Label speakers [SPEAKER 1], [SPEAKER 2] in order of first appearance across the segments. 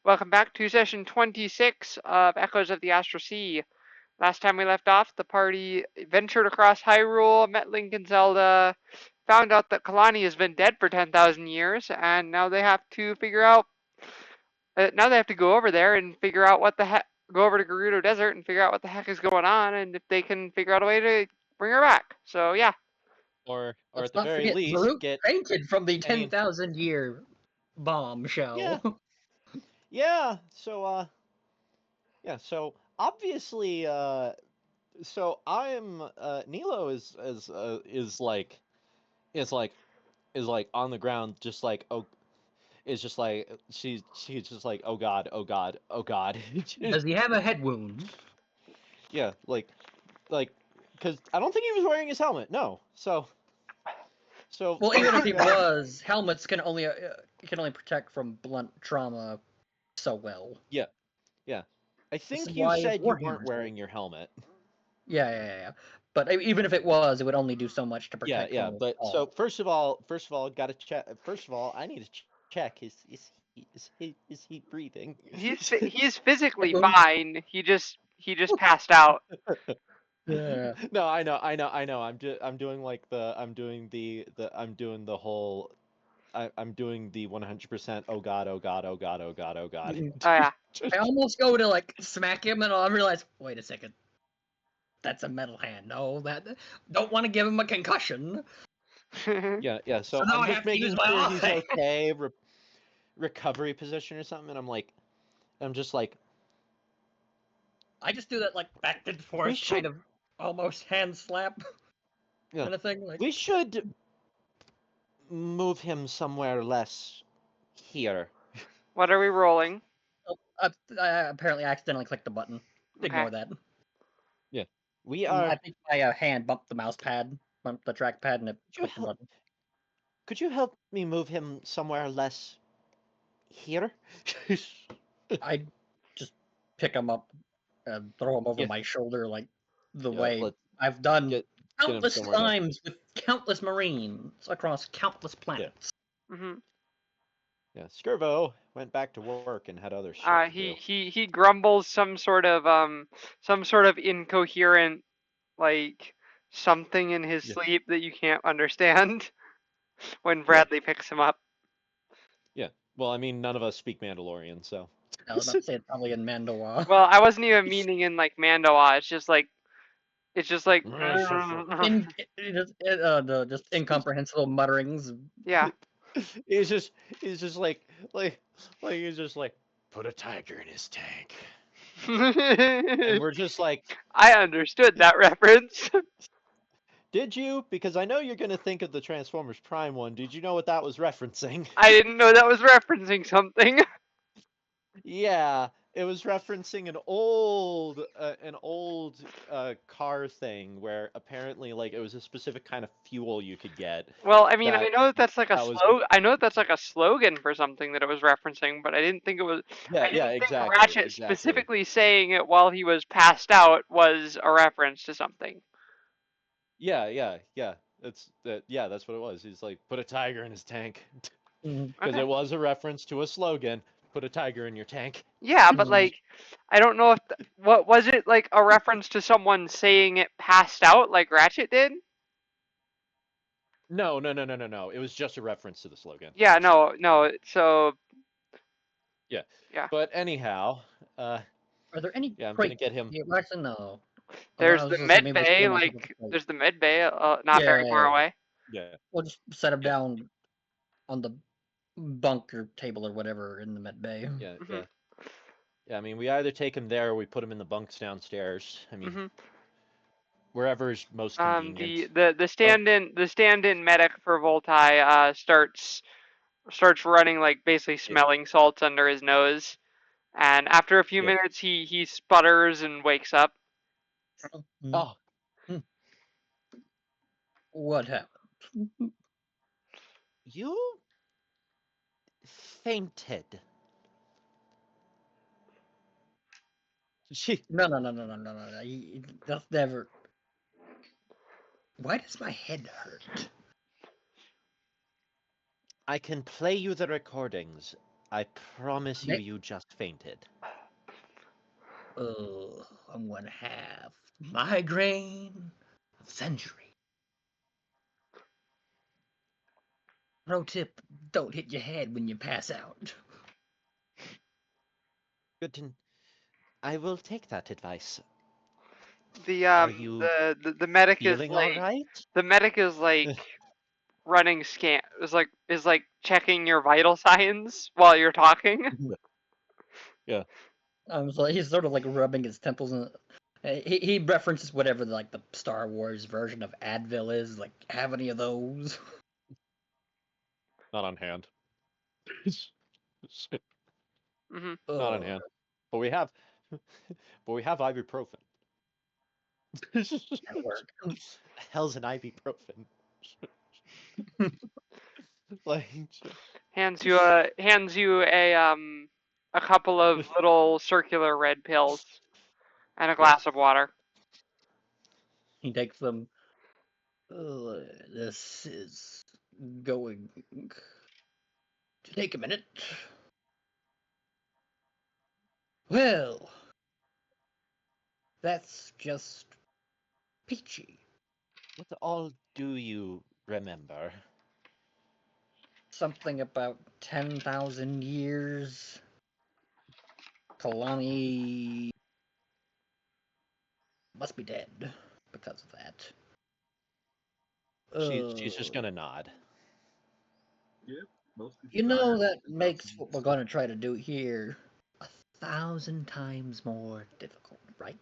[SPEAKER 1] Welcome back to session 26 of Echoes of the Astral Sea. Last time we left off, the party ventured across Hyrule, met Link and Zelda, found out that Kalani has been dead for 10,000 years, and now they have to figure out. Now they have to go over there and figure out what the heck. Go over to Gerudo Desert and figure out what the heck is going on, and if they can figure out a way to bring her back. So yeah.
[SPEAKER 2] Or
[SPEAKER 3] Let's
[SPEAKER 2] at the
[SPEAKER 3] not
[SPEAKER 2] very
[SPEAKER 3] forget,
[SPEAKER 2] least,
[SPEAKER 3] Varuk
[SPEAKER 2] get.
[SPEAKER 3] fainted from the
[SPEAKER 2] I mean,
[SPEAKER 3] 10,000 year
[SPEAKER 2] yeah,
[SPEAKER 3] bombshell.
[SPEAKER 2] yeah. So obviously, so I'm Nilo is like on the ground, just like is just like she's just like oh god, oh god, oh god.
[SPEAKER 3] Does he have a head wound?
[SPEAKER 2] Yeah, like because I don't think he was wearing his helmet. No, so
[SPEAKER 3] Well, even if he
[SPEAKER 2] yeah.
[SPEAKER 3] was, helmets can only protect from blunt trauma so well.
[SPEAKER 2] Yeah. I
[SPEAKER 3] This is
[SPEAKER 2] think you
[SPEAKER 3] why
[SPEAKER 2] said you weren't
[SPEAKER 3] Warhammer's
[SPEAKER 2] wearing your helmet.
[SPEAKER 3] Yeah. But even if it was, it would only do so much to protect
[SPEAKER 2] Yeah.
[SPEAKER 3] from
[SPEAKER 2] But so
[SPEAKER 3] all.
[SPEAKER 2] first of all, gotta check. First of all, I need to check. Is he breathing?
[SPEAKER 1] He's physically
[SPEAKER 3] Head wound?
[SPEAKER 1] fine. He just passed out.
[SPEAKER 3] Yeah.
[SPEAKER 2] No, I know. I'm doing like I'm doing the whole. I'm doing the 100%. Oh god, oh god, oh god, oh god, oh god.
[SPEAKER 1] Oh yeah.
[SPEAKER 3] I almost go to like smack him, and I realize, wait a second, that's a metal hand. No, that don't want to give him a concussion.
[SPEAKER 2] Yeah.
[SPEAKER 3] So
[SPEAKER 2] So
[SPEAKER 3] now
[SPEAKER 2] I'm
[SPEAKER 3] I
[SPEAKER 2] just
[SPEAKER 3] have to use
[SPEAKER 2] making
[SPEAKER 3] my
[SPEAKER 2] sure he's
[SPEAKER 3] eye.
[SPEAKER 2] okay. Recovery position or something, and I'm just like,
[SPEAKER 3] I just do that like back and forth
[SPEAKER 2] we
[SPEAKER 3] kind
[SPEAKER 2] should,
[SPEAKER 3] of almost hand slap
[SPEAKER 2] yeah,
[SPEAKER 3] kind of thing. Like
[SPEAKER 2] we should move him somewhere less here.
[SPEAKER 1] What are we rolling?
[SPEAKER 3] oh, I apparently accidentally clicked the button.
[SPEAKER 1] Okay.
[SPEAKER 3] Ignore that.
[SPEAKER 2] Yeah, we
[SPEAKER 3] I
[SPEAKER 2] are.
[SPEAKER 3] think my hand bumped the mouse pad, bumped the trackpad, and it clicked the button.
[SPEAKER 2] Could you help me move him somewhere less here?
[SPEAKER 3] I just pick him up and throw him over
[SPEAKER 2] Yeah,
[SPEAKER 3] my shoulder like the
[SPEAKER 2] yeah.
[SPEAKER 3] way
[SPEAKER 2] Let's
[SPEAKER 3] I've done
[SPEAKER 2] get him
[SPEAKER 3] countless
[SPEAKER 2] somewhere less.
[SPEAKER 3] times with countless Marines across countless
[SPEAKER 2] Yeah,
[SPEAKER 3] planets.
[SPEAKER 1] hmm
[SPEAKER 2] yeah. Skirvo went back to work and had other shit to do.
[SPEAKER 1] he grumbles some sort of incoherent like something in his
[SPEAKER 2] Yeah,
[SPEAKER 1] sleep that you can't understand when
[SPEAKER 2] yeah,
[SPEAKER 1] Bradley picks him up.
[SPEAKER 2] yeah. Well, I mean, none of us speak Mandalorian, so.
[SPEAKER 3] I was about to say it's probably in Mandoa.
[SPEAKER 1] Well, I wasn't even meaning in like Mandoa. It's just like
[SPEAKER 3] The just incomprehensible mutterings.
[SPEAKER 1] yeah.
[SPEAKER 2] He's just he's just like put a tiger in his tank, and we're just like,
[SPEAKER 1] I understood that reference.
[SPEAKER 2] did you? Because I know you're gonna think of the Transformers Prime one. Did you know what that was referencing?
[SPEAKER 1] I didn't know that was referencing something.
[SPEAKER 2] Yeah, it was referencing an old car thing where apparently like it was a specific kind of fuel you could get
[SPEAKER 1] Well, I mean, I
[SPEAKER 2] that
[SPEAKER 1] know that that's like a
[SPEAKER 2] that was
[SPEAKER 1] slogan. I know that that's like a slogan for something that it was referencing, but I didn't think it was. I
[SPEAKER 2] yeah,
[SPEAKER 1] didn't think
[SPEAKER 2] exactly,
[SPEAKER 1] Ratchet specifically saying it while he was passed out was a reference to something.
[SPEAKER 2] yeah. That's what it was. He's like, put a tiger in his tank.
[SPEAKER 3] Mhm.
[SPEAKER 2] Because
[SPEAKER 1] Okay.
[SPEAKER 2] it was a reference to a slogan, put a tiger in your tank.
[SPEAKER 1] Yeah, but
[SPEAKER 3] Mhm.
[SPEAKER 1] like, I don't know if what was it like a reference to someone saying it passed out like Ratchet did.
[SPEAKER 2] No. It was just a reference to the slogan.
[SPEAKER 1] Yeah, no. So
[SPEAKER 2] Yeah.
[SPEAKER 1] yeah,
[SPEAKER 2] But anyhow,
[SPEAKER 3] Are there any
[SPEAKER 2] yeah, I'm gonna
[SPEAKER 3] crates?
[SPEAKER 2] get him.
[SPEAKER 3] Yeah, well, actually, no. I
[SPEAKER 1] there's
[SPEAKER 3] was
[SPEAKER 1] the
[SPEAKER 3] gonna say
[SPEAKER 1] med
[SPEAKER 3] maybe we put
[SPEAKER 1] bay.
[SPEAKER 3] them on top of
[SPEAKER 1] Like,
[SPEAKER 3] the plate.
[SPEAKER 1] there's the med bay, not very far
[SPEAKER 3] Yeah.
[SPEAKER 1] away.
[SPEAKER 2] Yeah.
[SPEAKER 3] We'll just set them
[SPEAKER 2] Yeah.
[SPEAKER 3] down on the bunker table or whatever in the med bay.
[SPEAKER 2] Yeah.
[SPEAKER 1] hmm
[SPEAKER 2] Yeah. I mean, we either take him there or we put him in the bunks downstairs. I mean,
[SPEAKER 1] hmm
[SPEAKER 2] wherever is most convenient.
[SPEAKER 1] The stand-in medic for Voltai starts running like basically smelling salts under his nose, and after a few
[SPEAKER 2] Yeah.
[SPEAKER 1] minutes he sputters and wakes up.
[SPEAKER 3] Mhm.
[SPEAKER 2] Oh,
[SPEAKER 3] What happened?
[SPEAKER 2] you fainted. She.
[SPEAKER 3] No. That's never. Why does my head hurt?
[SPEAKER 2] I can play you the recordings. I promise you, you just fainted.
[SPEAKER 3] Oh, I'm gonna have migraine of century. Pro tip: don't hit your head when you pass out.
[SPEAKER 2] Good to... I will take that advice.
[SPEAKER 1] The
[SPEAKER 2] Are
[SPEAKER 1] um
[SPEAKER 2] you
[SPEAKER 1] the medic is
[SPEAKER 2] feeling all
[SPEAKER 1] like
[SPEAKER 2] right?
[SPEAKER 1] running scan is like checking your vital signs while you're talking.
[SPEAKER 2] Yeah.
[SPEAKER 3] So he's sort of like rubbing his temples, and he references whatever like the Star Wars version of Advil is. Like, have any of those?
[SPEAKER 2] Not on hand.
[SPEAKER 1] Hmm.
[SPEAKER 2] Not on hand. But we have ibuprofen.
[SPEAKER 3] At work.
[SPEAKER 2] Hell's an ibuprofen. Like
[SPEAKER 1] Hands you a couple of little circular red pills and a
[SPEAKER 2] yeah.
[SPEAKER 1] glass of water.
[SPEAKER 3] He takes them. This is going to take a minute. Well, that's just peachy.
[SPEAKER 2] What all do you remember?
[SPEAKER 3] Something about 10,000 years. Kalani must be dead because of that.
[SPEAKER 2] She's just gonna nod.
[SPEAKER 3] You know, that makes what we're going to try to do here 1,000 times more difficult, right?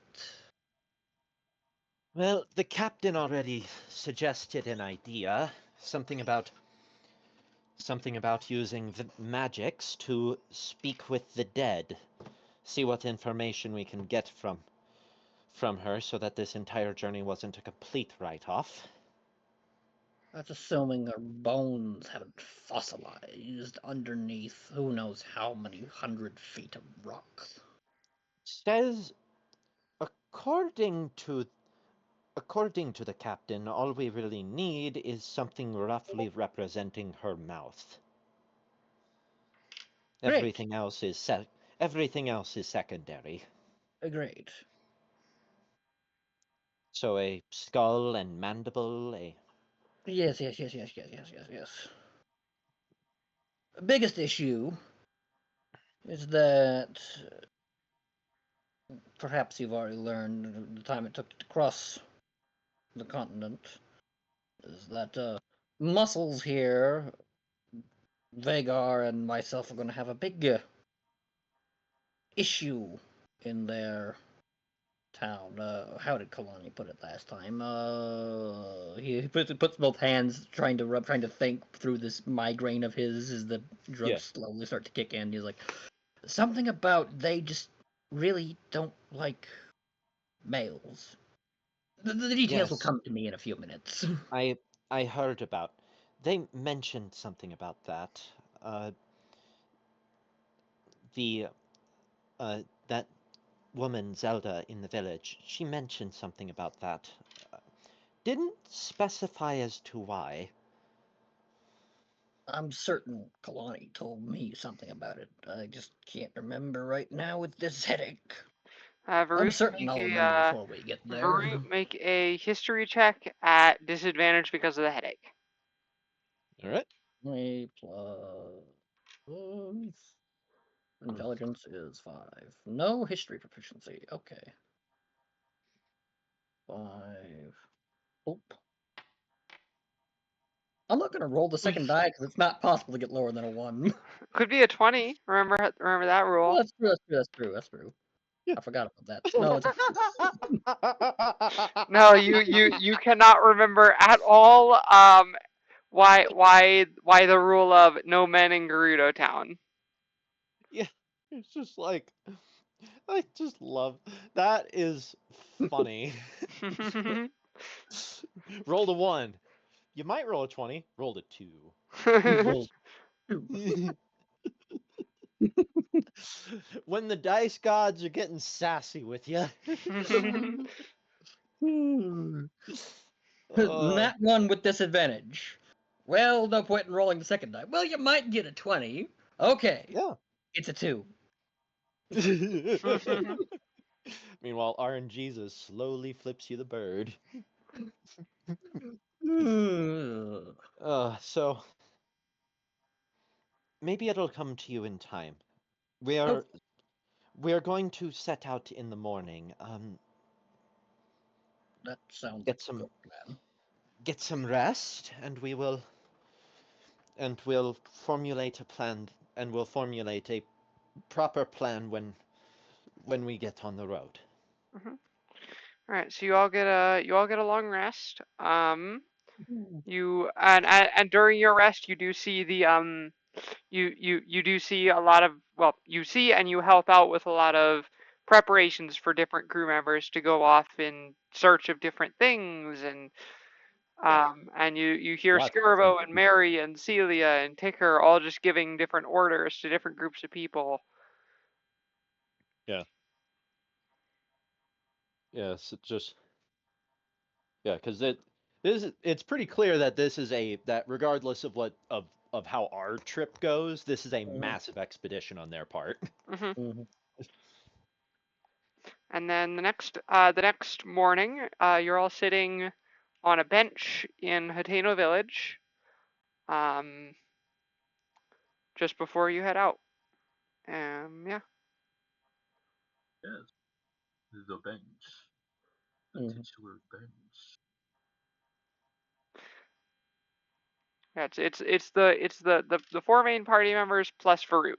[SPEAKER 2] Well, the captain already suggested an idea. Something about using the magics to speak with the dead. See what information we can get from her so that this entire journey wasn't a complete write-off.
[SPEAKER 3] That's assuming her bones haven't fossilized underneath who knows how many 100 feet of rock.
[SPEAKER 2] Says according to the captain, all we really need is something roughly representing her mouth.
[SPEAKER 3] Great.
[SPEAKER 2] Everything else is secondary.
[SPEAKER 3] Great.
[SPEAKER 2] So a skull and mandible,
[SPEAKER 3] Yes. The biggest issue is that perhaps you've already learned the time it took to cross the continent is that muscles here, Vagar and myself are going to have a big issue in their town. How did Kalani put it last time? He puts both hands trying to think through this migraine of his as the drugs slowly start to kick in. He's like, something about they just really don't like males. The details will
[SPEAKER 2] Yes.
[SPEAKER 3] come to me in a few minutes.
[SPEAKER 2] I heard about. They mentioned something about that. The that woman Zelda in the village. She mentioned something about that. Didn't specify as to why.
[SPEAKER 3] I'm certain Kalani told me something about it. I just can't remember right now with this headache. I'm certain I'll remember before we get there.
[SPEAKER 1] Varut, make a history check at disadvantage because of the headache.
[SPEAKER 2] All right.
[SPEAKER 3] A plus intelligence is 5. No history proficiency. Okay. 5. Oop. I'm not gonna roll the second die because it's not possible to get lower than a 1.
[SPEAKER 1] Could be a 20. Remember that rule.
[SPEAKER 3] Well, that's true. I forgot about that. No, it's
[SPEAKER 1] No, you cannot remember at all. Why the rule of no men in Gerudo Town.
[SPEAKER 2] Yeah, it's just like I just love that is funny. Rolled a 1. You might roll a 20. Rolled a 2. When the dice gods are getting sassy with you.
[SPEAKER 3] That one with disadvantage. Well, no point in rolling the second die. Well, you might get a 20. Okay,
[SPEAKER 2] Yeah.
[SPEAKER 3] it's a 2.
[SPEAKER 2] Meanwhile, RNGesus slowly flips you the bird. So maybe it'll come to you in time. We
[SPEAKER 3] Oh.
[SPEAKER 2] are going to set out in the morning.
[SPEAKER 3] That sounds
[SPEAKER 2] Get
[SPEAKER 3] like a
[SPEAKER 2] some
[SPEAKER 3] good plan.
[SPEAKER 2] get some rest, and we'll formulate a plan, and we'll formulate a proper plan when we get on the road.
[SPEAKER 1] All right, so you all get a long rest. You and during your rest, you do see the you do see a lot of, well, you see and you help out with a lot of preparations for different crew members to go off in search of different things,
[SPEAKER 2] Yeah.
[SPEAKER 1] and you hear
[SPEAKER 2] Lots of
[SPEAKER 1] Skirvo and
[SPEAKER 2] things.
[SPEAKER 1] Mary and Celia and Ticker all just giving different orders to different groups of people.
[SPEAKER 2] Yeah. Yes, it just because it's pretty clear that this is that regardless of of how our trip goes, this is a massive expedition on their part.
[SPEAKER 1] Hmm.
[SPEAKER 3] Mm-hmm.
[SPEAKER 1] And then the next morning, you're all sitting on a bench in Hateno Village, um, just before you head out. Yeah.
[SPEAKER 4] Yes, the bench. The
[SPEAKER 3] Mhm.
[SPEAKER 4] titular bench.
[SPEAKER 1] Yeah, it's the four main party members plus Varut.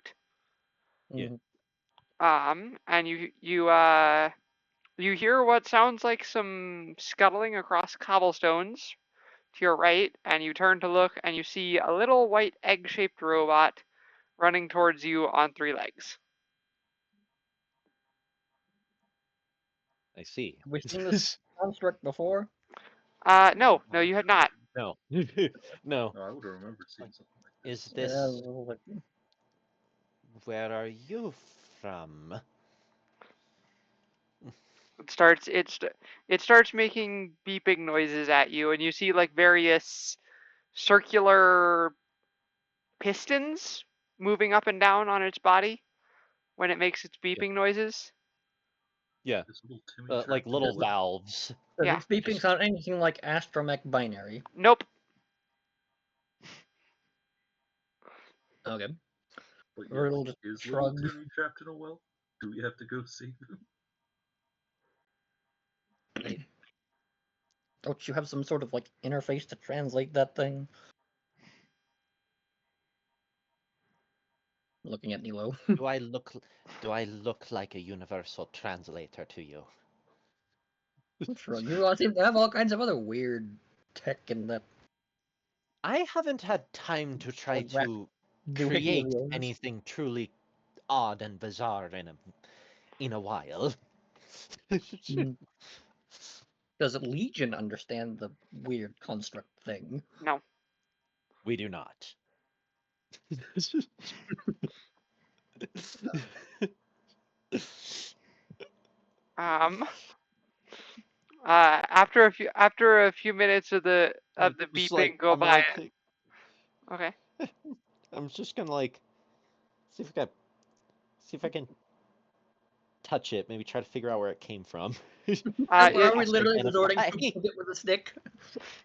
[SPEAKER 2] Yeah.
[SPEAKER 3] Mhm.
[SPEAKER 1] And you hear what sounds like some scuttling across cobblestones to your right, and you turn to look and you see a little white egg-shaped robot running towards you on three legs.
[SPEAKER 2] I see.
[SPEAKER 3] Have we seen this construct before?
[SPEAKER 1] No, you have not.
[SPEAKER 2] No. No.
[SPEAKER 4] No, I would have remembered seeing something like
[SPEAKER 2] Is
[SPEAKER 4] this.
[SPEAKER 2] this where are you from?
[SPEAKER 1] It starts making beeping noises at you, and you see like various circular pistons moving up and down on its body when it makes its
[SPEAKER 2] Yeah.
[SPEAKER 1] beeping noises.
[SPEAKER 2] Yeah.
[SPEAKER 4] This little Timmy
[SPEAKER 2] Like
[SPEAKER 4] trapped in
[SPEAKER 2] little
[SPEAKER 4] a wood.
[SPEAKER 2] valves.
[SPEAKER 3] Does
[SPEAKER 1] Yeah.
[SPEAKER 3] its beeping
[SPEAKER 2] Just
[SPEAKER 3] sound anything like astromech binary?
[SPEAKER 1] Nope.
[SPEAKER 3] Okay.
[SPEAKER 4] But yeah,
[SPEAKER 3] Riddle just
[SPEAKER 4] is little
[SPEAKER 3] shrugged.
[SPEAKER 4] Timmy trapped in a well? Do we have to go save him?
[SPEAKER 3] Don't you have some sort of like interface to translate that thing? Looking at Nilo.
[SPEAKER 2] do I look like a universal translator to you?
[SPEAKER 3] Shrug. You all seem to have all kinds of other weird tech in that
[SPEAKER 2] I haven't had time to try
[SPEAKER 3] holographic
[SPEAKER 2] to
[SPEAKER 3] doohickey of
[SPEAKER 2] create
[SPEAKER 3] yours.
[SPEAKER 2] anything truly odd and bizarre in a while.
[SPEAKER 3] Mm. Does Legion understand the weird construct thing?
[SPEAKER 1] No.
[SPEAKER 2] We do not.
[SPEAKER 1] Um. After a few minutes of the
[SPEAKER 2] Just
[SPEAKER 1] beeping go
[SPEAKER 2] I'm
[SPEAKER 1] by.
[SPEAKER 2] like
[SPEAKER 1] Okay.
[SPEAKER 2] I'm just gonna see if I can touch it, maybe try to figure out where it came from.
[SPEAKER 3] Are
[SPEAKER 1] It
[SPEAKER 3] we
[SPEAKER 2] Cast
[SPEAKER 3] literally resorting to
[SPEAKER 2] identify.
[SPEAKER 3] poke it with a stick?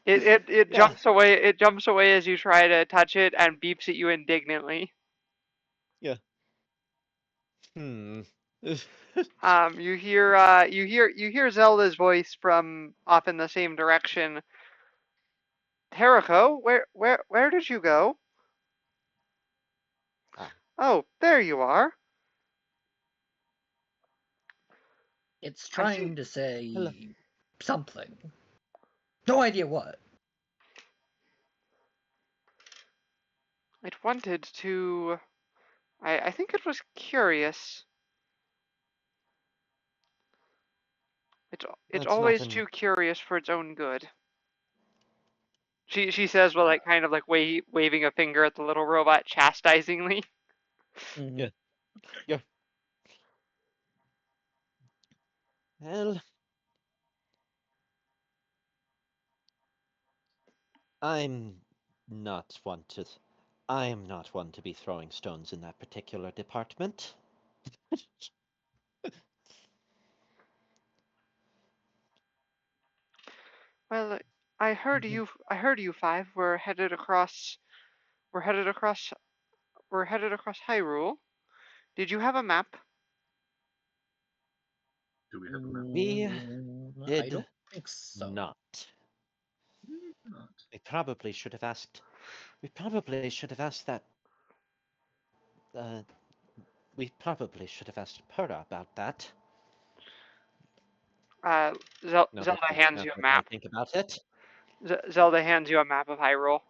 [SPEAKER 1] it
[SPEAKER 2] Yeah.
[SPEAKER 1] jumps away. It jumps away as you try to touch it and beeps at you indignantly.
[SPEAKER 2] Yeah. Hmm.
[SPEAKER 1] You hear Zelda's voice from off in the same direction. Terako, where did you go?
[SPEAKER 2] Ah.
[SPEAKER 1] Oh, there you are.
[SPEAKER 3] It's
[SPEAKER 1] I see.
[SPEAKER 3] trying to
[SPEAKER 2] Hello.
[SPEAKER 3] say something. No idea what.
[SPEAKER 1] It wanted to. I think it was curious. It's
[SPEAKER 2] That's not
[SPEAKER 1] always
[SPEAKER 2] an
[SPEAKER 1] too curious for its own good. She says, while like kind of like waving a finger at the little robot chastisingly.
[SPEAKER 3] Mm-hmm.
[SPEAKER 2] yeah. Yeah. Well, I'm not one to I am not one to be throwing stones in that particular department.
[SPEAKER 1] Well, I heard
[SPEAKER 3] Mhm.
[SPEAKER 1] you five were headed across. We're headed across. We're headed across Hyrule. Did you have a map?
[SPEAKER 4] Do we have a map?
[SPEAKER 2] We
[SPEAKER 3] I
[SPEAKER 2] did
[SPEAKER 3] don't think so.
[SPEAKER 2] not.
[SPEAKER 4] Maybe not.
[SPEAKER 2] We probably should have asked. We probably should have asked that. Uh, we probably should have asked Pura about that.
[SPEAKER 1] Uh,
[SPEAKER 2] Now that
[SPEAKER 1] Zelda hands
[SPEAKER 2] now
[SPEAKER 1] you a
[SPEAKER 2] that I
[SPEAKER 1] map.
[SPEAKER 2] think about it.
[SPEAKER 1] Zelda hands you a map of Hyrule.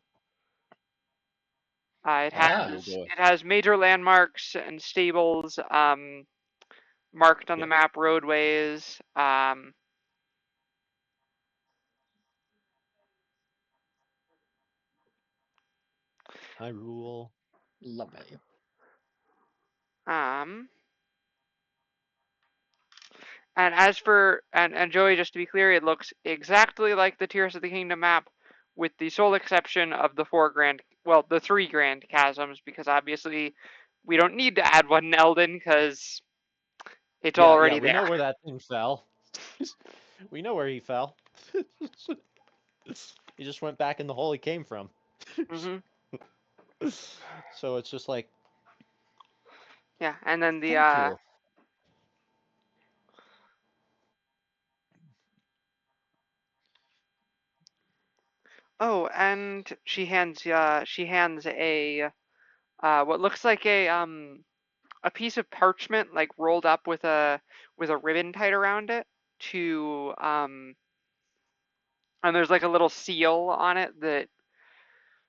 [SPEAKER 3] Ah.
[SPEAKER 2] We'll go.
[SPEAKER 1] It has major landmarks and stables marked on the
[SPEAKER 2] Yeah.
[SPEAKER 1] map, roadways.
[SPEAKER 2] Hyrule.
[SPEAKER 3] Lovely.
[SPEAKER 1] Um, and as for and Joey, just to be clear, it looks exactly like the Tears of the Kingdom map, with the sole exception of the three grand chasms, because obviously we don't need to add one in Elden because it's
[SPEAKER 2] Yeah,
[SPEAKER 1] already
[SPEAKER 2] we know
[SPEAKER 1] there.
[SPEAKER 2] where that thing fell. We know where he fell. He just went back in the hole he came from.
[SPEAKER 1] Hmm.
[SPEAKER 2] So it's just like,
[SPEAKER 1] Yeah, and then the
[SPEAKER 2] thank you.
[SPEAKER 1] oh, and she hands a what looks like a piece of parchment like rolled up with a ribbon tied around it to and there's like a little seal on it that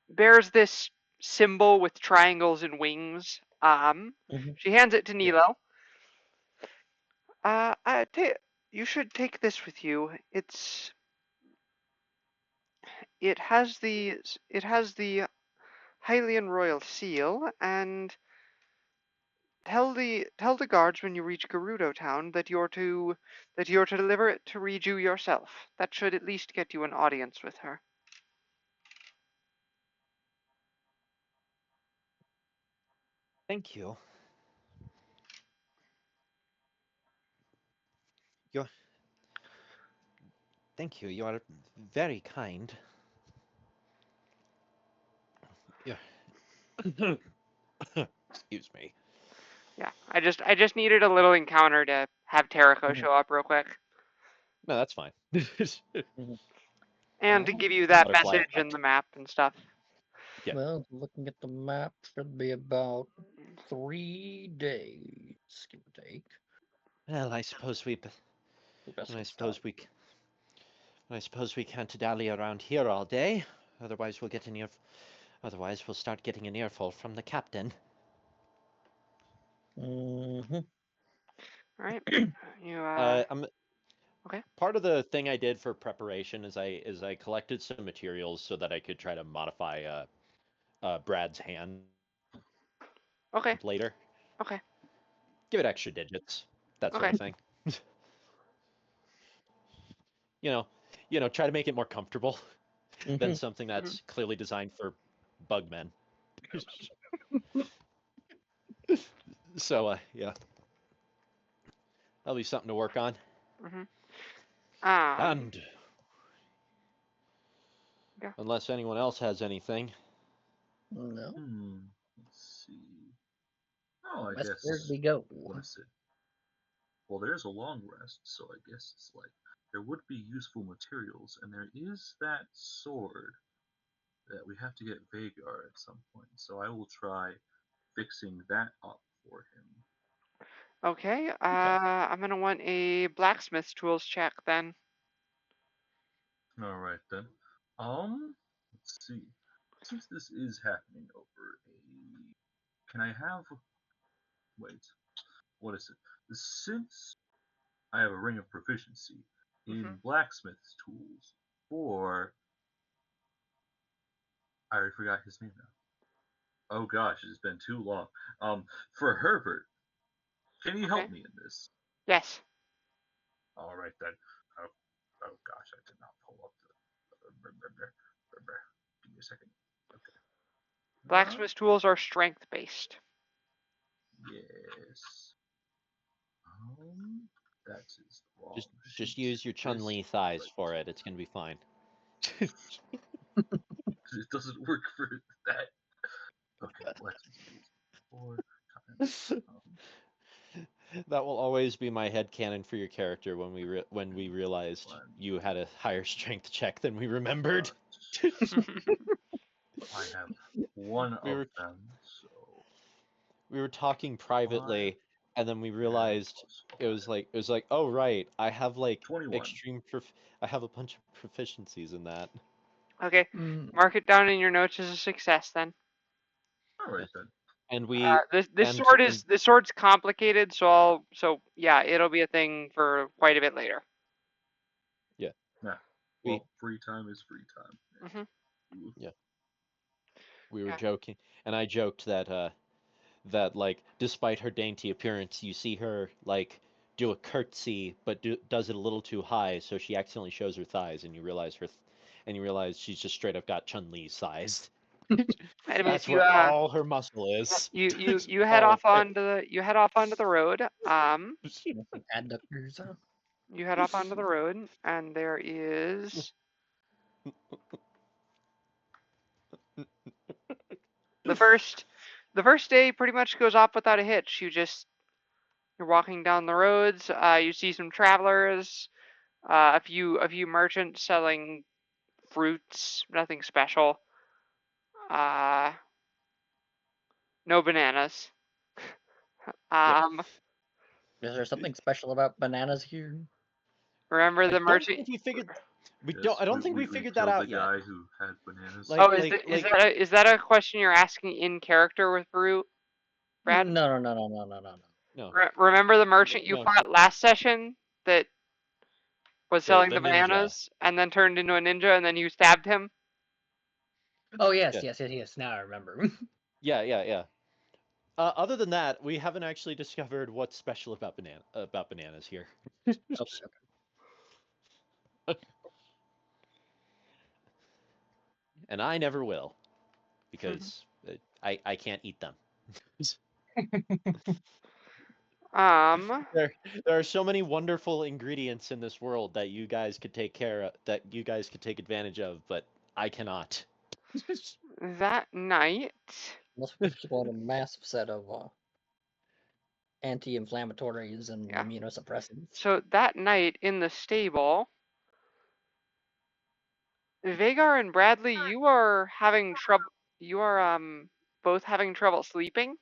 [SPEAKER 1] bears this symbol with triangles and wings.
[SPEAKER 3] Mhm.
[SPEAKER 1] She hands it to
[SPEAKER 2] Yeah.
[SPEAKER 1] Nilo. Uh, I ta- you should take this with you. It has the Hylian royal seal, and tell the guards when you reach Gerudo Town that you're to deliver it to Riju yourself. That should at least get you an audience with her.
[SPEAKER 2] Thank you. You're, thank you. You are very kind. Yeah. Excuse me.
[SPEAKER 1] Yeah, I just needed a little encounter to have Terako
[SPEAKER 3] Mhm.
[SPEAKER 1] show up real quick,
[SPEAKER 2] No, that's fine.
[SPEAKER 3] Mhm.
[SPEAKER 1] and to
[SPEAKER 3] Well,
[SPEAKER 1] give you that
[SPEAKER 2] Butterfly
[SPEAKER 1] message and
[SPEAKER 2] effect.
[SPEAKER 1] the map and stuff.
[SPEAKER 2] Yeah.
[SPEAKER 3] well, looking at the map, should be about 3 days, give or take.
[SPEAKER 2] Well, I suppose we.
[SPEAKER 3] The rest
[SPEAKER 2] And
[SPEAKER 3] of the time.
[SPEAKER 2] I suppose we can't dally around here all day. Otherwise, we'll get an ear. Otherwise, we'll start getting an earful from the captain.
[SPEAKER 3] Mm-hmm.
[SPEAKER 1] All right, you
[SPEAKER 2] I'm
[SPEAKER 1] okay?
[SPEAKER 2] part of the thing I did for preparation is I collected some materials so that I could try to modify Brad's hand
[SPEAKER 1] Okay,
[SPEAKER 2] later.
[SPEAKER 1] okay,
[SPEAKER 2] Give it extra digits, that sort
[SPEAKER 1] okay.
[SPEAKER 2] of thing. you know, try to make it more comfortable than
[SPEAKER 3] Mm-hmm.
[SPEAKER 2] something
[SPEAKER 1] Hmm.
[SPEAKER 2] that's clearly designed for bugmen. So yeah, that'll be something to work on.
[SPEAKER 1] Hmm.
[SPEAKER 2] And
[SPEAKER 1] Yeah.
[SPEAKER 2] unless anyone else has anything,
[SPEAKER 3] No.
[SPEAKER 4] Let's see. Oh, I
[SPEAKER 3] West where
[SPEAKER 4] guess.
[SPEAKER 3] we go?
[SPEAKER 4] What is it? Well, there's a long rest, so I guess it's like there would be useful materials, and there is that sword that we have to get Vagar at some point. So I will try fixing that up for him.
[SPEAKER 1] Okay.
[SPEAKER 3] Okay.
[SPEAKER 1] I'm gonna want a blacksmith's tools check then.
[SPEAKER 4] All right then. Let's see. Since this is happening over can I have? Wait, what is it? Since I have a ring of proficiency
[SPEAKER 1] Hmm.
[SPEAKER 4] in blacksmith's tools for, I already forgot his name now. Oh gosh, it's been too long. For Herbert, can you
[SPEAKER 1] Okay.
[SPEAKER 4] help me in this?
[SPEAKER 1] Yes.
[SPEAKER 4] All right then. Oh, oh gosh, I did not pull up the. Give me a second. Okay.
[SPEAKER 1] Blacksmith's tools are strength based.
[SPEAKER 4] Yes. That is wrong.
[SPEAKER 2] Just use your Chun-Li thighs for it. It's gonna be fine.
[SPEAKER 4] It doesn't work for that. Okay, blacksmith's tools. 4 times.
[SPEAKER 2] That will always be my headcanon for your character when we realized
[SPEAKER 4] One.
[SPEAKER 2] you had a higher strength check than we remembered.
[SPEAKER 4] I have one
[SPEAKER 2] We
[SPEAKER 4] of
[SPEAKER 2] were
[SPEAKER 4] them, so
[SPEAKER 2] we were talking privately, and then we realized it was like oh right, I have like
[SPEAKER 4] 21.
[SPEAKER 2] I have a bunch of proficiencies in that.
[SPEAKER 1] Okay, mark it down in your notes as a success then.
[SPEAKER 4] All right then.
[SPEAKER 2] And we
[SPEAKER 1] This sword's complicated, so yeah, it'll be a thing for quite a bit later.
[SPEAKER 2] Yeah.
[SPEAKER 4] Well, free time is free time.
[SPEAKER 1] Mm-hmm.
[SPEAKER 2] Yeah. We were joking, and I joked that that like despite her dainty appearance, you see her like do a curtsy, but does it a little too high, so she accidentally shows her thighs, and you realize she's just straight up got Chun-Li sized. That's where all her muscle is.
[SPEAKER 1] You head off onto the road.
[SPEAKER 3] Adductors.
[SPEAKER 1] You head off onto the road, and there is the first day pretty much goes off without a hitch. You're walking down the roads. You see some travelers, a few merchants selling fruits, nothing special. No bananas.
[SPEAKER 3] Is there something special about bananas here?
[SPEAKER 1] Remember the
[SPEAKER 2] I don't
[SPEAKER 1] merchant?
[SPEAKER 2] think we figured.
[SPEAKER 4] Yes,
[SPEAKER 2] I don't think we figured that
[SPEAKER 4] killed
[SPEAKER 2] out
[SPEAKER 4] the
[SPEAKER 2] yet.
[SPEAKER 4] guy who had bananas.
[SPEAKER 2] Like,
[SPEAKER 1] is that a question you're asking in character with Brute, Brad?
[SPEAKER 3] No.
[SPEAKER 2] No.
[SPEAKER 1] Remember the merchant you fought last session that was selling the
[SPEAKER 2] ninja.
[SPEAKER 1] bananas and then turned into a ninja and then you stabbed him?
[SPEAKER 3] Oh yes. Now I remember.
[SPEAKER 2] Yeah. Other than that, we haven't actually discovered what's special about bananas here.
[SPEAKER 3] Okay.
[SPEAKER 2] And I never will, because I can't eat them. There are so many wonderful ingredients in this world that you guys could take advantage of, but I cannot.
[SPEAKER 1] That night.
[SPEAKER 3] Unless we keep on a massive set of anti-inflammatories and immunosuppressants.
[SPEAKER 1] So that night in the stable, Vagar and Bradley, you are having trouble. You are both having trouble sleeping,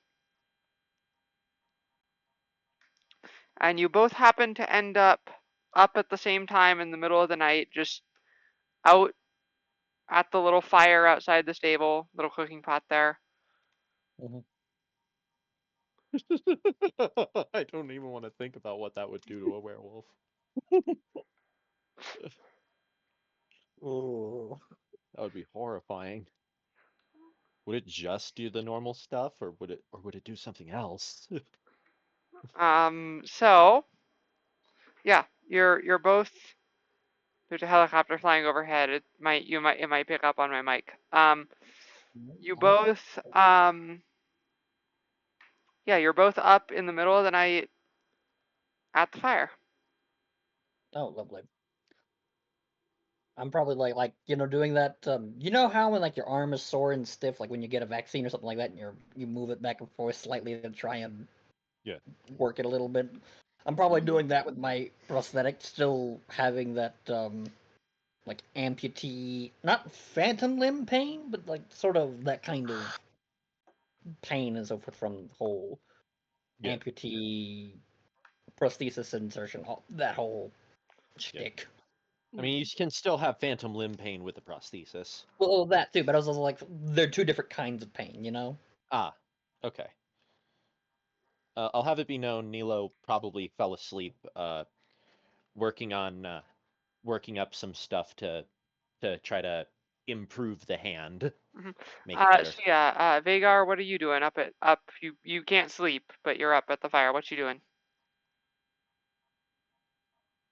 [SPEAKER 1] and you both happen to end up at the same time in the middle of the night, just out at the little fire outside the stable, little cooking pot there.
[SPEAKER 2] I don't even want to think about what that would do to a werewolf.
[SPEAKER 3] Oh,
[SPEAKER 2] that would be horrifying. Would it just do the normal stuff, or would it do something else?
[SPEAKER 1] So yeah, you're both. There's a helicopter flying overhead. It might pick up on my mic. You both yeah, you're both up in the middle of the night at the fire.
[SPEAKER 3] Oh, lovely. I'm probably like doing that. You know how when like your arm is sore and stiff, like when you get a vaccine or something like that, and you move it back and forth slightly to try and work it a little bit. I'm probably doing that with my prosthetic, still having that like amputee, not phantom limb pain, but like sort of that kind of pain and so forth from the whole amputee prosthesis insertion, that whole shtick.
[SPEAKER 2] I mean, you can still have phantom limb pain with the prosthesis.
[SPEAKER 3] Well, that too, but I was also like, they're two different kinds of pain, you know?
[SPEAKER 2] Ah, okay. I'll have it be known, Nilo probably fell asleep working up some stuff to try to improve the hand, make it better.
[SPEAKER 1] So yeah, Vagar, what are you doing up? You can't sleep, but you're up at the fire. What you doing?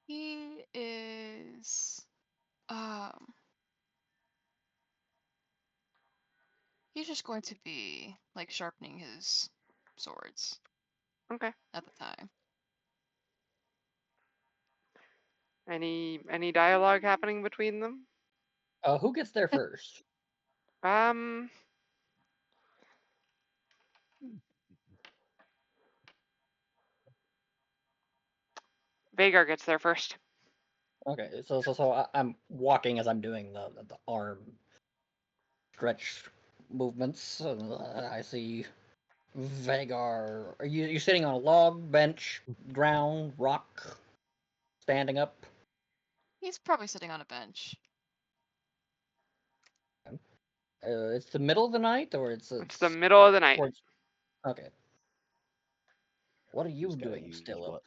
[SPEAKER 5] He is He's just going to be like sharpening his swords
[SPEAKER 1] Okay.
[SPEAKER 5] at the time.
[SPEAKER 1] Any dialogue happening between them?
[SPEAKER 3] Who gets there first?
[SPEAKER 1] Um, Vagar gets there first.
[SPEAKER 3] Okay, so I'm walking as I'm doing the arm stretch movements. I see Vagar. Are you sitting on a log, bench, ground, rock, standing up?
[SPEAKER 5] He's probably sitting on a bench.
[SPEAKER 3] It's the middle of the night, or
[SPEAKER 1] It's the middle of the night.
[SPEAKER 3] towards. Okay. What are you
[SPEAKER 2] He's gotta
[SPEAKER 3] doing
[SPEAKER 2] use
[SPEAKER 3] still up?
[SPEAKER 2] what?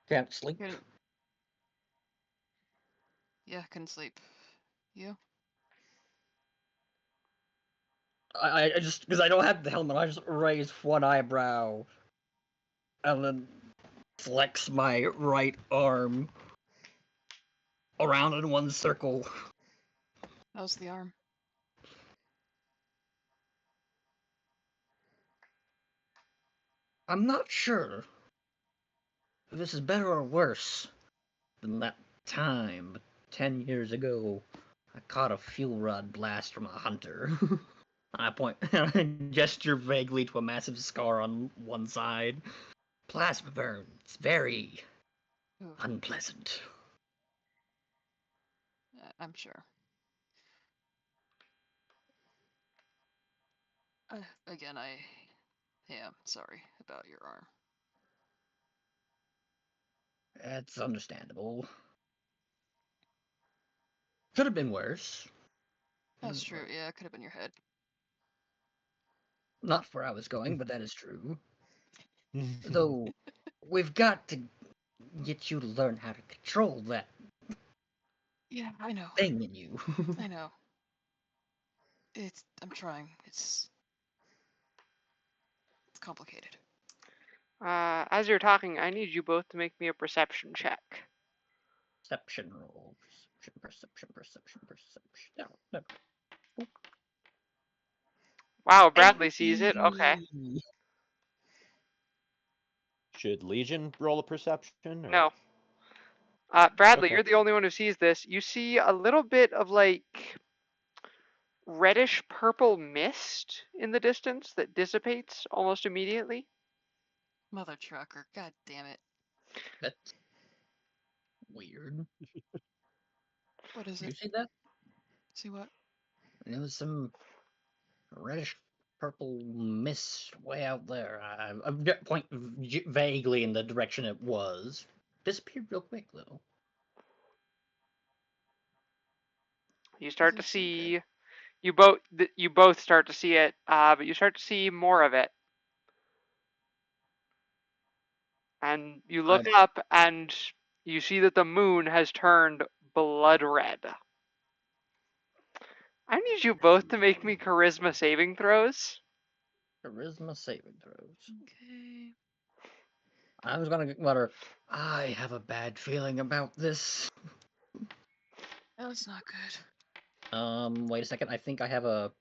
[SPEAKER 3] Can't sleep?
[SPEAKER 5] Couldn't... Yeah, couldn't sleep. You?
[SPEAKER 3] I just because I don't have the helmet, I just raise one eyebrow and then flex my right arm around in one circle.
[SPEAKER 5] How's the arm?
[SPEAKER 3] I'm not sure if this is better or worse than that time 10 years ago. I caught a fuel rod blast from a hunter. I point and gesture vaguely to a massive scar on one side. Plasma burns, very
[SPEAKER 5] Ooh,
[SPEAKER 3] unpleasant.
[SPEAKER 5] I'm sure. Again, I am sorry about your arm.
[SPEAKER 3] It's understandable. Could have been worse.
[SPEAKER 5] That's true. Yeah, it could have been your head.
[SPEAKER 3] Not where I was going, but that is true. Though, we've got to get you to learn how to control that
[SPEAKER 5] Yeah, I know.
[SPEAKER 3] thing in you.
[SPEAKER 5] I know. I'm trying. It's complicated.
[SPEAKER 1] As you're talking, I need you both to make me a perception check.
[SPEAKER 3] Perception roll. Perception. No.
[SPEAKER 1] Wow, Bradley sees it. Okay.
[SPEAKER 2] Should Legion roll a perception? Or...
[SPEAKER 1] No. Bradley,
[SPEAKER 2] Okay.
[SPEAKER 1] you're the only one who sees this. You see a little bit of like reddish purple mist in the distance that dissipates almost immediately.
[SPEAKER 5] Mother trucker. God damn it.
[SPEAKER 3] That's weird.
[SPEAKER 5] What is
[SPEAKER 3] Did you
[SPEAKER 5] it?
[SPEAKER 3] see that?
[SPEAKER 5] See what?
[SPEAKER 3] There was some reddish purple mist way out there. I point vaguely in the direction it was. Disappeared real quick though.
[SPEAKER 1] You start to
[SPEAKER 5] Doesn't seem good.
[SPEAKER 1] see you both start to see it, but you start to see more of it. And you look up and you see that the moon has turned blood red. I need you both to make me charisma saving throws.
[SPEAKER 3] Charisma saving throws.
[SPEAKER 5] Okay.
[SPEAKER 3] I was gonna mutter, I have a bad feeling about this.
[SPEAKER 5] That's not good.
[SPEAKER 3] Wait a second. I think I have a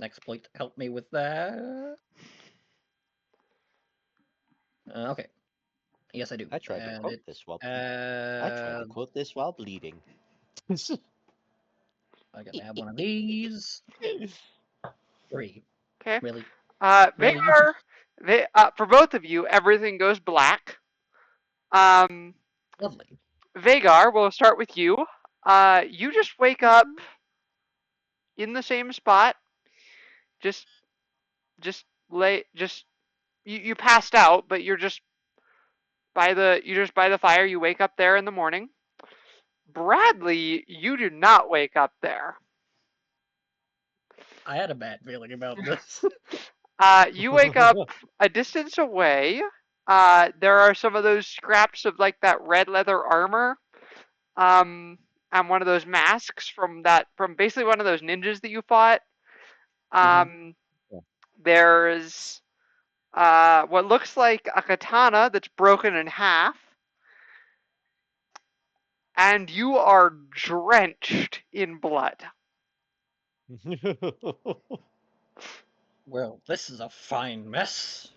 [SPEAKER 3] exploit to help me with that. Okay. Yes, I do.
[SPEAKER 2] I tried to
[SPEAKER 3] And
[SPEAKER 2] quote
[SPEAKER 3] it's
[SPEAKER 2] this while bleeding.
[SPEAKER 3] I gotta have one of these. 3.
[SPEAKER 1] Okay.
[SPEAKER 3] Really?
[SPEAKER 1] They
[SPEAKER 3] Really?
[SPEAKER 1] are for both of you. Everything goes black.
[SPEAKER 3] Lovely.
[SPEAKER 1] Vagar, we'll start with you. You just wake up in the same spot. Just you passed out, but you're just by the fire. You wake up there in the morning. Bradley, you do not wake up there.
[SPEAKER 3] I had a bad feeling about this.
[SPEAKER 1] You wake up a distance away. There are some of those scraps of like that red leather armor, and one of those masks from basically one of those ninjas that you fought.
[SPEAKER 2] Yeah.
[SPEAKER 1] There's what looks like a katana that's broken in half, and you are drenched in blood.
[SPEAKER 3] Well, this is a fine mess.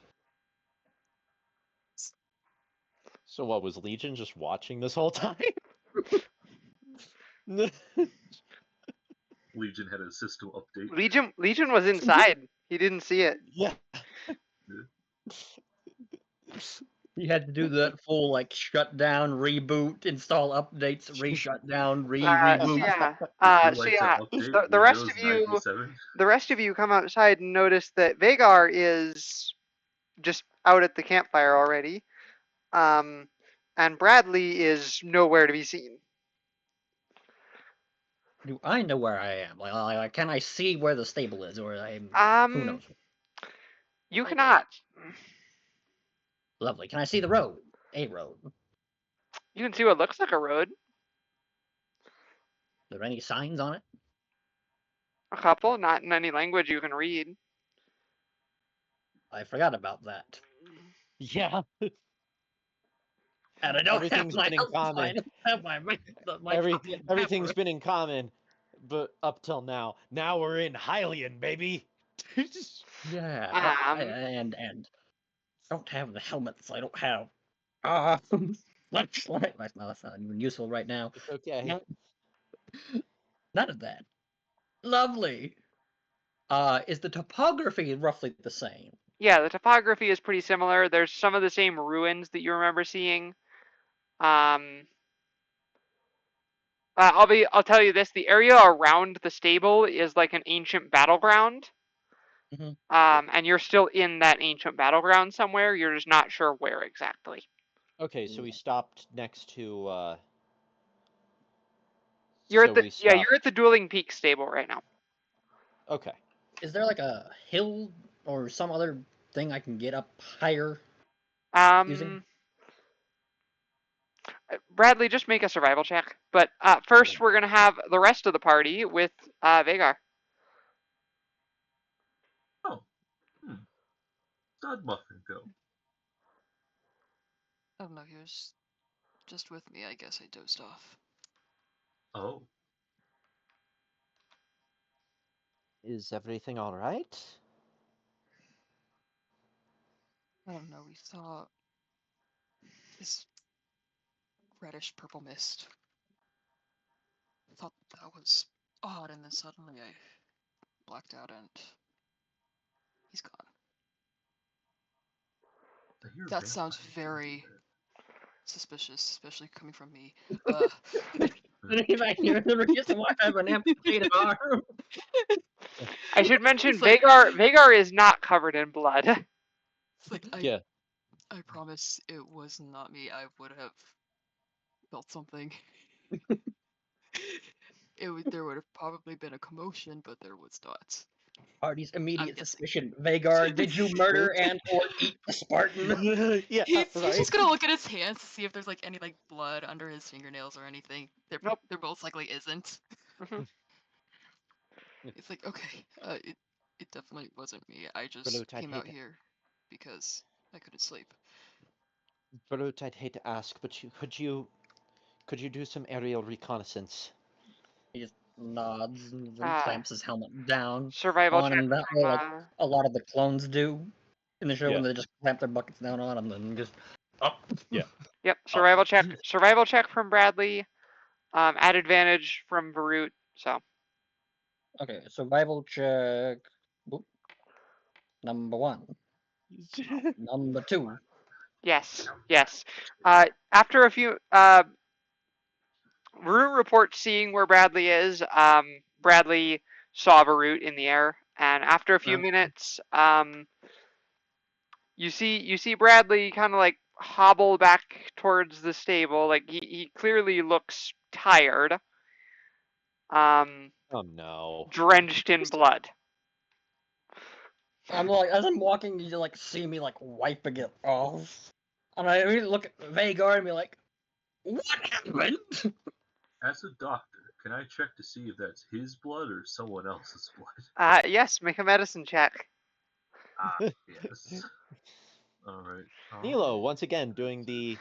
[SPEAKER 2] So what, was Legion just watching this whole time?
[SPEAKER 4] Legion had a system update.
[SPEAKER 1] Legion was inside. He didn't see it.
[SPEAKER 2] Yeah.
[SPEAKER 3] You had to do that full like shutdown, reboot, install updates, re-shut down, reboot.
[SPEAKER 1] Yeah.
[SPEAKER 4] Would you
[SPEAKER 1] So
[SPEAKER 4] like to
[SPEAKER 1] yeah.
[SPEAKER 4] update
[SPEAKER 1] The rest
[SPEAKER 4] Windows
[SPEAKER 1] of you,
[SPEAKER 4] 97?
[SPEAKER 1] the rest of you come outside and notice that Vagar is just out at the campfire already. And Bradley is nowhere to be seen.
[SPEAKER 3] Do I know where I am? Like, can I see where the stable is, or who knows?
[SPEAKER 1] You cannot.
[SPEAKER 3] Lovely. Can I see the road? A road.
[SPEAKER 1] You can see what looks like a road.
[SPEAKER 3] Are there any signs on it?
[SPEAKER 1] A couple, not in any language you can read.
[SPEAKER 3] I forgot about that.
[SPEAKER 2] Yeah.
[SPEAKER 3] And I don't
[SPEAKER 2] Everything's
[SPEAKER 3] have my
[SPEAKER 2] been in
[SPEAKER 3] health sign.
[SPEAKER 2] common.
[SPEAKER 3] I don't have my copy of
[SPEAKER 2] Everything's
[SPEAKER 3] Pepper.
[SPEAKER 2] been in common, but up till now. Now we're in Hylian, baby.
[SPEAKER 3] Yeah.
[SPEAKER 1] Um,
[SPEAKER 3] And don't have the helmets. I don't have flashlight. That's not even useful right now.
[SPEAKER 2] It's okay.
[SPEAKER 3] No, none of that. Lovely. Is the topography roughly the same?
[SPEAKER 1] yeah, the topography is pretty similar. There's some of the same ruins that you remember seeing. I'll tell you this: the area around the stable is like an ancient battleground.
[SPEAKER 3] Mhm.
[SPEAKER 1] And you're still in that ancient battleground somewhere. You're just not sure where exactly.
[SPEAKER 2] Okay, so we stopped next to.
[SPEAKER 1] You're
[SPEAKER 2] so
[SPEAKER 1] at the
[SPEAKER 2] we
[SPEAKER 1] yeah,
[SPEAKER 2] stopped.
[SPEAKER 1] you're at the Dueling Peaks stable right now.
[SPEAKER 2] Okay.
[SPEAKER 3] Is there like a hill or some other thing I can get up higher using?
[SPEAKER 1] Bradley, just make a survival check. But first, we're gonna have the rest of the party with Vagar.
[SPEAKER 4] Oh. How'd Muffin go?
[SPEAKER 5] I don't know, he was just with me. I guess I dozed off.
[SPEAKER 4] Oh.
[SPEAKER 2] Is everything all right?
[SPEAKER 5] I don't know, we saw this reddish purple mist. Thought that was odd, and then suddenly I blacked out and he's gone.
[SPEAKER 4] I hear
[SPEAKER 5] That sounds
[SPEAKER 4] vampires don't do
[SPEAKER 5] very
[SPEAKER 4] that.
[SPEAKER 5] suspicious, especially coming from me.
[SPEAKER 3] If I hear the reason why I have an amputated arm.
[SPEAKER 1] I should mention
[SPEAKER 5] It's like-
[SPEAKER 1] Vagar is not covered in blood.
[SPEAKER 5] It's like
[SPEAKER 2] Yeah.
[SPEAKER 5] I promise it was not me. I would have felt something. There would have probably been a commotion, but there was not.
[SPEAKER 3] Party's immediate
[SPEAKER 5] guessing.
[SPEAKER 3] suspicion. Vagar, did you murder and or eat the Spartan?
[SPEAKER 2] Yeah.
[SPEAKER 5] He's
[SPEAKER 2] right.
[SPEAKER 5] just gonna look at his hands to see if there's like any like blood under his fingernails or anything.
[SPEAKER 1] Nope.
[SPEAKER 5] There most likely isn't.
[SPEAKER 1] Mhm.
[SPEAKER 5] It's like okay, it definitely wasn't me. I just
[SPEAKER 2] Brute, I'd
[SPEAKER 5] came
[SPEAKER 2] hate
[SPEAKER 5] out
[SPEAKER 2] it.
[SPEAKER 5] here because I couldn't sleep.
[SPEAKER 2] Brute, I'd hate to ask, but could you do some aerial reconnaissance?
[SPEAKER 3] He just nods and then
[SPEAKER 1] Ah.
[SPEAKER 3] clamps his helmet down.
[SPEAKER 1] Survival
[SPEAKER 3] on
[SPEAKER 1] check
[SPEAKER 3] him that
[SPEAKER 1] from,
[SPEAKER 3] way, like a lot of the clones do in the show when
[SPEAKER 2] Yeah.
[SPEAKER 3] they just clamp their buckets down on him and just up.
[SPEAKER 2] Yeah.
[SPEAKER 1] Yep, survival check. Survival check from Bradley. At advantage from Varut. So
[SPEAKER 3] Okay, survival check. Boop. Number 1. Number 2.
[SPEAKER 1] yes. After a few, Varut reports seeing where Bradley is. Bradley saw Varut in the air, and after a few minutes, you see Bradley kind of like hobble back towards the stable. Like he clearly looks tired.
[SPEAKER 2] Oh no.
[SPEAKER 1] Drenched in blood.
[SPEAKER 3] I'm like, as I'm walking, you like see me like wiping it off, and I really look at Vagar and be like, "What happened?"
[SPEAKER 4] As a doctor, can I check to see if that's his blood or someone else's blood?
[SPEAKER 1] Yes, make a medicine check.
[SPEAKER 4] Yes. Alright.
[SPEAKER 2] Nilo, once again, doing the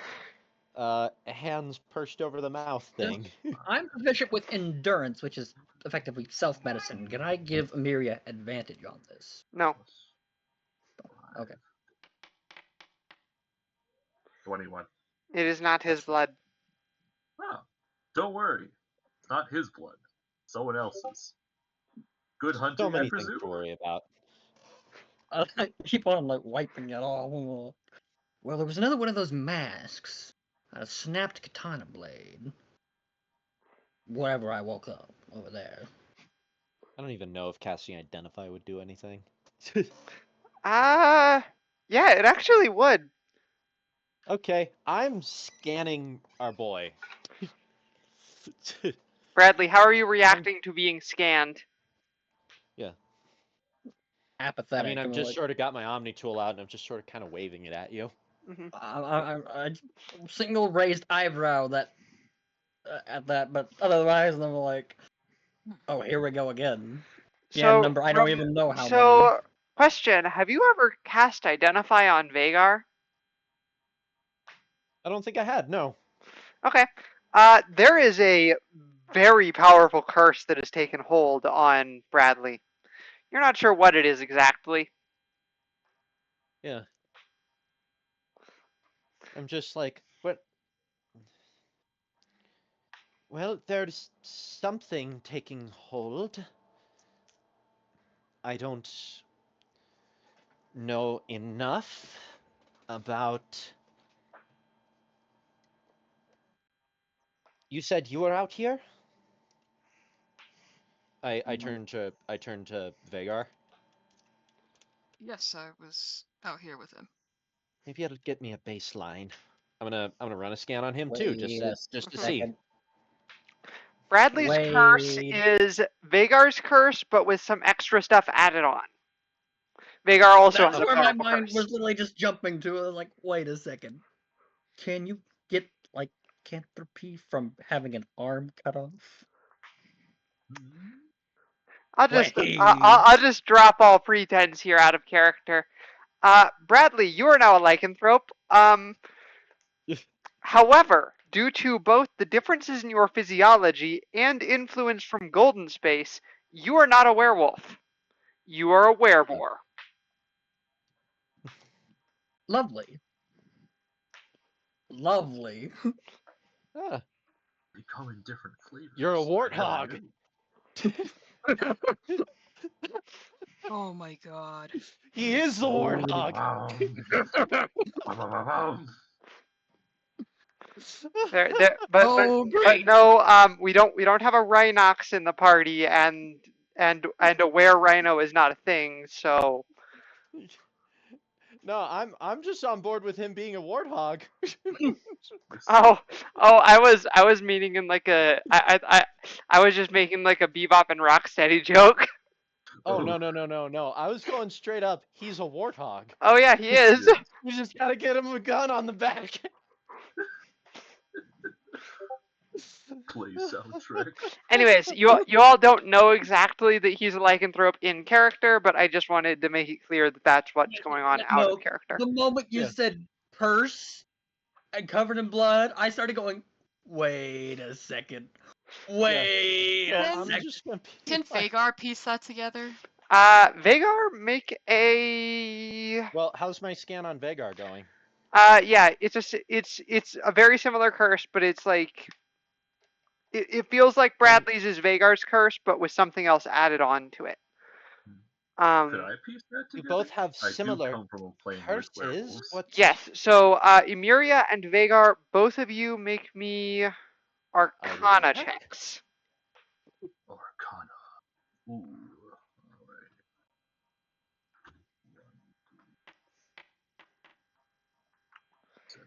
[SPEAKER 2] hands pursed over the mouth thing.
[SPEAKER 3] I'm proficient with endurance, which is effectively self-medicine, can I give Emiria advantage on this?
[SPEAKER 1] No.
[SPEAKER 3] Okay.
[SPEAKER 4] 21.
[SPEAKER 1] It is not his
[SPEAKER 3] That's
[SPEAKER 1] blood.
[SPEAKER 4] Oh, don't worry. It's not his blood. Someone else's. Good
[SPEAKER 2] So
[SPEAKER 4] hunting, I
[SPEAKER 2] many things
[SPEAKER 4] presume?
[SPEAKER 2] to worry about.
[SPEAKER 3] I keep on like wiping it off. Well, there was another one of those masks. A snapped katana blade. Wherever I woke up over there.
[SPEAKER 2] I don't even know if casting Identify would do anything.
[SPEAKER 1] Yeah, it actually would.
[SPEAKER 2] Okay, I'm scanning our boy.
[SPEAKER 1] Bradley, how are you reacting to being scanned?
[SPEAKER 2] Yeah.
[SPEAKER 3] Apathetic.
[SPEAKER 2] I mean, I've
[SPEAKER 3] I'm
[SPEAKER 2] just
[SPEAKER 3] like,
[SPEAKER 2] sort of got my Omni tool out and I'm just sort of kind of waving it at you.
[SPEAKER 1] Hmm.
[SPEAKER 3] I single raised eyebrow that at that, but otherwise I'm like, oh, here we go again. Yeah,
[SPEAKER 1] So,
[SPEAKER 3] number I don't even know how many.
[SPEAKER 1] so, question: have you ever cast Identify on Vagar?
[SPEAKER 2] I don't think I had, no.
[SPEAKER 1] Okay. There is a very powerful curse that has taken hold on Bradley. You're not sure what it is exactly.
[SPEAKER 2] Yeah. I'm just like, what? Well, there's something taking hold. I don't know enough about. You said you were out here? I turned to Vagar.
[SPEAKER 5] Yes, I was out here with him.
[SPEAKER 2] Maybe it'll get me a baseline. I'm gonna run a scan on him too,
[SPEAKER 3] Wait a
[SPEAKER 2] just to see.
[SPEAKER 3] second.
[SPEAKER 1] Bradley's curse
[SPEAKER 3] Wait.
[SPEAKER 1] is Vagar's curse, but with some extra stuff added on. Vagar also
[SPEAKER 3] That's
[SPEAKER 1] has a
[SPEAKER 3] where my
[SPEAKER 1] powerful
[SPEAKER 3] mind
[SPEAKER 1] curse.
[SPEAKER 3] was literally just jumping to. I was like, wait a second. Can you get like lycanthropy from having an arm cut off?
[SPEAKER 4] Hmm?
[SPEAKER 1] I'll just drop all pretense here out of character. Bradley, you are now a lycanthrope. However, due to both the differences in your physiology and influence from Goldenspace, you are not a werewolf. You are a wereboar.
[SPEAKER 3] Lovely. Lovely.
[SPEAKER 2] Ah,
[SPEAKER 4] They come in different flavors.
[SPEAKER 2] you're a
[SPEAKER 4] I never
[SPEAKER 2] warthog.
[SPEAKER 4] knew.
[SPEAKER 5] Oh my god.
[SPEAKER 2] He is the warthog.
[SPEAKER 3] Oh,
[SPEAKER 1] But
[SPEAKER 3] great.
[SPEAKER 1] no, we don't have a Rhinox in the party, and a were rhino is not a thing. So
[SPEAKER 2] No, I'm just on board with him being a warthog.
[SPEAKER 1] oh, I was meaning in like I was just making like a Bebop and Rocksteady joke.
[SPEAKER 2] Oh no. I was going straight up. He's a warthog.
[SPEAKER 1] Oh yeah, he is.
[SPEAKER 4] Yeah.
[SPEAKER 2] We just gotta get him a gun on the back.
[SPEAKER 4] Play soundtrack.
[SPEAKER 1] Anyways, you all don't know exactly that he's a lycanthrope in character, but I just wanted to make it clear that that's what's going on out of
[SPEAKER 3] No,
[SPEAKER 1] character.
[SPEAKER 3] the moment you
[SPEAKER 2] Yeah.
[SPEAKER 3] said purse and covered in blood, I started going, wait a second. Wait
[SPEAKER 2] So
[SPEAKER 3] a
[SPEAKER 2] I'm
[SPEAKER 3] second.
[SPEAKER 2] just gonna be
[SPEAKER 5] Can
[SPEAKER 2] like,
[SPEAKER 5] Vagar piece that together?
[SPEAKER 1] Vagar, make a.
[SPEAKER 2] well, how's my scan on Vagar going?
[SPEAKER 1] Yeah, it's a very similar curse, but it's like it feels like Bradley's is Vagar's curse, but with something else added on to it.
[SPEAKER 4] Could I piece that
[SPEAKER 2] You
[SPEAKER 4] together?
[SPEAKER 2] both have
[SPEAKER 4] I do
[SPEAKER 2] similar
[SPEAKER 4] come from a plane with
[SPEAKER 2] curses.
[SPEAKER 4] werewolves.
[SPEAKER 2] What's
[SPEAKER 1] Yes. So Emeria and Vagar, both of you make me Arcana
[SPEAKER 2] check?
[SPEAKER 1] checks.
[SPEAKER 4] Arcana. Ooh. Alright. 7.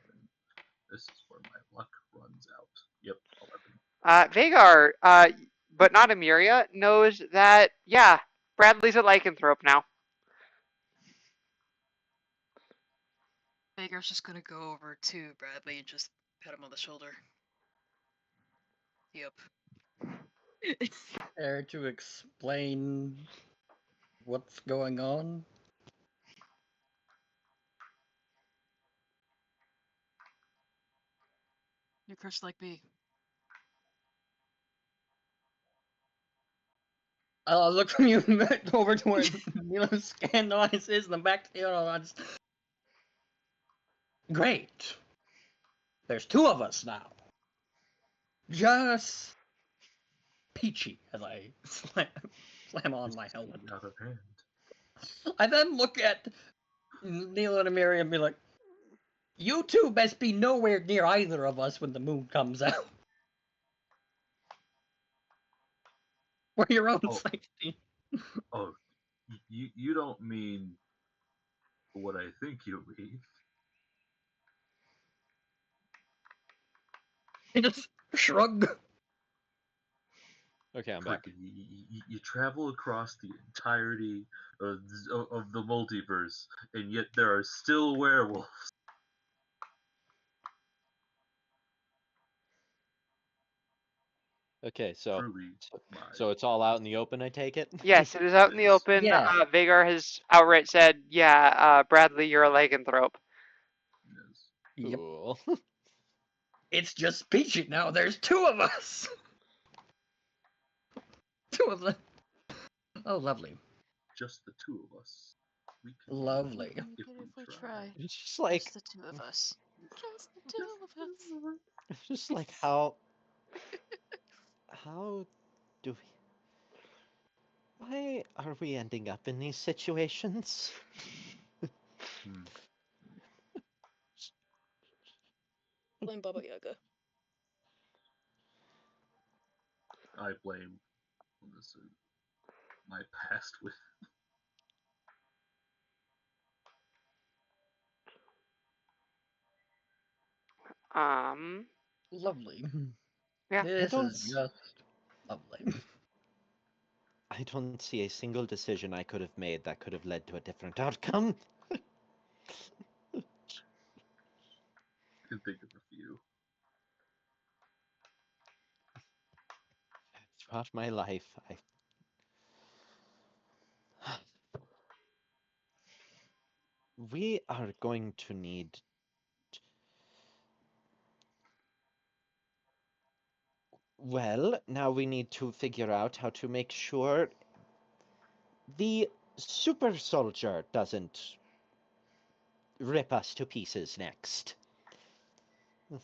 [SPEAKER 4] This is where my luck runs out. Yep, 11.
[SPEAKER 1] Vagar, but not Emeria, knows that yeah, Bradley's a lycanthrope now.
[SPEAKER 5] Vagar's just gonna go over to Bradley and just pat him on the shoulder. Yep.
[SPEAKER 3] Care to explain what's going on?
[SPEAKER 5] You're cursed like me.
[SPEAKER 3] I'll look from you over to where Milo's scanned eyes is, and then back to I just... Great. There's two of us now. Just peachy as I slam on my helmet.
[SPEAKER 4] Out of hand.
[SPEAKER 3] I then look at Neil and Amiri and be like, you two best be nowhere near either of us when the moon comes out. For your own
[SPEAKER 4] Oh.
[SPEAKER 3] safety.
[SPEAKER 4] Oh, you don't mean what I think you mean.
[SPEAKER 3] I just shrug.
[SPEAKER 2] Okay, I'm back.
[SPEAKER 4] You travel across the entirety of the multiverse, and yet there are still werewolves.
[SPEAKER 2] Okay, so
[SPEAKER 4] Truly,
[SPEAKER 2] so it's all out in the open, I take it?
[SPEAKER 1] Yes, it is out in the open.
[SPEAKER 3] Yeah.
[SPEAKER 1] Vagar has outright said, yeah, Bradley, you're a lycanthrope.
[SPEAKER 4] yes.
[SPEAKER 3] Yep.
[SPEAKER 2] Cool.
[SPEAKER 3] It's just peachy now. There's two of us. Two of them. Oh, lovely.
[SPEAKER 4] Just the two of us. We can
[SPEAKER 3] Lovely.
[SPEAKER 4] if we try.
[SPEAKER 2] It's just like,
[SPEAKER 5] Just the two of us. Just the two of us.
[SPEAKER 2] it's just like how do we? Why are we ending up in these situations?
[SPEAKER 4] Hmm.
[SPEAKER 6] Blame Baba Yaga.
[SPEAKER 4] I blame this, my past with.
[SPEAKER 3] Lovely.
[SPEAKER 1] Yeah.
[SPEAKER 3] This
[SPEAKER 2] don't
[SPEAKER 3] is just lovely.
[SPEAKER 2] I don't see a single decision I could have made that could have led to a different outcome.
[SPEAKER 4] I can think of a few.
[SPEAKER 2] Throughout my life, we are going to need. Well, now we need to figure out how to make sure the super soldier doesn't rip us to pieces next.
[SPEAKER 4] Hmm.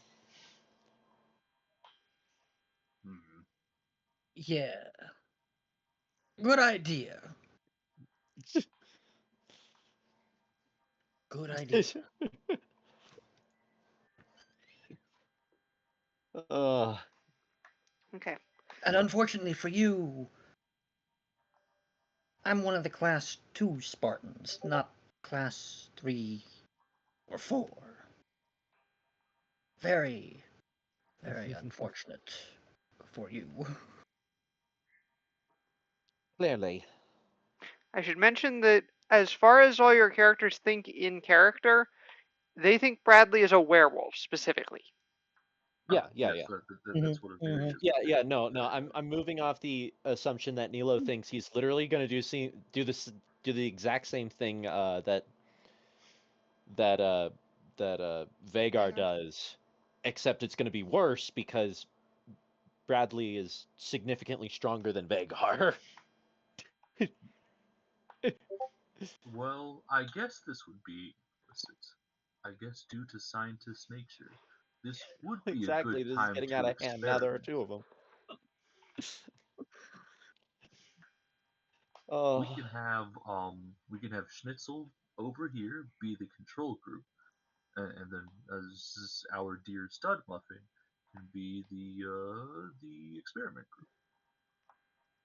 [SPEAKER 3] Yeah. Good idea. Good idea.
[SPEAKER 1] Okay.
[SPEAKER 3] And unfortunately for you, I'm one of the class 2 Spartans, not class 3 or 4. Very, very unfortunate for you.
[SPEAKER 2] Clearly.
[SPEAKER 1] I should mention that as far as all your characters think in character, they think Bradley is a werewolf specifically.
[SPEAKER 2] Yeah.
[SPEAKER 4] Yes, that's what Amiri just.
[SPEAKER 2] Yeah. No. I'm moving off the assumption that Nilo thinks he's literally going to do the exact same thing that Vagar does, except it's going to be worse because Bradley is significantly stronger than Vagar.
[SPEAKER 4] Well, I guess this would be implicit. I guess due to scientist nature, this would be
[SPEAKER 2] Exactly.
[SPEAKER 4] a good
[SPEAKER 2] This is
[SPEAKER 4] time
[SPEAKER 2] getting
[SPEAKER 4] to
[SPEAKER 2] out of hand. Now there are
[SPEAKER 4] experiment.
[SPEAKER 2] two of them. Oh.
[SPEAKER 4] We can have Schnitzel over here be the control group, and then as our dear Stud Muffin can be the experiment group.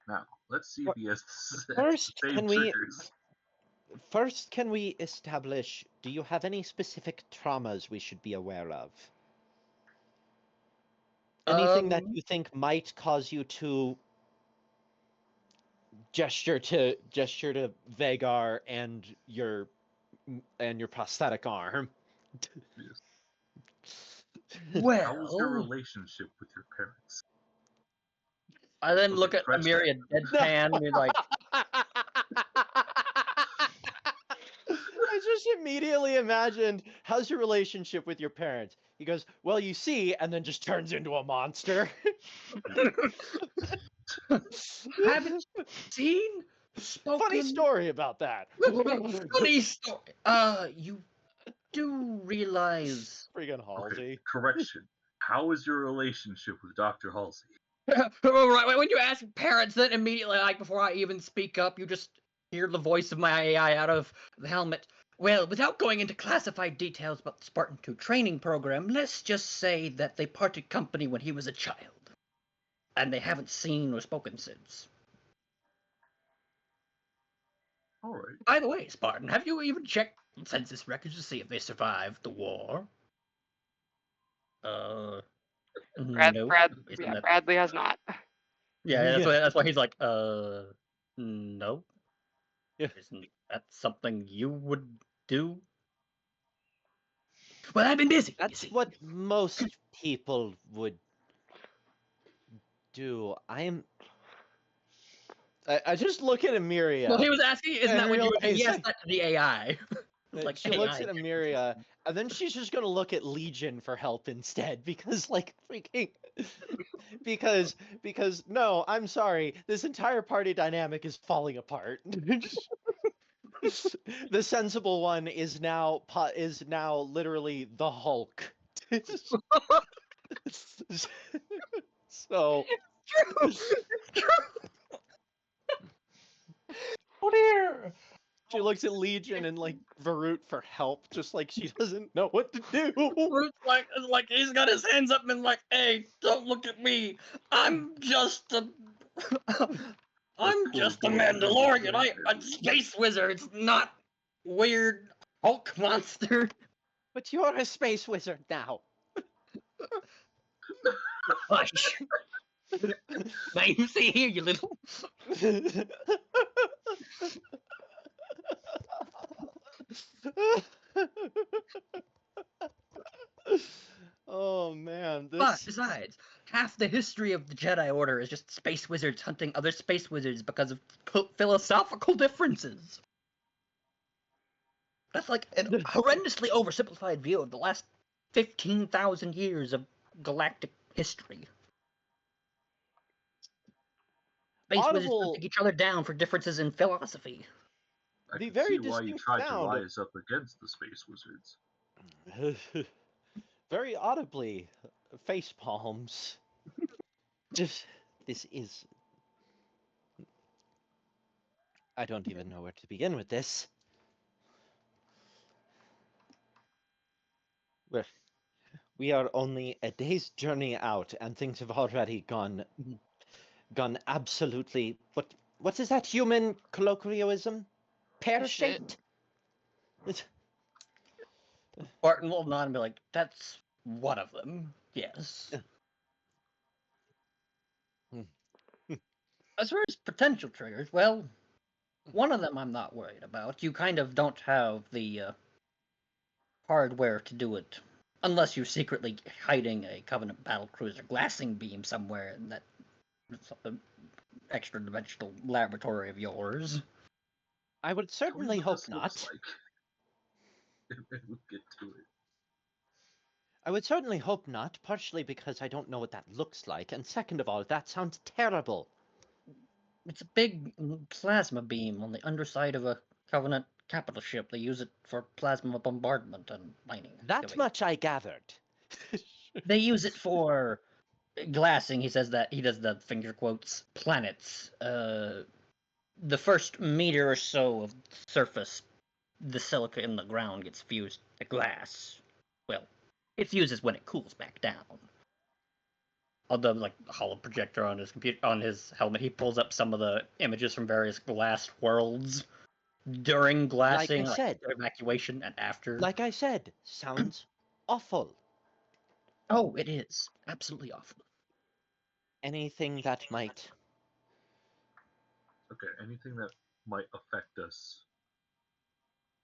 [SPEAKER 4] Now let's see if he has the
[SPEAKER 2] First,
[SPEAKER 4] same
[SPEAKER 2] can we-
[SPEAKER 4] triggers.
[SPEAKER 2] First, can we establish, do you have any specific traumas we should be aware of? Anything that you think might cause you to gesture to Vagar and your prosthetic arm?
[SPEAKER 4] Yes.
[SPEAKER 3] Well,
[SPEAKER 4] How was your relationship with your parents?
[SPEAKER 3] I then
[SPEAKER 4] Was
[SPEAKER 3] look
[SPEAKER 4] it
[SPEAKER 3] at
[SPEAKER 4] pressed?
[SPEAKER 3] Amiri and deadpan and be like,
[SPEAKER 2] I just immediately imagined, how's your relationship with your parents? He goes, well, you see, and then just turns into a monster.
[SPEAKER 3] Haven't seen, spoken.
[SPEAKER 2] Funny story about that.
[SPEAKER 3] Funny story. You do realize.
[SPEAKER 2] Friggin' Halsey.
[SPEAKER 4] Okay, correction. How is your relationship with Dr. Halsey?
[SPEAKER 3] Right, when you ask parents that immediately, like before I even speak up, you just hear the voice of my AI out of the helmet. Well, without going into classified details about the Spartan 2 training program, let's just say that they parted company when he was a child. And they haven't seen or spoken since.
[SPEAKER 4] Alright.
[SPEAKER 3] By the way, Spartan, have you even checked census records to see if they survived the war? No. Isn't that...
[SPEAKER 1] Bradley has not.
[SPEAKER 3] Yeah, that's why he's like, no.
[SPEAKER 2] Yeah.
[SPEAKER 3] Isn't that something you would do? Well, I've been busy.
[SPEAKER 2] That's what most people would do. I just look at Emiria.
[SPEAKER 3] Well, he was asking, isn't that what you would do? Yes,
[SPEAKER 2] realizing-
[SPEAKER 3] that's the AI. Like,
[SPEAKER 2] she looks at Emiria, and then she's just gonna look at Legion for help instead, because like freaking, because no, I'm sorry, this entire party dynamic is falling apart. The sensible one is now literally the Hulk. So
[SPEAKER 3] True. Oh dear.
[SPEAKER 2] she looks at Legion and like Varut for help, just like she doesn't know what to do.
[SPEAKER 3] Root's like he's got his hands up and like, hey, don't look at me. I'm just a Mandalorian. I'm a space wizard. It's not weird Hulk monster.
[SPEAKER 2] But you're a space wizard now.
[SPEAKER 3] Hush. Now you see here, you little.
[SPEAKER 2] Oh man,
[SPEAKER 3] But besides, half the history of the Jedi Order is just space wizards hunting other space wizards because of philosophical differences. That's like a horrendously oversimplified view of the last 15,000 years of galactic history. Space wizards hunting each other down for differences in philosophy.
[SPEAKER 4] I
[SPEAKER 2] The
[SPEAKER 4] can
[SPEAKER 2] very
[SPEAKER 4] see why you
[SPEAKER 2] distinct
[SPEAKER 4] tried to
[SPEAKER 2] sound-
[SPEAKER 4] rise up against the space wizards.
[SPEAKER 2] Very audibly, face palms. Just this is. I don't even know where to begin with this. We are only a day's journey out, and things have already gone absolutely. What is that human colloquialism? Pear-shaped.
[SPEAKER 3] Barton will nod and be like, "That's one of them. Yes." As far as potential triggers, well, one of them I'm not worried about. You kind of don't have the hardware to do it, unless you're secretly hiding a Covenant battlecruiser glassing beam somewhere in that extra-dimensional laboratory of yours.
[SPEAKER 2] I would certainly hope not.
[SPEAKER 4] If we get to it.
[SPEAKER 2] I would certainly hope not, partially because I don't know what that looks like, and second of all, that sounds terrible.
[SPEAKER 3] It's a big plasma beam on the underside of a Covenant capital ship. They use it for plasma bombardment and mining.
[SPEAKER 2] That much I gathered.
[SPEAKER 3] They use it for glassing. He says that he does the finger quotes planets. The first meter or so of surface, the silica in the ground gets fused to glass. Well, it fuses when it cools back down. On the hollow projector on his computer, on his helmet, he pulls up some of the images from various glass worlds during glassing,
[SPEAKER 2] like I said,
[SPEAKER 3] evacuation, and after.
[SPEAKER 2] Like I said, sounds awful.
[SPEAKER 3] Oh, it is absolutely awful.
[SPEAKER 2] Anything that might.
[SPEAKER 4] Okay, anything that might affect us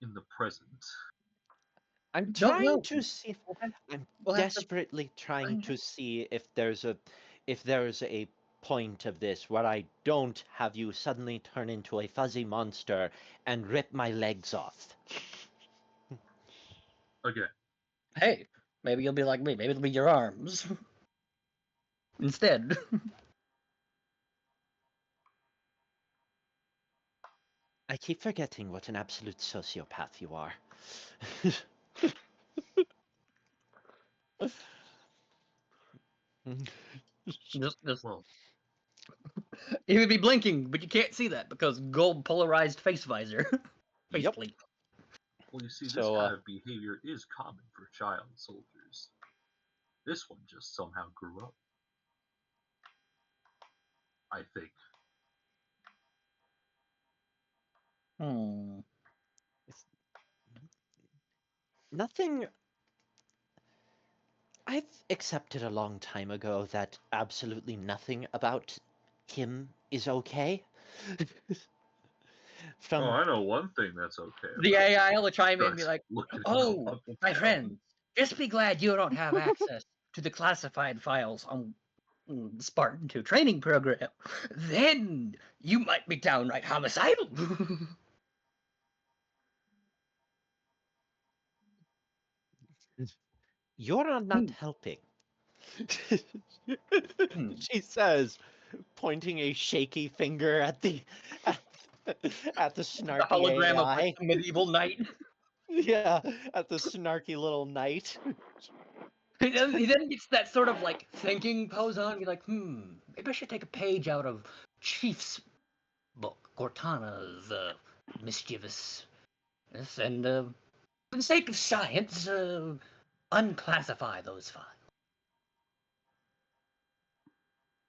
[SPEAKER 4] in the present.
[SPEAKER 2] I'm
[SPEAKER 3] Don't know.
[SPEAKER 2] trying to see. I'm
[SPEAKER 3] We'll have to
[SPEAKER 2] desperately trying
[SPEAKER 3] find
[SPEAKER 2] to see if there's a point of this where I don't have you suddenly turn into a fuzzy monster and rip my legs off.
[SPEAKER 4] Again,
[SPEAKER 3] Hey, maybe you'll be like me. Maybe it'll be your arms instead.
[SPEAKER 2] I keep forgetting what an absolute sociopath you are.
[SPEAKER 3] Just
[SPEAKER 4] Well,
[SPEAKER 3] he would be blinking, but you can't see that because gold polarized face visor. Face
[SPEAKER 2] Yep.
[SPEAKER 3] plate.
[SPEAKER 4] well, you see, this
[SPEAKER 2] So,
[SPEAKER 4] kind of behavior is common for child soldiers. This one just somehow grew up. I think.
[SPEAKER 3] Hmm.
[SPEAKER 2] nothing. I've accepted a long time ago that absolutely nothing about him is okay.
[SPEAKER 4] Oh,
[SPEAKER 2] From
[SPEAKER 4] I know one thing that's okay
[SPEAKER 3] The
[SPEAKER 4] about
[SPEAKER 3] AI will chime in and be
[SPEAKER 4] Starts
[SPEAKER 3] like,
[SPEAKER 4] looking
[SPEAKER 3] "Oh,
[SPEAKER 4] up and
[SPEAKER 3] my
[SPEAKER 4] down.
[SPEAKER 3] friend, just be glad you don't have access to the classified files on Spartan 2 training program. Then you might be downright homicidal."
[SPEAKER 2] you're not helping,
[SPEAKER 3] Hmm.
[SPEAKER 2] she says, pointing a shaky finger at the at, at the
[SPEAKER 3] The
[SPEAKER 2] snarky
[SPEAKER 3] hologram of like
[SPEAKER 2] AI.
[SPEAKER 3] a medieval knight.
[SPEAKER 2] Yeah, at the snarky little knight.
[SPEAKER 3] He then gets that sort of like thinking pose on and be like, maybe I should take a page out of Chief's book, Cortana's mischievous. Yes, and for the sake of science, unclassify those files.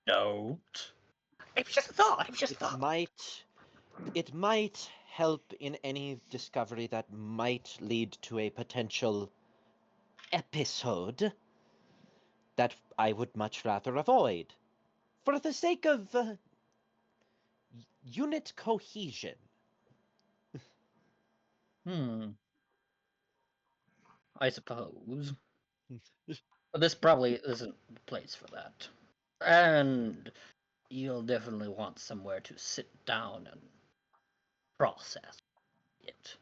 [SPEAKER 3] Don't. It was just a thought. It was just a thought.
[SPEAKER 2] It might help in any discovery that might lead to a potential episode that I would much rather avoid, for the sake of unit cohesion.
[SPEAKER 3] I suppose. But this probably isn't the place for that. And you'll definitely want somewhere to sit down and process it.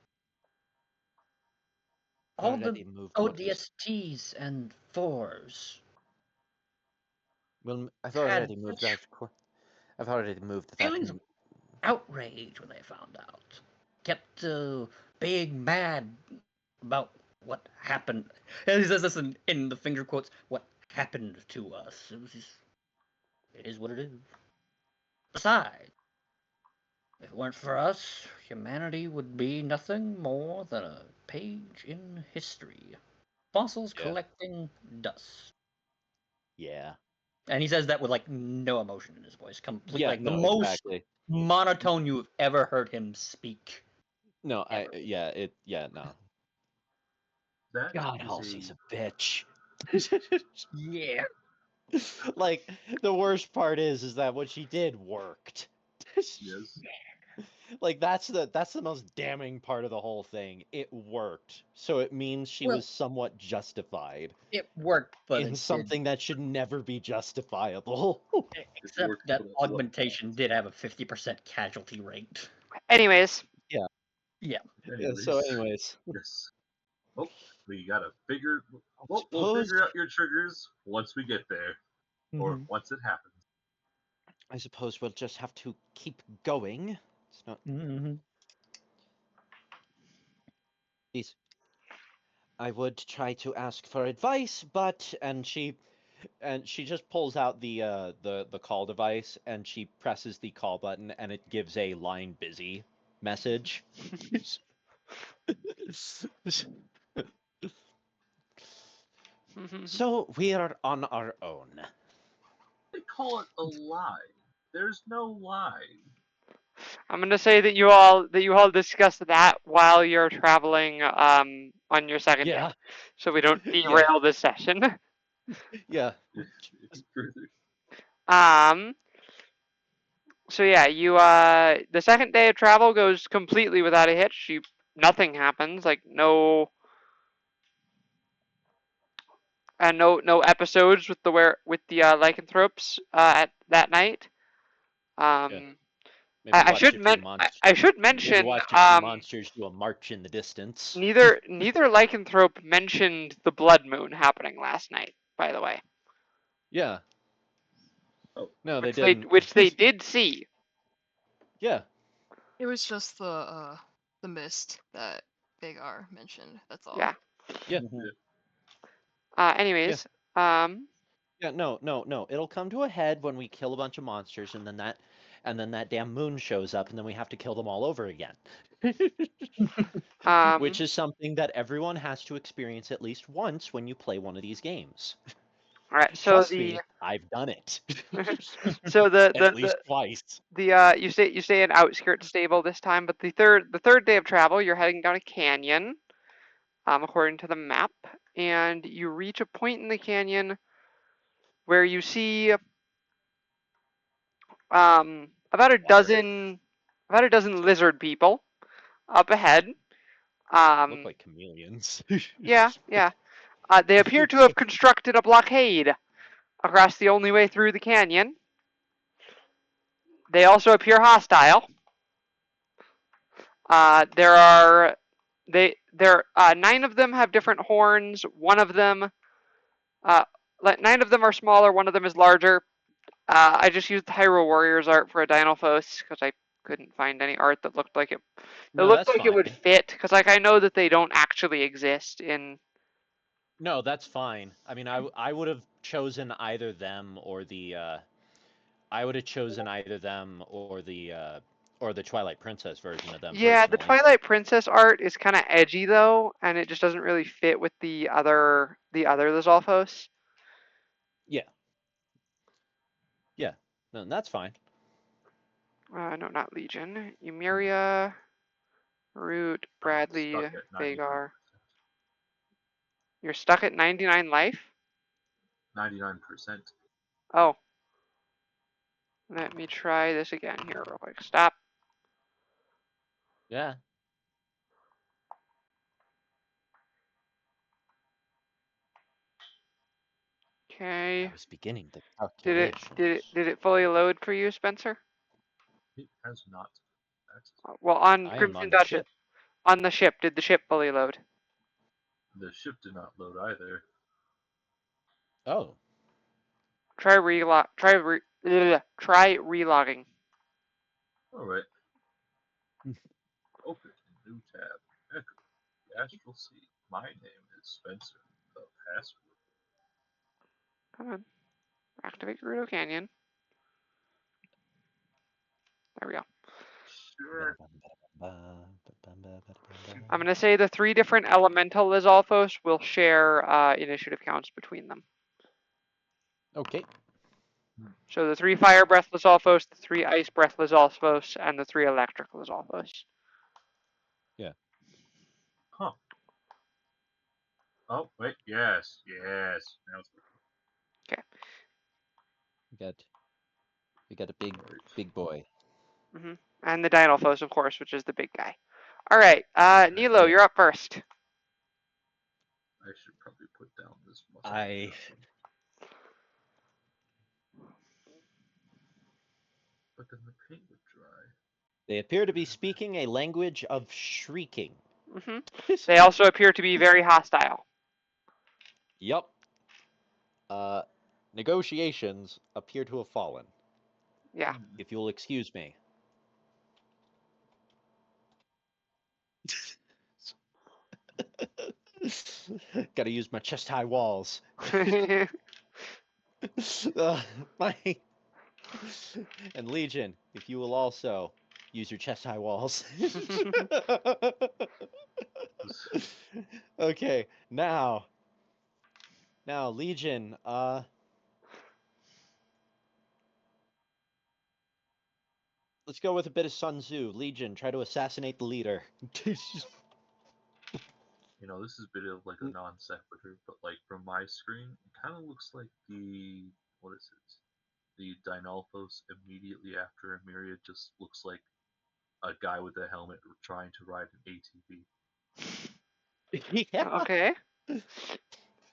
[SPEAKER 3] All the
[SPEAKER 2] Already moved what was.
[SPEAKER 3] ODSTs and 4s
[SPEAKER 2] Well, I've
[SPEAKER 3] had
[SPEAKER 2] already moved
[SPEAKER 3] such
[SPEAKER 2] that. I've already moved that.
[SPEAKER 3] feelings of outrage when they found out. Kept being mad about what happened. And he says this in the finger quotes, what happened to us. It was just, it is what it is. Besides, if it weren't for us, humanity would be nothing more than a page in history. Fossils
[SPEAKER 2] Yeah.
[SPEAKER 3] collecting dust.
[SPEAKER 2] Yeah.
[SPEAKER 3] And he says that with like no emotion in his voice. Complete,
[SPEAKER 2] Yeah.
[SPEAKER 3] like the
[SPEAKER 2] No.
[SPEAKER 3] most
[SPEAKER 2] Exactly.
[SPEAKER 3] monotone you've ever heard him speak.
[SPEAKER 2] No.
[SPEAKER 3] Ever.
[SPEAKER 2] Yeah. Yeah. No.
[SPEAKER 4] That
[SPEAKER 2] God,
[SPEAKER 4] is
[SPEAKER 2] Halsey's
[SPEAKER 4] a
[SPEAKER 2] a bitch.
[SPEAKER 3] Yeah.
[SPEAKER 2] Like, the worst part is that what she did worked.
[SPEAKER 4] yes.
[SPEAKER 2] Like, that's the most damning part of the whole thing. It worked, so it means she
[SPEAKER 3] Well,
[SPEAKER 2] was somewhat justified
[SPEAKER 3] it worked, but
[SPEAKER 2] in
[SPEAKER 3] it did.
[SPEAKER 2] something that should never be justifiable.
[SPEAKER 3] Except
[SPEAKER 4] worked,
[SPEAKER 3] that
[SPEAKER 4] but at what
[SPEAKER 3] augmentation did have a 50% casualty rate.
[SPEAKER 1] Anyways,
[SPEAKER 3] Yeah.
[SPEAKER 2] Yeah,
[SPEAKER 4] Anyways,
[SPEAKER 2] so, anyways,
[SPEAKER 4] yes. Oh, we gotta figure. Well, we'll
[SPEAKER 2] suppose
[SPEAKER 4] figure out your triggers once we get there, or
[SPEAKER 3] Mhm.
[SPEAKER 4] once it happens.
[SPEAKER 2] I suppose we'll just have to keep going. It's not.
[SPEAKER 3] Mhm.
[SPEAKER 2] Please. I would try to ask for advice, but she just pulls out the call device and she presses the call button and it gives a line busy message. So we are on our own.
[SPEAKER 4] They call it a lie. There's no lie.
[SPEAKER 1] I'm gonna say that you all discussed that while you're traveling on your second day,
[SPEAKER 2] Yeah,
[SPEAKER 1] so we don't
[SPEAKER 2] yeah,
[SPEAKER 1] derail this session.
[SPEAKER 2] yeah.
[SPEAKER 4] Further.
[SPEAKER 1] Um. So yeah, you the second day of travel goes completely without a hitch. Nothing happens. Like no episodes with the lycanthropes at that night.
[SPEAKER 2] Yeah.
[SPEAKER 1] Um.
[SPEAKER 2] Maybe
[SPEAKER 1] I
[SPEAKER 2] watched
[SPEAKER 1] should
[SPEAKER 2] a few
[SPEAKER 1] I should
[SPEAKER 2] maybe
[SPEAKER 1] mention
[SPEAKER 2] watched a few monsters do a march in the distance.
[SPEAKER 1] neither lycanthrope mentioned the blood moon happening last night, by the way,
[SPEAKER 2] Yeah.
[SPEAKER 4] Oh,
[SPEAKER 2] No, they didn't.
[SPEAKER 1] which they did see.
[SPEAKER 2] Yeah.
[SPEAKER 5] It was just the mist that Vagar mentioned. That's all.
[SPEAKER 1] Yeah.
[SPEAKER 2] Yeah.
[SPEAKER 1] Anyways,
[SPEAKER 2] Yeah, no. It'll come to a head when we kill a bunch of monsters, and then that damn moon shows up, and then we have to kill them all over again. Which is something that everyone has to experience at least once when you play one of these games.
[SPEAKER 1] all right. So
[SPEAKER 2] Trust
[SPEAKER 1] the
[SPEAKER 2] me, I've done it.
[SPEAKER 1] so
[SPEAKER 2] At least twice.
[SPEAKER 1] you say an outskirts stable this time, but the third day of travel, you're heading down a canyon, according to the map, and you reach a point in the canyon where you see about a dozen lizard people up ahead.
[SPEAKER 2] Look like chameleons.
[SPEAKER 1] Yeah. They appear to have constructed a blockade across the only way through the canyon. They also appear hostile. There are 9 of them have different horns. One of them, 9 of them are smaller. One of them is larger. I just used the Hyrule Warriors art for a Dynalphos because I couldn't find any art that looked like it. It
[SPEAKER 2] No,
[SPEAKER 1] looked
[SPEAKER 2] that's
[SPEAKER 1] like it would
[SPEAKER 2] fine.
[SPEAKER 1] fit because I know that they don't actually exist in.
[SPEAKER 2] No, that's fine. I mean, I would have chosen either them or the Twilight Princess version of them
[SPEAKER 1] Yeah, the
[SPEAKER 2] personally.
[SPEAKER 1] Twilight Princess art is kind of edgy though, and it just doesn't really fit with the other Lizalfos.
[SPEAKER 2] Yeah. Yeah. No, that's fine.
[SPEAKER 1] No, not Legion. Emeria, Root, Bradley,
[SPEAKER 4] Stuck at 99%.
[SPEAKER 1] Vagar. You're stuck at 99 life?
[SPEAKER 4] 99%.
[SPEAKER 1] Oh. Let me try this again here real quick. Stop.
[SPEAKER 2] Yeah.
[SPEAKER 1] Okay.
[SPEAKER 2] I was beginning the
[SPEAKER 1] Did
[SPEAKER 2] calculation.
[SPEAKER 1] it fully load for you, Spencer?
[SPEAKER 4] It has not. That's
[SPEAKER 1] Well, on
[SPEAKER 2] I am
[SPEAKER 1] Crimson
[SPEAKER 2] on the
[SPEAKER 1] Duchess,
[SPEAKER 2] ship.
[SPEAKER 1] on the ship, did the ship fully load?
[SPEAKER 4] the ship did not load either.
[SPEAKER 2] Oh.
[SPEAKER 1] Try relog. Try relogging.
[SPEAKER 4] Alright. Open a new tab. Echo. The Astral Sea. My name is Spencer. The password.
[SPEAKER 1] Come on. Activate Gerudo Canyon. There we go.
[SPEAKER 4] Sure.
[SPEAKER 1] I'm going to say the 3 different elemental Lizalfos will share initiative counts between them.
[SPEAKER 2] Okay.
[SPEAKER 1] So the 3 fire breath Lizalfos, the 3 ice breath Lizalfos, and the 3 electric Lizalfos.
[SPEAKER 2] Yeah.
[SPEAKER 4] Huh. Oh, wait. Yes. Yes. Now it's
[SPEAKER 1] Okay.
[SPEAKER 2] We got a big boy.
[SPEAKER 1] And the Dynalphos, of course, which is the big guy. All right. Nilo,
[SPEAKER 2] Yeah.
[SPEAKER 1] you're up first.
[SPEAKER 4] I should probably put down this muscle. But then the paint would dry.
[SPEAKER 2] They appear to be speaking a language of shrieking.
[SPEAKER 1] They also appear to be very hostile.
[SPEAKER 2] Yup. Negotiations appear to have fallen.
[SPEAKER 1] Yeah.
[SPEAKER 2] If you'll excuse me. Gotta use my chest high walls. And Legion, if you will also use your chest high walls. Okay, now Legion, let's go with a bit of Sun Tzu. Legion, try to assassinate the leader.
[SPEAKER 4] You know, this is a bit of like a non sequitur, but like from my screen, it kind of looks like what is it? The Dynalphos immediately after Emeria just looks like a guy with a helmet trying to ride an ATV.
[SPEAKER 2] Yeah.
[SPEAKER 1] Okay.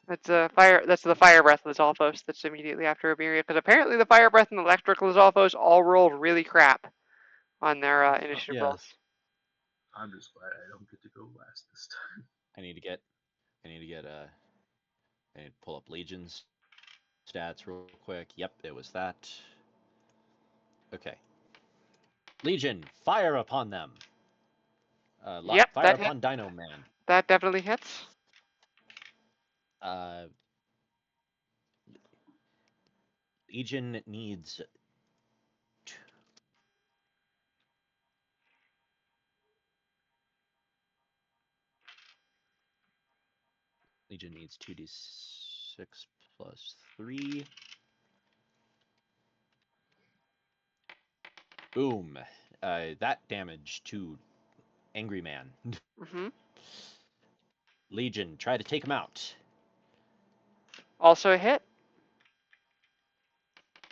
[SPEAKER 1] That's the fire breath Lizalfos that's immediately after Emeria, because apparently the fire breath and electric Lizalfos all rolled really crap on their initiative rolls.
[SPEAKER 2] Yes.
[SPEAKER 4] I'm just glad I don't get to go last this time.
[SPEAKER 2] I need to pull up Legion's stats real quick. Yep, it was that. Okay. Legion, fire upon them.
[SPEAKER 1] Yep,
[SPEAKER 2] Fire upon Dino Man.
[SPEAKER 1] that definitely hits.
[SPEAKER 2] Legion needs Legion needs 2d6 plus 3. Boom. That damage to Angry Man.
[SPEAKER 1] Mm-hmm.
[SPEAKER 2] Legion, try to take him out.
[SPEAKER 1] Also a hit.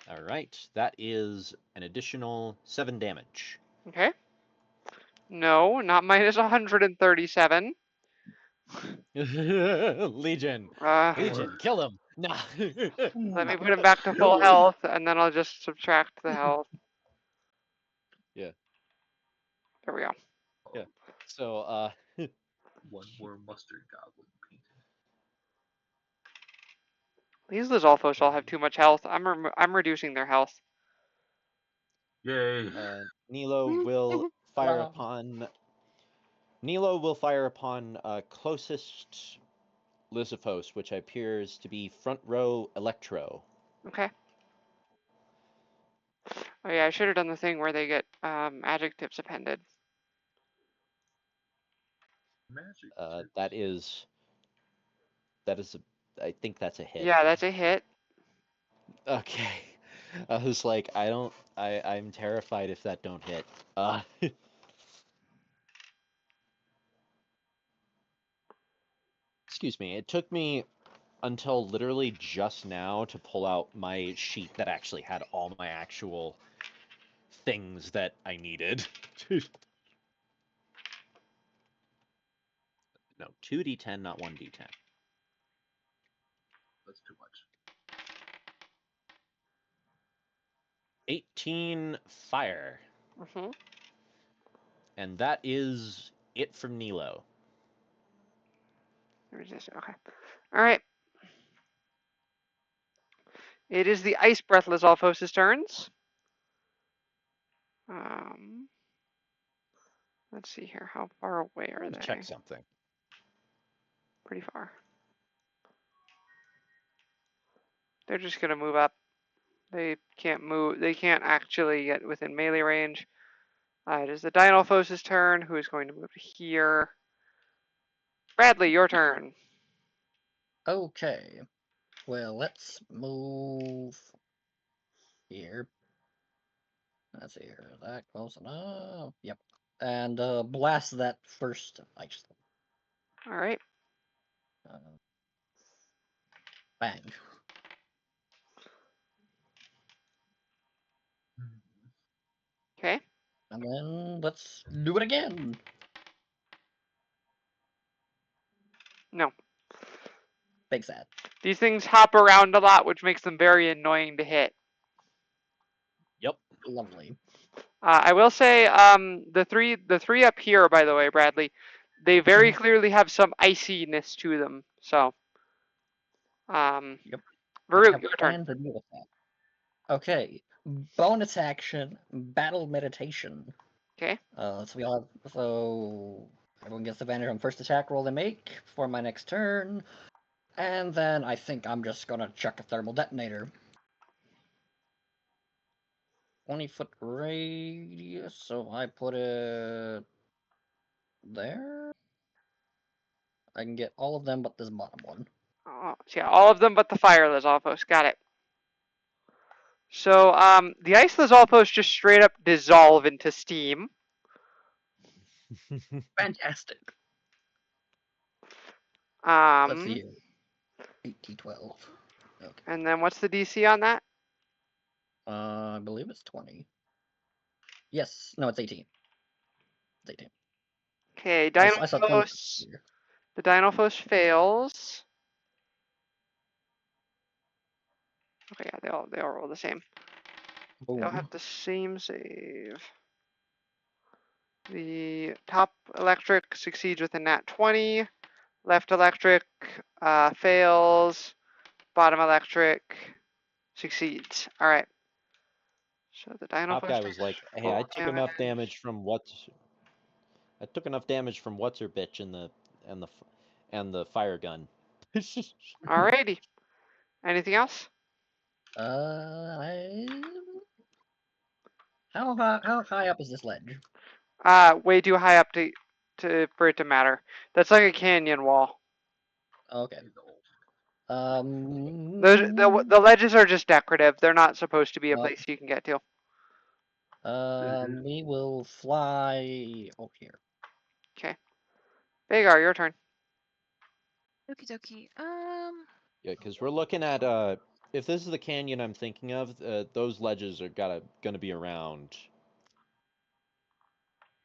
[SPEAKER 2] All right, that is an additional 7 damage.
[SPEAKER 1] Okay. No, not minus 137.
[SPEAKER 2] Legion, Legion, kill him. Nah.
[SPEAKER 1] Let me put him back to full health, and then I'll just subtract the health.
[SPEAKER 2] Yeah.
[SPEAKER 1] There we go.
[SPEAKER 2] Yeah. So,
[SPEAKER 4] One more mustard goblin painted.
[SPEAKER 1] These Lizalfos all have too much health. I'm reducing their health.
[SPEAKER 4] Yay!
[SPEAKER 2] Nilo will fire upon. Nilo will fire upon closest Lizalfos, which appears to be front row Electro.
[SPEAKER 1] Okay. Oh yeah, I should have done the thing where they get adjectives appended.
[SPEAKER 4] Magic.
[SPEAKER 2] That is. I think that's a hit.
[SPEAKER 1] Yeah, that's a hit.
[SPEAKER 2] Okay. I was like, I'm terrified if that don't hit. Excuse me. It took me until literally just now to pull out my sheet that actually had all my actual things that I needed. No, 2d10, not 1d10.
[SPEAKER 4] That's too much.
[SPEAKER 2] 18 fire.
[SPEAKER 1] Mm-hmm.
[SPEAKER 2] And that is it from Nilo.
[SPEAKER 1] Okay. All right. It is the Ice Breath Lizalfos' turns. Let's see here. How far away are they?
[SPEAKER 2] Check something.
[SPEAKER 1] Pretty far. They're just gonna move up. They can't move. They can't actually get within melee range. It is the Dinolphos' turn, who is going to move to here. Bradley, your turn.
[SPEAKER 3] Okay. Well, let's move here. Let's see here. Is that close enough? Yep. And blast that first ice.
[SPEAKER 1] All right.
[SPEAKER 3] Bang.
[SPEAKER 1] Okay.
[SPEAKER 3] And then let's do it again.
[SPEAKER 1] No.
[SPEAKER 3] Big sad.
[SPEAKER 1] These things hop around a lot, which makes them very annoying to hit.
[SPEAKER 2] Yep.
[SPEAKER 3] Lovely.
[SPEAKER 1] I will say, the three up here, by the way, Bradley, they very clearly have some iciness to them. So,
[SPEAKER 3] Yep.
[SPEAKER 1] Varuk, your turn.
[SPEAKER 3] To deal with that. Okay. Bonus action, battle meditation.
[SPEAKER 1] Okay.
[SPEAKER 3] So we all have, so everyone gets advantage on first attack roll they make for my next turn. And then I think I'm just gonna chuck a thermal detonator. 20-foot radius, so I put it there. I can get all of them but this bottom one.
[SPEAKER 1] So yeah, all of them but the fire Lizalfos. Got it. So, the ice Lizalfos just straight up dissolve into steam.
[SPEAKER 3] Fantastic.
[SPEAKER 1] Um,
[SPEAKER 3] Let's see here. 18-12. Okay.
[SPEAKER 1] And then what's the DC on that?
[SPEAKER 3] I believe it's 20. Yes. No, it's 18. It's 18.
[SPEAKER 1] Okay,
[SPEAKER 3] I saw 20
[SPEAKER 1] Dinolphos.
[SPEAKER 3] here.
[SPEAKER 1] The Dinolphos fails. Okay, yeah, they all roll the same.
[SPEAKER 3] Boom.
[SPEAKER 1] They all have the same save. The top electric succeeds with a nat 20. Left electric fails. Bottom electric succeeds. All right. So the
[SPEAKER 2] Top
[SPEAKER 1] Dinoflesh
[SPEAKER 2] guy
[SPEAKER 1] takes
[SPEAKER 2] was like, "Hey,
[SPEAKER 1] full
[SPEAKER 2] I took enough damage from what's her bitch and the fire gun."
[SPEAKER 1] Alrighty. Anything else?
[SPEAKER 3] I... how high up is this ledge?
[SPEAKER 1] Way too high up for it to matter. That's like a canyon wall.
[SPEAKER 3] Okay.
[SPEAKER 1] The ledges are just decorative. They're not supposed to be a
[SPEAKER 3] Oh.
[SPEAKER 1] place you can get to.
[SPEAKER 3] We will fly over here.
[SPEAKER 1] Okay. Vagar, your turn.
[SPEAKER 6] Okie dokie.
[SPEAKER 2] Yeah, because we're looking at if this is the canyon I'm thinking of, those ledges are gonna be around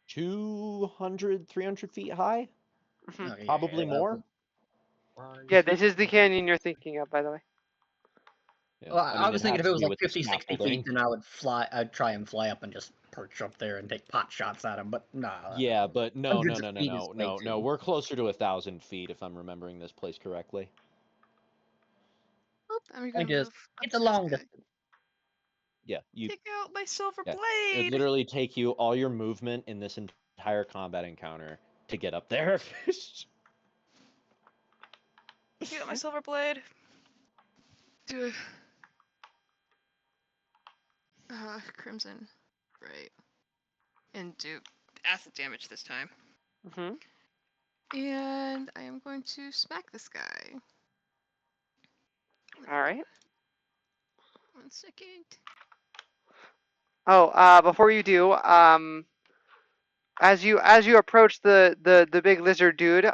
[SPEAKER 2] 200, 300 feet high,
[SPEAKER 1] Mhm.
[SPEAKER 3] Okay,
[SPEAKER 2] probably more.
[SPEAKER 1] Yeah, this is the canyon you're thinking of, by the way.
[SPEAKER 2] Yeah,
[SPEAKER 3] Well,
[SPEAKER 2] I
[SPEAKER 3] I
[SPEAKER 2] mean,
[SPEAKER 3] was
[SPEAKER 2] it
[SPEAKER 3] thinking
[SPEAKER 2] has
[SPEAKER 3] if it
[SPEAKER 2] to
[SPEAKER 3] was
[SPEAKER 2] be
[SPEAKER 3] like
[SPEAKER 2] with the
[SPEAKER 3] 50, 60 feet,
[SPEAKER 2] scaffolding.
[SPEAKER 3] then I'd try and fly up and just perch up there and take pot shots at him, but nah.
[SPEAKER 2] Yeah, but no,
[SPEAKER 3] Hundreds of feet is way too.
[SPEAKER 2] We're closer to 1,000 feet if I'm remembering this place correctly.
[SPEAKER 6] Oop, I'm
[SPEAKER 3] I
[SPEAKER 6] gonna
[SPEAKER 3] just,
[SPEAKER 6] move up
[SPEAKER 3] it's
[SPEAKER 6] to
[SPEAKER 3] a
[SPEAKER 6] this
[SPEAKER 3] long
[SPEAKER 6] guy.
[SPEAKER 3] distance.
[SPEAKER 2] Yeah,
[SPEAKER 6] Take out my silver
[SPEAKER 2] it would
[SPEAKER 6] blade.
[SPEAKER 2] literally take you all your movement in this entire combat encounter to get up there.
[SPEAKER 6] Take out my silver blade. Duh. Crimson. Right. And do acid damage this time.
[SPEAKER 1] Hmm.
[SPEAKER 6] And I am going to smack this guy.
[SPEAKER 1] All right.
[SPEAKER 6] 1 second.
[SPEAKER 1] Oh, before you do, as you approach the big lizard dude,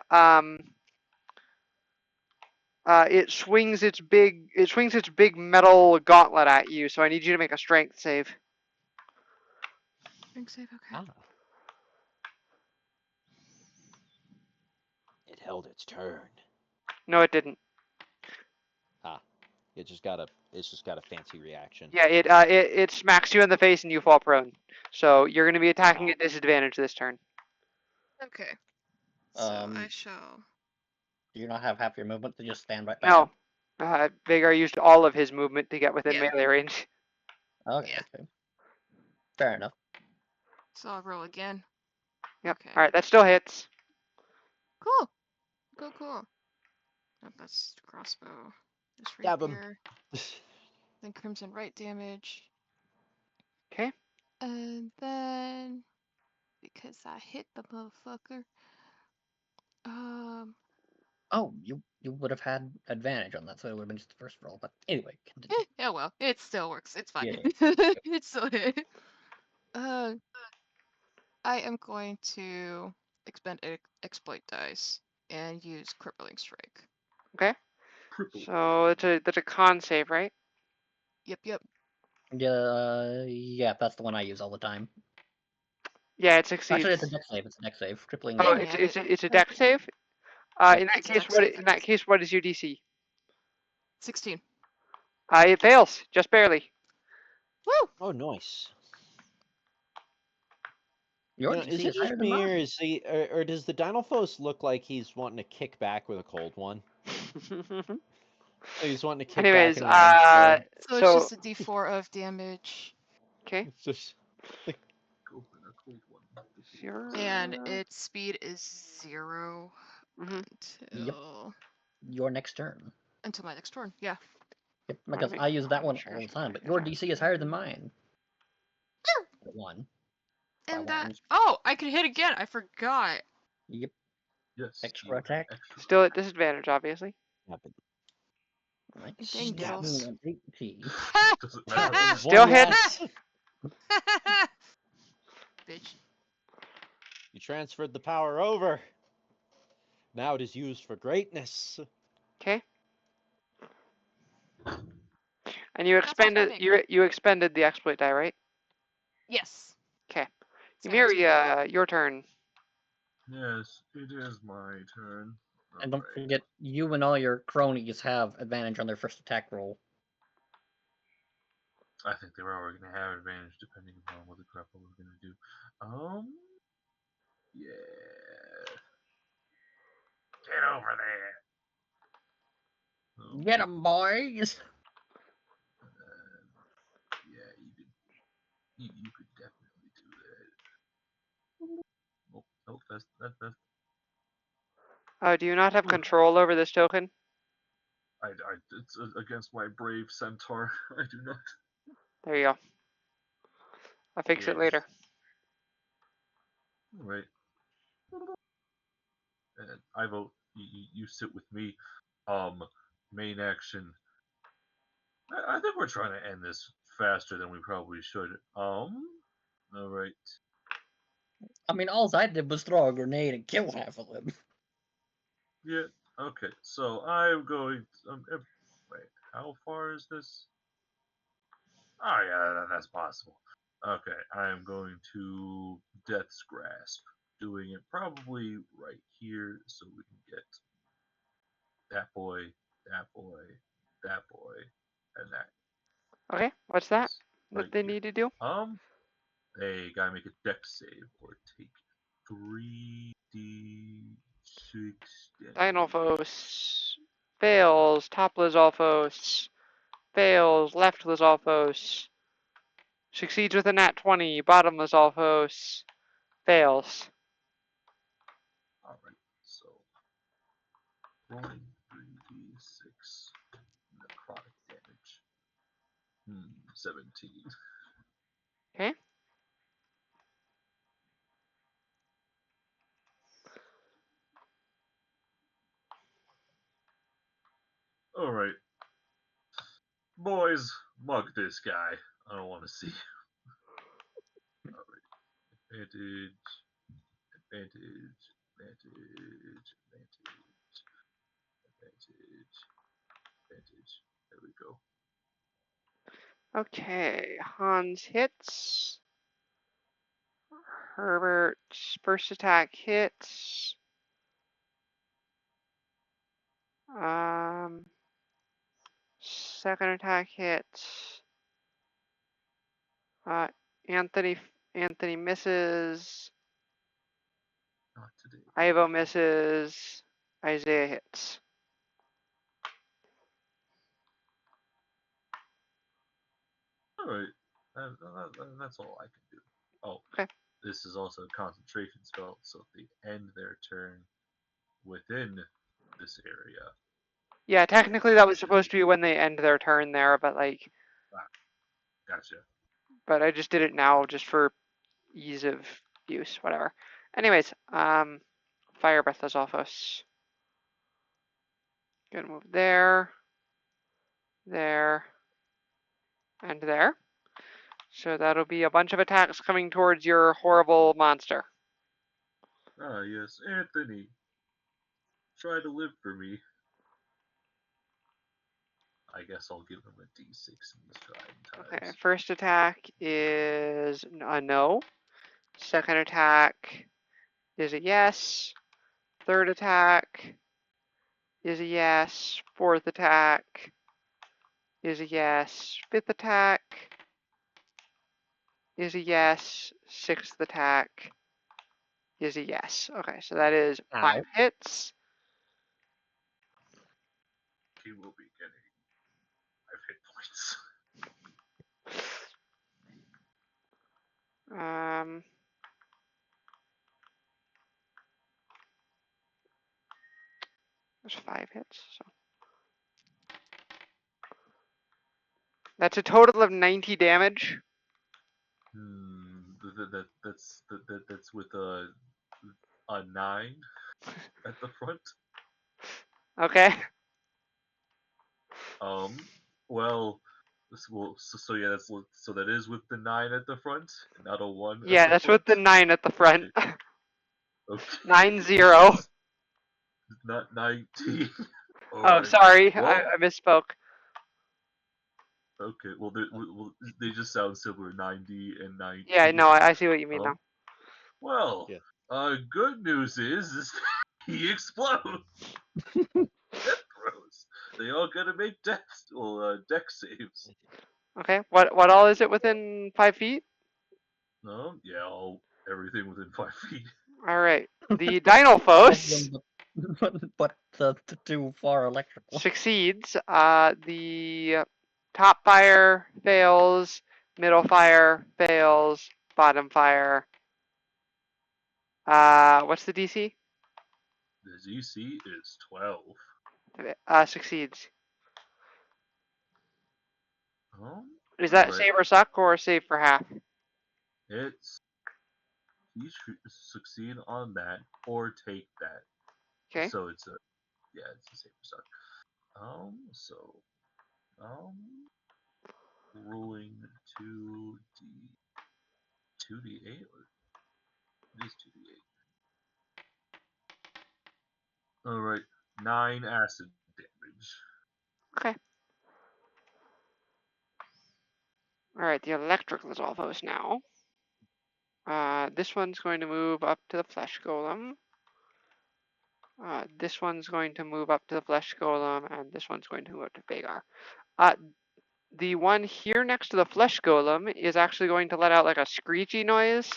[SPEAKER 1] it swings its big metal gauntlet at you. So I need you to make a strength save.
[SPEAKER 6] Ring save, okay.
[SPEAKER 2] It held its turn.
[SPEAKER 1] No, it didn't.
[SPEAKER 2] It's just got a fancy reaction.
[SPEAKER 1] Yeah, it smacks you in the face and you fall prone. So you're going to be attacking at disadvantage this turn.
[SPEAKER 6] Okay. So I
[SPEAKER 3] Um,
[SPEAKER 6] shall.
[SPEAKER 3] Do you not have half your movement to just stand right back
[SPEAKER 1] No,
[SPEAKER 3] up?
[SPEAKER 1] Vagar used all of his movement to get within
[SPEAKER 6] Yeah.
[SPEAKER 1] melee range.
[SPEAKER 3] Okay,
[SPEAKER 6] Yeah.
[SPEAKER 3] okay. Fair enough.
[SPEAKER 6] So I'll roll again.
[SPEAKER 1] Yep.
[SPEAKER 6] Okay.
[SPEAKER 1] All right, that still hits.
[SPEAKER 6] Cool. Cool. Oh, that's crossbow. Just
[SPEAKER 2] Stab him.
[SPEAKER 6] rapier. Then crimson right damage.
[SPEAKER 1] Okay.
[SPEAKER 6] And then because I hit the motherfucker.
[SPEAKER 3] Oh, you would have had advantage on that, so it would have been just the first roll. But anyway, continue.
[SPEAKER 6] Yeah, well, it still works. It's fine.
[SPEAKER 3] Yeah.
[SPEAKER 6] It's still hit. I am going to expend exploit dice and use crippling strike.
[SPEAKER 1] Okay. So that's a con save, right?
[SPEAKER 6] Yep.
[SPEAKER 3] Yeah, that's the one I use all the time.
[SPEAKER 1] Yeah, it succeeds.
[SPEAKER 3] Actually, it's a dex save. It's a dex save. Crippling.
[SPEAKER 1] Oh,
[SPEAKER 6] Dang
[SPEAKER 1] it's a dex save. In
[SPEAKER 6] It's a dex save.
[SPEAKER 1] that case, what is your DC?
[SPEAKER 6] 16.
[SPEAKER 1] It fails, just barely.
[SPEAKER 6] Woo!
[SPEAKER 2] Oh, nice.
[SPEAKER 3] Your
[SPEAKER 2] Is
[SPEAKER 3] DC
[SPEAKER 2] it
[SPEAKER 3] is higher
[SPEAKER 2] just
[SPEAKER 3] than
[SPEAKER 2] me,
[SPEAKER 3] mine.
[SPEAKER 2] or or does the Dinolphos look like he's wanting to kick back with a cold one? Like he's wanting to kick
[SPEAKER 1] Anyways,
[SPEAKER 2] back and
[SPEAKER 6] So it's just a D4 of damage.
[SPEAKER 1] Okay.
[SPEAKER 2] it's just
[SPEAKER 4] Go for the cold one.
[SPEAKER 1] Zero.
[SPEAKER 6] And its speed is 0
[SPEAKER 1] Mhm.
[SPEAKER 3] Your next turn.
[SPEAKER 6] until my next turn. Yeah.
[SPEAKER 3] Yep, because I use that one all the time, but your DC is higher than mine. One.
[SPEAKER 6] And
[SPEAKER 3] By
[SPEAKER 6] that.
[SPEAKER 3] one.
[SPEAKER 6] Oh, I could hit again. I forgot.
[SPEAKER 3] Yep.
[SPEAKER 4] Yes.
[SPEAKER 3] Extra attack.
[SPEAKER 1] Still at disadvantage, obviously.
[SPEAKER 3] Right.
[SPEAKER 6] Dang diddles.
[SPEAKER 4] Doesn't matter.
[SPEAKER 1] Still hits.
[SPEAKER 6] Bitch.
[SPEAKER 2] You transferred the power over. Now it is used for greatness.
[SPEAKER 1] Okay. And you
[SPEAKER 6] That's my
[SPEAKER 1] expended
[SPEAKER 6] turn.
[SPEAKER 1] you expended the exploit die, right?
[SPEAKER 6] Yes.
[SPEAKER 1] Okay.
[SPEAKER 6] It's got
[SPEAKER 1] Ymiria, your turn.
[SPEAKER 4] Yes, it is my turn.
[SPEAKER 3] And don't
[SPEAKER 4] Alright.
[SPEAKER 3] forget, you and all your cronies have advantage on their first attack roll.
[SPEAKER 4] I think they were already going to have advantage depending upon what the crap I was going to do. Yeah. Get over there.
[SPEAKER 3] Get 'em, boys!
[SPEAKER 4] Yeah, you did. You could definitely do that. Oh, that's.
[SPEAKER 1] Do you not have control over this token?
[SPEAKER 4] It's against my brave centaur. I do not.
[SPEAKER 1] There you go. I'll fix it later.
[SPEAKER 4] All right. And I vote you sit with me. Main action. I think we're trying to end this faster than we probably should. All right.
[SPEAKER 3] I mean, all I did was throw a grenade and kill half of them.
[SPEAKER 4] Yeah. Okay. So I'm going. Wait. How far is this? Oh yeah, that's possible. Okay. I am going to Death's Grasp. Doing it probably right here, so we can get that boy, that boy, that boy, and that.
[SPEAKER 1] Okay, what's that?
[SPEAKER 4] Right
[SPEAKER 1] What they
[SPEAKER 4] here.
[SPEAKER 1] need to do?
[SPEAKER 4] They gotta make a dex save or take 3d6 damage.
[SPEAKER 1] Dynalfos fails. Top Lizalfos fails. Left Lizalfos succeeds with a nat 20. Bottom Lizalfos fails.
[SPEAKER 4] Alright, so rolling 3d6 necrotic damage. 17.
[SPEAKER 1] Okay.
[SPEAKER 4] Alright. Boys, mug this guy. I don't want to see. Alright. Advantage. Advantage. Advantage. Advantage. Advantage. Advantage. There we go.
[SPEAKER 1] Okay. Hans hits. Herbert's first attack hits. Second attack hits. Anthony misses.
[SPEAKER 4] Not today.
[SPEAKER 1] Ivo misses. Isaiah hits.
[SPEAKER 4] Alright. That's all I can do. Oh.
[SPEAKER 1] Okay.
[SPEAKER 4] This is also a concentration spell, so if they end their turn within this area.
[SPEAKER 1] Yeah, technically that was supposed to be when they end their turn there, but like.
[SPEAKER 4] Gotcha.
[SPEAKER 1] But I just did it now just for ease of use, whatever. Anyways, Fire Breath Lizalfos. Gonna move there, there, and there. So that'll be a bunch of attacks coming towards your horrible monster.
[SPEAKER 4] Ah, yes, Anthony. Try to live for me. I guess I'll give him a d6 in these trying times.
[SPEAKER 1] Okay, first attack is a no. Second attack is a yes. Third attack is a yes. Fourth attack is a yes. Fifth attack is a yes. Sixth attack is a yes. Okay, so that is 5 hits.
[SPEAKER 4] He will be getting 5 hit points.
[SPEAKER 1] There's 5 hits, so that's a total of 90 damage.
[SPEAKER 4] That's with a 9 at the front.
[SPEAKER 1] Okay.
[SPEAKER 4] Well, so yeah, so that is with the 9 at the front, and not a 1.
[SPEAKER 1] Yeah, that's with the 9 at the front.
[SPEAKER 4] Okay.
[SPEAKER 1] 9-0.
[SPEAKER 4] Not 19.
[SPEAKER 1] Oh, sorry,
[SPEAKER 4] well,
[SPEAKER 1] I misspoke.
[SPEAKER 4] Okay, well, they just sound similar, 90 and 19.
[SPEAKER 1] Yeah, no, I see what you mean now.
[SPEAKER 4] Well,
[SPEAKER 2] Yeah.
[SPEAKER 4] Good news is he explodes. Death throws. They all gotta make dex saves.
[SPEAKER 1] Okay, what all is it within 5 feet?
[SPEAKER 4] Yeah, everything within 5 feet.
[SPEAKER 1] All right, the Dynalfos
[SPEAKER 3] but the two far electrical
[SPEAKER 1] succeeds. The top fire fails. Middle fire fails. Bottom fire. What's the DC?
[SPEAKER 4] The DC is 12.
[SPEAKER 1] Succeeds. Is that
[SPEAKER 4] Alright.
[SPEAKER 1] save or suck or save for half?
[SPEAKER 4] It's you succeed on that or take that.
[SPEAKER 1] Okay.
[SPEAKER 4] So it's a it's a safer suck. Rolling 2d8 or it is 2d8. Alright, 9 acid damage.
[SPEAKER 1] Okay. Alright, the electric Lizalfos now. This one's going to move up to the flesh golem. This one's going to move up to the flesh golem, and this one's going to move up to Vagar. The one here next to the flesh golem is actually going to let out like a screechy noise,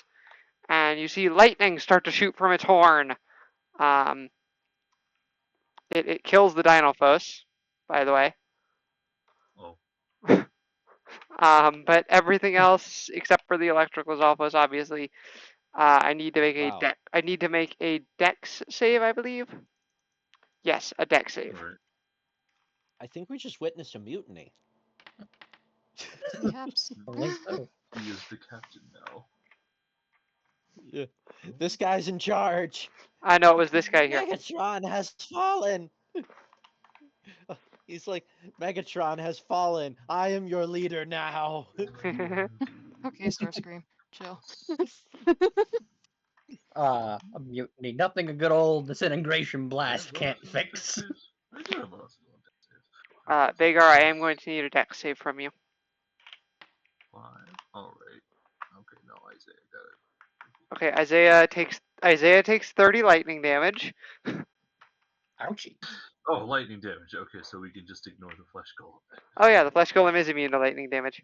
[SPEAKER 1] and you see lightning start to shoot from its horn. It kills the Dinophos, by the way.
[SPEAKER 4] Oh.
[SPEAKER 1] But everything else except for the electric Lizalfos, obviously, I need to make
[SPEAKER 2] Wow.
[SPEAKER 1] I need to make a Dex save, I believe. Yes, a Dex save.
[SPEAKER 4] Alright.
[SPEAKER 2] I think we just witnessed a mutiny.
[SPEAKER 6] Perhaps.
[SPEAKER 3] I think so.
[SPEAKER 4] He is the captain now.
[SPEAKER 2] Yeah. This guy's in charge.
[SPEAKER 1] I know it was this guy here.
[SPEAKER 2] Megatron has fallen. He's like, Megatron has fallen. I am your leader now.
[SPEAKER 6] Okay, Starscream. Chill.
[SPEAKER 3] A mutiny. Nothing a good old disintegration blast can't fix.
[SPEAKER 4] I do have lots of dex saves.
[SPEAKER 1] Vagar, I am going to need a Dex save from you.
[SPEAKER 4] 5. Alright. Okay, no, Isaiah got it.
[SPEAKER 1] Okay, Isaiah takes 30 lightning damage.
[SPEAKER 3] Ouchie.
[SPEAKER 4] Oh, lightning damage. Okay, so we can just ignore the flesh golem.
[SPEAKER 1] Oh yeah, the flesh golem is immune to lightning damage.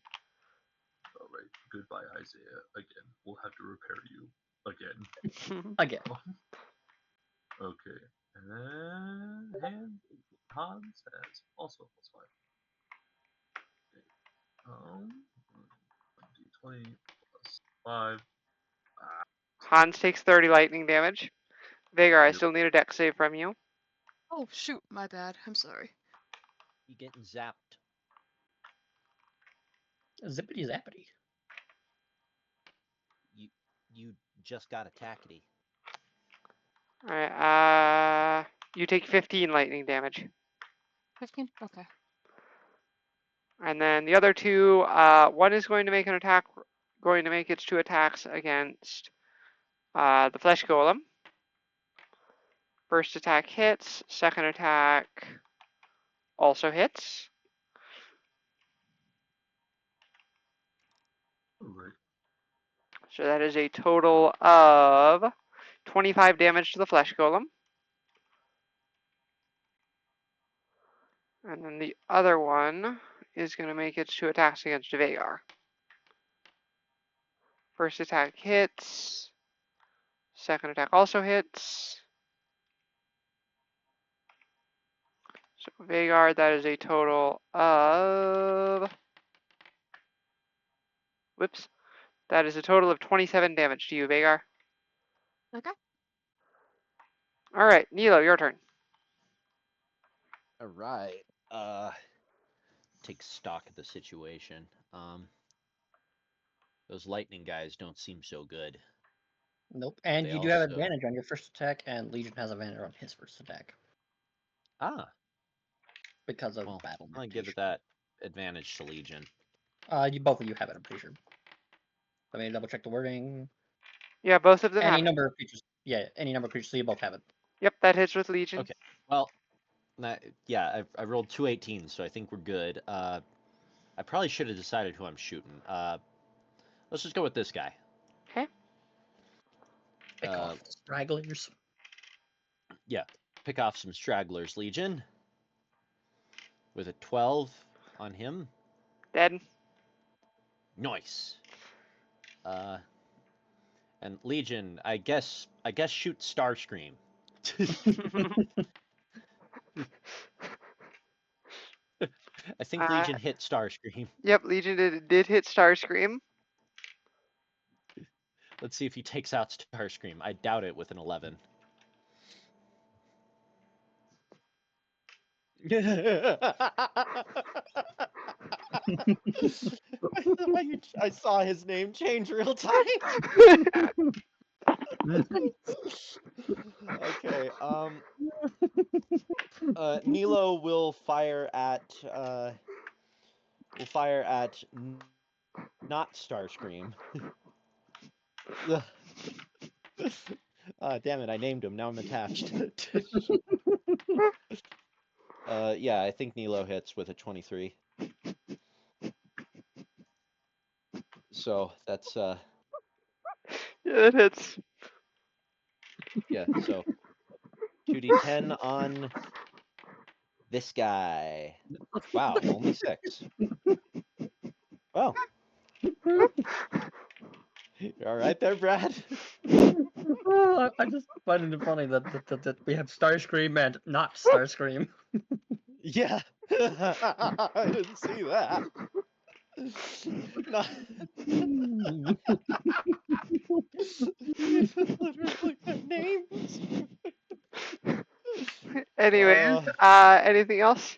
[SPEAKER 4] Alright, goodbye, Isaiah. Again, we'll have to repair you. Again.
[SPEAKER 3] Again.
[SPEAKER 4] Okay, and Hans has also +5. Okay. D20 plus 5.
[SPEAKER 1] Hans takes 30 lightning damage. Vagar, I
[SPEAKER 4] Yep.
[SPEAKER 1] still need a Dex save from you.
[SPEAKER 6] Oh shoot, my bad. I'm sorry.
[SPEAKER 2] You getting zapped.
[SPEAKER 3] Zippity zappity.
[SPEAKER 2] You just got attackety.
[SPEAKER 1] Alright, you take 15 lightning damage.
[SPEAKER 6] 15? Okay.
[SPEAKER 1] And then the other two, one is going to make its 2 attacks against the flesh golem. First attack hits, second attack also hits.
[SPEAKER 4] Alright.
[SPEAKER 1] So that is a total of 25 damage to the flesh golem. And then the other one is going to make its 2 attacks against Vagar. First attack hits. Second attack also hits. So Vagar, that is a total of... Whoops. That is a total of 27 damage to you, Vagar.
[SPEAKER 6] Okay.
[SPEAKER 1] Alright, Nilo, your turn.
[SPEAKER 2] All right. Take stock of the situation. Those lightning guys don't seem so good.
[SPEAKER 3] Nope. And
[SPEAKER 2] They
[SPEAKER 3] you do have
[SPEAKER 2] also-
[SPEAKER 3] advantage on your first attack, and Legion has advantage on his first attack
[SPEAKER 2] Ah,
[SPEAKER 3] because of
[SPEAKER 2] well,
[SPEAKER 3] battle.
[SPEAKER 2] I'll give it that advantage to Legion.
[SPEAKER 3] Both of you have it, I'm pretty sure. Let me double check the wording.
[SPEAKER 1] Yeah, both of them have
[SPEAKER 3] Any
[SPEAKER 1] it.
[SPEAKER 3] number of creatures. Yeah, any number of creatures, so you both have it.
[SPEAKER 1] Yep, that hits with Legion.
[SPEAKER 2] Okay. Well, yeah, I rolled 2 18s, so I think we're good. I probably should have decided who I'm shooting. Let's just go with this guy.
[SPEAKER 1] Okay.
[SPEAKER 3] Pick off the stragglers.
[SPEAKER 2] Yeah, pick off some stragglers, Legion. With a 12 on him.
[SPEAKER 1] Dead.
[SPEAKER 2] Nice. And Legion, I guess shoot Starscream. I think Legion hit Starscream.
[SPEAKER 1] Yep, Legion did hit Starscream.
[SPEAKER 2] Let's see if he takes out Starscream. I doubt it with an 11. I saw his name change real time. Okay. Nilo will fire at not Starscream. Damn it! I named him. Now I'm attached. Yeah, I think Nilo hits with a 23. So that's
[SPEAKER 1] Yeah, that hits.
[SPEAKER 2] yeah. So 2d10 on this guy. Wow, only 6. Well, you all right there, Brad?
[SPEAKER 3] Oh, I just find it funny that we have Starscream and not Starscream.
[SPEAKER 2] Yeah, I didn't see that. Not... Literally their names.
[SPEAKER 1] Anyways, anything else?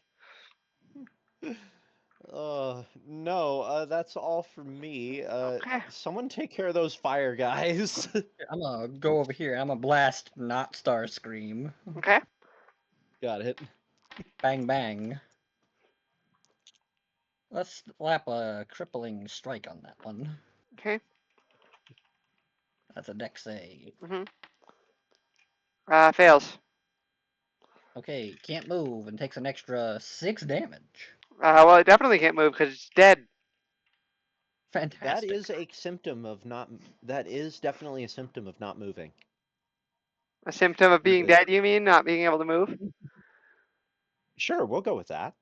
[SPEAKER 2] No, that's all for me.
[SPEAKER 1] Okay.
[SPEAKER 2] Someone take care of those fire guys.
[SPEAKER 3] I'm gonna go over here. I'm gonna blast not Starscream.
[SPEAKER 1] Okay.
[SPEAKER 2] Got it.
[SPEAKER 3] Bang bang. Let's slap a crippling strike on that one.
[SPEAKER 1] Okay.
[SPEAKER 3] That's a dex save.
[SPEAKER 1] Fails.
[SPEAKER 3] Okay, can't move and takes an extra 6 damage.
[SPEAKER 1] Well, it definitely can't move because it's dead.
[SPEAKER 3] Fantastic.
[SPEAKER 2] That is a symptom of not. That is definitely a symptom of not moving.
[SPEAKER 1] A symptom of being
[SPEAKER 2] Good.
[SPEAKER 1] dead, you mean? Not being able to move?
[SPEAKER 2] Sure, we'll go with that.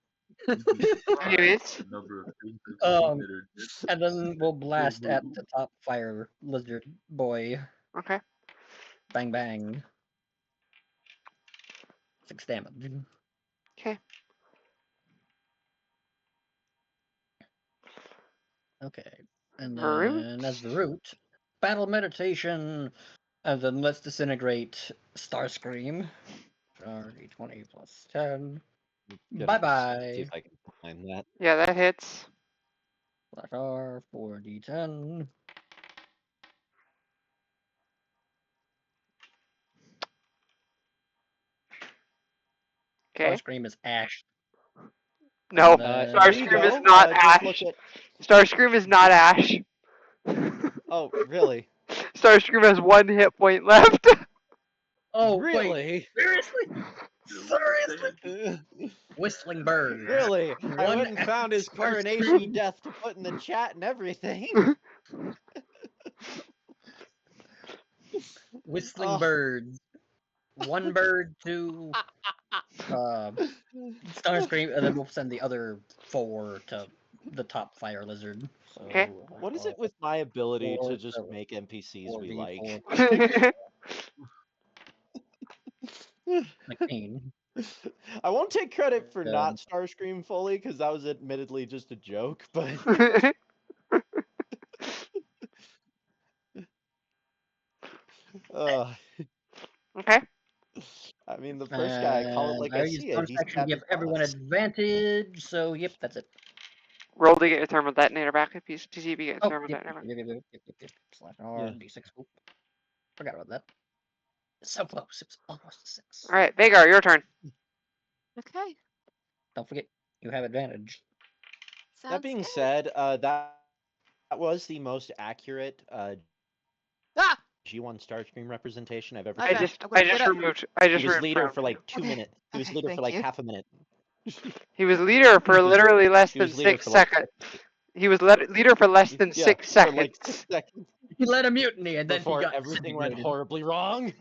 [SPEAKER 1] Anyways.
[SPEAKER 4] Number of things that are dead.
[SPEAKER 3] And then we'll blast at the top fire lizard boy.
[SPEAKER 1] Okay.
[SPEAKER 3] Bang bang. 6 damage.
[SPEAKER 1] Okay.
[SPEAKER 3] Okay. And
[SPEAKER 1] Root.
[SPEAKER 3] then as the root, battle meditation. And then let's disintegrate Starscream. 20 plus 10.
[SPEAKER 2] Gonna
[SPEAKER 3] Bye
[SPEAKER 2] See
[SPEAKER 3] bye.
[SPEAKER 2] if I can find that.
[SPEAKER 1] Yeah, that hits.
[SPEAKER 3] Slash R 4d10.
[SPEAKER 1] Okay.
[SPEAKER 3] Starscream is ash.
[SPEAKER 1] No,
[SPEAKER 3] And then-
[SPEAKER 2] Here you
[SPEAKER 1] Starscream is
[SPEAKER 2] go.
[SPEAKER 1] not
[SPEAKER 2] Just
[SPEAKER 1] Ash.
[SPEAKER 2] look at.
[SPEAKER 1] Starscream is not Ash.
[SPEAKER 2] Oh, really?
[SPEAKER 1] Starscream has 1 hit point left.
[SPEAKER 3] Oh, wait.
[SPEAKER 2] Really?
[SPEAKER 3] Seriously? Seriously? Whistling bird.
[SPEAKER 2] Really? I
[SPEAKER 3] One
[SPEAKER 2] went and found his
[SPEAKER 3] Starscream.
[SPEAKER 2] coronation death to put in the chat and everything.
[SPEAKER 3] Whistling
[SPEAKER 2] Oh.
[SPEAKER 3] birds. 1 bird to Starscream, and then we'll send the other 4 to the top fire lizard. So,
[SPEAKER 1] Okay.
[SPEAKER 2] What is it with my ability to
[SPEAKER 3] 4,
[SPEAKER 2] just
[SPEAKER 3] 7,
[SPEAKER 2] make NPCs we
[SPEAKER 3] 4d4.
[SPEAKER 2] like?
[SPEAKER 3] 16.
[SPEAKER 2] I won't take credit for
[SPEAKER 3] Um,
[SPEAKER 2] not Starscream fully because that was admittedly just a joke, but
[SPEAKER 1] Okay.
[SPEAKER 2] I mean the first guy I call it like I
[SPEAKER 3] use
[SPEAKER 2] see it.
[SPEAKER 3] bonus
[SPEAKER 2] He's
[SPEAKER 3] action to give everyone advantage. So yep, that's it.
[SPEAKER 1] Roll to get your thermal detonator back if you see if you get a thermal
[SPEAKER 3] Yep.
[SPEAKER 1] detonator.
[SPEAKER 3] Slash R D6. Oop. Forgot about that. So close. It was almost a 6.
[SPEAKER 1] All right, Vagar, your turn.
[SPEAKER 6] Okay.
[SPEAKER 3] Don't forget, you have advantage.
[SPEAKER 6] Sounds
[SPEAKER 2] That being
[SPEAKER 6] good.
[SPEAKER 2] said, that was the most accurate
[SPEAKER 6] Ah!
[SPEAKER 2] G1 Starscream representation I've ever
[SPEAKER 6] Okay.
[SPEAKER 2] seen.
[SPEAKER 6] I'm gonna get up.
[SPEAKER 1] I
[SPEAKER 2] He
[SPEAKER 1] just
[SPEAKER 2] was
[SPEAKER 1] removed
[SPEAKER 2] leader
[SPEAKER 1] from-
[SPEAKER 2] for like 2
[SPEAKER 6] Okay.
[SPEAKER 2] minutes. He was
[SPEAKER 6] Okay,
[SPEAKER 2] leader for
[SPEAKER 6] thank
[SPEAKER 2] like
[SPEAKER 6] you.
[SPEAKER 2] half a minute.
[SPEAKER 1] He was leader for
[SPEAKER 2] He was-
[SPEAKER 1] literally less
[SPEAKER 2] he
[SPEAKER 1] than
[SPEAKER 2] was leader
[SPEAKER 1] 6
[SPEAKER 2] for like-
[SPEAKER 1] seconds. He was leader for less than
[SPEAKER 2] Yeah,
[SPEAKER 1] 6
[SPEAKER 2] for
[SPEAKER 1] seconds.
[SPEAKER 2] like seconds
[SPEAKER 3] He led a mutiny, and then
[SPEAKER 2] before
[SPEAKER 3] he got
[SPEAKER 2] everything went
[SPEAKER 3] disintegrated.
[SPEAKER 2] horribly wrong.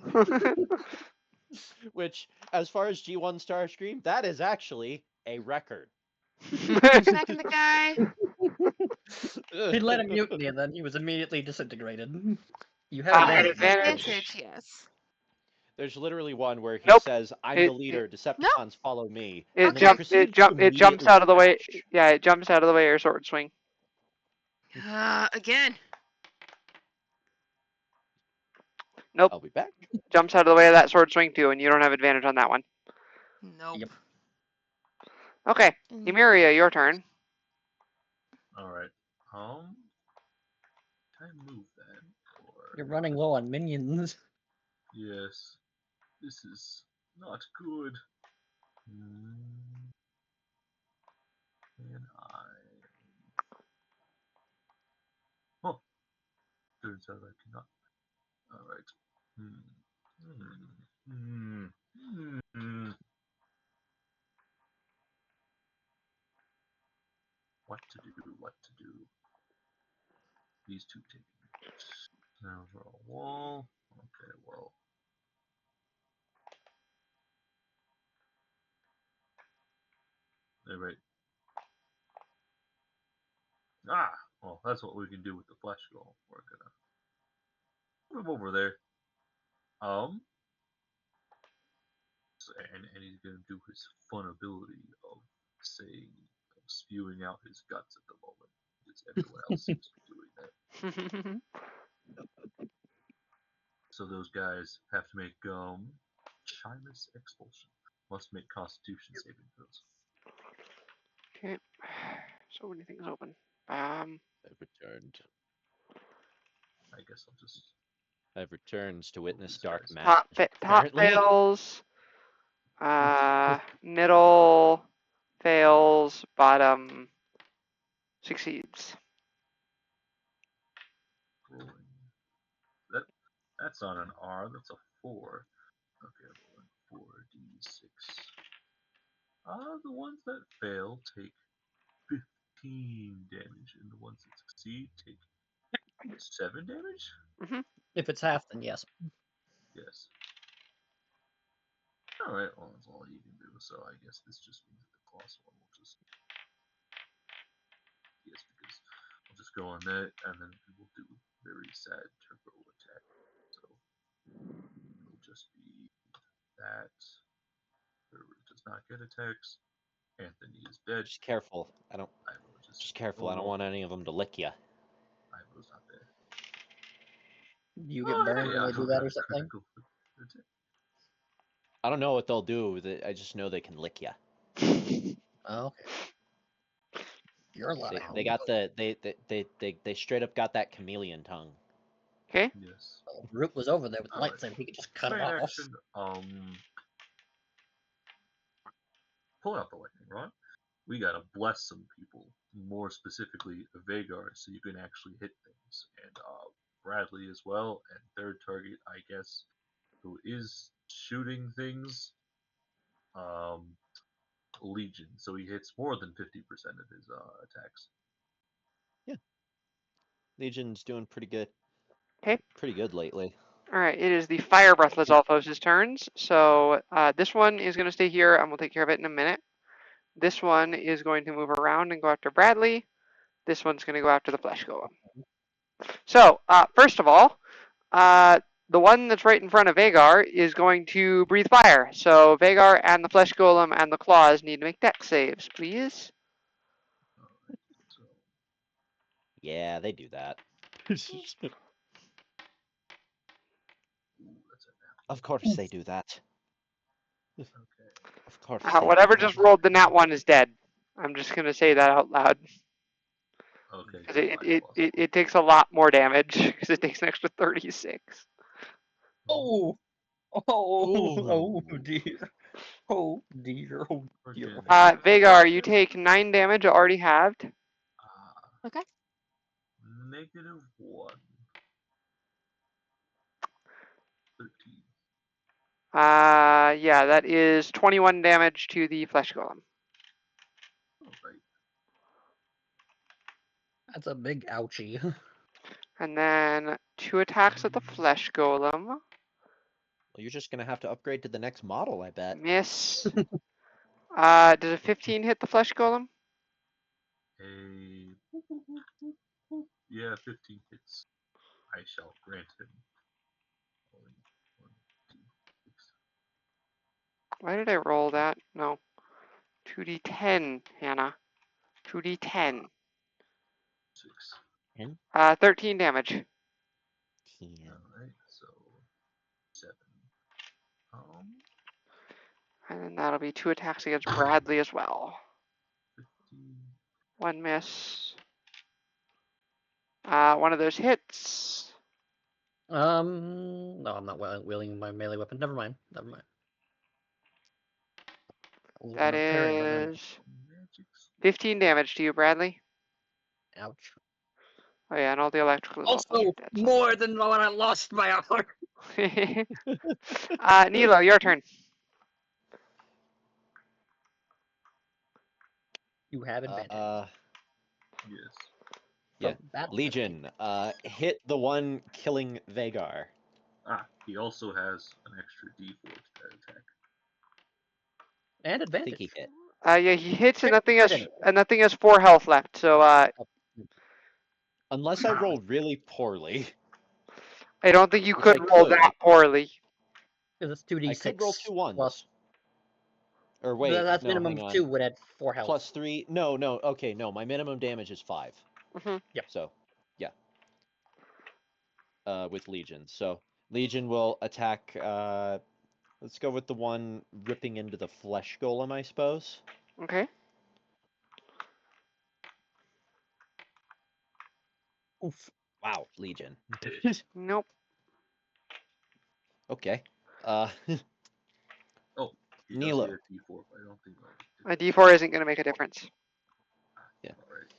[SPEAKER 2] Which, as far as G1 Starscream, that is actually a record.
[SPEAKER 6] Second the guy.
[SPEAKER 3] He led a mutiny, and then he was immediately disintegrated. You have
[SPEAKER 1] Ah,
[SPEAKER 3] advantage.
[SPEAKER 1] advantage.
[SPEAKER 6] Advantage, yes.
[SPEAKER 2] There's literally one where he
[SPEAKER 1] Nope.
[SPEAKER 2] says, "I'm
[SPEAKER 1] It-
[SPEAKER 2] the leader. Decepticons follow me."
[SPEAKER 1] It
[SPEAKER 2] And then he
[SPEAKER 6] Okay.
[SPEAKER 2] proceeds to
[SPEAKER 1] it jumps
[SPEAKER 2] immediately
[SPEAKER 1] out of the way.
[SPEAKER 2] smash.
[SPEAKER 1] Yeah, it jumps out of the way of your sword swing.
[SPEAKER 6] Again.
[SPEAKER 1] Nope.
[SPEAKER 2] I'll be back.
[SPEAKER 1] Jumps out of the way of that sword swing too, and you don't have advantage on that one.
[SPEAKER 6] Nope.
[SPEAKER 3] Yep.
[SPEAKER 1] Okay, Emeria, your turn.
[SPEAKER 4] Alright. Can I move then? Or...
[SPEAKER 3] You're running low on minions.
[SPEAKER 4] Yes. This is not good. Can I... Oh! Turns out I cannot. Alright. What to do, what to do. These two take it. Now for a wall. Okay, well. Alright. Ah! Well, that's what we can do with the flesh golem. We're gonna put him over there. And he's gonna do his fun ability of saying, of spewing out his guts at the moment, because everyone else seems to be doing that. So those guys have to make Chimus Expulsion. Must make Constitution saving throws.
[SPEAKER 1] Okay. So many things open.
[SPEAKER 2] I've returned.
[SPEAKER 4] I guess I'll just.
[SPEAKER 2] I've returned to witness
[SPEAKER 4] these
[SPEAKER 2] dark
[SPEAKER 4] guys.
[SPEAKER 2] magic.
[SPEAKER 1] Top
[SPEAKER 2] Apparently.
[SPEAKER 1] fails. Middle fails. Bottom succeeds.
[SPEAKER 4] Rolling. That's not an R. That's a 4. Okay, I'm rolling 4d6. The ones that fail take 15 damage, and the ones that succeed take 7 damage?
[SPEAKER 3] If it's half, then yes.
[SPEAKER 4] Yes. Alright, well, that's all you can do, so I guess this just means that the colossal one will just. Yes, because I'll just go on that, and then we will do very sad turbo attack. So it'll just be that. Whoever does not get attacks. Anthony is dead.
[SPEAKER 2] Just careful. I don't.
[SPEAKER 4] Ivo
[SPEAKER 2] Just careful. I don't want any of them to lick you.
[SPEAKER 4] Ivo's not there.
[SPEAKER 3] You get burned
[SPEAKER 4] Hey,
[SPEAKER 3] when they
[SPEAKER 4] Ivo
[SPEAKER 3] do that
[SPEAKER 4] got
[SPEAKER 3] or
[SPEAKER 4] a
[SPEAKER 3] something.
[SPEAKER 4] critical attack.
[SPEAKER 2] I don't know what they'll do. I just know they can lick you.
[SPEAKER 3] Oh, okay. You're a lot of
[SPEAKER 2] They got the they straight up got that chameleon tongue.
[SPEAKER 1] Okay.
[SPEAKER 4] Yes.
[SPEAKER 3] Root was over there with the
[SPEAKER 4] Alright.
[SPEAKER 3] lightsaber. He could just cut it
[SPEAKER 4] Main
[SPEAKER 3] off.
[SPEAKER 4] action, pull out the lightning rod. We gotta bless some people, more specifically Vagar, so you can actually hit things. And Bradley as well, and third target, I guess, who is shooting things, Legion. So he hits more than 50% of his attacks.
[SPEAKER 2] Yeah. Legion's doing pretty good.
[SPEAKER 1] Okay.
[SPEAKER 2] Pretty good lately.
[SPEAKER 1] All right. It is the fire breath Lizalfos' turns. So this one is going to stay here, and we'll take care of it in a minute. This one is going to move around and go after Bradley. This one's going to go after the flesh golem. So first of all, the one that's right in front of Vagar is going to breathe fire. So Vagar and the flesh golem and the claws need to make dex saves, please.
[SPEAKER 4] So,
[SPEAKER 2] Yeah, they do that.
[SPEAKER 4] ooh, that's a nat
[SPEAKER 2] Of course they do that.
[SPEAKER 4] one. Okay.
[SPEAKER 2] Of course they do
[SPEAKER 1] Whatever
[SPEAKER 2] that.
[SPEAKER 1] just rolled the nat one is dead. I'm just going to say that out loud.
[SPEAKER 4] Okay,
[SPEAKER 1] Because
[SPEAKER 4] good fight, boss.
[SPEAKER 1] it takes a lot more damage. Because it takes an extra 36.
[SPEAKER 3] Oh, oh
[SPEAKER 2] Ooh.
[SPEAKER 3] dear. Oh dear. Oh dear.
[SPEAKER 4] Freaking
[SPEAKER 1] Vagar, you take 9 damage already halved.
[SPEAKER 6] Okay.
[SPEAKER 4] -1. 13.
[SPEAKER 1] Yeah, that is 21 damage to the flesh golem.
[SPEAKER 4] Alright.
[SPEAKER 3] That's a big ouchie.
[SPEAKER 1] And then 2 attacks at the flesh golem.
[SPEAKER 2] Well, you're just gonna have to upgrade to the next model, I bet.
[SPEAKER 1] Miss. Does a 15 hit the flesh golem?
[SPEAKER 4] Yeah, 15 hits. I shall grant him. 1, 2,
[SPEAKER 1] Why did I roll that? No. 2d10, Hannah. 2d10.
[SPEAKER 4] 6.
[SPEAKER 1] 13 damage.
[SPEAKER 4] Alright, so 7.
[SPEAKER 1] And then that'll be 2 attacks against Bradley as well.
[SPEAKER 4] 15.
[SPEAKER 1] 1 miss. One of those hits.
[SPEAKER 3] No, I'm not wielding my melee weapon. Never mind. Never mind.
[SPEAKER 1] That
[SPEAKER 3] Parry, but then-
[SPEAKER 1] is 15 damage to you, Bradley.
[SPEAKER 3] Ouch.
[SPEAKER 1] Oh yeah, and all the electrical is also
[SPEAKER 3] Also,
[SPEAKER 1] dead.
[SPEAKER 3] more than when I lost my armor.
[SPEAKER 1] Nilo, your turn.
[SPEAKER 3] You have advantage.
[SPEAKER 4] Yes.
[SPEAKER 2] Yeah.
[SPEAKER 3] From battle
[SPEAKER 2] Legion, hit the one killing Vagar.
[SPEAKER 4] He also has an extra D4 to that attack.
[SPEAKER 3] and
[SPEAKER 2] I think
[SPEAKER 3] advantage.
[SPEAKER 2] he hit.
[SPEAKER 1] Yeah, he hits and
[SPEAKER 3] Crit
[SPEAKER 1] nothing has
[SPEAKER 3] anyway.
[SPEAKER 1] and nothing has 4 health left. So
[SPEAKER 2] Unless I roll really poorly.
[SPEAKER 1] I don't think you
[SPEAKER 2] Which
[SPEAKER 1] could
[SPEAKER 2] I
[SPEAKER 1] roll
[SPEAKER 2] could.
[SPEAKER 1] that poorly.
[SPEAKER 3] Because it's
[SPEAKER 2] I
[SPEAKER 3] 2d6.
[SPEAKER 2] could roll 2 ones.
[SPEAKER 3] Plus,
[SPEAKER 2] Or wait,
[SPEAKER 3] that's
[SPEAKER 2] no,
[SPEAKER 3] minimum
[SPEAKER 2] hang on.
[SPEAKER 3] 2 would add 4 health.
[SPEAKER 2] Plus 3. No, okay, no. My minimum damage is 5.
[SPEAKER 1] Mhm.
[SPEAKER 3] Yep.
[SPEAKER 2] So, yeah. With Legion. So, Legion will attack. Let's go with the one ripping into the flesh golem, I suppose.
[SPEAKER 1] Okay.
[SPEAKER 3] Oof.
[SPEAKER 2] Wow, Legion.
[SPEAKER 1] Nope.
[SPEAKER 2] Okay.
[SPEAKER 4] Oh, he does
[SPEAKER 2] Nilo.
[SPEAKER 4] get a D4, but I don't think I'll
[SPEAKER 1] A D4 isn't going to make a difference.
[SPEAKER 2] Yeah.
[SPEAKER 4] Alright.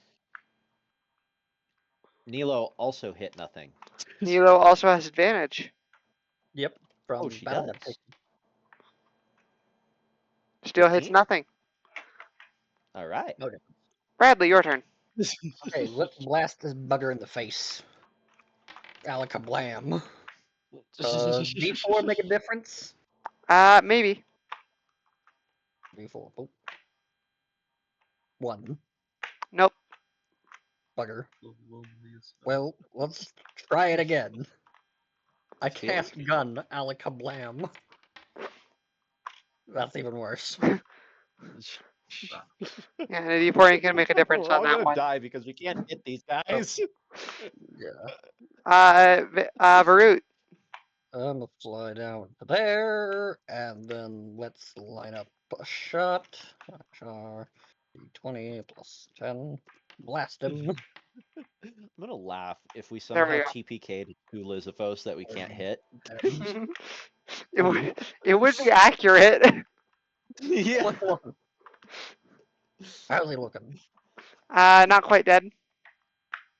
[SPEAKER 2] Nilo also hit nothing.
[SPEAKER 1] Nilo also has advantage.
[SPEAKER 3] Yep. From
[SPEAKER 2] Oh, she
[SPEAKER 3] battle
[SPEAKER 2] does.
[SPEAKER 3] adaptation.
[SPEAKER 1] Still hits
[SPEAKER 2] 15?
[SPEAKER 1] nothing.
[SPEAKER 2] All right.
[SPEAKER 3] Okay.
[SPEAKER 1] Bradley, your turn.
[SPEAKER 3] Okay, let's blast this bugger in the face. Alakablam. D4 make a difference?
[SPEAKER 1] Maybe.
[SPEAKER 3] D4. Oh. 1.
[SPEAKER 1] Nope.
[SPEAKER 3] Bugger.
[SPEAKER 4] The loneliest.
[SPEAKER 3] Well, let's try it again. I
[SPEAKER 2] Feel
[SPEAKER 3] cast gun, Alakablam. That's even worse.
[SPEAKER 1] Yeah, and a D4 ain't going to make a difference
[SPEAKER 2] We're all
[SPEAKER 1] on that
[SPEAKER 2] gonna
[SPEAKER 1] one.
[SPEAKER 2] die because we can't hit these guys.
[SPEAKER 3] Yeah.
[SPEAKER 1] Varut.
[SPEAKER 3] I'm gonna fly down to there, and then let's line up a shot. D20 plus 10. Blast him.
[SPEAKER 2] I'm gonna laugh if we
[SPEAKER 1] There we
[SPEAKER 2] somehow
[SPEAKER 1] go.
[SPEAKER 2] TPK to 2 Lizalfos that we can't hit.
[SPEAKER 1] It would be accurate.
[SPEAKER 2] Yeah.
[SPEAKER 3] How's he looking?
[SPEAKER 1] Not quite dead.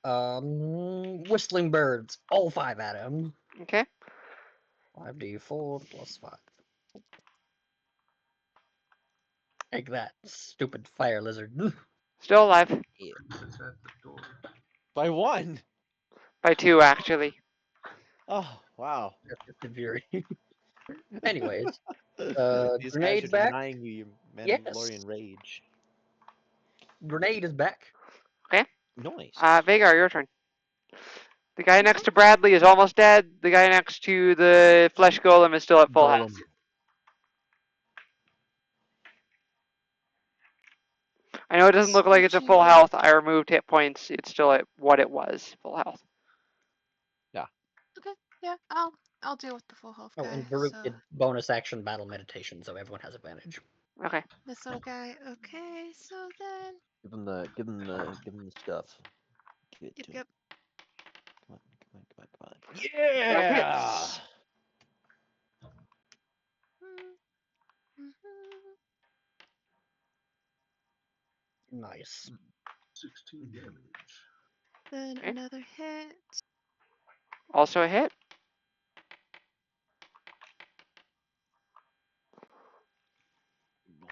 [SPEAKER 3] Whistling birds. All 5 at him.
[SPEAKER 1] Okay.
[SPEAKER 3] 5d4 plus 5. Take that, stupid fire lizard.
[SPEAKER 1] Still alive.
[SPEAKER 4] It's at the door.
[SPEAKER 2] By 1.
[SPEAKER 1] By 2, actually.
[SPEAKER 2] Oh, wow.
[SPEAKER 3] Fury. Anyways,
[SPEAKER 2] These guys are
[SPEAKER 3] grenade back.
[SPEAKER 2] denying you your
[SPEAKER 3] Yes.
[SPEAKER 2] Mandalorian rage.
[SPEAKER 3] Grenade is back.
[SPEAKER 2] Nice.
[SPEAKER 1] Vagar, your turn. The guy next to Bradley is almost dead. The guy next to the flesh golem is still at full health. I know it doesn't look like it's at full health. I removed hit points. It's still at what it was, full health.
[SPEAKER 6] Okay, yeah, I'll deal with the full health
[SPEAKER 3] Oh,
[SPEAKER 6] guy.
[SPEAKER 3] and Baruch
[SPEAKER 6] So
[SPEAKER 3] did bonus action battle meditation, so everyone has advantage.
[SPEAKER 1] Okay.
[SPEAKER 6] this little guy. Okay, so then
[SPEAKER 2] Give him the stuff. Give it to him.
[SPEAKER 6] yep.
[SPEAKER 2] Come on. Yeah.
[SPEAKER 1] hits.
[SPEAKER 3] Nice.
[SPEAKER 4] 16 damage.
[SPEAKER 6] Then
[SPEAKER 1] Okay.
[SPEAKER 6] another hit.
[SPEAKER 1] Also a hit.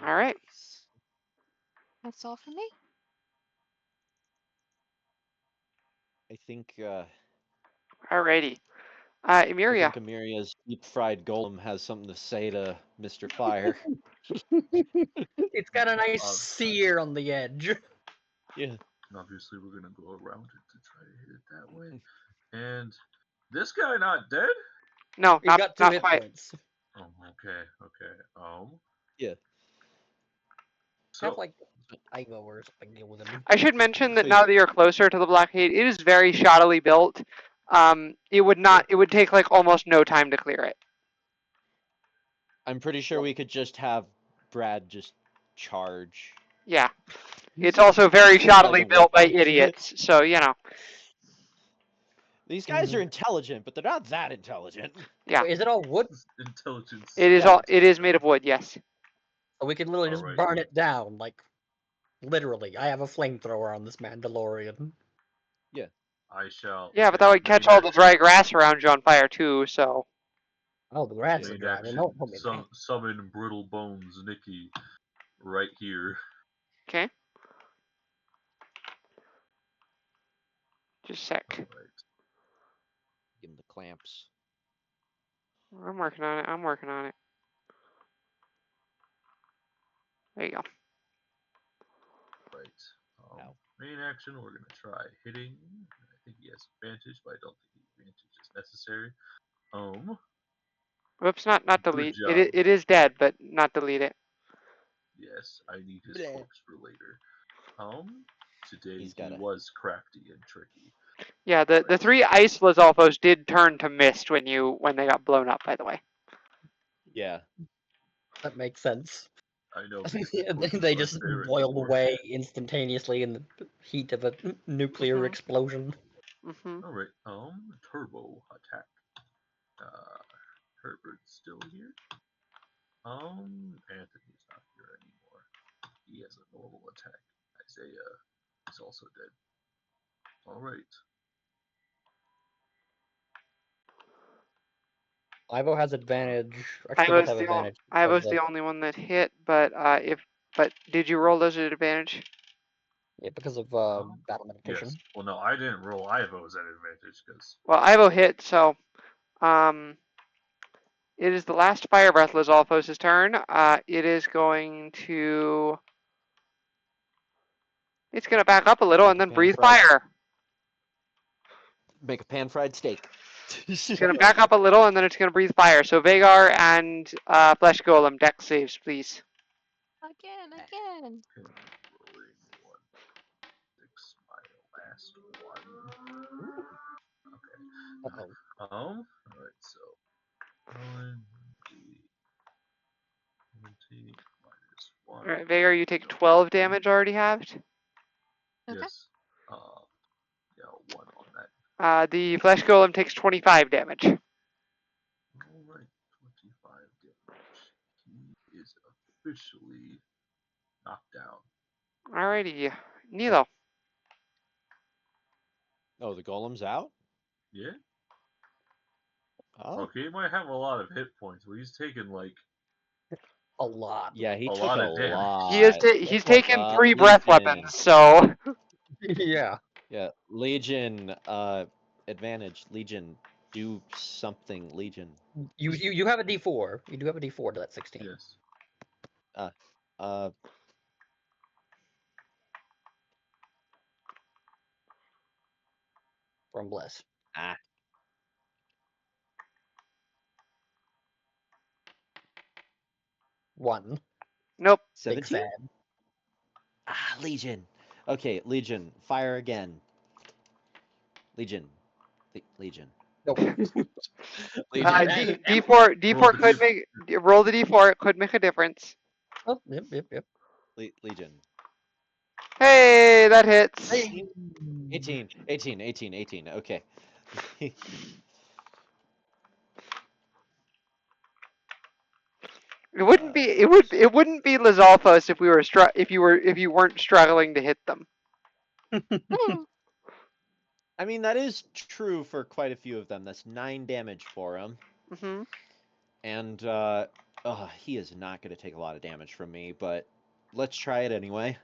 [SPEAKER 1] All right.
[SPEAKER 6] That's all for me.
[SPEAKER 2] I think
[SPEAKER 1] Alrighty.
[SPEAKER 2] I
[SPEAKER 1] Emiria.
[SPEAKER 2] think Amiria's deep fried golem has something to say to Mr. Fire.
[SPEAKER 3] It's got a nice
[SPEAKER 4] Um,
[SPEAKER 3] sear on the edge.
[SPEAKER 2] Yeah.
[SPEAKER 4] Obviously, we're gonna go around it to try to hit it that way. And this guy not dead?
[SPEAKER 1] No,
[SPEAKER 3] He got 2
[SPEAKER 1] not
[SPEAKER 3] hit
[SPEAKER 1] quite.
[SPEAKER 3] points.
[SPEAKER 4] Oh, okay.
[SPEAKER 2] Yeah.
[SPEAKER 3] Have
[SPEAKER 4] So,
[SPEAKER 3] like Ivo or something deal with him.
[SPEAKER 1] I should mention that
[SPEAKER 2] So
[SPEAKER 1] now that you're closer to the blockade, it is very shoddily built. It would not. It would take like almost no time to clear it.
[SPEAKER 2] I'm pretty sure we could just have Brad just charge.
[SPEAKER 1] Yeah. It's also very
[SPEAKER 2] Like a
[SPEAKER 1] shoddily built by
[SPEAKER 2] weapon.
[SPEAKER 1] idiots, so you know.
[SPEAKER 2] These guys are intelligent, but they're not that intelligent.
[SPEAKER 1] Yeah.
[SPEAKER 3] Wait, is it all wood?
[SPEAKER 4] intelligence.
[SPEAKER 1] It is
[SPEAKER 3] Yeah.
[SPEAKER 1] all. It is made of wood. Yes.
[SPEAKER 3] So we can literally just
[SPEAKER 4] Alright.
[SPEAKER 3] burn it down, like literally. I have a flamethrower on this Mandalorian.
[SPEAKER 4] I shall.
[SPEAKER 1] Yeah, but that would catch all the dry grass around you on fire too. So.
[SPEAKER 3] Oh, the grass is
[SPEAKER 4] Main
[SPEAKER 3] dry.
[SPEAKER 4] action.
[SPEAKER 3] No, put me back.
[SPEAKER 4] Summon Brittle Bones Nikki right here.
[SPEAKER 1] Okay. Just a sec.
[SPEAKER 4] Alright.
[SPEAKER 2] Give him the clamps.
[SPEAKER 1] I'm working on it. I'm working on it. There you go.
[SPEAKER 4] Right.
[SPEAKER 2] Ow.
[SPEAKER 4] Main action, we're going to try hitting. I think he has advantage, but I don't think the advantage is necessary.
[SPEAKER 1] Whoops, not
[SPEAKER 4] Good
[SPEAKER 1] delete.
[SPEAKER 4] job.
[SPEAKER 1] It is dead, but not delete it.
[SPEAKER 4] Yes, I need his
[SPEAKER 2] Bleh.
[SPEAKER 4] corpse for later. Today
[SPEAKER 2] He's
[SPEAKER 4] he
[SPEAKER 2] gotta-
[SPEAKER 4] was crafty and tricky.
[SPEAKER 1] Yeah, the three ice Lizalfos did turn to mist when they got blown up. By the way.
[SPEAKER 2] Yeah.
[SPEAKER 3] That makes sense.
[SPEAKER 4] I know.
[SPEAKER 3] They just boiled away instantaneously in the heat of a nuclear
[SPEAKER 1] Mhm.
[SPEAKER 3] explosion.
[SPEAKER 1] Mhm.
[SPEAKER 4] Alright, turbo attack. Herbert's still here. Anthony's not here anymore. He has a normal attack. Isaiah is also dead. Alright.
[SPEAKER 3] Ivo has advantage. Actually, both have advantage.
[SPEAKER 1] I
[SPEAKER 3] because
[SPEAKER 1] was the only one that hit, but did you roll those at advantage?
[SPEAKER 3] Yeah, because of battle meditation.
[SPEAKER 4] Yes. Well, no, I didn't roll Ivo's at advantage because.
[SPEAKER 1] Well, Ivo hit, so it is the last fire breath Lizalfos' turn. It is going to. It's going to back up a little and then breathe fire.
[SPEAKER 2] Make a pan-fried steak.
[SPEAKER 1] It's going to back up a little and then it's going to breathe fire. So Vagar and Flesh Golem, deck saves, please.
[SPEAKER 6] Again.
[SPEAKER 4] Rolling 1d6, my last one. Okay.
[SPEAKER 3] Uh-oh.
[SPEAKER 4] Alright, so. Rolling 1d20 minus 1.
[SPEAKER 1] All right, Vagar, you take 12 damage already halved.
[SPEAKER 6] Okay.
[SPEAKER 4] Yes. Yeah, 1 on that.
[SPEAKER 1] The Flesh Golem takes 25 damage.
[SPEAKER 4] Alright, 25 damage. He is officially knocked down.
[SPEAKER 1] Alrighty, Nilo.
[SPEAKER 2] Oh, the golem's out?
[SPEAKER 4] Yeah?
[SPEAKER 2] Oh.
[SPEAKER 4] Okay, he might have a lot of hit points, but he's taken like
[SPEAKER 3] A lot.
[SPEAKER 2] Yeah, he
[SPEAKER 4] A
[SPEAKER 2] took
[SPEAKER 4] lot
[SPEAKER 2] a
[SPEAKER 4] of damage.
[SPEAKER 2] lot.
[SPEAKER 1] He's taken 3
[SPEAKER 2] Legion.
[SPEAKER 1] breath weapons, so.
[SPEAKER 3] Yeah.
[SPEAKER 2] Yeah, Legion, advantage. Legion, do something, Legion.
[SPEAKER 3] You have a D4. You do have a D4 to that 16.
[SPEAKER 4] yes.
[SPEAKER 3] From Bless.
[SPEAKER 2] Ah.
[SPEAKER 3] 1.
[SPEAKER 1] Nope.
[SPEAKER 3] Big
[SPEAKER 2] 17?
[SPEAKER 3] sad.
[SPEAKER 2] Ah, Legion. Okay, Legion, fire again. Legion. Legion.
[SPEAKER 3] Nope.
[SPEAKER 2] Legion.
[SPEAKER 1] D4 could make. Roll the D4, it could make a difference.
[SPEAKER 3] Oh, yep.
[SPEAKER 2] Legion.
[SPEAKER 1] Hey, that hits.
[SPEAKER 2] 18. Okay.
[SPEAKER 1] It wouldn't be. It wouldn't be Lizalfos if you weren't struggling to hit them.
[SPEAKER 2] I mean, that is true for quite a few of them. That's 9 damage for him.
[SPEAKER 1] Mhm.
[SPEAKER 2] And he is not going to take a lot of damage from me, but let's try it anyway.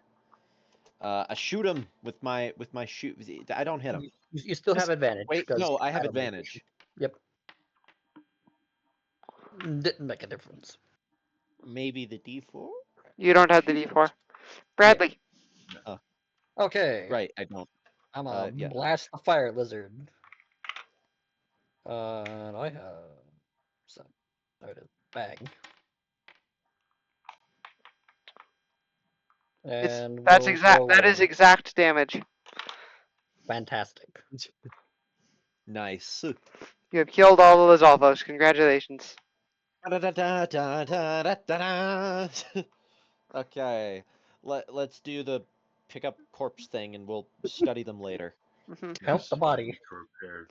[SPEAKER 2] I shoot him with my shoot. I don't hit him.
[SPEAKER 3] You still have advantage.
[SPEAKER 2] Wait,
[SPEAKER 3] 'cause
[SPEAKER 2] no, I have
[SPEAKER 3] battle
[SPEAKER 2] advantage.
[SPEAKER 3] meditation. Yep. Didn't make a difference.
[SPEAKER 2] Maybe the D4?
[SPEAKER 1] You don't have the D4. Bradley.
[SPEAKER 3] Okay.
[SPEAKER 2] Right, I don't.
[SPEAKER 3] I'm gonna
[SPEAKER 2] yeah.
[SPEAKER 3] blast the fire lizard. And I have some. There it is. Bang. And
[SPEAKER 1] That
[SPEAKER 3] roll
[SPEAKER 1] is exact damage.
[SPEAKER 3] fantastic.
[SPEAKER 2] Nice.
[SPEAKER 1] You have killed all the Lizalfos. Congratulations.
[SPEAKER 2] Okay, let's do the pick up corpse thing, and we'll study them later.
[SPEAKER 3] Help the body.
[SPEAKER 4] Prepared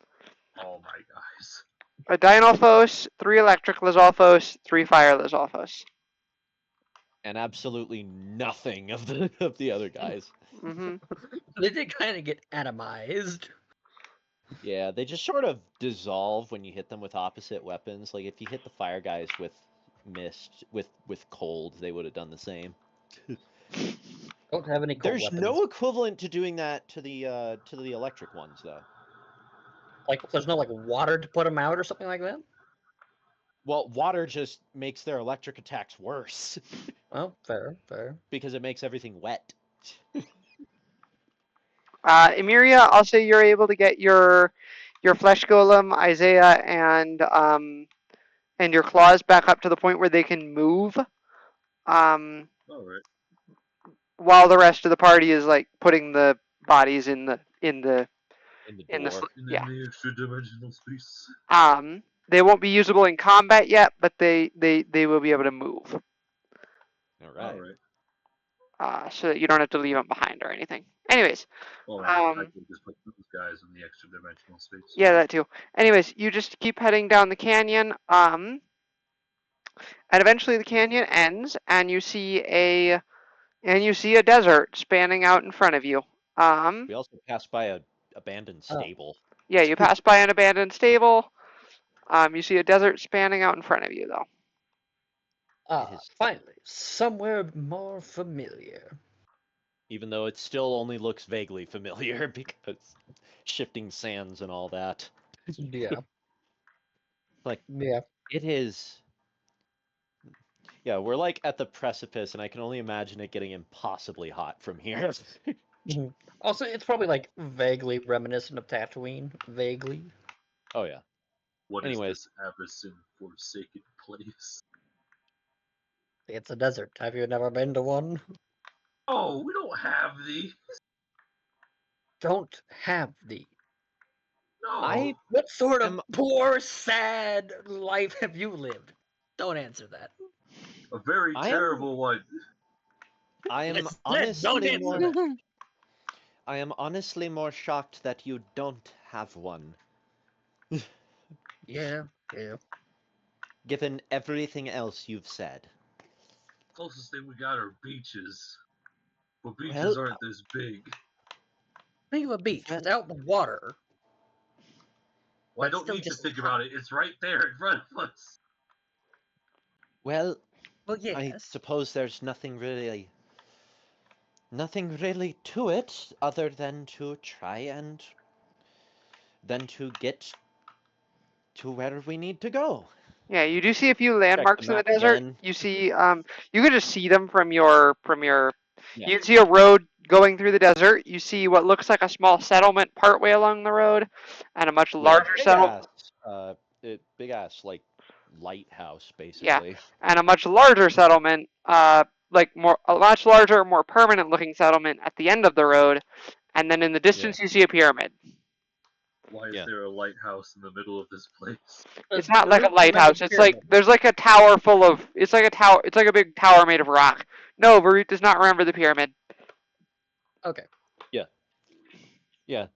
[SPEAKER 4] all my guys.
[SPEAKER 1] A Dinalfos, 3 electric Lizalfos, 3 fire Lizalfos.
[SPEAKER 2] And absolutely nothing of the other guys.
[SPEAKER 3] They did kind of get atomized.
[SPEAKER 2] Yeah, they just sort of dissolve when you hit them with opposite weapons. Like if you hit the fire guys with mist, with cold, they would have done the same.
[SPEAKER 3] Don't have any cold
[SPEAKER 2] There's
[SPEAKER 3] weapons.
[SPEAKER 2] no equivalent to doing that to the electric ones, though.
[SPEAKER 3] Like, there's no like water to put them out or something like that.
[SPEAKER 2] Well, water just makes their electric attacks worse
[SPEAKER 3] Well, fair.
[SPEAKER 2] because it makes everything wet.
[SPEAKER 1] Emiria, I'll say you're able to get your flesh golem, Isaiah, and your claws back up to the point where they can move.
[SPEAKER 4] All right.
[SPEAKER 1] While the rest of the party is like putting the bodies in the
[SPEAKER 2] In the door.
[SPEAKER 1] yeah.
[SPEAKER 4] In the extra dimensional space.
[SPEAKER 1] They won't be usable in combat yet, but they will be able to move.
[SPEAKER 2] All right.
[SPEAKER 1] So that you don't have to leave them behind or anything. Anyways,
[SPEAKER 4] Well, I could just put those guys in the extra dimensional space.
[SPEAKER 1] yeah, that too. Anyways, you just keep heading down the canyon. And eventually the canyon ends, and you see a desert spanning out in front of you.
[SPEAKER 2] We also passed by a abandoned stable.
[SPEAKER 1] Yeah, you pass by an abandoned stable. You see a desert spanning out in front of you, though.
[SPEAKER 3] Finally, somewhere more familiar.
[SPEAKER 2] Even though it still only looks vaguely familiar because shifting sands and all that.
[SPEAKER 3] Yeah.
[SPEAKER 2] Yeah. It is. Yeah, we're like at the precipice, and I can only imagine it getting impossibly hot from here.
[SPEAKER 3] Also, it's probably like vaguely reminiscent of Tatooine. Vaguely.
[SPEAKER 2] Oh yeah.
[SPEAKER 4] What
[SPEAKER 2] Anyways.
[SPEAKER 4] is this Avacyn forsaken place?
[SPEAKER 3] It's a desert. Have you never been to one?
[SPEAKER 4] Oh, we don't have these.
[SPEAKER 3] Don't have these.
[SPEAKER 4] No.
[SPEAKER 3] What sort of poor, sad life have you lived? Don't answer that.
[SPEAKER 4] A very terrible one.
[SPEAKER 2] I am honestly more shocked that you don't have one.
[SPEAKER 3] Yeah.
[SPEAKER 2] Given everything else you've said.
[SPEAKER 4] Closest thing we got are beaches. But beaches aren't this big.
[SPEAKER 3] Think of a beach without the water.
[SPEAKER 4] Well, I don't need to think about it. It's right there in front of us.
[SPEAKER 2] Well,
[SPEAKER 3] yes.
[SPEAKER 2] I suppose there's nothing really to it other than to try and then to get to where we need to go.
[SPEAKER 1] Yeah, you do see a few landmarks in the desert. Again. You see, you can just see them from your. Yeah. You can see a road going through the desert. You see what looks like a small settlement partway along the road, and a much larger settlement.
[SPEAKER 2] Big ass like lighthouse, basically.
[SPEAKER 1] Yeah, and a much larger settlement, a much larger, more permanent looking settlement at the end of the road, and then in the distance you see a pyramid.
[SPEAKER 4] Why is there a lighthouse in the middle of this place?
[SPEAKER 1] It's not like a lighthouse. It's like there's like a tower full of. It's like a tower. It's like a big tower made of rock. No, Varut does not remember the pyramid.
[SPEAKER 3] Okay.
[SPEAKER 2] Yeah.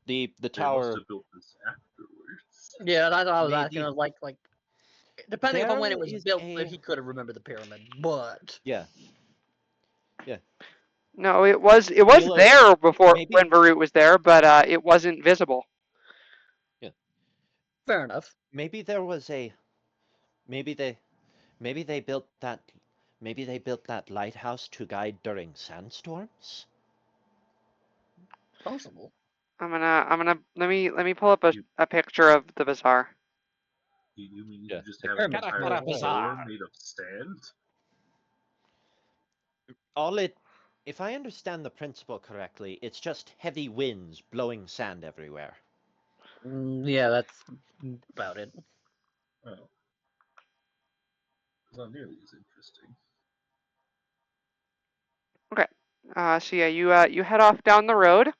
[SPEAKER 2] The tower.
[SPEAKER 4] They must have built this afterwards.
[SPEAKER 3] Yeah, that's what I was asking. I was like, depending on when it was built, he could have remembered the pyramid, but.
[SPEAKER 2] Yeah.
[SPEAKER 1] No, it was there before when Varut was there, but it wasn't visible.
[SPEAKER 2] Yeah.
[SPEAKER 3] Fair enough.
[SPEAKER 2] Maybe there was a. Maybe they built that. Maybe they built that lighthouse to guide during sandstorms.
[SPEAKER 3] Possible.
[SPEAKER 1] I'm gonna let me pull up a picture of the bazaar.
[SPEAKER 4] You mean you just have an entire bazaar made of sand?
[SPEAKER 2] If I understand the principle correctly, it's just heavy winds blowing sand everywhere.
[SPEAKER 3] Yeah, that's about it.
[SPEAKER 4] Oh. It's not nearly as interesting.
[SPEAKER 1] Okay. So yeah, you head off down the road.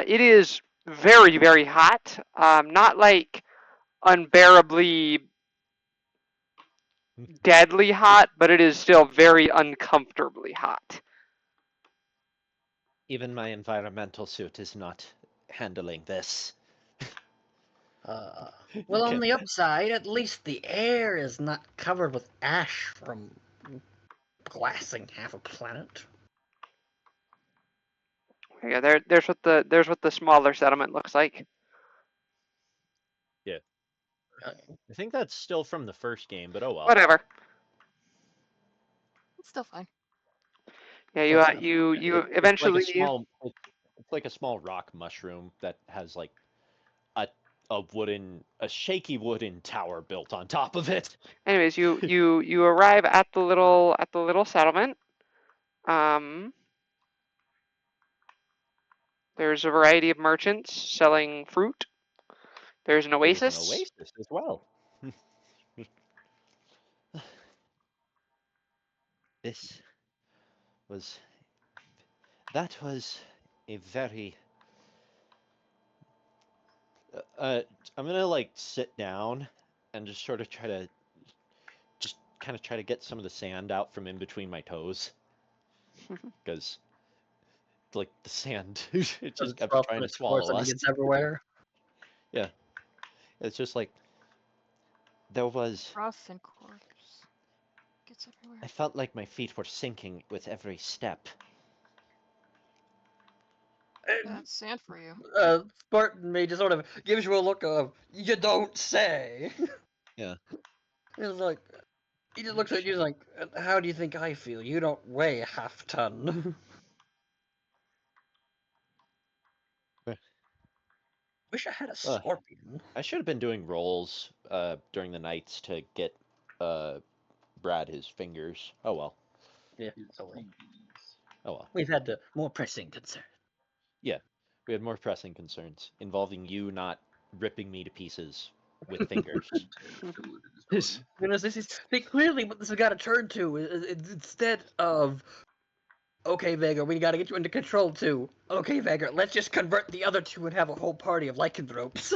[SPEAKER 1] It is very, very hot. Not like unbearably deadly hot, but it is still very uncomfortably hot.
[SPEAKER 2] Even my environmental suit is not handling this.
[SPEAKER 3] Well, on
[SPEAKER 2] Okay.
[SPEAKER 3] the upside, at least the air is not covered with ash from glassing half a planet.
[SPEAKER 1] Yeah, there's what the smaller settlement looks like.
[SPEAKER 2] I think that's still from the first game, but oh well.
[SPEAKER 1] Whatever.
[SPEAKER 6] It's still fine.
[SPEAKER 1] Yeah,
[SPEAKER 3] Close enough.
[SPEAKER 1] you
[SPEAKER 2] It's
[SPEAKER 1] eventually
[SPEAKER 2] like a small. It's like a small rock mushroom that has like a shaky wooden tower built on top of it.
[SPEAKER 1] Anyways, you arrive at the little settlement. There's a variety of merchants selling fruit. There's an
[SPEAKER 2] There's an
[SPEAKER 1] oasis.
[SPEAKER 2] oasis as well. This was. That was a very. I'm gonna like sit down and just sort of just kind of try to get some of the sand out from in between my toes, because like the sand it just kept
[SPEAKER 3] Rough
[SPEAKER 2] trying
[SPEAKER 3] and
[SPEAKER 2] to
[SPEAKER 3] it's coarse
[SPEAKER 2] swallow
[SPEAKER 3] and it
[SPEAKER 2] us.
[SPEAKER 3] gets everywhere.
[SPEAKER 2] Yeah, it's just like there was.
[SPEAKER 6] Rough and coarse. Gets everywhere.
[SPEAKER 2] I felt like my feet were sinking with every step.
[SPEAKER 6] That's sand for you.
[SPEAKER 3] Spartan Mage just sort of gives you a look of, you don't say.
[SPEAKER 2] Yeah.
[SPEAKER 3] It's like, he just looks at you like, how do you think I feel? You don't weigh a half ton. Wish I had a scorpion.
[SPEAKER 2] I should have been doing rolls during the nights to get Brad his fingers. Oh well.
[SPEAKER 3] Yeah.
[SPEAKER 4] His
[SPEAKER 3] Oh well.
[SPEAKER 4] fingers.
[SPEAKER 2] Oh well.
[SPEAKER 3] We've had more pressing concern.
[SPEAKER 2] Yeah, we had more pressing concerns involving you not ripping me to pieces with fingers.
[SPEAKER 4] Pterodactyl in his body.
[SPEAKER 3] See, clearly what this has got to turn to is instead of, okay, Vega, we got to get you into control too. Okay, Vega, let's just convert the other two and have a whole party of lycanthropes.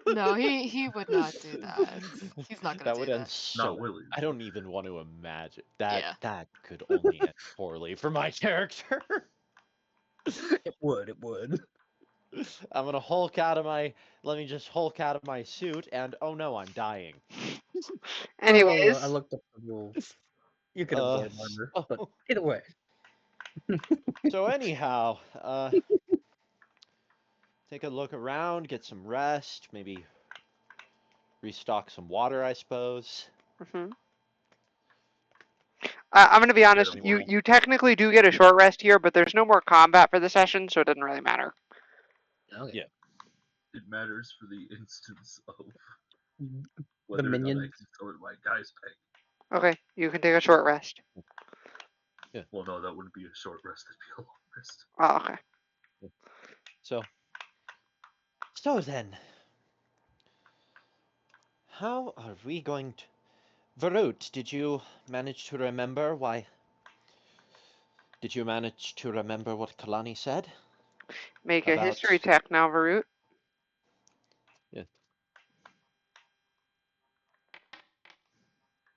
[SPEAKER 6] No, he would not do that. He's not gonna
[SPEAKER 2] That
[SPEAKER 6] do
[SPEAKER 2] would end
[SPEAKER 6] that.
[SPEAKER 2] so.
[SPEAKER 4] Not willing.
[SPEAKER 2] I don't even want to imagine that.
[SPEAKER 6] Yeah.
[SPEAKER 2] That could only end poorly for my character.
[SPEAKER 3] It would.
[SPEAKER 2] I'm gonna Hulk out of my. Let me just Hulk out of my suit, and oh no, I'm dying.
[SPEAKER 1] Anyways,
[SPEAKER 3] I looked up the rules. You can absorb armor, but either way.
[SPEAKER 2] So anyhow, take a look around, get some rest, maybe restock some water, I suppose.
[SPEAKER 1] I'm gonna be honest.
[SPEAKER 2] Anyone?
[SPEAKER 1] You technically do get a short rest here, but there's no more combat for the session, so it doesn't really matter.
[SPEAKER 3] Okay.
[SPEAKER 2] Yeah.
[SPEAKER 4] It matters for the instance of
[SPEAKER 3] The
[SPEAKER 4] whether or not I
[SPEAKER 3] minions.
[SPEAKER 4] can sort my guy's peg.
[SPEAKER 1] Okay, you can take a short rest.
[SPEAKER 4] Well, no, that wouldn't be a short rest. It'd be a long rest.
[SPEAKER 1] Oh, okay.
[SPEAKER 2] So then, how are we going to... Varut, did you manage to remember why... Did you manage to remember what Kalani said?
[SPEAKER 1] Make a
[SPEAKER 2] About-
[SPEAKER 1] history check now, Varut.
[SPEAKER 2] Yeah.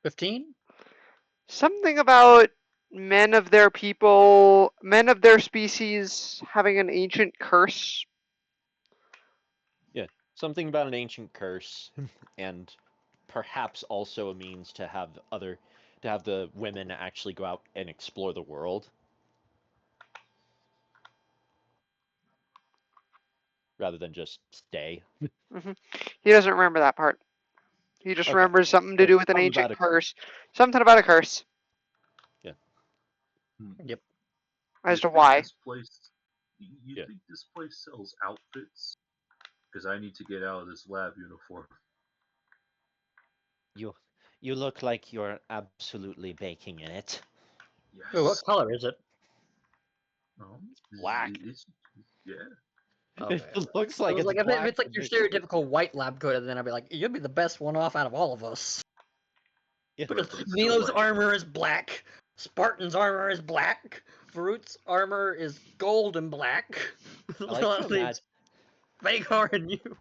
[SPEAKER 3] 15?
[SPEAKER 1] Something about men of their people, men of their species having an ancient curse.
[SPEAKER 2] Something about an ancient curse, and perhaps also a means to have the women actually go out and explore the world. Rather than just stay.
[SPEAKER 1] He doesn't remember that part. He just
[SPEAKER 2] Okay.
[SPEAKER 1] remembers something to
[SPEAKER 2] So
[SPEAKER 1] do with an
[SPEAKER 2] something
[SPEAKER 1] ancient
[SPEAKER 2] about a
[SPEAKER 1] curse. Something about a curse.
[SPEAKER 3] Yep.
[SPEAKER 1] As
[SPEAKER 4] You
[SPEAKER 1] to
[SPEAKER 4] think
[SPEAKER 1] why.
[SPEAKER 4] This place, you
[SPEAKER 2] Yeah.
[SPEAKER 4] think this place sells outfits? Because I need to get out of this lab uniform.
[SPEAKER 2] You look like you're absolutely baking in it.
[SPEAKER 4] Yes.
[SPEAKER 3] Oh, what color is it?
[SPEAKER 2] Black.
[SPEAKER 4] Yeah.
[SPEAKER 3] Okay.
[SPEAKER 2] It looks like
[SPEAKER 3] If
[SPEAKER 2] it's black.
[SPEAKER 3] it's like your stereotypical white lab coat, then I'd be like, you'd be the best one off out of all of us.
[SPEAKER 2] Yeah.
[SPEAKER 3] Because
[SPEAKER 4] But it's still
[SPEAKER 3] Nilo's
[SPEAKER 4] like-
[SPEAKER 3] armor is black. Spartan's armor is black. Varut's armor is gold and black.
[SPEAKER 2] I like to imagine.
[SPEAKER 3] Vagar and you.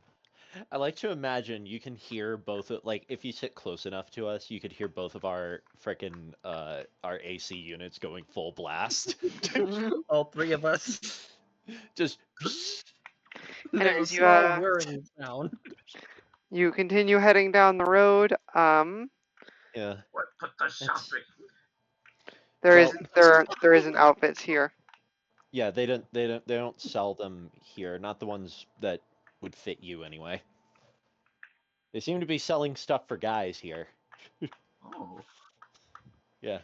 [SPEAKER 2] I like to imagine you can hear both of, like, if you sit close enough to us, you could hear both of our frickin' our AC units going full blast.
[SPEAKER 3] All three of us.
[SPEAKER 2] Just
[SPEAKER 1] And
[SPEAKER 3] There's a
[SPEAKER 1] as you,
[SPEAKER 3] small whirring sound.
[SPEAKER 1] you continue heading down the road.
[SPEAKER 2] yeah.
[SPEAKER 4] What put the shopping?
[SPEAKER 1] There
[SPEAKER 2] Well-
[SPEAKER 1] there isn't outfits here.
[SPEAKER 2] Yeah, they don't sell them here, not the ones that would fit you anyway. They seem to be selling stuff for guys here.
[SPEAKER 4] Oh,
[SPEAKER 2] Yeah.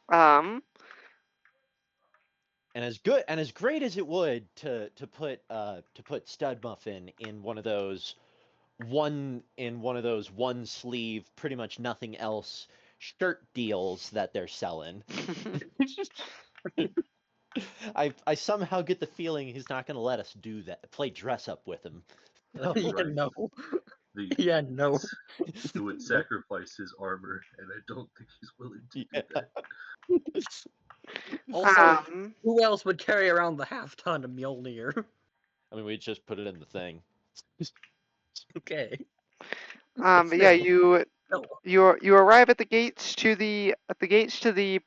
[SPEAKER 2] And as great as it would to put Stud Muffin in one of those one sleeve, pretty much nothing else shirt deals that they're selling. I somehow get the feeling he's not going to let us do that. Play dress up with him.
[SPEAKER 3] Yeah,
[SPEAKER 4] right.
[SPEAKER 3] no.
[SPEAKER 4] The
[SPEAKER 3] Yeah, no.
[SPEAKER 4] he would sacrifice his armor, and I don't think he's willing to do that.
[SPEAKER 3] Also, who else would carry around the half-ton of Mjolnir?
[SPEAKER 2] I mean, we just put it in the thing.
[SPEAKER 3] Okay.
[SPEAKER 1] But yeah,
[SPEAKER 3] No.
[SPEAKER 1] you arrive at the gates to the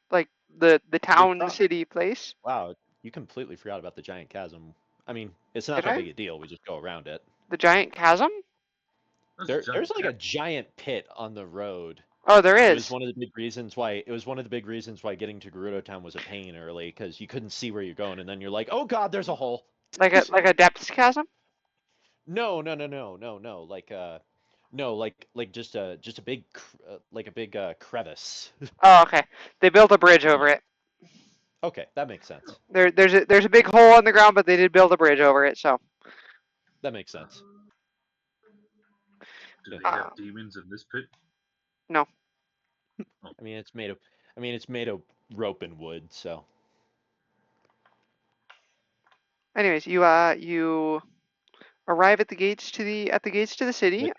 [SPEAKER 1] like the town
[SPEAKER 2] thought-
[SPEAKER 1] city place.
[SPEAKER 2] Wow, you completely forgot about the giant chasm. I mean, it's not
[SPEAKER 1] Did
[SPEAKER 2] that
[SPEAKER 1] I?
[SPEAKER 2] big a deal. We just go around it.
[SPEAKER 1] The giant chasm?
[SPEAKER 2] There's like a giant pit on the road.
[SPEAKER 1] Oh, there
[SPEAKER 2] It
[SPEAKER 1] is.
[SPEAKER 2] was one of the big reasons why getting to Gerudo Town was a pain early, because you couldn't see where you're going, and then you're like, oh god, there's a hole.
[SPEAKER 1] Like a depths chasm?
[SPEAKER 2] No. Like just a big crevice.
[SPEAKER 1] Oh, okay. They built a bridge over it.
[SPEAKER 2] Okay, that makes sense.
[SPEAKER 1] There's a big hole in the ground, but they did build a bridge over it. So
[SPEAKER 2] That makes sense.
[SPEAKER 4] Do they have demons in this pit?
[SPEAKER 1] no.
[SPEAKER 2] I mean, it's made of rope and wood, so.
[SPEAKER 1] Anyways, you arrive at the gates to the city.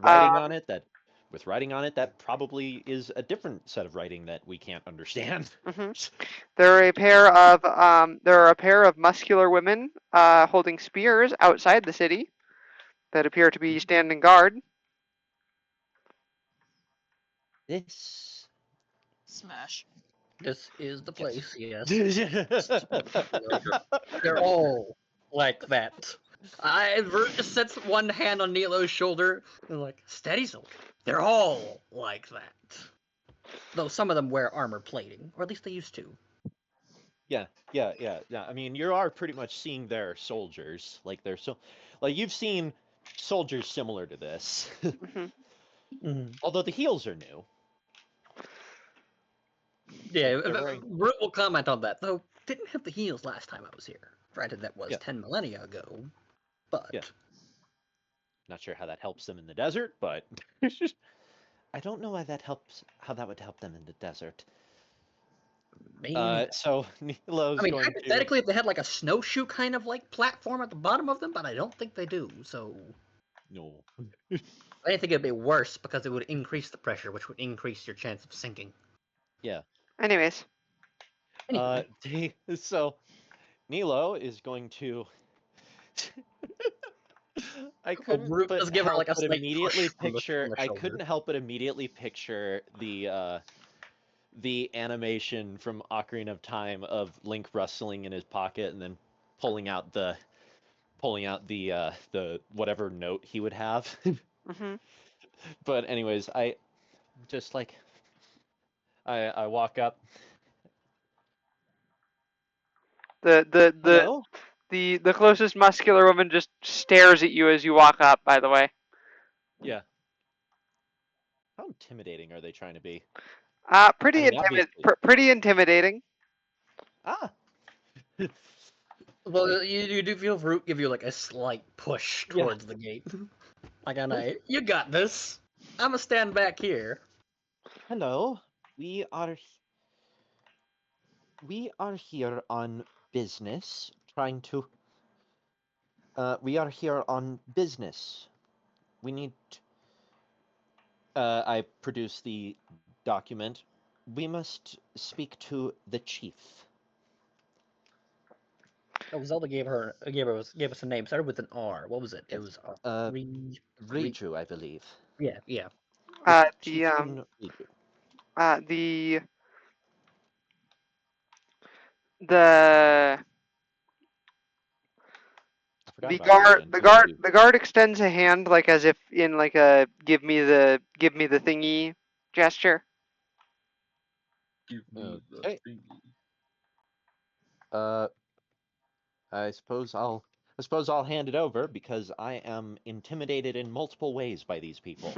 [SPEAKER 2] With writing on it, that probably is a different set of writing that we can't understand.
[SPEAKER 1] There are a pair of muscular women holding spears outside the city that appear to be standing guard.
[SPEAKER 2] This.
[SPEAKER 5] Smash.
[SPEAKER 3] This is the place, yes.
[SPEAKER 2] Yeah.
[SPEAKER 3] They're all like that. Vert just sets one hand on Nilo's shoulder and like, steady, soldier. They're all like that. Though some of them wear armor plating, or at least they used to.
[SPEAKER 2] Yeah. I mean, you are pretty much seeing their soldiers. Like you've seen soldiers similar to this. Although the heels are new.
[SPEAKER 3] Yeah,
[SPEAKER 2] They're wearing-
[SPEAKER 3] Vert will comment on that. Though didn't have the heels last time I was here. Granted, that was
[SPEAKER 2] Yeah.
[SPEAKER 3] 10 millennia ago. But
[SPEAKER 2] Yeah. Not sure how that helps them in the desert, but I don't know why that helps. How that would help them in the desert.
[SPEAKER 3] maybe.
[SPEAKER 2] So Nilo's going
[SPEAKER 3] hypothetically, if they had like a snowshoe kind of like platform at the bottom of them, but I don't think they do. So
[SPEAKER 2] No.
[SPEAKER 3] I think it'd be worse because it would increase the pressure, which would increase your chance of sinking.
[SPEAKER 2] Yeah.
[SPEAKER 1] Anyways,
[SPEAKER 2] So Nilo is going to. I couldn't
[SPEAKER 3] Root
[SPEAKER 2] but
[SPEAKER 3] does give her, like, a
[SPEAKER 2] help but
[SPEAKER 3] slight
[SPEAKER 2] immediately
[SPEAKER 3] push on the
[SPEAKER 2] picture. I
[SPEAKER 3] shoulder.
[SPEAKER 2] couldn't help but immediately picture the animation from Ocarina of Time of Link rustling in his pocket and then pulling out the whatever note he would have. But anyways, I just like I walk up. Hello?
[SPEAKER 1] The closest muscular woman just stares at you as you walk up. By the way.
[SPEAKER 2] Yeah. How intimidating are they trying to be?
[SPEAKER 1] Pretty
[SPEAKER 2] I mean, obviously.
[SPEAKER 1] pretty intimidating.
[SPEAKER 2] Ah.
[SPEAKER 3] Well, you do feel Root give you like a slight push towards the gate. Like, you got this. I'ma stand back here.
[SPEAKER 2] Hello. We are here on business, trying to. We are here on business. We need. I produce the document. We must speak to the chief.
[SPEAKER 3] Oh, Zelda gave us a name. Started with an R. What was it? It was
[SPEAKER 2] Riju, I believe.
[SPEAKER 3] Yeah, yeah.
[SPEAKER 2] Chieftain Riju.
[SPEAKER 1] The
[SPEAKER 2] I forgot about that again. Please do.
[SPEAKER 1] the guard extends a hand like as if in like a give me the thingy gesture.
[SPEAKER 4] Give me the
[SPEAKER 2] Okay.
[SPEAKER 4] thingy.
[SPEAKER 2] I suppose I'll hand it over because I am intimidated in multiple ways by these people.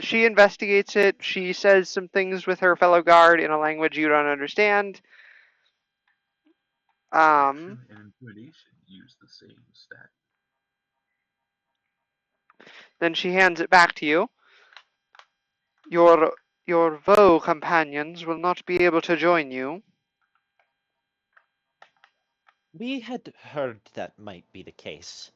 [SPEAKER 1] She investigates it. She says some things with her fellow guard in a language you don't understand.
[SPEAKER 4] Action and intimidation use the same stat.
[SPEAKER 1] Then she hands it back to you. Your Vo companions will not be able to join you.
[SPEAKER 2] We had heard that might be the case.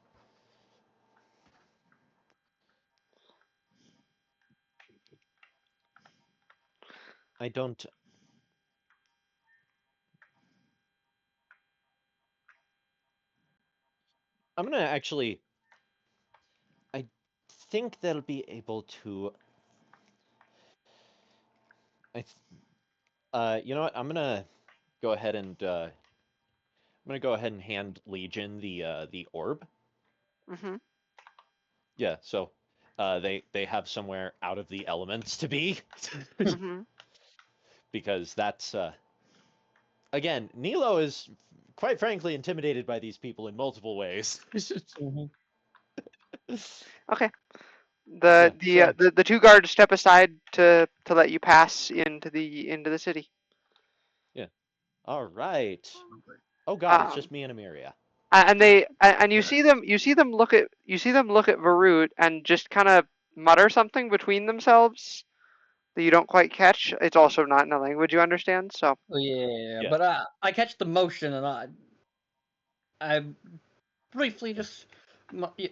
[SPEAKER 2] I don't. I'm gonna actually. I think they'll be able to. You know what? I'm gonna go ahead and hand Legion the orb.
[SPEAKER 1] Mm-hmm.
[SPEAKER 2] Yeah. So, they have somewhere out of the elements to be,
[SPEAKER 1] Mm-hmm.
[SPEAKER 2] because that's again, Nilo is quite frankly intimidated by these people in multiple ways.
[SPEAKER 3] Mhm.
[SPEAKER 1] Okay.
[SPEAKER 2] Yeah, so
[SPEAKER 1] The two guards step aside to let you pass into the city.
[SPEAKER 2] all right.
[SPEAKER 4] Alright.
[SPEAKER 2] Oh God, it's just
[SPEAKER 1] Um,
[SPEAKER 2] me and Amiria.
[SPEAKER 1] and you
[SPEAKER 4] Yeah.
[SPEAKER 1] see them look at Varut and just kind of mutter something between themselves that you don't quite catch. It's also not in a language you understand. So
[SPEAKER 3] Oh, yeah,
[SPEAKER 2] Yeah.
[SPEAKER 3] but I catch the motion and I briefly just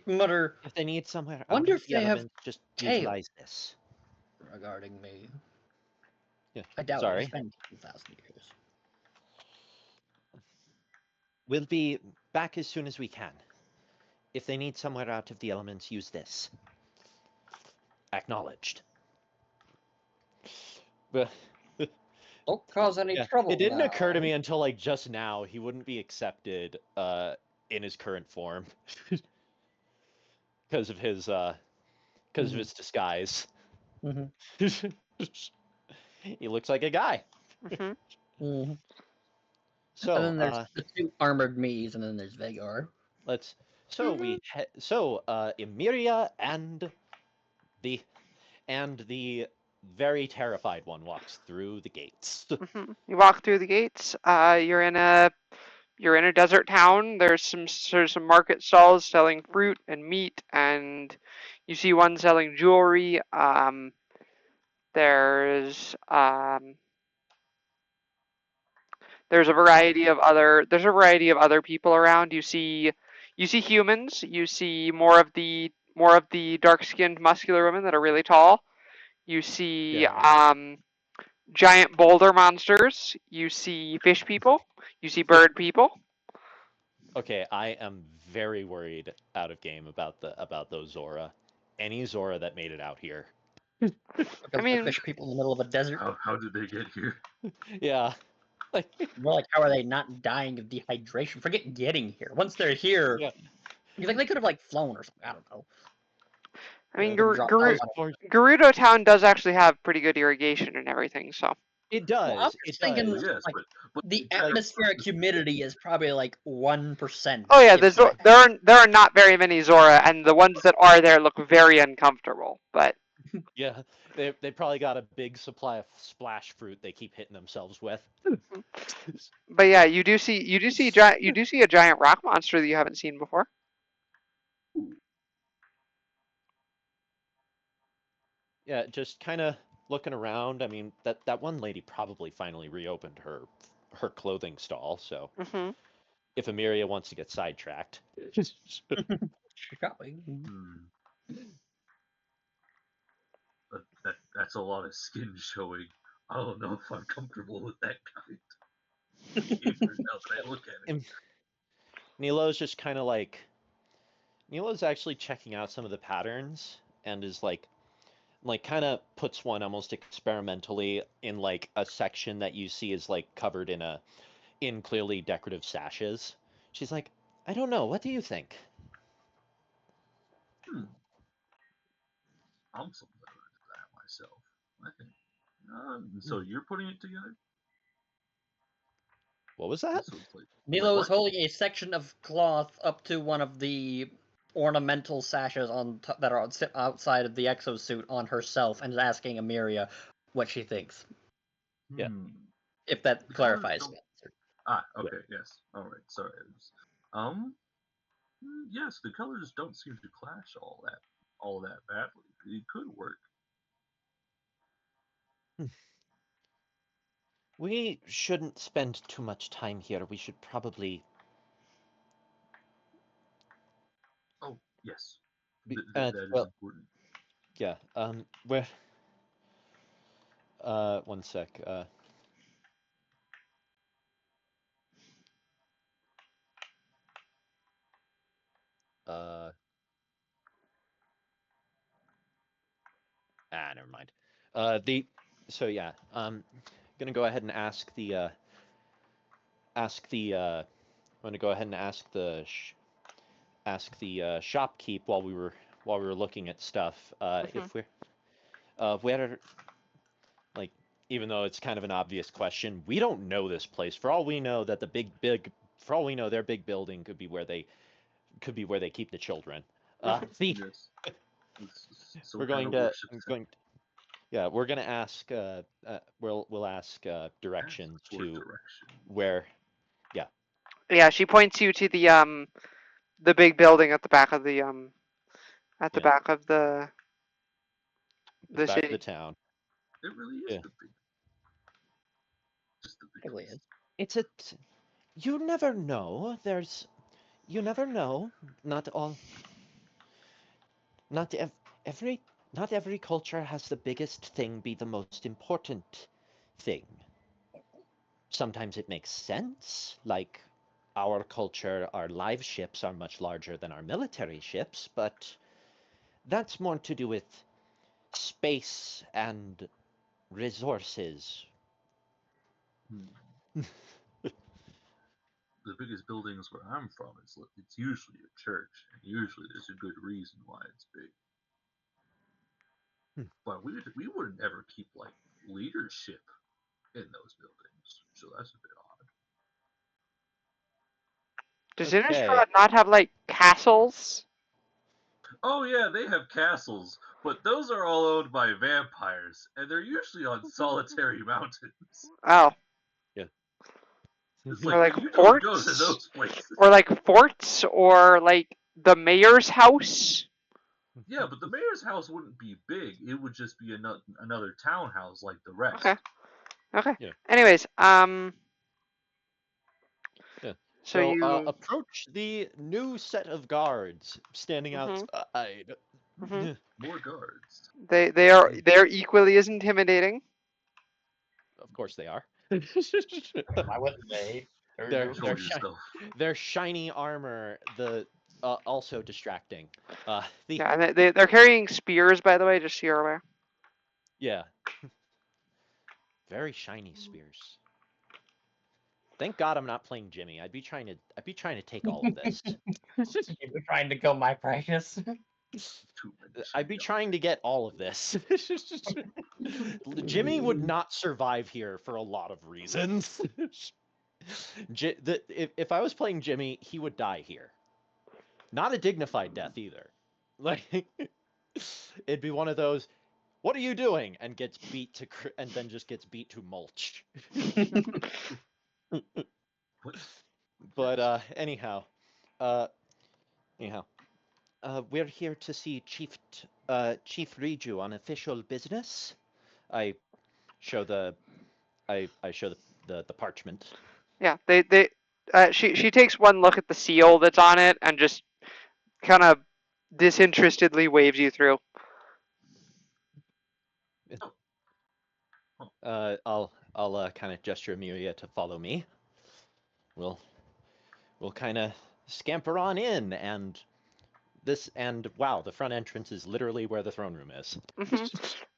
[SPEAKER 3] mutter.
[SPEAKER 2] If they need somewhere out
[SPEAKER 3] Wonder
[SPEAKER 2] of
[SPEAKER 3] if
[SPEAKER 2] the
[SPEAKER 3] they have
[SPEAKER 2] elements, just
[SPEAKER 3] tail
[SPEAKER 2] utilize this.
[SPEAKER 3] regarding me.
[SPEAKER 2] Yeah.
[SPEAKER 3] I doubt it. It's
[SPEAKER 2] Sorry.
[SPEAKER 3] been 2,000 years.
[SPEAKER 2] We'll be back as soon as we can. If they need somewhere out of the elements, use this. Acknowledged. But
[SPEAKER 3] Don't cause any
[SPEAKER 2] yeah,
[SPEAKER 3] trouble
[SPEAKER 2] it didn't occur to
[SPEAKER 3] now.
[SPEAKER 2] me until like just now he wouldn't be accepted in his current form because of his disguise.
[SPEAKER 3] Mhm.
[SPEAKER 2] He looks like a guy.
[SPEAKER 1] mhm.
[SPEAKER 3] Mhm. And
[SPEAKER 2] So,
[SPEAKER 3] then there's the two armored me's, and then there's Vagar.
[SPEAKER 2] let's Emiria the and the very terrified one walks through the gates.
[SPEAKER 1] Mhm. You walk through the gates. You're in a desert town. There's some market stalls selling fruit and meat, and you see one selling jewelry. There's um, there's a variety of other people around. You see humans. You see more of the dark-skinned, muscular women that are really tall. You see
[SPEAKER 2] Yeah.
[SPEAKER 1] giant boulder monsters. You see fish people. You see bird people.
[SPEAKER 2] Okay, I am very worried out of game about those Zora. Any Zora that made it out here.
[SPEAKER 1] I
[SPEAKER 3] Because they're
[SPEAKER 1] mean,
[SPEAKER 3] fish people in the middle of a desert.
[SPEAKER 4] How did they get here?
[SPEAKER 2] Yeah. Like,
[SPEAKER 3] More like, how are they not dying of dehydration? Forget getting here. Once they're here,
[SPEAKER 2] yeah.
[SPEAKER 3] you think they could have like flown or something? I don't know.
[SPEAKER 1] I mean,
[SPEAKER 3] Could have dropped off on it.
[SPEAKER 1] Gerudo Town does actually have pretty good irrigation and everything. So
[SPEAKER 2] It
[SPEAKER 3] Well, I'm
[SPEAKER 2] does.
[SPEAKER 3] just
[SPEAKER 2] It
[SPEAKER 3] thinking
[SPEAKER 4] Well,
[SPEAKER 2] does.
[SPEAKER 4] yes,
[SPEAKER 3] like
[SPEAKER 4] but
[SPEAKER 3] the
[SPEAKER 4] they have
[SPEAKER 3] atmospheric
[SPEAKER 4] purpose.
[SPEAKER 3] humidity is probably like 1%.
[SPEAKER 1] oh yeah,
[SPEAKER 3] if that.
[SPEAKER 1] there are not very many Zora, and the ones that are there look very uncomfortable. But
[SPEAKER 2] Yeah. They probably got a big supply of splash fruit they keep hitting themselves with.
[SPEAKER 1] yeah, you do see a giant rock monster that you haven't seen before.
[SPEAKER 2] Yeah, just kind of looking around. I mean, that one lady probably finally reopened her clothing stall, so
[SPEAKER 1] Hmm.
[SPEAKER 2] if Emiria wants to get sidetracked.
[SPEAKER 3] Probably.
[SPEAKER 4] Hmm. That's a lot of skin showing. I don't know if I'm comfortable with that kind of behavior now that I look at it.
[SPEAKER 2] And Nilo's just kind of like, Nilo's actually checking out some of the patterns and is like kind of puts one almost experimentally in like a section that you see is like covered in clearly decorative sashes. She's like, I don't know. What do you think?
[SPEAKER 4] I'm somewhat into that myself. I think. So you're putting it together?
[SPEAKER 2] What was that?
[SPEAKER 4] So it's like,
[SPEAKER 3] Nilo is
[SPEAKER 4] what?
[SPEAKER 3] holding a section of cloth up to one of the ornamental sashes that are outside of the exosuit on herself and is asking Amiria what she thinks.
[SPEAKER 2] Yeah.
[SPEAKER 3] If that
[SPEAKER 4] The colors
[SPEAKER 3] clarifies.
[SPEAKER 4] don't- okay, yes. All right, sorry. Yes, the colors don't seem to clash all that badly. It could work.
[SPEAKER 2] We shouldn't spend too much time here. We should probably.
[SPEAKER 4] Oh, yes.
[SPEAKER 2] Be,
[SPEAKER 4] That is
[SPEAKER 2] well,
[SPEAKER 4] important.
[SPEAKER 2] yeah. Where? One sec. Never mind. So yeah. Gonna go ahead and ask the. I'm gonna go ahead and ask the. Ask the shopkeep while we were looking at stuff. If we're. Where. Like, even though it's kind of an obvious question, we don't know this place. For all we know, that for all we know, their big building could be where they keep the children.
[SPEAKER 4] Yes. So
[SPEAKER 2] We're going to yeah, we're gonna ask we'll ask directions
[SPEAKER 4] for
[SPEAKER 2] to
[SPEAKER 4] directions.
[SPEAKER 2] where.
[SPEAKER 1] Yeah, she points you to the big building at the back of the
[SPEAKER 2] Yeah.
[SPEAKER 1] back of the
[SPEAKER 2] Back
[SPEAKER 1] city.
[SPEAKER 2] of the town.
[SPEAKER 4] It really is
[SPEAKER 2] Yeah.
[SPEAKER 4] the big. Just the big.
[SPEAKER 3] It really is.
[SPEAKER 2] It's a. You never know. You never know. Not all. Not every. Not every culture has the biggest thing be the most important thing. Sometimes it makes sense, like our culture, our live ships are much larger than our military ships, but that's more to do with space and resources.
[SPEAKER 4] The biggest buildings where I'm from, it's usually a church, and usually there's a good reason why it's big. But we wouldn't ever keep like leadership in those buildings, so that's a bit odd.
[SPEAKER 1] Does
[SPEAKER 2] Okay.
[SPEAKER 1] Innistrad not have like castles?
[SPEAKER 4] Oh yeah, they have castles, but those are all owned by vampires, and they're usually on solitary mountains.
[SPEAKER 1] Oh,
[SPEAKER 4] It's
[SPEAKER 1] or
[SPEAKER 4] like
[SPEAKER 1] like
[SPEAKER 4] you don't go to
[SPEAKER 1] forts,
[SPEAKER 4] those places.
[SPEAKER 1] or like forts, or like the mayor's house.
[SPEAKER 4] Yeah, but the mayor's house wouldn't be big. It would just be another townhouse like the rest.
[SPEAKER 1] Okay. Okay.
[SPEAKER 2] Yeah.
[SPEAKER 1] Anyways,
[SPEAKER 2] Yeah.
[SPEAKER 1] So you
[SPEAKER 2] approach the new set of guards standing outside.
[SPEAKER 4] More guards.
[SPEAKER 1] they're equally as intimidating.
[SPEAKER 2] Of course they are.
[SPEAKER 3] Why wouldn't they?
[SPEAKER 2] Their shiny armor, also distracting.
[SPEAKER 1] Yeah, and they're carrying spears, by the way, just so you're aware.
[SPEAKER 2] Yeah. Very shiny spears. Thank God I'm not playing Jimmy. I'd be trying to take all of this.
[SPEAKER 3] You're trying to kill my precious.
[SPEAKER 2] I'd be trying to get all of this. Jimmy would not survive here for a lot of reasons. If I was playing Jimmy, he would die here. Not a dignified death either. Like, it'd be one of those, what are you doing? And gets beat and then just gets beat to mulch. But anyhow, we're here to see Chief Riju on official business. I show the parchment.
[SPEAKER 1] Yeah, she takes one look at the seal that's on it and just kind of disinterestedly waves you through.
[SPEAKER 2] I'll kind of gesture Amelia to follow me. We'll kind of scamper on in, and wow, the front entrance is literally where the throne room is.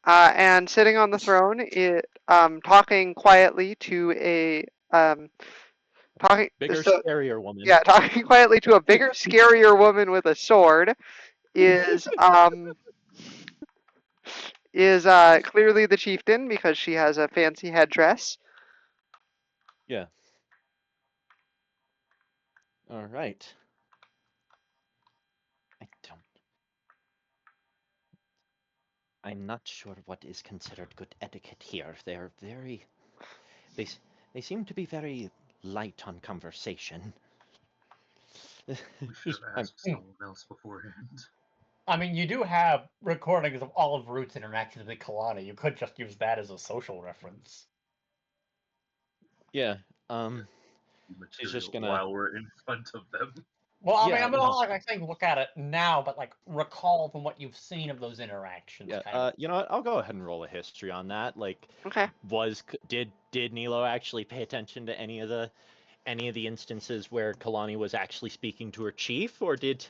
[SPEAKER 1] And sitting on the throne, talking quietly to a
[SPEAKER 2] Bigger,
[SPEAKER 1] so
[SPEAKER 2] scarier woman.
[SPEAKER 1] yeah, talking quietly to a bigger, scarier woman with a sword is clearly the chieftain because she has a fancy headdress.
[SPEAKER 2] Yeah. All right. I'm not sure what is considered good etiquette here. They're very. They seem to be very light on conversation.
[SPEAKER 4] We should have asked someone else beforehand.
[SPEAKER 3] I mean, you do have recordings of all of Root's interactions with Kalani. You could just use that as a social reference.
[SPEAKER 2] Yeah.
[SPEAKER 4] Material
[SPEAKER 2] just gonna-
[SPEAKER 4] while we're in front of them.
[SPEAKER 3] Well, I mean,
[SPEAKER 2] Yeah,
[SPEAKER 3] I'm not like saying look at it now, but like recall from what you've seen of those interactions.
[SPEAKER 2] Yeah.
[SPEAKER 3] Kind of.
[SPEAKER 2] You know what? I'll go ahead and roll a history on that. Like,
[SPEAKER 1] Okay.
[SPEAKER 2] did Nilo actually pay attention to any of the instances where Kalani was actually speaking to her chief, or did?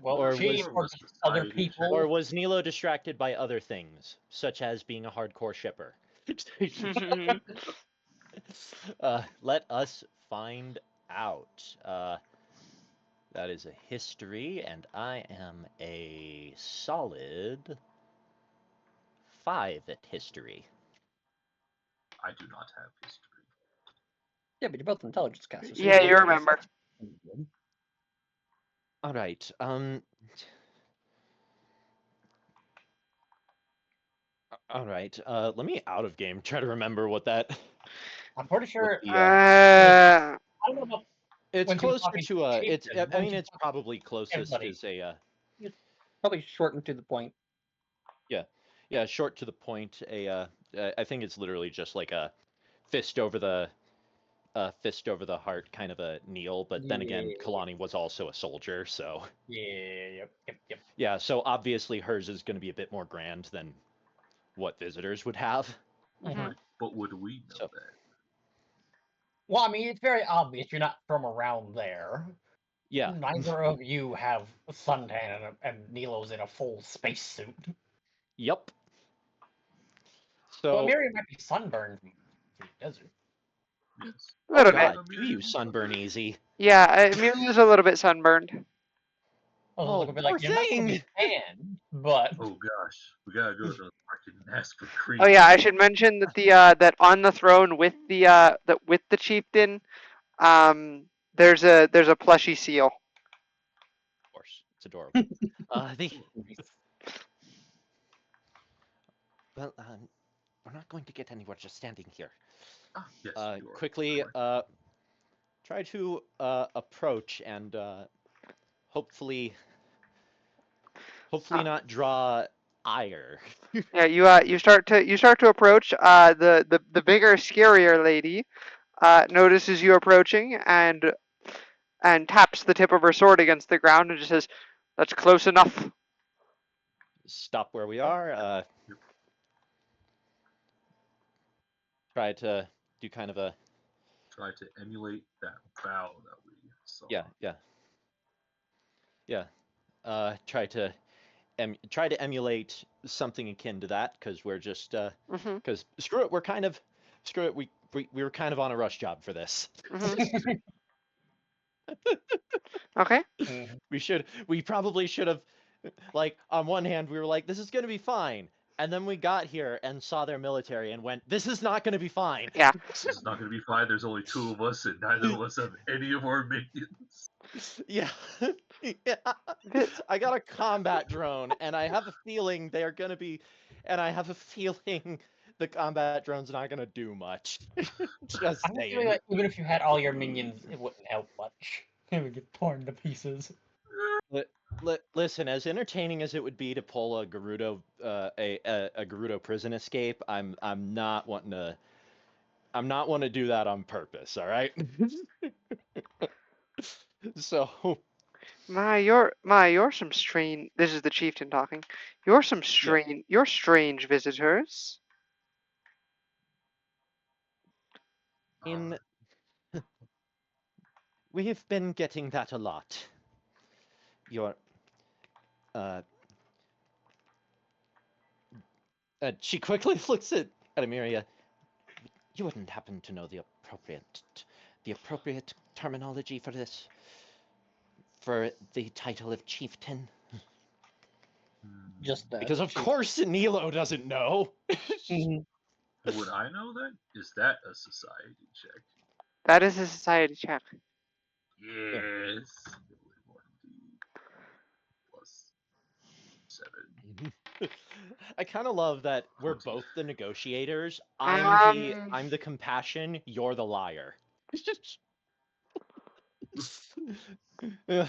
[SPEAKER 3] Well,
[SPEAKER 2] or
[SPEAKER 3] chief
[SPEAKER 2] was
[SPEAKER 3] or other people,
[SPEAKER 2] or was Nilo distracted by other things, such as being a hardcore shipper? Let us find out. That is a history, and I am a solid 5 at history.
[SPEAKER 4] I do not have history.
[SPEAKER 3] Yeah, but you're both intelligence casters. So
[SPEAKER 1] Yeah, you remember.
[SPEAKER 2] All right. All right. Let me out of game try to remember what that.
[SPEAKER 3] I'm pretty sure.
[SPEAKER 1] Uh,
[SPEAKER 3] I don't know about.
[SPEAKER 2] It's
[SPEAKER 3] when she was
[SPEAKER 2] closer
[SPEAKER 3] talking
[SPEAKER 2] to a. It's.
[SPEAKER 3] chieftain,
[SPEAKER 2] I
[SPEAKER 3] when
[SPEAKER 2] mean,
[SPEAKER 3] she
[SPEAKER 2] it's
[SPEAKER 3] talked
[SPEAKER 2] probably closest
[SPEAKER 3] everybody.
[SPEAKER 2] is a.
[SPEAKER 3] Probably short and to the point.
[SPEAKER 2] Yeah, short to the point. I think it's literally just like a fist over the heart kind of a kneel. But then again,
[SPEAKER 3] Yeah.
[SPEAKER 2] Kalani was also a soldier, so.
[SPEAKER 3] Yeah. Yep.
[SPEAKER 2] Yeah, so obviously hers is going to be a bit more grand than what visitors would have.
[SPEAKER 1] mhm.
[SPEAKER 4] But would we know
[SPEAKER 2] So-
[SPEAKER 4] that?
[SPEAKER 3] Well, I mean, it's very obvious you're not from around there.
[SPEAKER 2] Yeah.
[SPEAKER 3] Neither of you have a suntan and Nilo's in a full spacesuit.
[SPEAKER 2] Yep.
[SPEAKER 3] Well,
[SPEAKER 2] So.
[SPEAKER 3] Miriam might be sunburned from the desert.
[SPEAKER 4] Yes.
[SPEAKER 1] A little
[SPEAKER 2] God,
[SPEAKER 1] bit.
[SPEAKER 2] do you sunburn easy?
[SPEAKER 1] Yeah, Amelia's a little bit sunburned.
[SPEAKER 3] Oh, look, be
[SPEAKER 2] poor
[SPEAKER 3] like, you're not gonna be
[SPEAKER 2] thing.
[SPEAKER 3] tan, but
[SPEAKER 4] Oh gosh, we gotta go to the market and ask for cream.
[SPEAKER 1] Oh yeah, I should mention that that on the throne with with the chieftain, there's a plushy seal.
[SPEAKER 2] Of course, it's adorable. Well, we're not going to get anywhere just standing here.
[SPEAKER 4] Yes.
[SPEAKER 2] Quickly, try to approach and hopefully not draw ire.
[SPEAKER 1] Yeah, you start to approach. The bigger, scarier lady notices you approaching and taps the tip of her sword against the ground and just says, "That's close enough."
[SPEAKER 2] Stop where we are. Try to do kind of a.
[SPEAKER 4] Try to emulate that bow that we saw.
[SPEAKER 2] Yeah. Try to emulate something akin to that, because we're just because screw it, we were kind of on a rush job for this.
[SPEAKER 1] Okay.
[SPEAKER 2] We probably should have, like, on one hand we were like, this is gonna be fine, and then we got here and saw their military and went, this is not gonna be fine.
[SPEAKER 1] Yeah.
[SPEAKER 4] This is not gonna be fine. There's only 2 of us, and neither of us have any of our minions.
[SPEAKER 2] Yeah. I got a combat drone, and I have a feeling they're gonna be, and I have a feeling the combat drone's not gonna do much. Just
[SPEAKER 3] I'm feeling
[SPEAKER 2] saying.
[SPEAKER 3] like even if you had all your minions, it wouldn't help much. It would get torn to pieces.
[SPEAKER 2] Listen, as entertaining as it would be to pull a Gerudo, a Gerudo prison escape, I'm not wanting to do that on purpose. All right. So.
[SPEAKER 1] You're some strange. This is the chieftain talking. You're strange visitors.
[SPEAKER 2] In we've been getting that a lot. Your she quickly looks at Emiria. You wouldn't happen to know the appropriate terminology for this? For the title of chieftain?
[SPEAKER 3] Just that.
[SPEAKER 2] Because of course Nilo doesn't know.
[SPEAKER 3] Mhm.
[SPEAKER 4] Would I know that? Is that a society check?
[SPEAKER 1] That is a society check.
[SPEAKER 4] Yes. 1d plus 7.
[SPEAKER 2] I kind of love that we're
[SPEAKER 4] 20.
[SPEAKER 2] both the negotiators.
[SPEAKER 1] Um,
[SPEAKER 2] I'm the compassion. You're the liar. Yeah.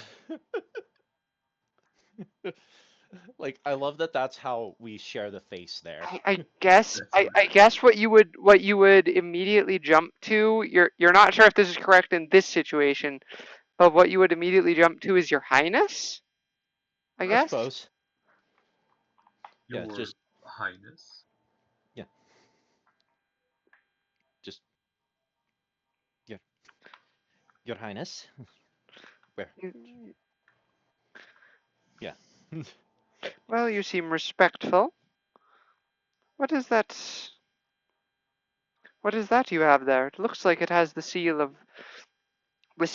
[SPEAKER 2] Like I love that. That's how we share the face there.
[SPEAKER 1] I guess
[SPEAKER 4] That's
[SPEAKER 1] I
[SPEAKER 4] right.
[SPEAKER 1] guess what you would immediately jump to, you're not sure if this is correct in this situation, but what you would immediately jump to is your highness, I
[SPEAKER 2] I
[SPEAKER 1] guess.
[SPEAKER 2] suppose. Yeah,
[SPEAKER 4] Your
[SPEAKER 2] just
[SPEAKER 4] Highness.
[SPEAKER 2] your your highness. Where? Yeah.
[SPEAKER 1] Well, you seem respectful. What is that? What is that you have there? It looks like it has the seal of the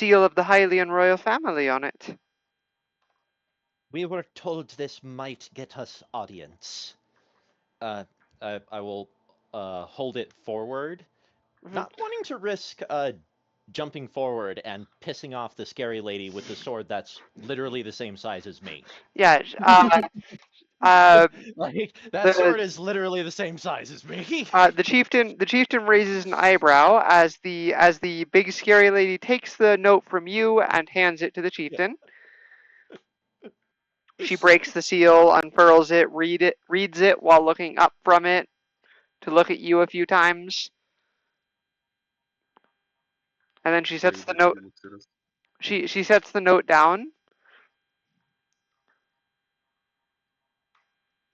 [SPEAKER 1] Hylian royal family on it.
[SPEAKER 2] We were told this might get us audience. I will hold it forward, not wanting to risk jumping forward and pissing off the scary lady with the sword that's literally the same size as me.
[SPEAKER 1] Yeah. Uh,
[SPEAKER 2] Like that
[SPEAKER 1] the
[SPEAKER 2] sword is literally the same size as me.
[SPEAKER 1] the chieftain raises an eyebrow as the big scary lady takes the note from you and hands it to the chieftain. She breaks the seal, unfurls it, reads it while looking up from it to look at you a few times, and then she sets the note.
[SPEAKER 4] Looks at us.
[SPEAKER 1] She sets the note down.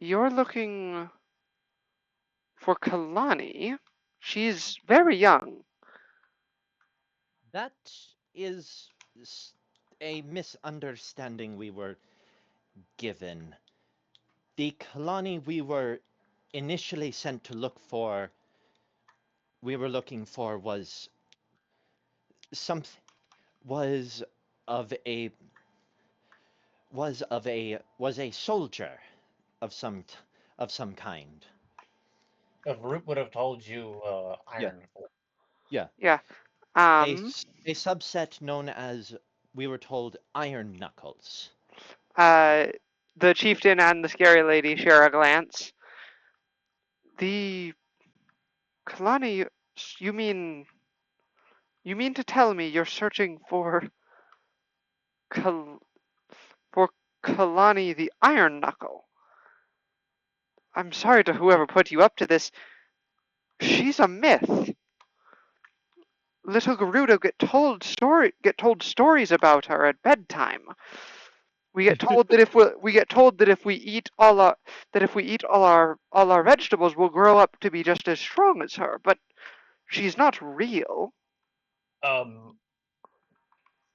[SPEAKER 1] You're looking for Kalani. She's very young.
[SPEAKER 2] That is a misunderstanding we were given. The Kalani we were initially sent to look for, we were looking for was something was of a was a soldier of some kind.
[SPEAKER 3] If Root would have told you
[SPEAKER 2] Yeah,
[SPEAKER 3] Iron.
[SPEAKER 2] yeah.
[SPEAKER 1] Yeah.
[SPEAKER 2] A subset known as, we were told, Iron Knuckles.
[SPEAKER 1] The chieftain and the scary lady share a glance. The Kalani, you mean to tell me you're searching for Kal- for Kalani the Iron Knuckle? I'm sorry to whoever put you up to this. She's a myth. Little Gerudo get told stories about her at bedtime. We get told that if we eat all our vegetables, we'll grow up to be just as strong as her. But she's not real.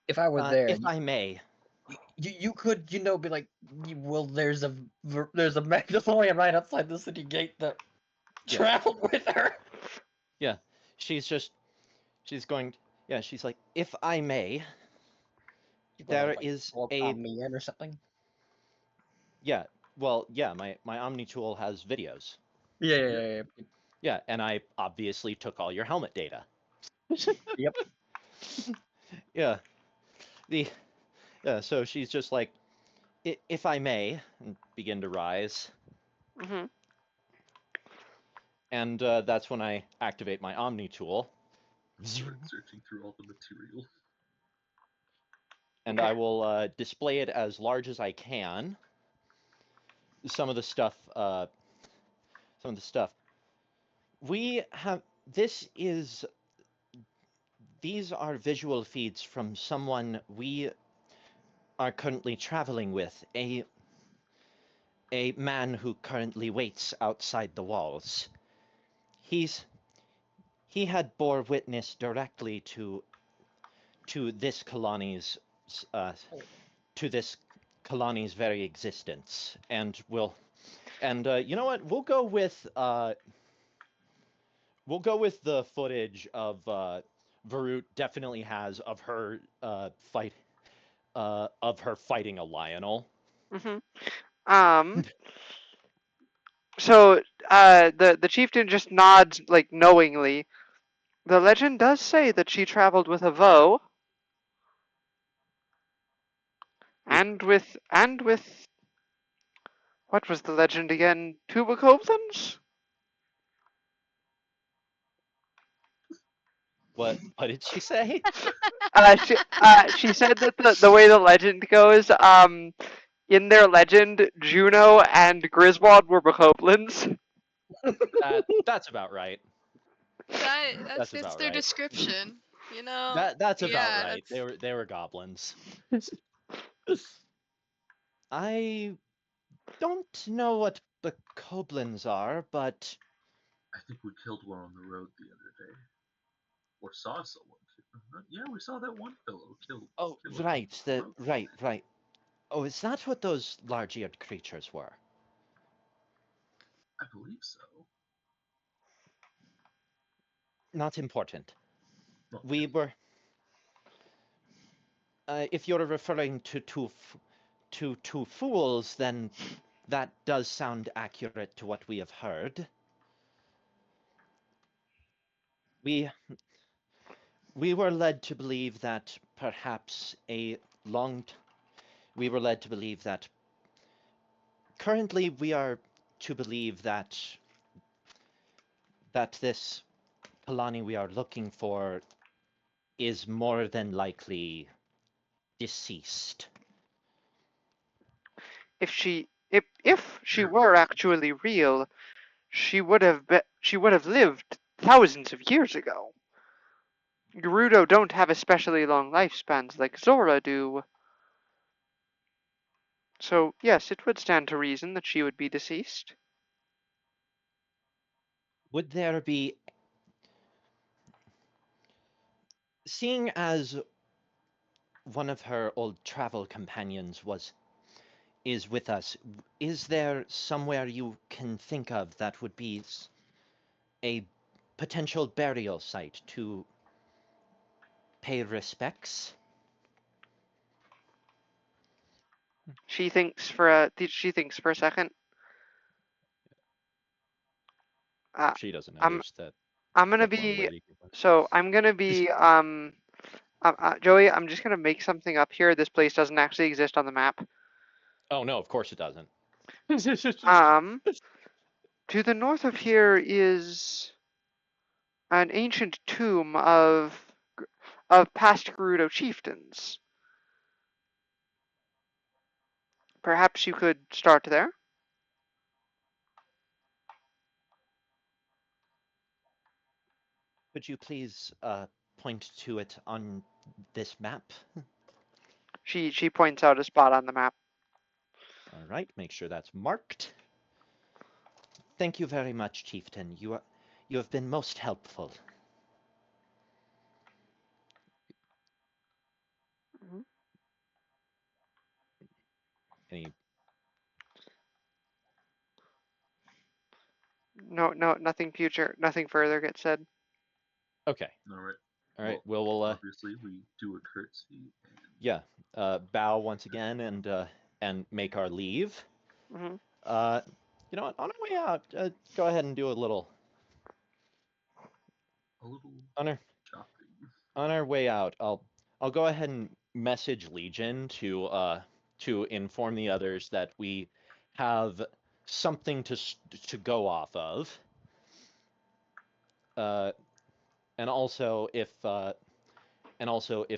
[SPEAKER 3] If I were there,
[SPEAKER 2] If I may,
[SPEAKER 3] you could be like, well, there's a Magdalorian right outside the city gate that
[SPEAKER 2] Yeah.
[SPEAKER 3] traveled with her.
[SPEAKER 2] Yeah, she's going. Yeah, she's like, if I may, there is a.
[SPEAKER 3] me in or something.
[SPEAKER 2] Yeah, well, yeah, my Omni tool has videos.
[SPEAKER 3] Yeah.
[SPEAKER 2] Yeah, and I obviously took all your helmet data.
[SPEAKER 3] Yep.
[SPEAKER 2] Yeah, so she's just like, if I may, and begin to rise.
[SPEAKER 1] Mm-hmm.
[SPEAKER 2] And that's when I activate my Omni tool.
[SPEAKER 4] Start searching through all the material.
[SPEAKER 2] And
[SPEAKER 1] Okay.
[SPEAKER 2] I will display it as large as I can. Some of the stuff. We have. These are visual feeds from someone we are currently traveling with. A man who currently waits outside the walls. He's he had bore witness directly to this colony's to this colony's very existence, and you know what? We'll go with the footage of Varut definitely has of her fighting a Lionel.
[SPEAKER 1] Mm-hmm. So the chieftain just nods like knowingly. The legend does say that she traveled with a Vo. And with what was the legend again? Tuba Copelands?
[SPEAKER 2] What did she say?
[SPEAKER 1] She said that the way the legend goes, in their legend, Juno and Griswold were Copelands.
[SPEAKER 2] That's about right.
[SPEAKER 6] That
[SPEAKER 2] That's
[SPEAKER 6] fits
[SPEAKER 2] about
[SPEAKER 6] their
[SPEAKER 2] right.
[SPEAKER 6] description. You know?
[SPEAKER 2] That's about
[SPEAKER 6] Yeah,
[SPEAKER 2] right.
[SPEAKER 6] that's
[SPEAKER 2] They were goblins. I don't know what the Koblins are, but
[SPEAKER 4] I think we killed one on the road the other day, or saw someone. Yeah, we saw that one fellow kill.
[SPEAKER 2] oh,
[SPEAKER 4] kill a
[SPEAKER 2] right,
[SPEAKER 4] couple on the road.
[SPEAKER 2] right. Oh, is that what those large-eared creatures were?
[SPEAKER 4] I believe so.
[SPEAKER 2] Not important.
[SPEAKER 4] Well,
[SPEAKER 2] We were. If you're referring to two fools, then that does sound accurate to what we have heard. We were led to believe that perhaps we were led to believe that currently we are to believe that this Kalani we are looking for is more than likely deceased.
[SPEAKER 1] If she were actually real, she would have lived thousands of years ago. Gerudo don't have especially long lifespans like Zora do. So yes, it would stand to reason that she would be deceased.
[SPEAKER 2] Would there be, seeing as one of her old travel companions is with us, is there somewhere you can think of that would be a potential burial site to pay respects?
[SPEAKER 1] She thinks for a second.
[SPEAKER 2] She doesn't
[SPEAKER 1] I'm
[SPEAKER 2] understand
[SPEAKER 1] I'm gonna
[SPEAKER 2] what one
[SPEAKER 1] be
[SPEAKER 2] would equal.
[SPEAKER 1] so I'm gonna be Joey. I'm just gonna make something up here. This place doesn't actually exist on the map.
[SPEAKER 2] Oh no, of course it doesn't.
[SPEAKER 1] To the north of here is an ancient tomb of past Gerudo chieftains. Perhaps you could start there.
[SPEAKER 2] Could you please point to it on this map?
[SPEAKER 1] She points out a spot on the map.
[SPEAKER 2] All right, make sure that's marked. Thank you very much, Chieftain. You have been most helpful. Any
[SPEAKER 1] No, nothing further gets said.
[SPEAKER 2] Okay.
[SPEAKER 4] All right.
[SPEAKER 2] All right.
[SPEAKER 4] Well,
[SPEAKER 2] We'll
[SPEAKER 4] obviously we do a curtsy.
[SPEAKER 2] yeah, bow once again and make our leave.
[SPEAKER 1] Hmm.
[SPEAKER 2] You know what? On our way out, go ahead and do a little
[SPEAKER 4] shopping.
[SPEAKER 2] on our way out. I'll go ahead and message Legion to inform the others that we have something to go off of. And also if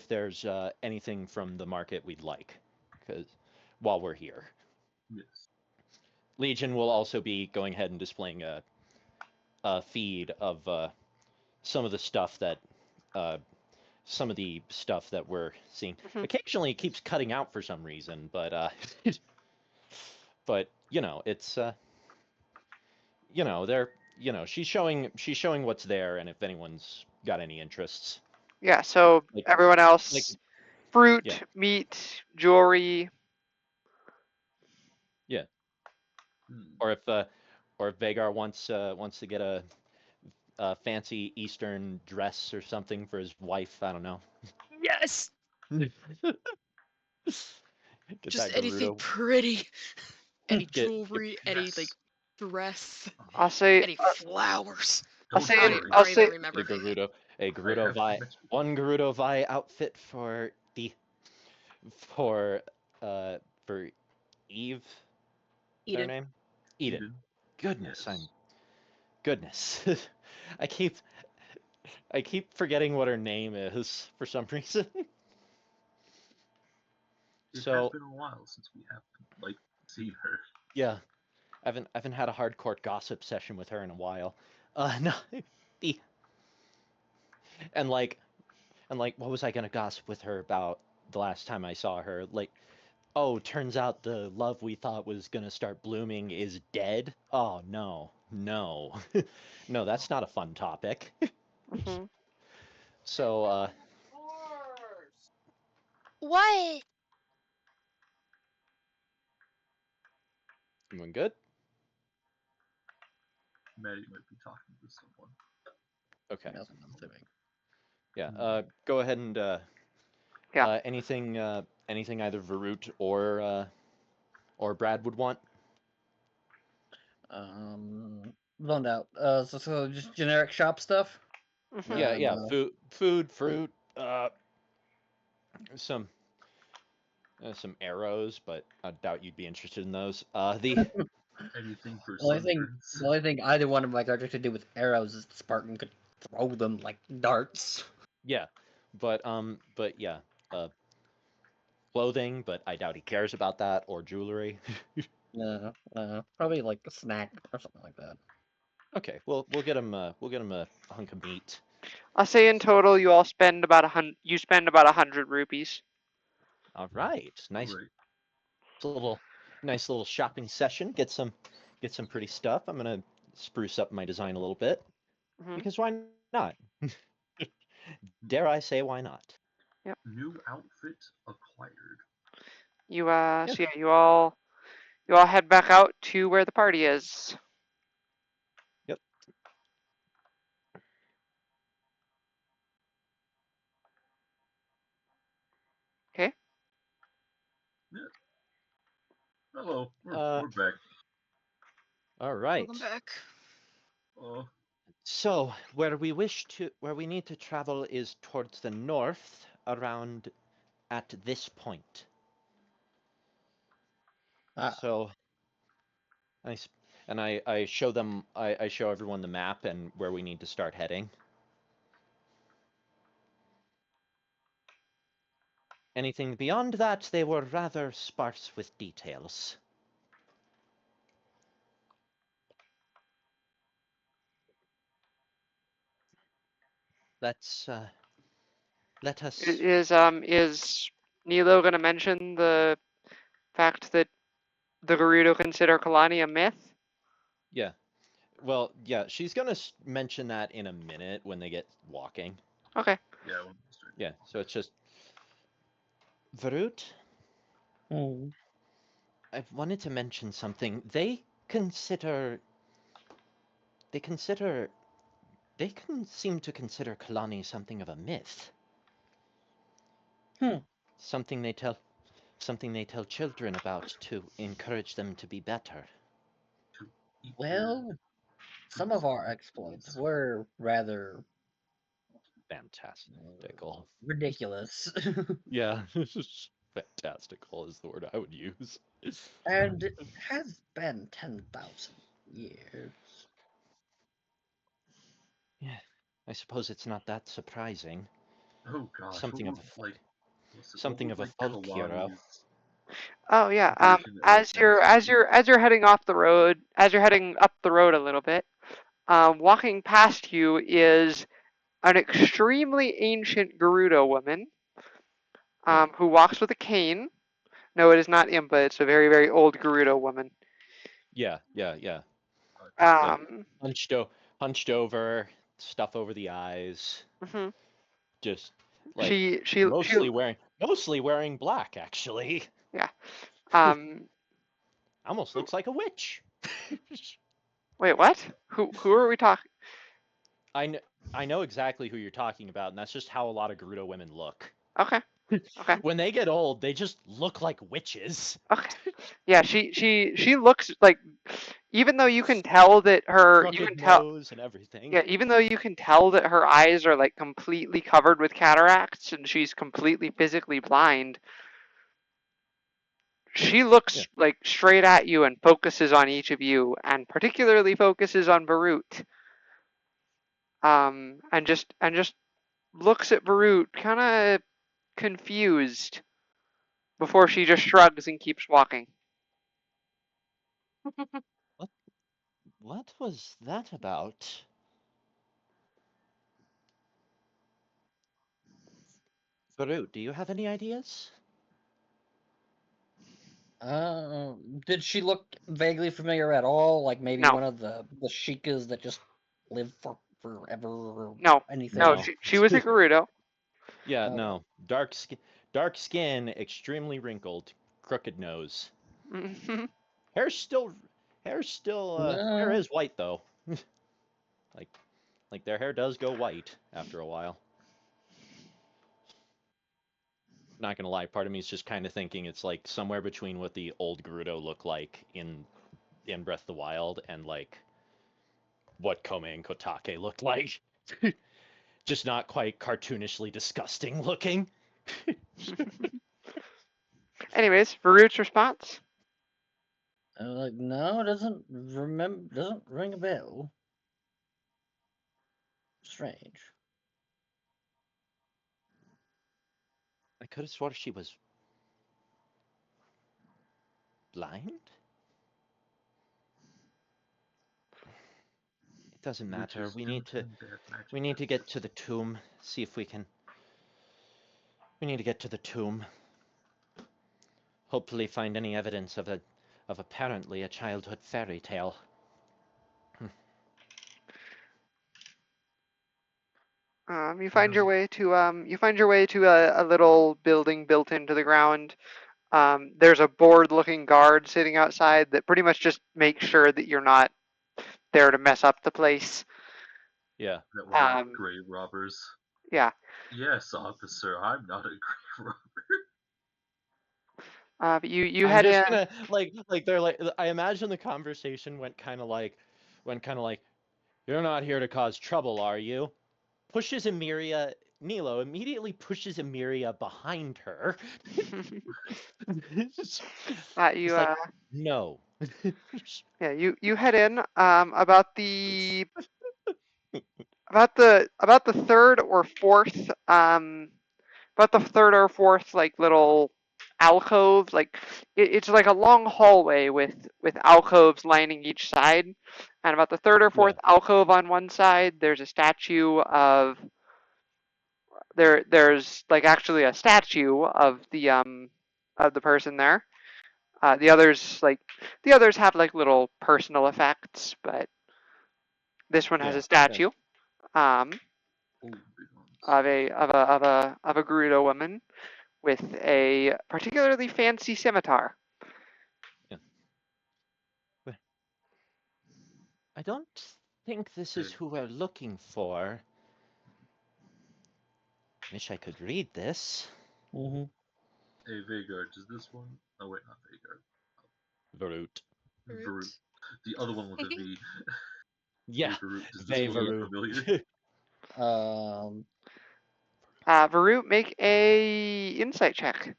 [SPEAKER 2] there's anything from the market we'd like, because while we're here.
[SPEAKER 4] Yes.
[SPEAKER 2] Legion will also be going ahead and displaying a feed of some of the stuff that we're seeing. Occasionally, it keeps cutting out for some reason, but but you know, it's you know, you know, she's showing what's there, and if anyone's got any interests.
[SPEAKER 1] Yeah, so
[SPEAKER 2] Like-
[SPEAKER 1] everyone else,
[SPEAKER 2] like-
[SPEAKER 1] fruit,
[SPEAKER 2] yeah.
[SPEAKER 1] meat, jewelry.
[SPEAKER 2] Or if Vagar wants to get a fancy Eastern dress or something for his wife, I don't know.
[SPEAKER 5] Yes.
[SPEAKER 2] Get
[SPEAKER 5] Just
[SPEAKER 2] that
[SPEAKER 5] anything
[SPEAKER 2] Gerudo.
[SPEAKER 5] pretty. Any
[SPEAKER 2] Get-
[SPEAKER 5] jewelry, any
[SPEAKER 4] Yes.
[SPEAKER 5] like dress,
[SPEAKER 1] I'll say,
[SPEAKER 5] any flowers.
[SPEAKER 1] I'll
[SPEAKER 4] Don't
[SPEAKER 1] say,
[SPEAKER 5] I
[SPEAKER 4] worry.
[SPEAKER 5] don't
[SPEAKER 1] I'll
[SPEAKER 5] even
[SPEAKER 1] say,
[SPEAKER 5] remember
[SPEAKER 2] a
[SPEAKER 5] thinking.
[SPEAKER 2] Gerudo, a
[SPEAKER 4] I
[SPEAKER 2] Gerudo
[SPEAKER 4] have
[SPEAKER 2] Vi,
[SPEAKER 4] met-
[SPEAKER 2] one Gerudo Vi outfit for for Eve. Is that her
[SPEAKER 3] Eden.
[SPEAKER 2] name? Eden.
[SPEAKER 4] Eden.
[SPEAKER 2] Goodness,
[SPEAKER 4] Yes.
[SPEAKER 2] goodness. I keep forgetting what her name is for some reason.
[SPEAKER 4] It
[SPEAKER 2] So-
[SPEAKER 4] has been a while since we have seen her.
[SPEAKER 2] Yeah, I haven't had a hardcore gossip session with her in a while. No, the and like what was I gonna gossip with her about the last time I saw her? Like, oh, turns out the love we thought was gonna start blooming is dead. Oh no, no, no, that's not a fun topic.
[SPEAKER 1] mhm.
[SPEAKER 2] So
[SPEAKER 5] What?
[SPEAKER 2] doing good.
[SPEAKER 4] Maddie might be talking to someone.
[SPEAKER 2] Okay,
[SPEAKER 3] That's what I'm assuming.
[SPEAKER 2] yeah. Go ahead and
[SPEAKER 1] Yeah.
[SPEAKER 2] anything either Varut or Brad would want.
[SPEAKER 3] Zoned out. So just generic shop stuff.
[SPEAKER 1] Mhm.
[SPEAKER 2] Yeah,
[SPEAKER 3] Uh,
[SPEAKER 2] food, fruit, some arrows, but I doubt you'd be interested in those.
[SPEAKER 4] Anything for
[SPEAKER 3] The only thing,
[SPEAKER 4] sunburns.
[SPEAKER 3] the only thing either one of my characters could do with arrows is Spartan could throw them like darts.
[SPEAKER 2] Yeah, but yeah, clothing, but I doubt he cares about that, or jewelry.
[SPEAKER 3] Probably like a snack or something like that.
[SPEAKER 2] Okay, well we'll get him a hunk of meat.
[SPEAKER 1] I'll say in total, you all spend about You spend about 100 rupees.
[SPEAKER 2] All right, nice
[SPEAKER 4] Right.
[SPEAKER 2] nice little shopping session. Get some pretty stuff. I'm gonna spruce up my design a little bit
[SPEAKER 1] Mhm.
[SPEAKER 2] because why not? Dare I say why not?
[SPEAKER 4] New outfit acquired.
[SPEAKER 1] So yeah, you all head back out to where the party is.
[SPEAKER 2] Yep.
[SPEAKER 1] Okay.
[SPEAKER 4] Hello, we're back.
[SPEAKER 2] All right.
[SPEAKER 5] Welcome back.
[SPEAKER 2] So where we need to travel is towards the north, around at this point. So I show them I show everyone the map and where we need to start heading. Anything beyond that, they were rather sparse with details. Let us.
[SPEAKER 1] Is Nilo gonna mention the fact that the Gerudo consider Kalani a myth?
[SPEAKER 2] Yeah. Well, yeah, she's gonna mention that in a minute when they get walking.
[SPEAKER 1] Okay.
[SPEAKER 4] Yeah.
[SPEAKER 2] Yeah, so it's just Varut. I wanted to mention something. They can seem to consider Kalani something of a myth. Something they tell children about to encourage them to be better.
[SPEAKER 3] Well, some of our exploits were rather
[SPEAKER 2] Fantastical.
[SPEAKER 3] ridiculous.
[SPEAKER 2] Yeah, fantastical is the word I would use.
[SPEAKER 3] And it has been 10,000 years.
[SPEAKER 2] Yeah, I suppose it's not that surprising.
[SPEAKER 4] Oh gosh.
[SPEAKER 2] Something of a folk hero.
[SPEAKER 1] Oh yeah.
[SPEAKER 4] version of
[SPEAKER 1] As you're heading off the road, as you're heading up the road a little bit, walking past you is an extremely ancient Gerudo woman, who walks with a cane. No, it is not Impa. It's a very, very old Gerudo woman.
[SPEAKER 2] Yeah.
[SPEAKER 1] Um,
[SPEAKER 2] Hunched over, stuff over the eyes,
[SPEAKER 1] mhm.
[SPEAKER 2] just like
[SPEAKER 1] she
[SPEAKER 2] mostly wearing black actually.
[SPEAKER 1] yeah. Um,
[SPEAKER 2] Almost looks like a witch.
[SPEAKER 1] wait, what? Who are we talking?
[SPEAKER 2] I know exactly who you're talking about, and that's just how a lot of Gerudo women look.
[SPEAKER 1] Okay, okay,
[SPEAKER 2] When they get old, they just look like witches.
[SPEAKER 1] okay. Yeah, she looks like, even though you can tell that you
[SPEAKER 2] Crooked
[SPEAKER 1] can tell,
[SPEAKER 2] nose and everything.
[SPEAKER 1] yeah, even though you can tell that her eyes are like completely covered with cataracts and she's completely physically blind, she looks
[SPEAKER 2] Yeah.
[SPEAKER 1] like straight at you and focuses on each of you, and particularly focuses on Barut. And just looks at Barut kind of confused before she just shrugs and keeps walking.
[SPEAKER 2] What was that about? Baru, do you have any ideas?
[SPEAKER 3] Did she look vaguely familiar at all? Like maybe
[SPEAKER 1] No,
[SPEAKER 3] one of the Shikas that just live for forever or
[SPEAKER 1] no,
[SPEAKER 3] anything?
[SPEAKER 1] no.
[SPEAKER 2] No.
[SPEAKER 1] She was a Gerudo.
[SPEAKER 2] Yeah,
[SPEAKER 3] Okay.
[SPEAKER 2] no. Dark skin, extremely wrinkled, crooked nose.
[SPEAKER 1] Mhm.
[SPEAKER 2] Hair's still hair
[SPEAKER 3] No.
[SPEAKER 2] is white though. like their hair does go white after a while. Not gonna lie, part of me is just kind of thinking it's like somewhere between what the old Gerudo look like in Breath of the Wild and like what Kome and Kotake looked like. Just not quite cartoonishly disgusting looking.
[SPEAKER 1] Anyways, Barut's response.
[SPEAKER 3] Like no, doesn't ring a bell. Strange.
[SPEAKER 2] I could have sworn she was blind. It doesn't matter.
[SPEAKER 4] Witches don't undead magic.
[SPEAKER 2] We need to get to the tomb. See if we can. We need to get to the tomb. Hopefully, find any evidence of apparently a childhood fairy tale.
[SPEAKER 1] You
[SPEAKER 4] You
[SPEAKER 1] find your
[SPEAKER 4] know,
[SPEAKER 1] way to a little building built into the ground. There's a bored-looking guard sitting outside that pretty much just makes sure that you're not there to mess up the place.
[SPEAKER 2] Yeah.
[SPEAKER 4] that one of the
[SPEAKER 1] Um,
[SPEAKER 4] grave robbers.
[SPEAKER 1] yeah.
[SPEAKER 4] Yes, officer, I'm not a grave robber.
[SPEAKER 1] But you
[SPEAKER 2] I'm
[SPEAKER 1] head
[SPEAKER 2] just
[SPEAKER 1] in.
[SPEAKER 2] gonna like they're like I imagine the conversation went kind of like you're not here to cause trouble, are you? Pushes Emiria. Nilo immediately pushes Emiria behind her. It's
[SPEAKER 1] You
[SPEAKER 2] like no.
[SPEAKER 1] yeah, you head in. About the third or fourth like little alcove, like it's like a long hallway with alcoves lining each side, and about the third or
[SPEAKER 2] Yeah.
[SPEAKER 1] fourth alcove on one side there's a statue of there's like actually a statue of the person there. The others have like little personal effects, but this one has
[SPEAKER 2] Yeah.
[SPEAKER 1] a statue um
[SPEAKER 4] Ooh, big ones.
[SPEAKER 1] of a Gerudo woman with a particularly fancy scimitar.
[SPEAKER 2] Yeah. I don't think this is
[SPEAKER 4] Hey,
[SPEAKER 2] who we're looking for. Wish I could read this.
[SPEAKER 3] Mm-hmm.
[SPEAKER 4] hey, Vagard, does this one? Oh wait, not Vagard.
[SPEAKER 2] Varut.
[SPEAKER 4] Varut. The other one with a V. Hey,
[SPEAKER 2] Yeah,
[SPEAKER 4] Varut, does this one look
[SPEAKER 2] Vevaru.
[SPEAKER 4] familiar?
[SPEAKER 3] Um.
[SPEAKER 1] Varut, make a insight check.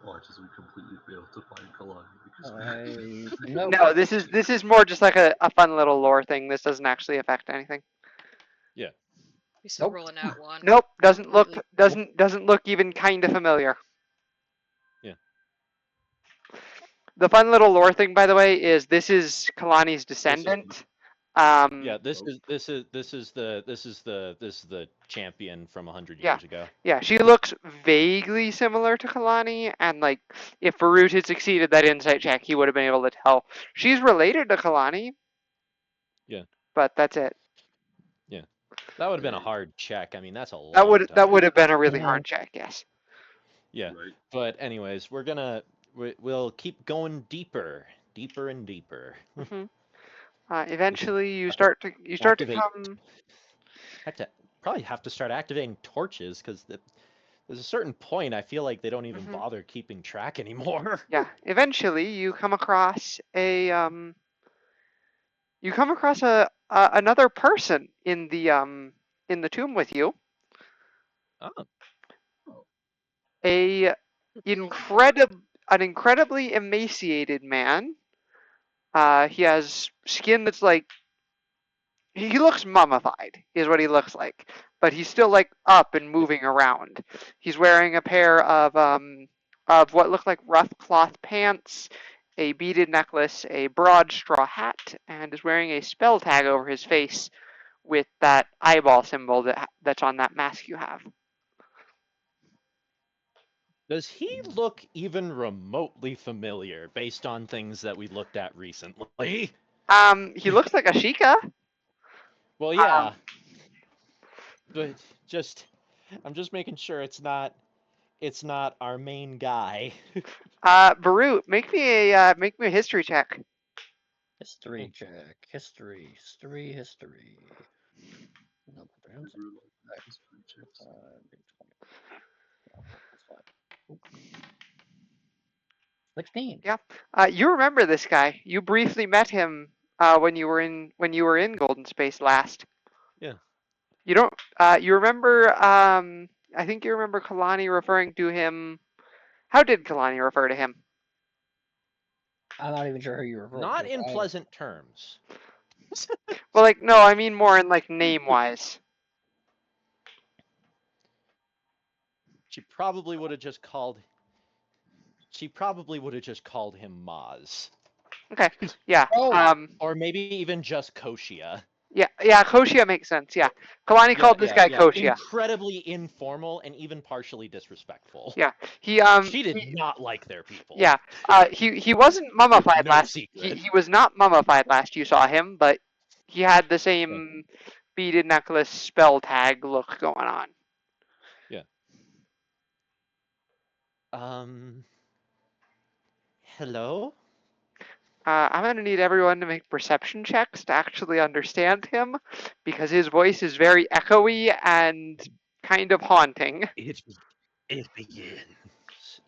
[SPEAKER 4] Watch as we completely fail to find Kalani because
[SPEAKER 3] Nope.
[SPEAKER 1] No, this is more just like a fun little lore thing. This doesn't actually affect anything.
[SPEAKER 2] Yeah.
[SPEAKER 5] We still
[SPEAKER 3] Nope.
[SPEAKER 5] rolling out one.
[SPEAKER 1] Nope, doesn't look
[SPEAKER 5] Completely.
[SPEAKER 1] doesn't look even kind of familiar.
[SPEAKER 2] Yeah.
[SPEAKER 1] The fun little lore thing, by the way, is this is Kalani's
[SPEAKER 4] also
[SPEAKER 1] descendant.
[SPEAKER 2] Yeah, this is the champion from 100
[SPEAKER 1] Yeah.
[SPEAKER 2] years ago.
[SPEAKER 1] Yeah, she looks vaguely similar to Kalani, and like if Varut had succeeded that insight check, he would have been able to tell. She's related to Kalani.
[SPEAKER 2] Yeah.
[SPEAKER 1] But that's it.
[SPEAKER 2] Yeah. That would have been a hard check. I mean, that's a
[SPEAKER 1] That
[SPEAKER 2] long
[SPEAKER 1] would
[SPEAKER 2] time.
[SPEAKER 1] have been a really
[SPEAKER 3] Yeah.
[SPEAKER 1] hard check, yes.
[SPEAKER 2] Yeah.
[SPEAKER 4] Right.
[SPEAKER 2] But anyways, we'll keep going deeper and deeper.
[SPEAKER 1] Hmm. Eventually, you
[SPEAKER 2] have to
[SPEAKER 1] start to
[SPEAKER 2] activate.
[SPEAKER 1] come.
[SPEAKER 2] Probably have to start activating torches because there's a certain point I feel like they don't even
[SPEAKER 1] Mhm.
[SPEAKER 2] bother keeping track anymore.
[SPEAKER 1] Yeah. Eventually, you come across another person in the tomb with you.
[SPEAKER 2] Oh,
[SPEAKER 1] A an incredibly emaciated man. He has skin that's like he looks mummified, is what he looks like, but he's still like up and moving around. He's wearing a pair of what look like rough cloth pants, a beaded necklace, a broad straw hat, and is wearing a spell tag over his face with that eyeball symbol that's on that mask you have.
[SPEAKER 2] does he look even remotely familiar based on things that we looked at recently?
[SPEAKER 1] He looks like a Sheikah.
[SPEAKER 2] Well, yeah, but I'm just making sure it's not our main guy.
[SPEAKER 1] Barut, make me a history check.
[SPEAKER 3] History check. History. No,
[SPEAKER 4] I really like history checks.
[SPEAKER 3] 16.
[SPEAKER 1] Yeah. You remember this guy. You briefly met him when you were in Goldenspace last.
[SPEAKER 2] Yeah.
[SPEAKER 1] You don't you remember I think you remember Kalani referring to him. How did Kalani refer to him?
[SPEAKER 3] I'm not even sure who you're referring
[SPEAKER 2] Not
[SPEAKER 3] to.
[SPEAKER 2] in pleasant terms.
[SPEAKER 1] Well, like no, I mean more in like name-wise.
[SPEAKER 2] She probably would have just called him Maz.
[SPEAKER 1] Okay. Yeah.
[SPEAKER 3] Oh.
[SPEAKER 2] Or maybe even just Koshia.
[SPEAKER 1] Yeah, Koshia makes sense. Yeah. Kalani called this guy Koshia.
[SPEAKER 2] Incredibly informal and even partially disrespectful.
[SPEAKER 1] Yeah.
[SPEAKER 2] She did not like their people.
[SPEAKER 1] Yeah. He wasn't mummified
[SPEAKER 2] No
[SPEAKER 1] last.
[SPEAKER 2] secret.
[SPEAKER 1] He was not mummified last you saw him, but he had the same beaded necklace spell tag look going on.
[SPEAKER 2] Yeah. Hello?
[SPEAKER 1] I'm gonna need everyone to make perception checks to actually understand him, because his voice is very echoey and kind of haunting.
[SPEAKER 2] It begins.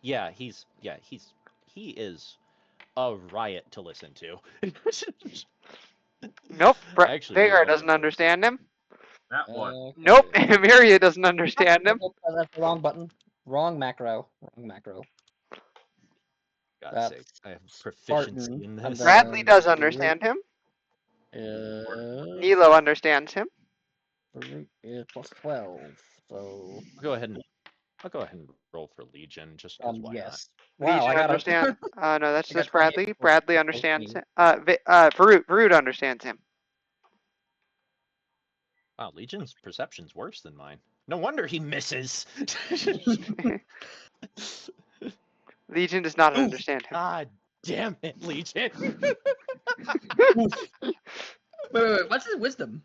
[SPEAKER 2] Yeah, he is a riot to listen to.
[SPEAKER 1] Nope.
[SPEAKER 2] I actually really
[SPEAKER 1] Vagar
[SPEAKER 2] like
[SPEAKER 1] doesn't
[SPEAKER 2] his voice.
[SPEAKER 1] understand him.
[SPEAKER 4] That one.
[SPEAKER 3] Okay.
[SPEAKER 1] Nope. Miria doesn't understand him.
[SPEAKER 3] That's the wrong button. Wrong macro.
[SPEAKER 2] God's
[SPEAKER 3] That's
[SPEAKER 2] sake, I have proficiency
[SPEAKER 3] Spartan,
[SPEAKER 2] in
[SPEAKER 3] and
[SPEAKER 2] this.
[SPEAKER 1] Bradley does
[SPEAKER 3] Farouk-
[SPEAKER 1] understand him.
[SPEAKER 3] Uh,
[SPEAKER 1] Nilo understands him.
[SPEAKER 3] Farouk is plus 12. So
[SPEAKER 2] I'll go ahead and roll for Legion just because why
[SPEAKER 3] yes. Wow,
[SPEAKER 1] Legion
[SPEAKER 3] I got
[SPEAKER 1] understand. No, that's
[SPEAKER 3] I got
[SPEAKER 1] Bradley.
[SPEAKER 3] 28
[SPEAKER 1] Bradley
[SPEAKER 3] for
[SPEAKER 1] understands
[SPEAKER 3] me.
[SPEAKER 1] him. Varut understands him.
[SPEAKER 2] not? Wow, Legion's perception's worse than mine. No wonder he misses.
[SPEAKER 1] Legion does not understand him.
[SPEAKER 2] God damn it, Legion.
[SPEAKER 3] Wait, what's his wisdom?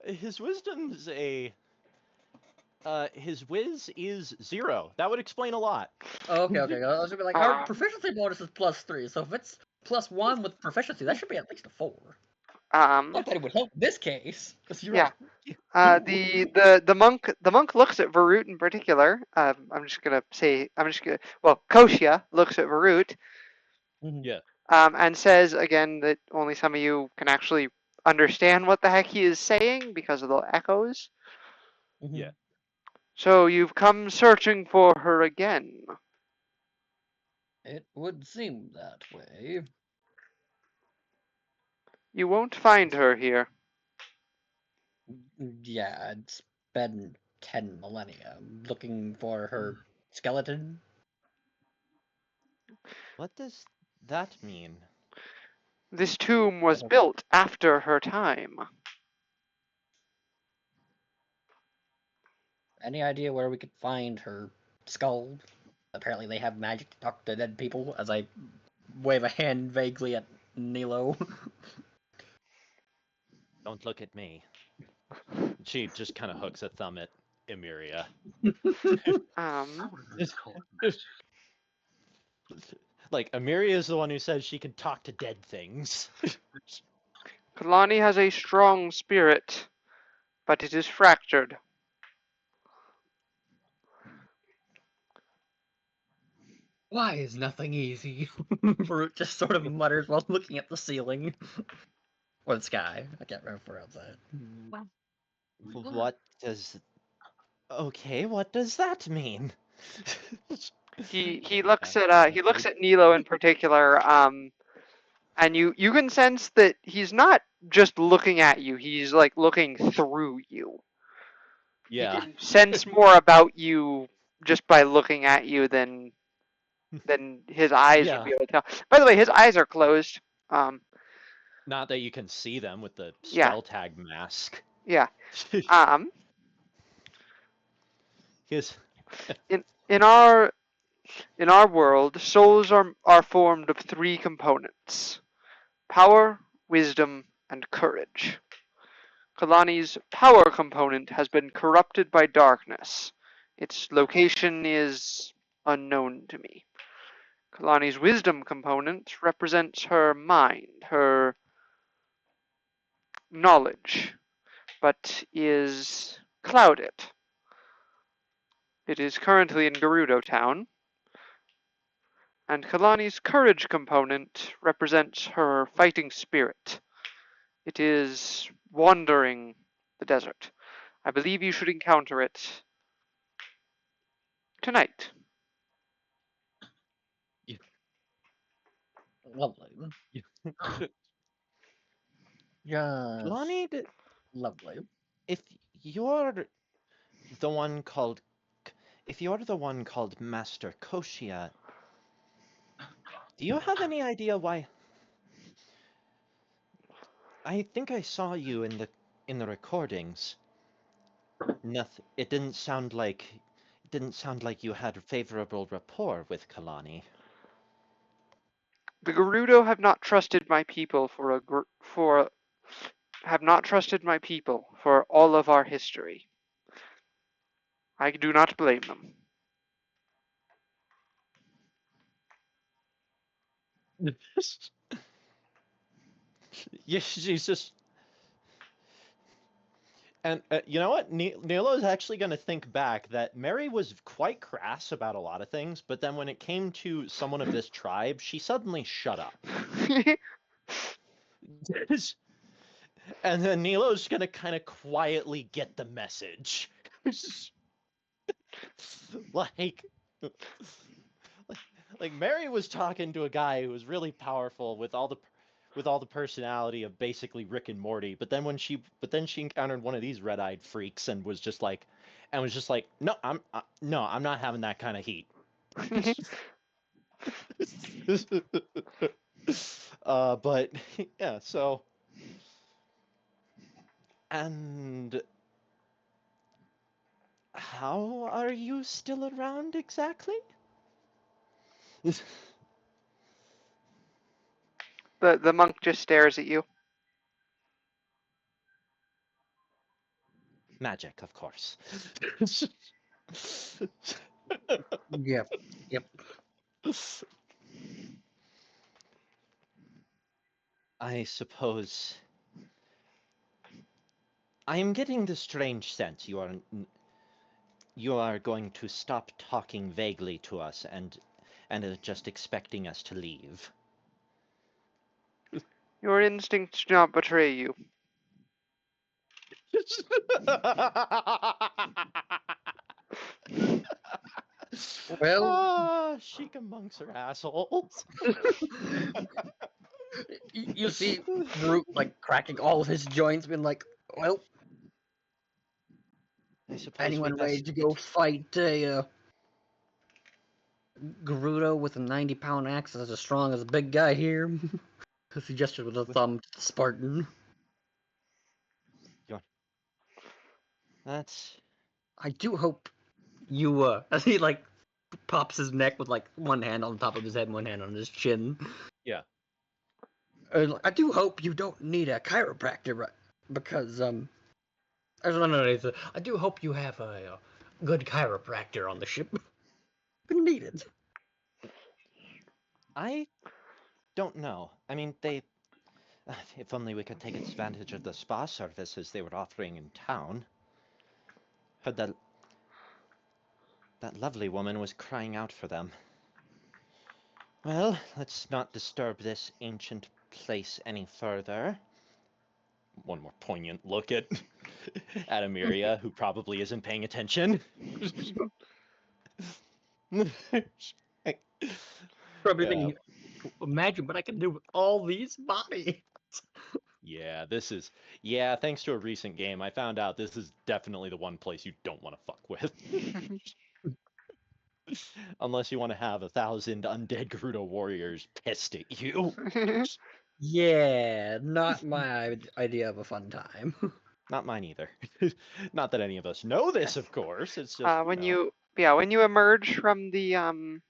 [SPEAKER 2] His wisdom's his whiz is 0. That would explain a lot.
[SPEAKER 3] Oh, okay. I was gonna be like, our proficiency bonus is plus 3, so if it's plus 1 with proficiency, that should be at least a 4. Not that it would help in this case, because you're
[SPEAKER 1] Yeah.
[SPEAKER 3] right.
[SPEAKER 1] The monk looks at Varut in particular. Koshia looks at Varut.
[SPEAKER 2] Yeah.
[SPEAKER 1] And says again that only some of you can actually understand what the heck he is saying because of the echoes.
[SPEAKER 2] Yeah.
[SPEAKER 1] So you've come searching for her again.
[SPEAKER 3] It would seem that way.
[SPEAKER 1] You won't find her here.
[SPEAKER 3] Yeah, it's been 10 millennia looking for her skeleton.
[SPEAKER 2] What does that mean?
[SPEAKER 1] This tomb was built after her time.
[SPEAKER 3] Any idea where we could find her skull? Apparently they have magic to talk to dead people, as I wave a hand vaguely at Nilo.
[SPEAKER 2] Don't look at me. She just kind of hooks a thumb at Emiria.
[SPEAKER 4] I would just call it magic.
[SPEAKER 2] Like, Emiria is the one who says she can talk to dead things.
[SPEAKER 1] Kalani has a strong spirit, but it is fractured.
[SPEAKER 3] Why is nothing easy? Brute just sort of mutters while looking at the ceiling. Or the sky. I can't remember outside.
[SPEAKER 2] What does... Okay, what does that mean?
[SPEAKER 1] He looks at Nilo in particular, and you can sense that he's not just looking at you, he's like looking through you.
[SPEAKER 2] Yeah.
[SPEAKER 1] He can sense more about you just by looking at you than his eyes would be able to tell. By the way, his eyes are closed.
[SPEAKER 2] Not that you can see them with the
[SPEAKER 1] Yeah.
[SPEAKER 2] spell tag mask.
[SPEAKER 1] Yeah.
[SPEAKER 2] His...
[SPEAKER 1] In our world, souls are formed of three components: power, wisdom, and courage. Kalani's power component has been corrupted by darkness. Its location is unknown to me. Kalani's wisdom component represents her mind, her knowledge, but is clouded. It is currently in Gerudo Town, and Kalani's courage component represents her fighting spirit. It is wandering the desert. I believe you should encounter it tonight.
[SPEAKER 3] Lovely. Just
[SPEAKER 2] Lonnie,
[SPEAKER 3] lovely.
[SPEAKER 2] if you're the one called... If you're the one called Master Koshia, do you have any idea why... I think I saw you in the recordings. Nothing. It didn't sound like you had a favorable rapport with Kalani.
[SPEAKER 1] The Gerudo have not trusted my people for all of our history. I do not blame them.
[SPEAKER 2] Yeah, she's just... And you know what? Nilo is actually going to think back that Mary was quite crass about a lot of things, but then when it came to someone of this tribe, she suddenly shut up. And then Nilo's going to kind of quietly get the message. like, like Mary was talking to a guy who was really powerful with all the personality of basically Rick and Morty, but then she encountered one of these red-eyed freaks and was just like, no, I'm not having that kind of heat. But yeah, so, and how are you still around exactly?
[SPEAKER 1] The monk just stares at you.
[SPEAKER 2] Magic, of course.
[SPEAKER 3] Yep.
[SPEAKER 2] I suppose I am getting the strange sense you are going to stop talking vaguely to us and are just expecting us to leave.
[SPEAKER 1] Your instincts do not betray you.
[SPEAKER 3] Well,
[SPEAKER 2] Sheik amongst her assholes.
[SPEAKER 3] you see Brute like cracking all of his joints, being like, well,
[SPEAKER 2] I suppose
[SPEAKER 3] anyone ready to go fight a Gerudo with a 90-pound axe that's as strong as a big guy here? He gestured with a thumb to the Spartan.
[SPEAKER 2] That's
[SPEAKER 3] I do hope you, as he, like, pops his neck with, like, one hand on top of his head and one hand on his chin.
[SPEAKER 2] Yeah.
[SPEAKER 3] I do hope you don't need a chiropractor, because, I do hope you have a good chiropractor on the ship. We need it.
[SPEAKER 2] I don't know. I mean, if only we could take advantage of the spa services they were offering in town. Heard that lovely woman was crying out for them. Well, let's not disturb this ancient place any further. One more poignant look at Adamiria, who probably isn't paying attention.
[SPEAKER 3] Probably thinking, imagine what I can do with all these bodies.
[SPEAKER 2] Yeah, thanks to a recent game, I found out this is definitely the one place you don't want to fuck with. Unless you want to have 1,000 undead Gerudo warriors pissed at you.
[SPEAKER 3] Yeah, not my idea of a fun time.
[SPEAKER 2] Not mine either. Not that any of us know this, of course. It's just
[SPEAKER 1] when you emerge from the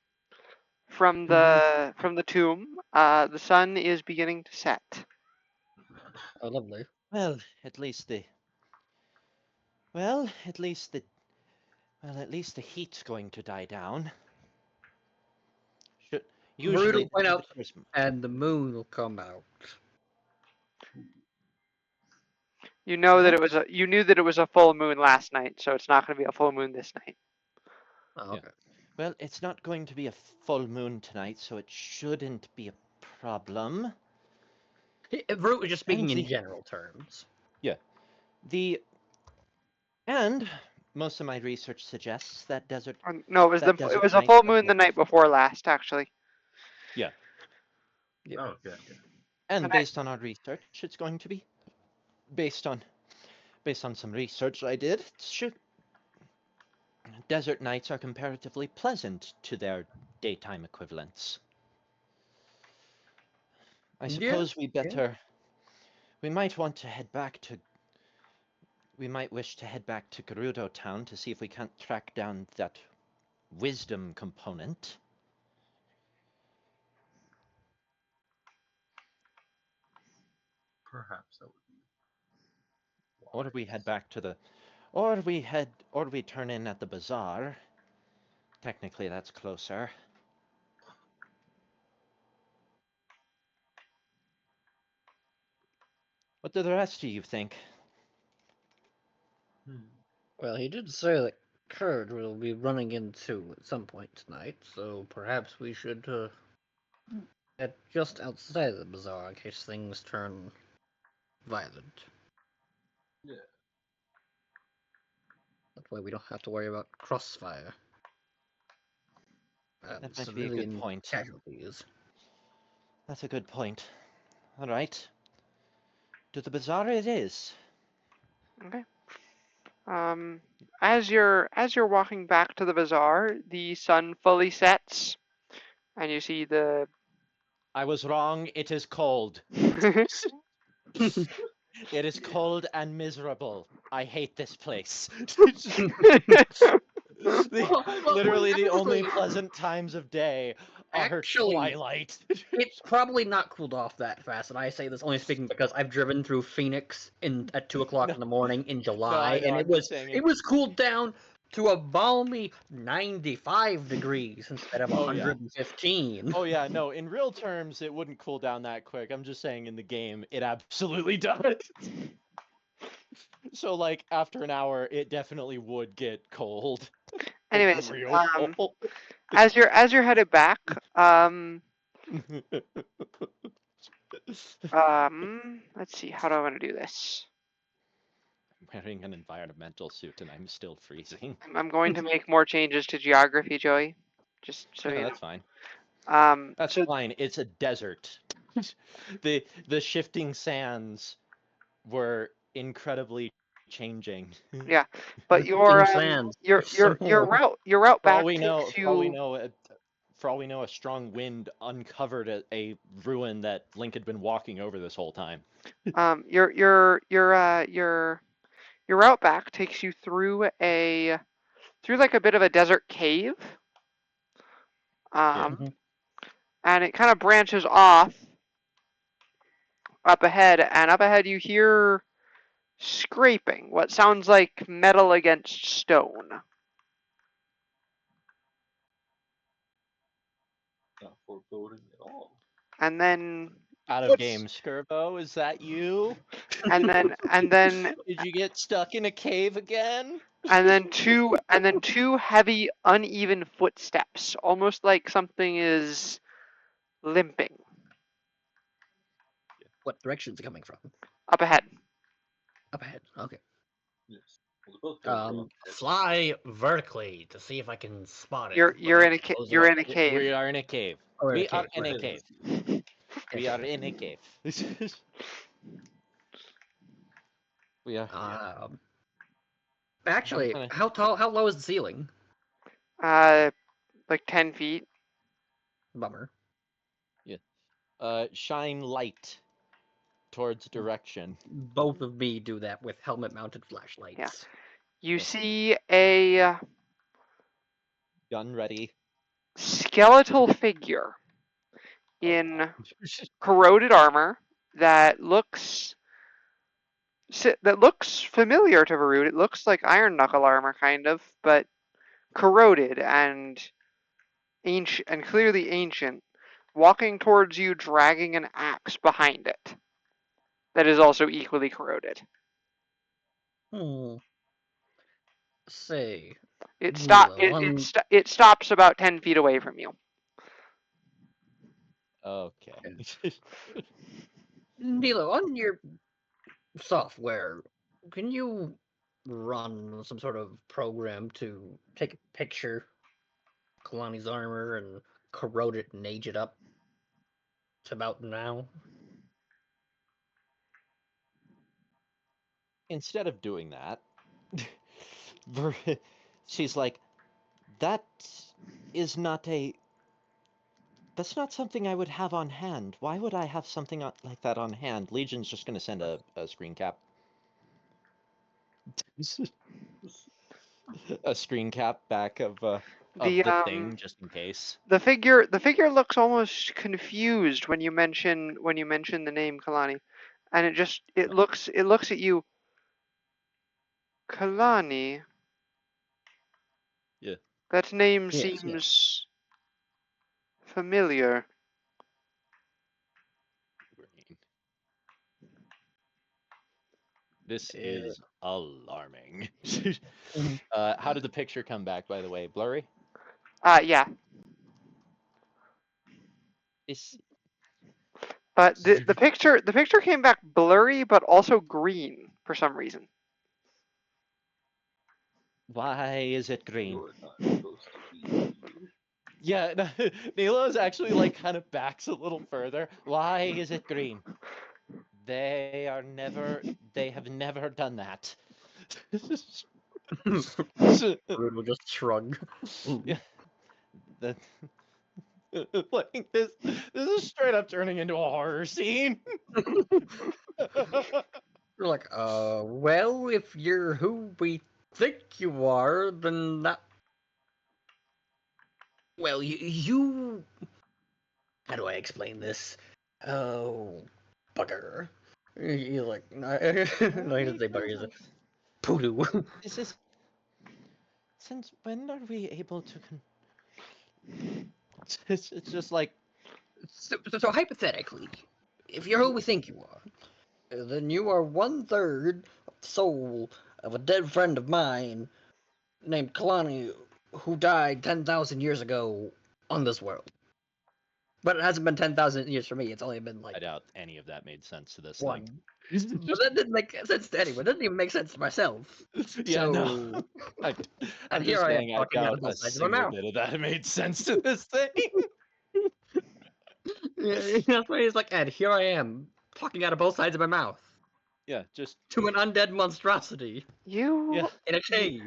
[SPEAKER 1] tomb, the sun is beginning to set.
[SPEAKER 3] Oh, lovely.
[SPEAKER 2] Well, at least the heat's going to die down. Usually
[SPEAKER 3] will point out, and the moon will come out.
[SPEAKER 1] You know that you knew that it was a full moon last night, so it's not going to be a full moon this night.
[SPEAKER 3] Oh, okay.
[SPEAKER 2] Well, it's not going to be a full moon tonight, so it shouldn't be a problem.
[SPEAKER 3] Root was just speaking in general terms.
[SPEAKER 2] Yeah. And most of my research suggests that desert.
[SPEAKER 1] No, it was a full moon the night before last, actually.
[SPEAKER 2] Yeah.
[SPEAKER 3] Yeah.
[SPEAKER 4] Oh, okay.
[SPEAKER 2] And based on our research, it's going to be based on some research I did. Desert nights are comparatively pleasant to their daytime equivalents. I suppose we might wish to head back to Gerudo Town to see if we can't track down that wisdom component.
[SPEAKER 4] Perhaps that would be.
[SPEAKER 2] Or we head back to the, or we turn in at the bazaar. Technically, that's closer. What do the rest of you think?
[SPEAKER 3] Well, he did say that Kurd will be running into at some point tonight, so perhaps we should head just outside the bazaar in case things turn violent.
[SPEAKER 4] Yeah.
[SPEAKER 3] That way we don't have to worry about crossfire.
[SPEAKER 2] That might be a good point.
[SPEAKER 3] Casualties.
[SPEAKER 2] That's a good point. All right. To the bazaar it is.
[SPEAKER 1] Okay. As you're walking back to the bazaar, the sun fully sets, and you see the.
[SPEAKER 2] I was wrong. It is cold. It is cold and miserable. I hate this place. Literally the only pleasant times of day are twilight.
[SPEAKER 3] It's probably not cooled off that fast, and I say this only speaking because I've driven through Phoenix at 2 o'clock in the morning in July, and it was cooled down to a balmy 95 degrees instead of 115.
[SPEAKER 2] Oh yeah, no, in real terms it wouldn't cool down that quick. I'm just saying in the game it absolutely does. So like after an hour it definitely would get cold.
[SPEAKER 1] Anyways,
[SPEAKER 2] cold.
[SPEAKER 1] as you're headed back, let's see, how do I want to do this?
[SPEAKER 2] I'm wearing an environmental suit and I'm still freezing.
[SPEAKER 1] I'm going to make more changes to geography, Joey. Just so you know.
[SPEAKER 2] That's fine. That's fine. It's a desert. The shifting sands were incredibly changing.
[SPEAKER 1] Yeah, but your route back
[SPEAKER 2] we know for all we know, a strong wind uncovered a ruin that Link had been walking over this whole time.
[SPEAKER 1] Your route back takes you through like a bit of a desert cave.
[SPEAKER 3] Mhm.
[SPEAKER 1] And it kind of branches off up ahead, and up ahead you hear scraping, what sounds like metal against stone.
[SPEAKER 4] Not foreboding at all.
[SPEAKER 1] And then
[SPEAKER 2] Out of game, Skirbo, is that you?
[SPEAKER 1] and then
[SPEAKER 2] Did you get stuck in a cave again?
[SPEAKER 1] two heavy uneven footsteps, almost like something is limping
[SPEAKER 3] What direction is it coming from?
[SPEAKER 1] up ahead.
[SPEAKER 3] Up ahead. Okay.
[SPEAKER 4] Yes. Well, they're both going wrong.
[SPEAKER 7] Fly vertically to see if I can spot it.
[SPEAKER 1] You're
[SPEAKER 7] but
[SPEAKER 1] you're
[SPEAKER 7] not
[SPEAKER 1] in a
[SPEAKER 7] close
[SPEAKER 1] you're
[SPEAKER 7] enough.
[SPEAKER 1] in a cave.
[SPEAKER 2] We are in a cave.
[SPEAKER 3] Oh, we're in a
[SPEAKER 2] We are
[SPEAKER 3] cave,
[SPEAKER 2] in a
[SPEAKER 3] right.
[SPEAKER 2] cave. We are in a cave. We are.
[SPEAKER 3] Actually,
[SPEAKER 2] kinda-
[SPEAKER 3] how low is the ceiling?
[SPEAKER 1] Like 10 feet.
[SPEAKER 3] Bummer.
[SPEAKER 2] Shine light towards direction.
[SPEAKER 3] Both of me do that with helmet-mounted flashlights.
[SPEAKER 1] Yeah. You see a
[SPEAKER 2] Gun ready.
[SPEAKER 1] skeletal figure in corroded armor that looks familiar to Varud. It looks like Iron Knuckle armor, kind of, but corroded and ancient, and clearly ancient, walking towards you, dragging an axe behind it. That is also equally corroded.
[SPEAKER 3] Say,
[SPEAKER 1] It
[SPEAKER 3] Milo,
[SPEAKER 1] it stops about 10 feet away from you.
[SPEAKER 2] Okay.
[SPEAKER 3] Nilo, on your software, can you run some sort of program to take a picture of Kalani's armor and corrode it and age it up to about now?
[SPEAKER 2] Instead of doing that, she's like, that is not a. That's not something I would have on hand. Why would I have something like that on hand? Legion's just going to send a screen cap. A screen cap back of the thing, just in case.
[SPEAKER 1] The figure looks almost confused when you mention the name Kalani, and it looks at you. Kalani.
[SPEAKER 2] Yeah.
[SPEAKER 1] That name
[SPEAKER 3] Yes,
[SPEAKER 1] seems familiar.
[SPEAKER 2] This is alarming.
[SPEAKER 3] Mhm.
[SPEAKER 2] How did the picture come back, by the way? Blurry?
[SPEAKER 1] Yeah.
[SPEAKER 2] It's...
[SPEAKER 1] But the picture came back blurry, but also green for some reason.
[SPEAKER 2] Why is it green?
[SPEAKER 4] You're not supposed to be here.
[SPEAKER 2] Yeah, Nilo's actually like kind of backs a little further. Why is it green? They have never done that.
[SPEAKER 3] Rude will just shrug.
[SPEAKER 2] Yeah. Like this is straight up turning into a horror scene.
[SPEAKER 3] You're like, well, if you're who we think you are, then that. Well, you. How do I explain this? Oh, bugger. You're like, no, no, he doesn't say bugger, he's a poodoo.
[SPEAKER 2] This is. Since when are we able to? It's just like.
[SPEAKER 3] So hypothetically, if you're who we think you are, then you are 1/3 soul of a dead friend of mine named Kalani, who died 10,000 years ago on this world. But it hasn't been 10,000 years for me. It's only been like
[SPEAKER 2] I doubt any of that made sense to this
[SPEAKER 3] one.
[SPEAKER 2] thing.
[SPEAKER 3] But that didn't make sense to anyone. It doesn't even make sense to myself.
[SPEAKER 2] Yeah,
[SPEAKER 3] So,
[SPEAKER 2] no. I'm
[SPEAKER 3] and
[SPEAKER 2] just
[SPEAKER 3] here I am
[SPEAKER 2] saying I
[SPEAKER 3] talking out
[SPEAKER 2] doubt
[SPEAKER 3] of
[SPEAKER 2] a
[SPEAKER 3] both sides of my
[SPEAKER 2] single
[SPEAKER 3] mouth.
[SPEAKER 2] bit of that made sense to this thing.
[SPEAKER 3] Yeah, that's why he's like, and here I am talking out of both sides of my mouth
[SPEAKER 2] Yeah, just
[SPEAKER 3] to an undead monstrosity
[SPEAKER 1] You
[SPEAKER 3] in a cave.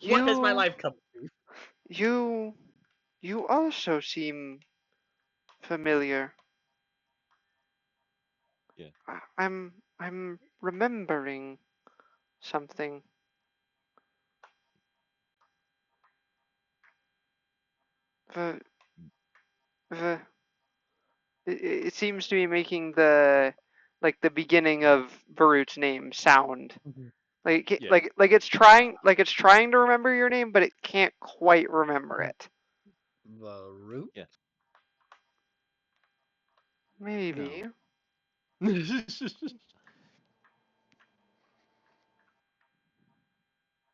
[SPEAKER 3] What has my
[SPEAKER 1] you
[SPEAKER 3] life come to?
[SPEAKER 1] you You also seem familiar.
[SPEAKER 2] Yeah.
[SPEAKER 1] I'm remembering something. The the it seems to be making the beginning of Barut's name sound
[SPEAKER 2] Yeah.
[SPEAKER 1] like it's trying to remember your name, but it can't quite remember it.
[SPEAKER 3] Varut?
[SPEAKER 2] Yeah.
[SPEAKER 1] Maybe.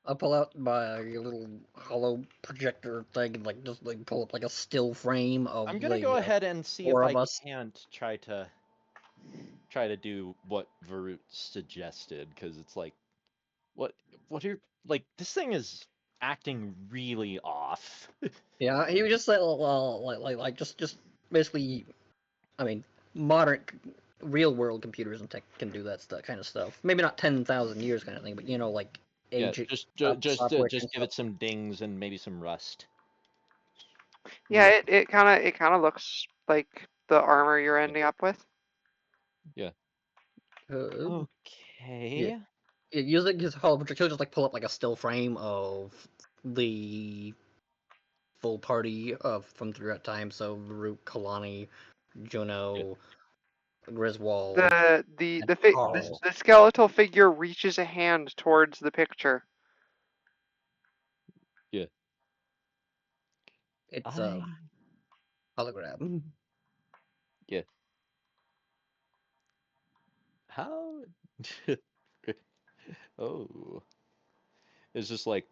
[SPEAKER 3] I'll pull out my little hollow projector thing and just pull up a still frame of
[SPEAKER 2] I'm gonna go ahead and see if
[SPEAKER 3] four
[SPEAKER 2] I
[SPEAKER 3] of us.
[SPEAKER 2] can't try to do what Varut suggested, because it's like, what are this thing is acting really off.
[SPEAKER 3] Yeah, he would just say, just basically, I mean, modern, real world computers and tech can do that kind of stuff. Maybe not 10,000 years kind of thing, but
[SPEAKER 2] Yeah,
[SPEAKER 3] age
[SPEAKER 2] just
[SPEAKER 3] software and
[SPEAKER 2] just give
[SPEAKER 3] stuff.
[SPEAKER 2] it some dings and maybe some rust.
[SPEAKER 1] Yeah, it kind of looks like the armor you're ending up with.
[SPEAKER 2] Yeah.
[SPEAKER 3] Yeah,
[SPEAKER 2] Okay.
[SPEAKER 3] using his hollow projector, he'll just pull up a still frame of the full party of from through that time. So Varut, Kalani, Juno, Griswold, and Carl.
[SPEAKER 1] The skeletal figure reaches a hand towards the picture.
[SPEAKER 2] Yeah.
[SPEAKER 3] It's a hologram.
[SPEAKER 2] Yeah. How? Oh. It's just like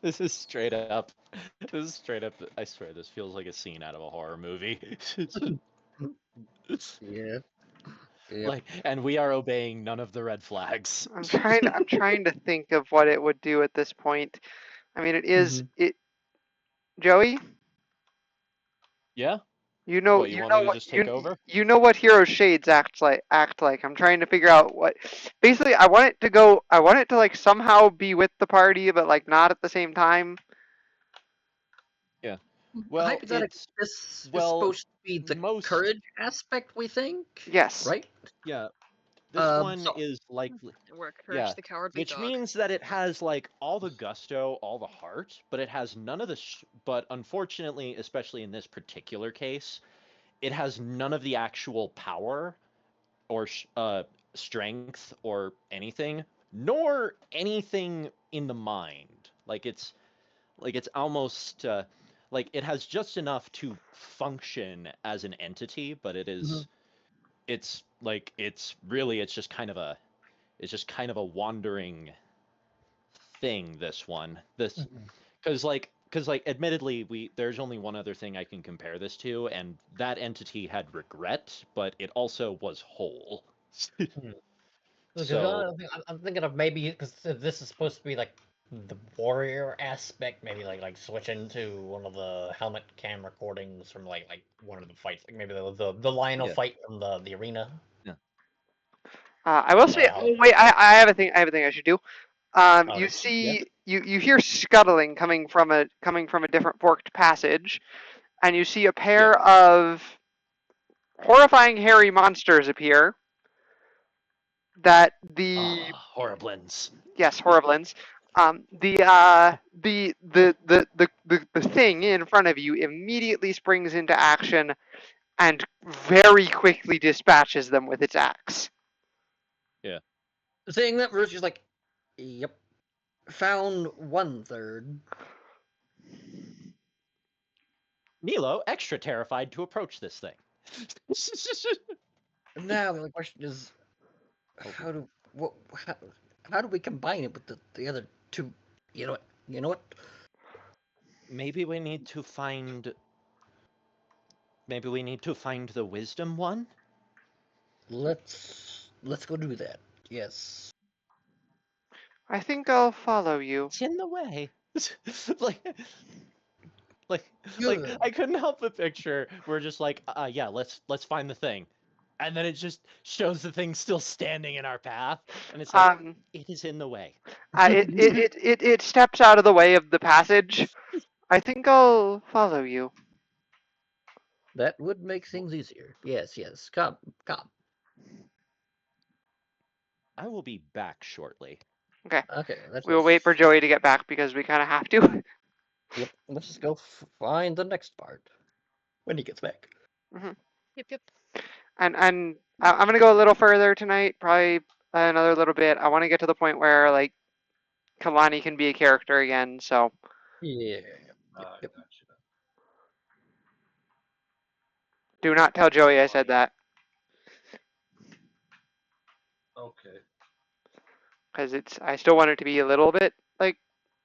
[SPEAKER 2] this is straight up. This is straight up. I swear, this feels like a scene out of a horror movie.
[SPEAKER 3] Yeah. Yep.
[SPEAKER 2] Like, and we are obeying none of the red flags.
[SPEAKER 1] I'm trying to think of what it would do at this point. I mean, Joey,
[SPEAKER 2] Yeah.
[SPEAKER 1] you know
[SPEAKER 2] What, you want me to just take over?
[SPEAKER 1] you know what Hero Shades act like. I'm trying to figure out what. Basically, I want it to go. I want it to somehow be with the party, but not at the same time.
[SPEAKER 2] Yeah. Well,
[SPEAKER 3] Hypothetically,
[SPEAKER 2] it's
[SPEAKER 3] this is
[SPEAKER 2] well
[SPEAKER 3] supposed to be the
[SPEAKER 2] most
[SPEAKER 3] courage aspect, we think.
[SPEAKER 1] Yes.
[SPEAKER 3] Right?
[SPEAKER 2] yeah. This one
[SPEAKER 3] So
[SPEAKER 2] is likely.
[SPEAKER 6] Where Courage
[SPEAKER 2] Yeah,
[SPEAKER 6] the Cowardly
[SPEAKER 2] which
[SPEAKER 6] Dog.
[SPEAKER 2] means that it has all the gusto, all the heart, but it has none of the. But unfortunately, especially in this particular case, it has none of the actual power or strength or anything, nor anything in the mind. It's almost it has just enough to function as an entity, but it is it's just kind of a wandering thing, this one. This because admittedly there's only one other thing I can compare this to, and that entity had regret, but it also was whole. So
[SPEAKER 7] I'm thinking of maybe because this is supposed to be the warrior aspect, maybe switch into one of the helmet cam recordings from one of the fights, maybe the Lionel
[SPEAKER 2] yeah.
[SPEAKER 7] fight from the arena.
[SPEAKER 2] Yeah.
[SPEAKER 1] I will say.
[SPEAKER 7] How
[SPEAKER 1] Oh wait, I have a thing. I have a thing I should do. You
[SPEAKER 7] okay.
[SPEAKER 1] see, you hear scuttling coming from a different forked passage, and you see a pair of horrifying hairy monsters appear. That the
[SPEAKER 2] Horriblins.
[SPEAKER 1] Yes, horriblins. The thing in front of you immediately springs into action and very quickly dispatches them with its axe.
[SPEAKER 2] Yeah.
[SPEAKER 3] saying that, Bruce is like, yep. Found 1/3.
[SPEAKER 2] Milo, extra terrified to approach this thing.
[SPEAKER 3] Now the only question is, how do we combine it with the other two? You know what? You know what?
[SPEAKER 2] Maybe we need to find the wisdom one.
[SPEAKER 3] Let's go do that. Yes.
[SPEAKER 1] I think I'll follow you.
[SPEAKER 2] It's in the way. like like
[SPEAKER 3] Good.
[SPEAKER 2] I couldn't help but picture we're just yeah, let's find the thing. and then it just shows the thing still standing in our path, and it's like it is in the way.
[SPEAKER 1] It steps out of the way of the passage. I think I'll follow you.
[SPEAKER 3] That would make things easier. Yes, yes. Come.
[SPEAKER 2] I will be back shortly.
[SPEAKER 1] Okay.
[SPEAKER 3] Okay,
[SPEAKER 1] We'll wait for Joey to get back because we kind of have to.
[SPEAKER 3] Yep, let's just go find the next part when he gets back.
[SPEAKER 6] Yep.
[SPEAKER 1] And I'm gonna go a little further tonight, probably another little bit. I want to get to the point where like Kalani can be a character again. So
[SPEAKER 3] Yeah.
[SPEAKER 4] I
[SPEAKER 3] Yep.
[SPEAKER 4] gotcha.
[SPEAKER 1] do not tell Joey I said that
[SPEAKER 4] Okay.
[SPEAKER 1] because I still want it to be a little bit like.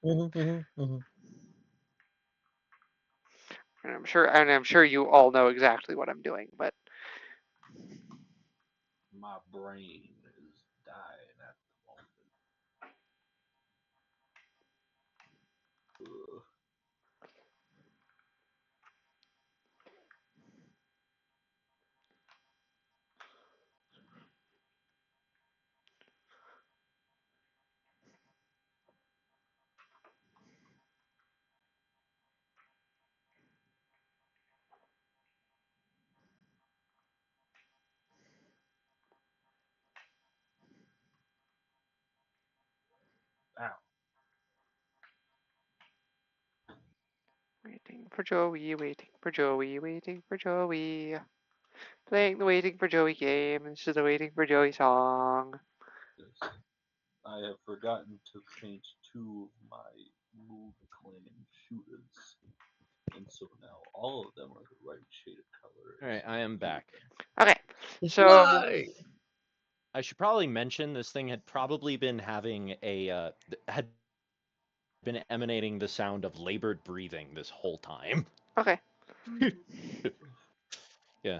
[SPEAKER 1] And I'm sure you all know exactly what I'm doing, but
[SPEAKER 4] My brain is dying at the moment. Ugh. Ow.
[SPEAKER 1] waiting for Joey, waiting for Joey, waiting for Joey. Playing the waiting for Joey game. This is the waiting for Joey song.
[SPEAKER 4] Yes. I have forgotten to paint two of my move clan shooters. And so now all of them are the right shade of color.
[SPEAKER 2] All right, I am back.
[SPEAKER 1] Okay, so
[SPEAKER 3] Why?
[SPEAKER 2] I should probably mention this thing had probably been having had been emanating the sound of labored breathing this whole time.
[SPEAKER 1] okay,
[SPEAKER 2] Yeah,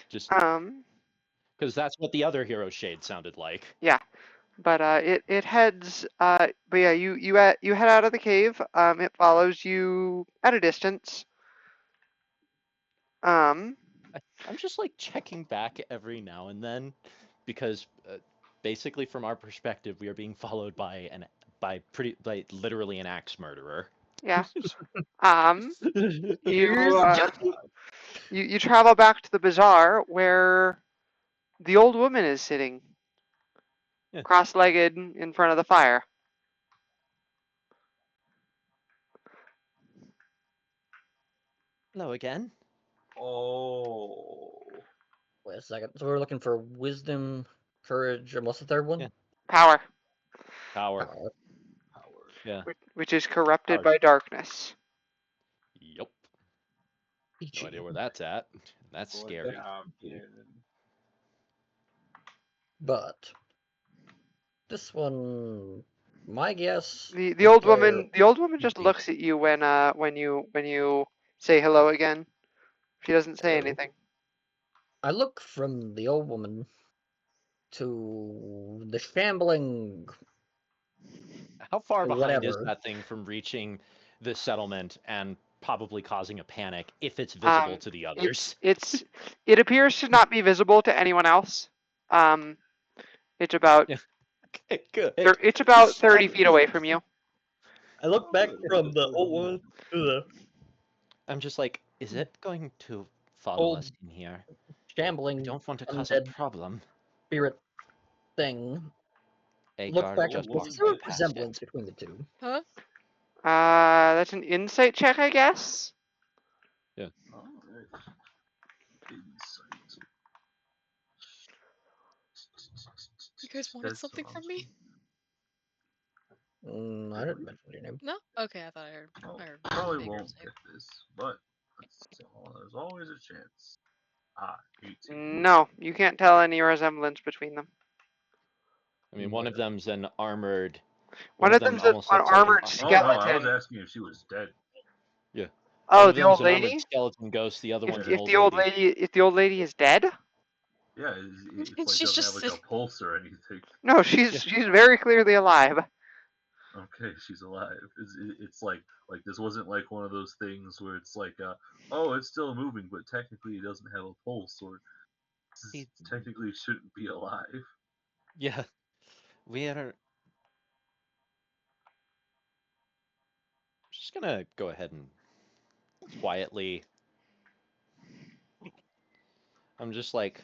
[SPEAKER 2] just because that's what the other hero shade sounded like.
[SPEAKER 1] yeah, but it heads but yeah, you head out of the cave. It follows you at a distance.
[SPEAKER 2] I'm just like checking back every now and then because basically from our perspective we are being followed by literally an axe murderer.
[SPEAKER 1] Yeah.
[SPEAKER 3] Here's
[SPEAKER 1] You travel back to the bazaar where the old woman is sitting,
[SPEAKER 2] Yeah.
[SPEAKER 1] cross-legged in front of the fire.
[SPEAKER 2] Hello again.
[SPEAKER 4] Oh.
[SPEAKER 3] Wait a second. So we're looking for wisdom, courage, and what's the third one?
[SPEAKER 2] Yeah.
[SPEAKER 1] Power,
[SPEAKER 2] Power.
[SPEAKER 3] Power.
[SPEAKER 2] Yeah.
[SPEAKER 1] which is corrupted
[SPEAKER 2] Power.
[SPEAKER 1] by darkness.
[SPEAKER 2] Yep. No
[SPEAKER 3] Peachy.
[SPEAKER 2] idea where that's at. That's
[SPEAKER 4] Boy,
[SPEAKER 2] scary.
[SPEAKER 4] yeah.
[SPEAKER 3] But this one, my guess.
[SPEAKER 1] The old woman just looks at you when you say hello again. She doesn't say
[SPEAKER 3] Hello.
[SPEAKER 1] anything.
[SPEAKER 3] I look from the old woman to the shambling.
[SPEAKER 2] How far behind is
[SPEAKER 3] Whatever.
[SPEAKER 2] that thing from reaching the settlement and probably causing a panic if it's visible to the others?
[SPEAKER 1] It appears to not be visible to anyone else. It's about
[SPEAKER 2] Okay, good.
[SPEAKER 1] it's about 30 feet away from you.
[SPEAKER 3] I look back from the old woman to the
[SPEAKER 2] I'm just like, is it going to follow
[SPEAKER 3] Old
[SPEAKER 2] us in here? I
[SPEAKER 3] shambling
[SPEAKER 2] don't want to cause a
[SPEAKER 3] undead
[SPEAKER 2] problem.
[SPEAKER 3] spirit thing. Look
[SPEAKER 2] Agar
[SPEAKER 3] back.
[SPEAKER 2] just
[SPEAKER 3] Is
[SPEAKER 2] walked
[SPEAKER 3] there a
[SPEAKER 2] right past
[SPEAKER 3] resemblance
[SPEAKER 2] it.
[SPEAKER 3] between the two?
[SPEAKER 6] Huh?
[SPEAKER 1] That's an insight check, I guess.
[SPEAKER 4] Alright. Insight.
[SPEAKER 6] You guys wanted
[SPEAKER 4] That
[SPEAKER 6] something from
[SPEAKER 4] sounds
[SPEAKER 6] me?
[SPEAKER 3] I didn't mention your name.
[SPEAKER 6] No? Okay, I thought I heard.
[SPEAKER 4] Well,
[SPEAKER 6] I heard
[SPEAKER 4] probably
[SPEAKER 6] Baker's
[SPEAKER 4] won't
[SPEAKER 6] name.
[SPEAKER 4] get this, but there's always a chance. 18.
[SPEAKER 1] No, you can't tell any resemblance between them.
[SPEAKER 2] I mean, one of them's an armored.
[SPEAKER 1] One of
[SPEAKER 2] them
[SPEAKER 1] them's
[SPEAKER 2] almost
[SPEAKER 1] an
[SPEAKER 2] looks like
[SPEAKER 1] armored
[SPEAKER 4] Oh no, I was
[SPEAKER 1] skeleton.
[SPEAKER 4] asking if she was dead.
[SPEAKER 2] Yeah.
[SPEAKER 1] Oh,
[SPEAKER 2] One of
[SPEAKER 1] the
[SPEAKER 2] them's
[SPEAKER 1] old
[SPEAKER 2] an armored
[SPEAKER 1] lady.
[SPEAKER 2] skeleton ghost. The other one's an
[SPEAKER 1] If
[SPEAKER 2] old
[SPEAKER 1] the old
[SPEAKER 2] lady.
[SPEAKER 1] lady is dead.
[SPEAKER 4] Yeah, it's like
[SPEAKER 6] She's
[SPEAKER 4] doesn't
[SPEAKER 6] just
[SPEAKER 4] have like a pulse or anything.
[SPEAKER 1] No, she's very clearly alive.
[SPEAKER 4] Okay, she's alive. It's like this wasn't like one of those things where it's like oh, it's still moving, but technically it doesn't have a pulse or This technically shouldn't be alive.
[SPEAKER 2] Yeah, we are just gonna go ahead and quietly. I'm just like,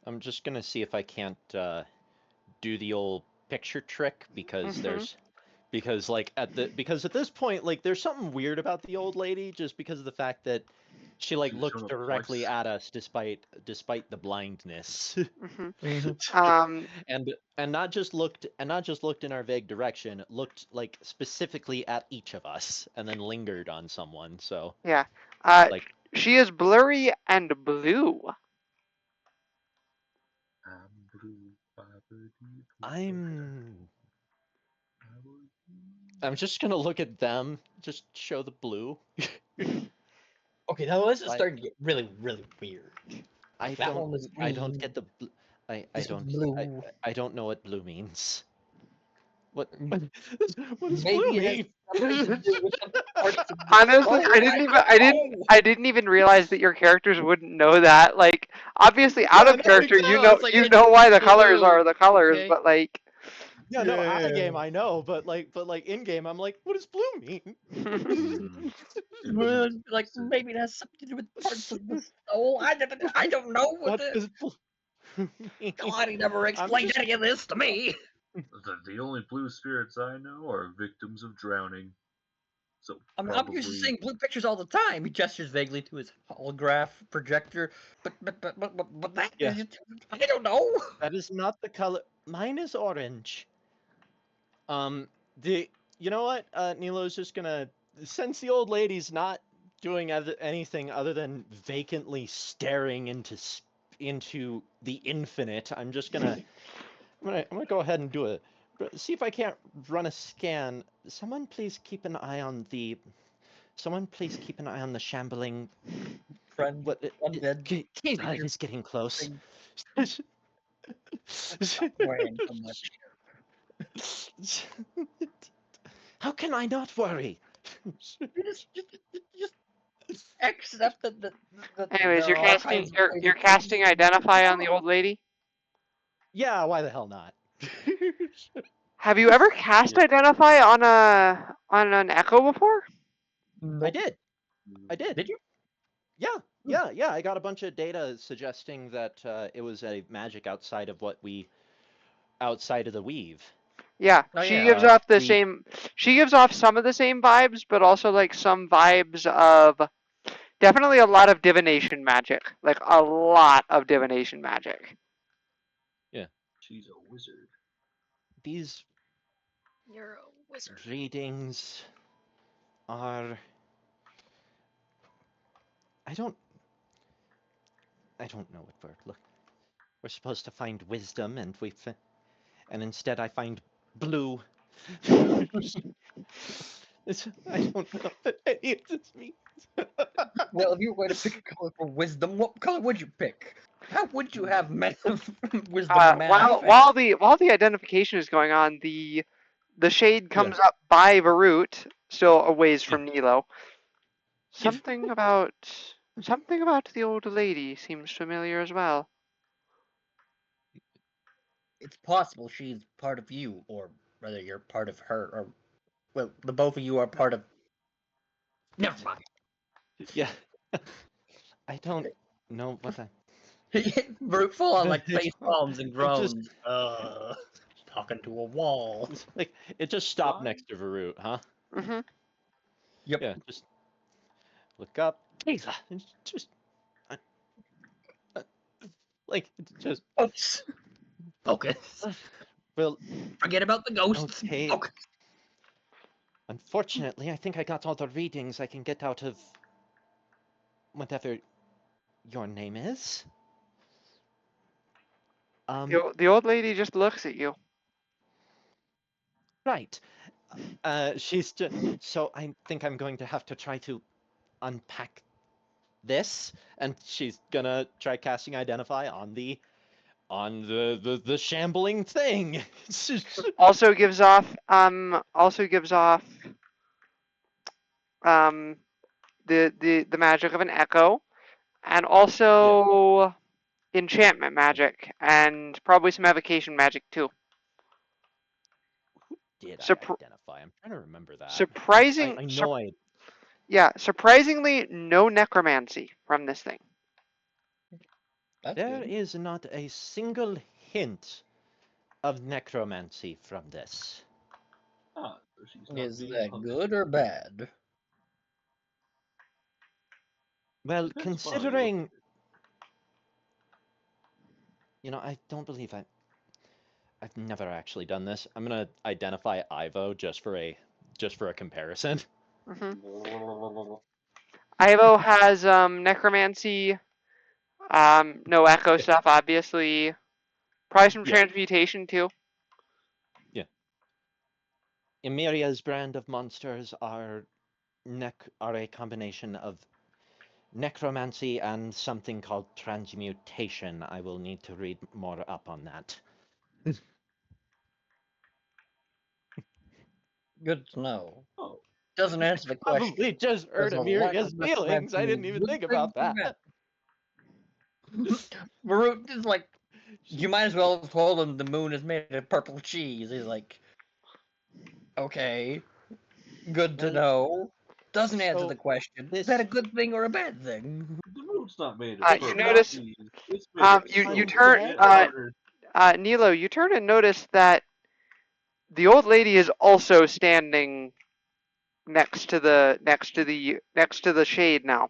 [SPEAKER 2] I'm just gonna see if I can't do the old picture trick because because at this point, like, there's something weird about the old lady just because of the fact that she like
[SPEAKER 4] She's
[SPEAKER 2] looked
[SPEAKER 4] shown up
[SPEAKER 2] directly
[SPEAKER 4] twice.
[SPEAKER 2] at us despite the blindness. and not just looked in our vague direction, looked like specifically at each of us and then lingered on someone. So
[SPEAKER 1] Yeah.
[SPEAKER 2] like
[SPEAKER 1] She is blurry and blue.
[SPEAKER 4] I'm blue, ba-ba-dee, blue,
[SPEAKER 2] I'm
[SPEAKER 4] ba-ba-dee.
[SPEAKER 2] just gonna look at them, just show the blue.
[SPEAKER 7] Okay, now this is
[SPEAKER 2] Like,
[SPEAKER 7] starting to get really, really weird.
[SPEAKER 2] I
[SPEAKER 7] That one was
[SPEAKER 2] don't
[SPEAKER 7] green.
[SPEAKER 2] get the I
[SPEAKER 7] This was
[SPEAKER 2] don't
[SPEAKER 7] blue.
[SPEAKER 2] I don't know what blue means. What does
[SPEAKER 7] Maybe
[SPEAKER 2] blue
[SPEAKER 7] it has
[SPEAKER 2] mean?
[SPEAKER 7] something to do with some parts of the
[SPEAKER 1] Honestly,
[SPEAKER 7] skull. Know.
[SPEAKER 1] I didn't even realize that your characters wouldn't know that. Like, obviously, out
[SPEAKER 2] Yeah,
[SPEAKER 1] of
[SPEAKER 2] no,
[SPEAKER 1] character,
[SPEAKER 2] exactly. It's like
[SPEAKER 1] you
[SPEAKER 2] it's
[SPEAKER 1] know why the colors
[SPEAKER 7] blue.
[SPEAKER 1] are the colors,
[SPEAKER 7] Okay.
[SPEAKER 1] but like,
[SPEAKER 2] yeah, no, out of game
[SPEAKER 3] Yeah.
[SPEAKER 2] I know, but like in game I'm like, what does blue mean?
[SPEAKER 4] It
[SPEAKER 7] Well,
[SPEAKER 4] wasn't
[SPEAKER 7] like
[SPEAKER 4] explicit.
[SPEAKER 7] maybe it has something to do with parts of the soul. I don't know what
[SPEAKER 2] What
[SPEAKER 7] the
[SPEAKER 2] does blue mean?
[SPEAKER 7] God. He never explained
[SPEAKER 2] just-
[SPEAKER 7] any of this to me.
[SPEAKER 4] The only blue spirits I know are victims of drowning. So
[SPEAKER 7] I'm
[SPEAKER 4] probably
[SPEAKER 7] used to seeing blue pictures all the time. He gestures vaguely to his holograph projector, but that
[SPEAKER 2] Yeah.
[SPEAKER 7] is just, I don't know.
[SPEAKER 2] That is not the color. Mine is orange. You know what? Nilo's just gonna, since the old lady's not doing anything other than vacantly staring into the infinite. I'm just gonna I'm gonna go ahead and see if I can't run a scan. Someone please keep an eye on the shambling.
[SPEAKER 7] Friend,
[SPEAKER 2] What?
[SPEAKER 7] undead.
[SPEAKER 2] Kayla is getting close.
[SPEAKER 7] Stop worrying so much.
[SPEAKER 2] How can I not worry?
[SPEAKER 7] Just accept that
[SPEAKER 1] anyways,
[SPEAKER 7] there are all kinds of ways
[SPEAKER 1] you're
[SPEAKER 7] of things.
[SPEAKER 1] casting identify on the old lady.
[SPEAKER 2] Yeah, why the hell not?
[SPEAKER 1] Have you ever cast identify on an echo before?
[SPEAKER 2] I did.
[SPEAKER 7] Did you?
[SPEAKER 2] Yeah. I got a bunch of data suggesting that it was a magic outside of the weave.
[SPEAKER 1] Yeah,
[SPEAKER 7] Oh,
[SPEAKER 1] she
[SPEAKER 7] yeah,
[SPEAKER 1] gives off the
[SPEAKER 2] we-
[SPEAKER 1] same. She gives off some of the same vibes, but also like some vibes of definitely a lot of divination magic, like a lot of divination magic.
[SPEAKER 4] she's a wizard.
[SPEAKER 2] These
[SPEAKER 6] You're a wizard.
[SPEAKER 2] readings are. I don't know what word. We're supposed to find wisdom, and instead I find blue. I don't know what any of this means.
[SPEAKER 7] Well, if you were going to pick a color for wisdom, what color would you pick? How would you have wisdom manifest?
[SPEAKER 1] While the identification is going on, the shade comes up by Varut, still a ways from Nilo. Something about the old lady seems familiar as well.
[SPEAKER 7] It's possible she's part of you, or rather, you're part of her, or well, the both of you are part of. Never mind.
[SPEAKER 2] Yeah. I don't know what I.
[SPEAKER 7] Brute full on like face
[SPEAKER 2] It's-
[SPEAKER 7] palms and
[SPEAKER 2] it
[SPEAKER 7] groans.
[SPEAKER 2] just-
[SPEAKER 7] Talking to a wall.
[SPEAKER 2] Like it just stopped next to Varut, huh?
[SPEAKER 1] Mm-hmm.
[SPEAKER 7] Yep.
[SPEAKER 2] Yeah, just look up. Kayla, just like just
[SPEAKER 7] Oops. Focus.
[SPEAKER 2] well.
[SPEAKER 7] Forget about the ghosts.
[SPEAKER 2] Okay.
[SPEAKER 7] Focus.
[SPEAKER 2] Unfortunately, I think I got all the readings I can get out of whatever your name is.
[SPEAKER 1] The old lady just looks at you.
[SPEAKER 2] Right. She's just, so I think I'm going to have to try to unpack this, and she's gonna try casting identify on the shambling thing.
[SPEAKER 1] Also gives off the magic of an echo. and also enchantment magic, and probably some evocation magic too.
[SPEAKER 2] Did I
[SPEAKER 1] Surpr-
[SPEAKER 2] identify? I'm trying to remember that.
[SPEAKER 1] surprising,
[SPEAKER 2] I know I.
[SPEAKER 1] yeah, surprisingly, no necromancy from this thing.
[SPEAKER 3] That's
[SPEAKER 2] There
[SPEAKER 3] good.
[SPEAKER 2] is not a single hint of necromancy from this.
[SPEAKER 4] Ah, so she's not
[SPEAKER 3] Is
[SPEAKER 4] being
[SPEAKER 3] that
[SPEAKER 4] punished.
[SPEAKER 3] good or bad?
[SPEAKER 2] Well,
[SPEAKER 4] Depends upon how you look
[SPEAKER 2] considering,
[SPEAKER 4] at it.
[SPEAKER 2] you know, I don't believe I've never actually done this. I'm gonna identify Ivo just for a comparison.
[SPEAKER 1] Hmm Ivo has necromancy, no echo
[SPEAKER 2] Yeah.
[SPEAKER 1] stuff, obviously. Probably some
[SPEAKER 2] Yeah.
[SPEAKER 1] transmutation too.
[SPEAKER 2] Yeah. Emiria's brand of monsters are a combination of necromancy and something called transmutation. I will need to read more up on that.
[SPEAKER 3] Good to know.
[SPEAKER 4] Oh,
[SPEAKER 3] Doesn't answer the question.
[SPEAKER 2] Probably just hurt
[SPEAKER 3] Does a lack
[SPEAKER 2] Emiria's
[SPEAKER 3] of
[SPEAKER 2] feelings. I
[SPEAKER 3] necromancy a
[SPEAKER 2] didn't even
[SPEAKER 3] good
[SPEAKER 2] think
[SPEAKER 3] thing
[SPEAKER 2] about
[SPEAKER 3] or
[SPEAKER 2] that.
[SPEAKER 3] bad? Varut is like, you might as well have told him the moon is made of purple cheese. He's like, okay, good to
[SPEAKER 2] Well,
[SPEAKER 3] know. Doesn't answer
[SPEAKER 2] so
[SPEAKER 3] the question. Is
[SPEAKER 2] this
[SPEAKER 3] that a good thing or a bad thing?
[SPEAKER 4] the moon's not made of
[SPEAKER 1] You
[SPEAKER 2] it's
[SPEAKER 4] purple
[SPEAKER 2] not
[SPEAKER 1] notice,
[SPEAKER 4] cheese. It's made of
[SPEAKER 1] you
[SPEAKER 4] silver
[SPEAKER 1] turn,
[SPEAKER 4] and
[SPEAKER 2] undead.
[SPEAKER 1] Nilo, you turn and notice that the old lady is also standing next to the shade now.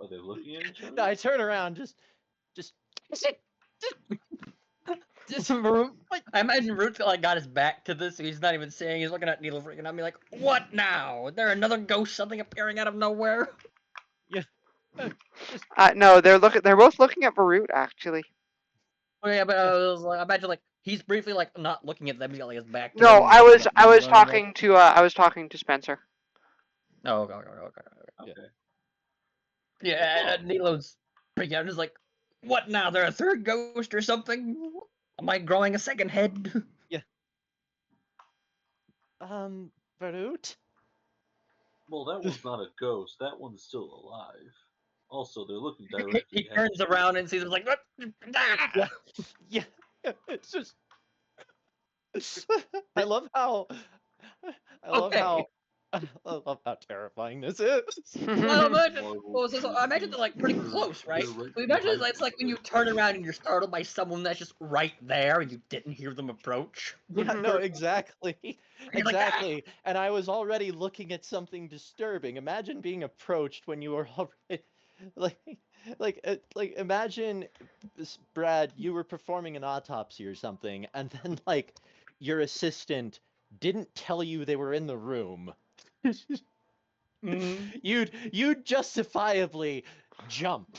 [SPEAKER 4] Are they looking at each other?
[SPEAKER 2] No, I turn around, just
[SPEAKER 3] Varut, I imagine Root's like got his back to this, so he's not even saying. He's looking at Needle freaking out, me like, "What now? Is there another ghost something appearing out of nowhere?"
[SPEAKER 2] yeah. Just
[SPEAKER 1] No, they're both looking at Barut actually.
[SPEAKER 3] Oh yeah, but
[SPEAKER 2] yeah.
[SPEAKER 3] I was like, I imagine like he's briefly like not looking at them. He's got like his back to
[SPEAKER 1] No,
[SPEAKER 3] them.
[SPEAKER 1] I
[SPEAKER 3] Looking
[SPEAKER 1] was
[SPEAKER 3] at
[SPEAKER 1] I was
[SPEAKER 3] Needle, and like,
[SPEAKER 1] talking to Spencer.
[SPEAKER 3] oh, okay.
[SPEAKER 2] Yeah.
[SPEAKER 4] Okay.
[SPEAKER 3] Yeah,
[SPEAKER 4] Oh,
[SPEAKER 3] Nilo's freaking out. He's like, "What now? There a third ghost or something? Am I growing a second head?"
[SPEAKER 2] Yeah. Barut?
[SPEAKER 4] well, that one's not a ghost. That one's still alive. Also, they're looking
[SPEAKER 3] He
[SPEAKER 4] directly at
[SPEAKER 3] turns
[SPEAKER 4] you.
[SPEAKER 3] around and sees him like, "What?"
[SPEAKER 2] Yeah. Yeah. It's just I love how I love
[SPEAKER 3] Okay.
[SPEAKER 2] how I love how terrifying this is.
[SPEAKER 3] Well, imagine.
[SPEAKER 4] Marvel
[SPEAKER 3] Well, so I imagine they're like pretty
[SPEAKER 4] creatures
[SPEAKER 3] close, right? So
[SPEAKER 4] directly
[SPEAKER 3] imagine it's
[SPEAKER 4] hiding
[SPEAKER 3] like when you
[SPEAKER 4] there.
[SPEAKER 3] turn around and you're startled by someone that's just right there and you didn't hear them approach.
[SPEAKER 2] Yeah, no, exactly.
[SPEAKER 3] You're like, "Ah!"
[SPEAKER 2] Exactly. And I was already looking at something disturbing. Imagine being approached when you were already like like imagine Brad, you were performing an autopsy or something, and then like your assistant didn't tell you they were in the room.
[SPEAKER 3] Mhm.
[SPEAKER 2] You'd justifiably jump.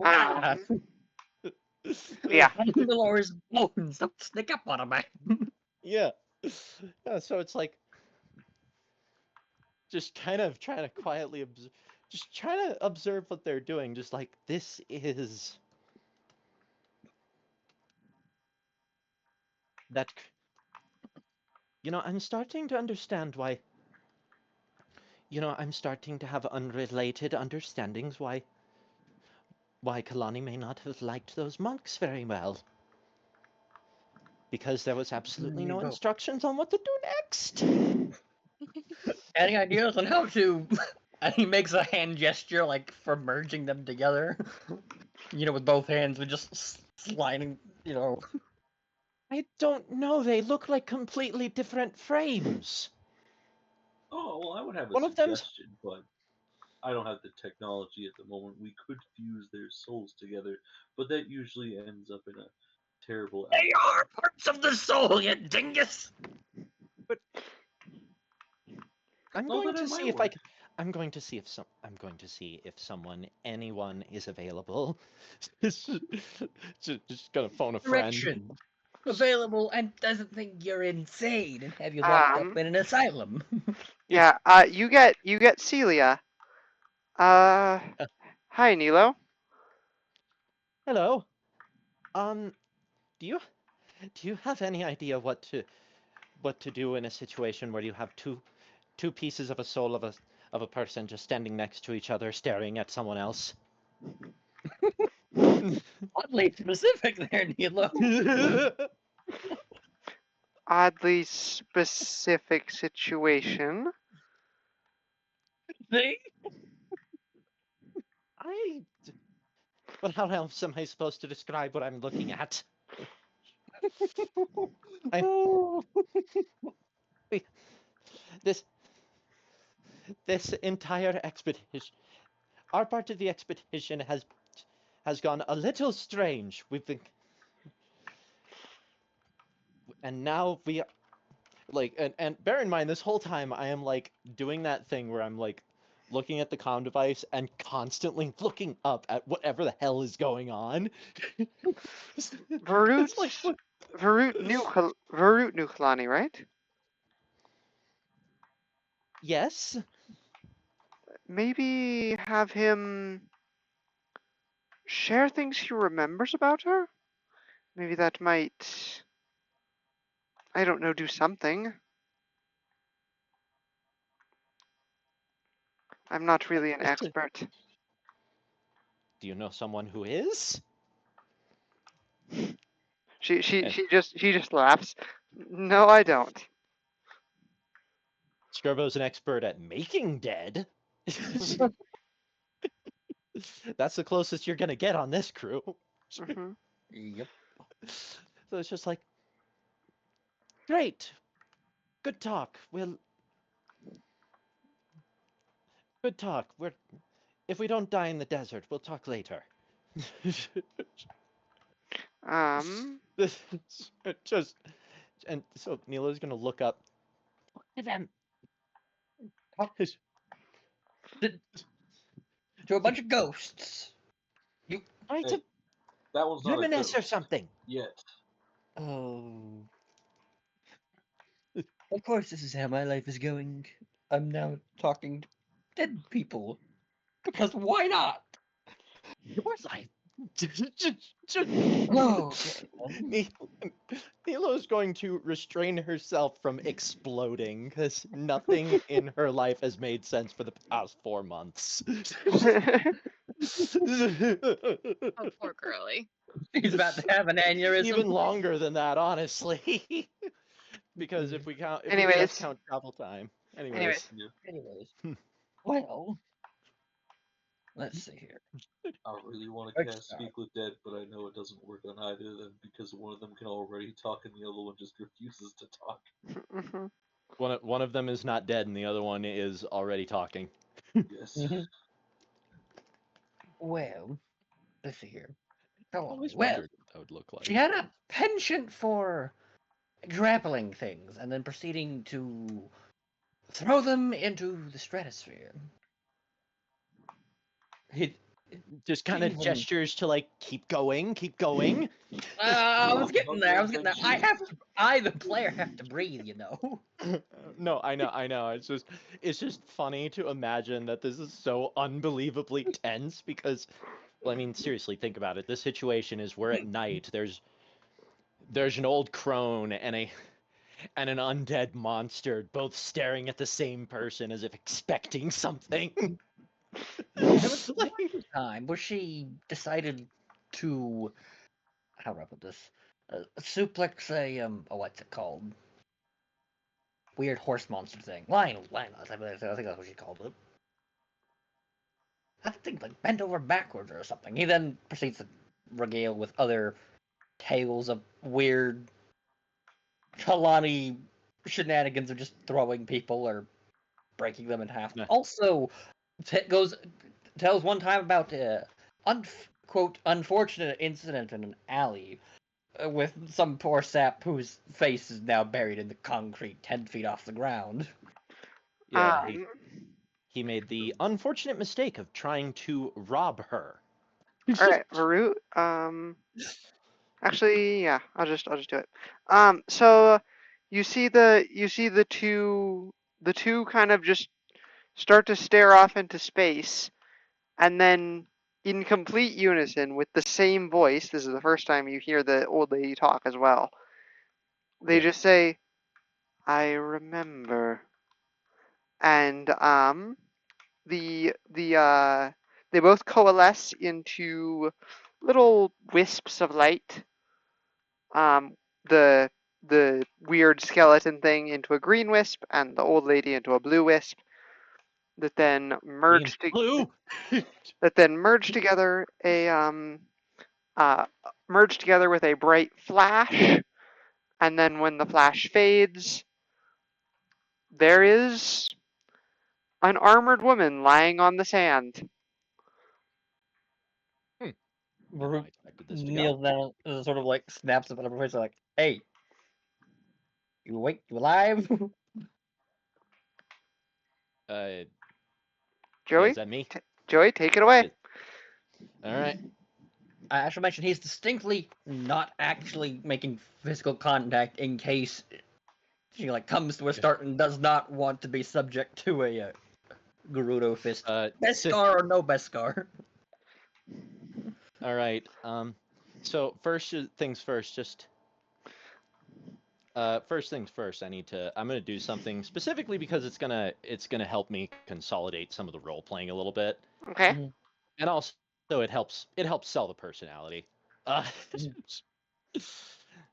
[SPEAKER 3] Ah,
[SPEAKER 1] Yeah.
[SPEAKER 3] Mandalore's bones don't sneak up on him.
[SPEAKER 2] Yeah. Yeah, so it's like just kind of trying to quietly just trying to observe what they're doing, just like this is that I'm starting to understand why I'm starting to have unrelated understandings why Kalani may not have liked those monks very well. Because there was absolutely no instructions on what to do next.
[SPEAKER 3] Any ideas on how to? And he makes a hand gesture like for merging them together. With both hands, with just sliding.
[SPEAKER 2] I don't know, they look like completely different frames.
[SPEAKER 4] Oh, well, I would have a
[SPEAKER 2] One of them's
[SPEAKER 4] suggestion, but I don't have the technology at the moment. We could fuse their souls together, but that usually ends up in a terrible
[SPEAKER 3] They
[SPEAKER 4] outcome.
[SPEAKER 3] are parts of the soul, you dingus.
[SPEAKER 2] but I'm
[SPEAKER 4] Well,
[SPEAKER 2] going
[SPEAKER 4] then
[SPEAKER 2] to
[SPEAKER 4] it
[SPEAKER 2] see
[SPEAKER 4] might
[SPEAKER 2] if
[SPEAKER 4] work.
[SPEAKER 2] I'm going to see if anyone is available. just gonna phone a friend.
[SPEAKER 3] Direction. Available and doesn't think you're insane and have you locked up
[SPEAKER 1] Um,
[SPEAKER 3] in an asylum.
[SPEAKER 1] yeah. You get Celia. Hi, Nilo.
[SPEAKER 2] Hello. Do you have any idea what to do in a situation where you have two pieces of a soul of a person just standing next to each other, staring at someone else.
[SPEAKER 3] Oddly specific there, Nilo.
[SPEAKER 1] Oddly specific situation.
[SPEAKER 3] See?
[SPEAKER 2] But how else am I supposed to describe what I'm looking at? This entire expedition, our part of the expedition has gone a little strange. We've been, and now we are, like, and bear in mind, this whole time I am like doing that thing where I'm like looking at the comm device and constantly looking up at whatever the hell is going on.
[SPEAKER 1] Varut,
[SPEAKER 2] It's like, what?
[SPEAKER 1] Varut knew Kalani, right?
[SPEAKER 2] Yes.
[SPEAKER 1] Maybe have him share things he remembers about her? Maybe that might, I don't know, do something. I'm not really an expert.
[SPEAKER 2] Do you know someone who is?
[SPEAKER 1] She just laughs. No, I don't.
[SPEAKER 2] Skirbo's an expert at making dead. That's the closest you're gonna get on this crew.
[SPEAKER 1] Mhm.
[SPEAKER 3] Yep.
[SPEAKER 2] So it's just like, great, good talk. Good talk. If we don't die in the desert, we'll talk later. Just, and so Nilo's gonna look up. Look at them.
[SPEAKER 3] To a bunch of ghosts.
[SPEAKER 2] Right
[SPEAKER 4] Hey,
[SPEAKER 2] to
[SPEAKER 4] that one's not a
[SPEAKER 2] reminisce or
[SPEAKER 4] ghost
[SPEAKER 2] something.
[SPEAKER 4] yet.
[SPEAKER 3] Oh. Of course, this is how my life is going. I'm now talking to dead people. Because why not?
[SPEAKER 2] Yours life.
[SPEAKER 3] Oh, okay.
[SPEAKER 2] Nilo's going to restrain herself from exploding because nothing in her life has made sense for the past 4 months.
[SPEAKER 6] Oh, poor girlie.
[SPEAKER 3] He's about to have an aneurysm.
[SPEAKER 2] Even longer than that, honestly. Because if we just
[SPEAKER 1] Anyways.
[SPEAKER 2] count travel time.
[SPEAKER 1] Anyways.
[SPEAKER 3] Anyways. Well, let's see here.
[SPEAKER 4] I really want to
[SPEAKER 3] Next
[SPEAKER 4] cast
[SPEAKER 3] time.
[SPEAKER 4] Speak with Dead, but I know it doesn't work on either of them because one of them can already talk and the other one just refuses to talk.
[SPEAKER 1] Mhm.
[SPEAKER 2] One of them is not dead and the other one is already talking.
[SPEAKER 4] Yes.
[SPEAKER 3] Well, let's see here.
[SPEAKER 2] I always
[SPEAKER 3] Well,
[SPEAKER 2] wondered what that would look like.
[SPEAKER 3] she had a penchant for grappling things and then proceeding to throw them into the stratosphere. He
[SPEAKER 2] Just kind of
[SPEAKER 3] even-
[SPEAKER 2] gestures to like keep going, keep going.
[SPEAKER 3] I was getting there.
[SPEAKER 4] Okay.
[SPEAKER 3] I, the player, have to breathe. You know.
[SPEAKER 2] No, I know. It's just funny to imagine that this is so unbelievably tense because, well, I mean, seriously, think about it. This situation is we're at night. There's an old crone and an undead monster both staring at the same person as if expecting something.
[SPEAKER 3] There was one time where she decided to, how do I put this? Suplex a what's it called? Weird horse monster thing. Lion. I think that's what she called it. I think like bent over backwards or something. He then proceeds to regale with other tales of weird Kalani shenanigans of just throwing people or breaking them in half.
[SPEAKER 2] Yeah.
[SPEAKER 3] Also, tells one time about quote unfortunate incident in an alley with some poor sap whose face is now buried in the concrete 10 feet off the ground.
[SPEAKER 2] Yeah,
[SPEAKER 1] Um,
[SPEAKER 2] he made the unfortunate mistake of trying to rob her.
[SPEAKER 1] all right, Varut. Actually, yeah, I'll just do it. So you see the two kind of just start to stare off into space, and then in complete unison with the same voice. This is the first time you hear the old lady talk as well. They
[SPEAKER 2] Yeah.
[SPEAKER 1] just say, "I remember. and they both coalesce into little wisps of light. The the weird skeleton thing into a green wisp, and the old lady into a blue wisp. That then merge
[SPEAKER 2] Blue.
[SPEAKER 1] together merge together with a bright flash, and then when the flash fades, there is an armored woman lying on the sand.
[SPEAKER 2] I
[SPEAKER 3] Varuk
[SPEAKER 2] expected this to go.
[SPEAKER 3] kneels down and sort of like snaps up at her face like, "Hey, you awake? You alive?"
[SPEAKER 2] Yeah,
[SPEAKER 1] Joey,
[SPEAKER 2] is that me?
[SPEAKER 1] Joey, take it away.
[SPEAKER 2] All right.
[SPEAKER 3] I should mention he's distinctly not actually making physical contact in case she like comes to a start and does not want to be subject to a Gerudo fist. Beskar or no Beskar.
[SPEAKER 2] All right. So first things first, first things first. I'm gonna do something specifically because it's gonna help me consolidate some of the role playing a little bit,
[SPEAKER 1] Okay.
[SPEAKER 2] and also it helps sell the personality.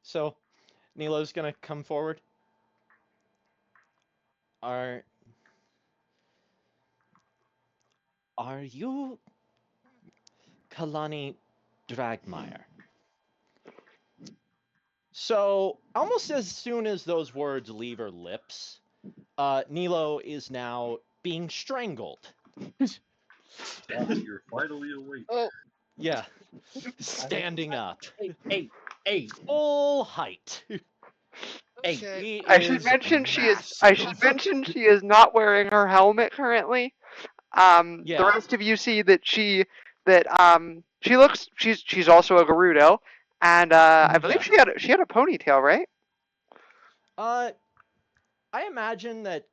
[SPEAKER 2] So Nilo's gonna come forward. Are you Kalani Dragmeyer? So almost as soon as those words leave her lips, Nilo is now being strangled.
[SPEAKER 4] You're finally awake.
[SPEAKER 3] Oh,
[SPEAKER 2] Yeah, standing up,
[SPEAKER 3] hey,
[SPEAKER 2] full height.
[SPEAKER 3] Hey,
[SPEAKER 5] Okay.
[SPEAKER 2] He
[SPEAKER 1] I should
[SPEAKER 2] is
[SPEAKER 1] mention
[SPEAKER 2] massive.
[SPEAKER 1] she is not wearing her helmet currently. The
[SPEAKER 2] Yeah.
[SPEAKER 1] rest of you see that she looks she's also a Gerudo, and I believe
[SPEAKER 2] Yeah.
[SPEAKER 1] she had a ponytail, right?
[SPEAKER 2] I imagine that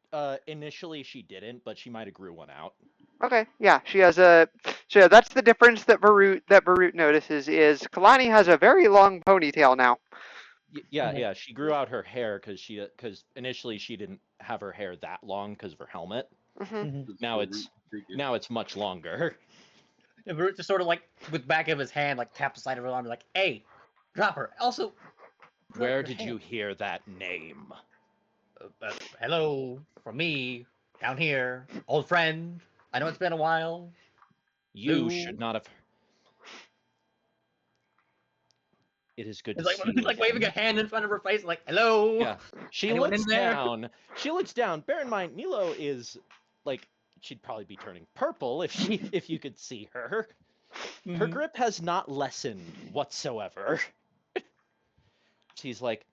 [SPEAKER 2] initially she didn't, but she might have grew one out.
[SPEAKER 1] Okay, yeah, she has a. So yeah, that's the difference that Varut notices is Kalani has a very long ponytail now.
[SPEAKER 2] Yeah. She grew out her hair because initially she didn't have her hair that long because of her helmet.
[SPEAKER 1] Hmm.
[SPEAKER 2] Now it's much longer.
[SPEAKER 3] And Varut just sort of like with back of his hand like taps the side of her arm like, "Hey, drop her." Also,
[SPEAKER 2] Where did you hear that name?
[SPEAKER 3] Hello from me down here, old friend. I know it's been a while.
[SPEAKER 2] You
[SPEAKER 3] Lou.
[SPEAKER 2] should not have. It is good to
[SPEAKER 3] It's
[SPEAKER 2] see
[SPEAKER 3] like
[SPEAKER 2] you
[SPEAKER 3] like
[SPEAKER 2] again.
[SPEAKER 3] waving a hand in front of her face, like, "Hello."
[SPEAKER 2] Yeah. She
[SPEAKER 3] Anyone
[SPEAKER 2] looks
[SPEAKER 3] in there?
[SPEAKER 2] down. She looks down. Bear in mind, Nilo is like she'd probably be turning purple if you could see her. Her grip has not lessened whatsoever. She's like,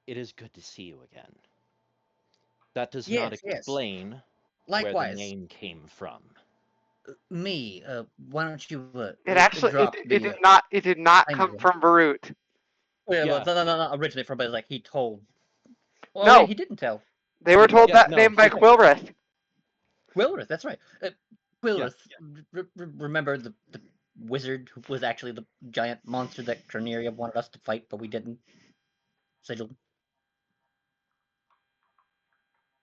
[SPEAKER 2] it is good to see you again. That does not
[SPEAKER 3] Yes.
[SPEAKER 2] explain where the
[SPEAKER 3] Likewise,
[SPEAKER 2] name came from.
[SPEAKER 3] me. Why don't you
[SPEAKER 1] It actually
[SPEAKER 3] drop
[SPEAKER 1] it
[SPEAKER 3] the
[SPEAKER 1] did not
[SPEAKER 3] I
[SPEAKER 1] come
[SPEAKER 3] know.
[SPEAKER 1] from Varut.
[SPEAKER 3] Yeah,
[SPEAKER 2] Yeah.
[SPEAKER 3] well, no, originally from, but like he told. Well,
[SPEAKER 1] No.
[SPEAKER 3] wait, he didn't tell.
[SPEAKER 1] They were told
[SPEAKER 2] Yeah,
[SPEAKER 1] that
[SPEAKER 2] no,
[SPEAKER 1] name by
[SPEAKER 2] he-
[SPEAKER 1] Quilrith.
[SPEAKER 3] Quilrith, that's right. Quilrith. Remember the wizard who was actually the giant monster that Traneria wanted us to fight, but we didn't. Sigil.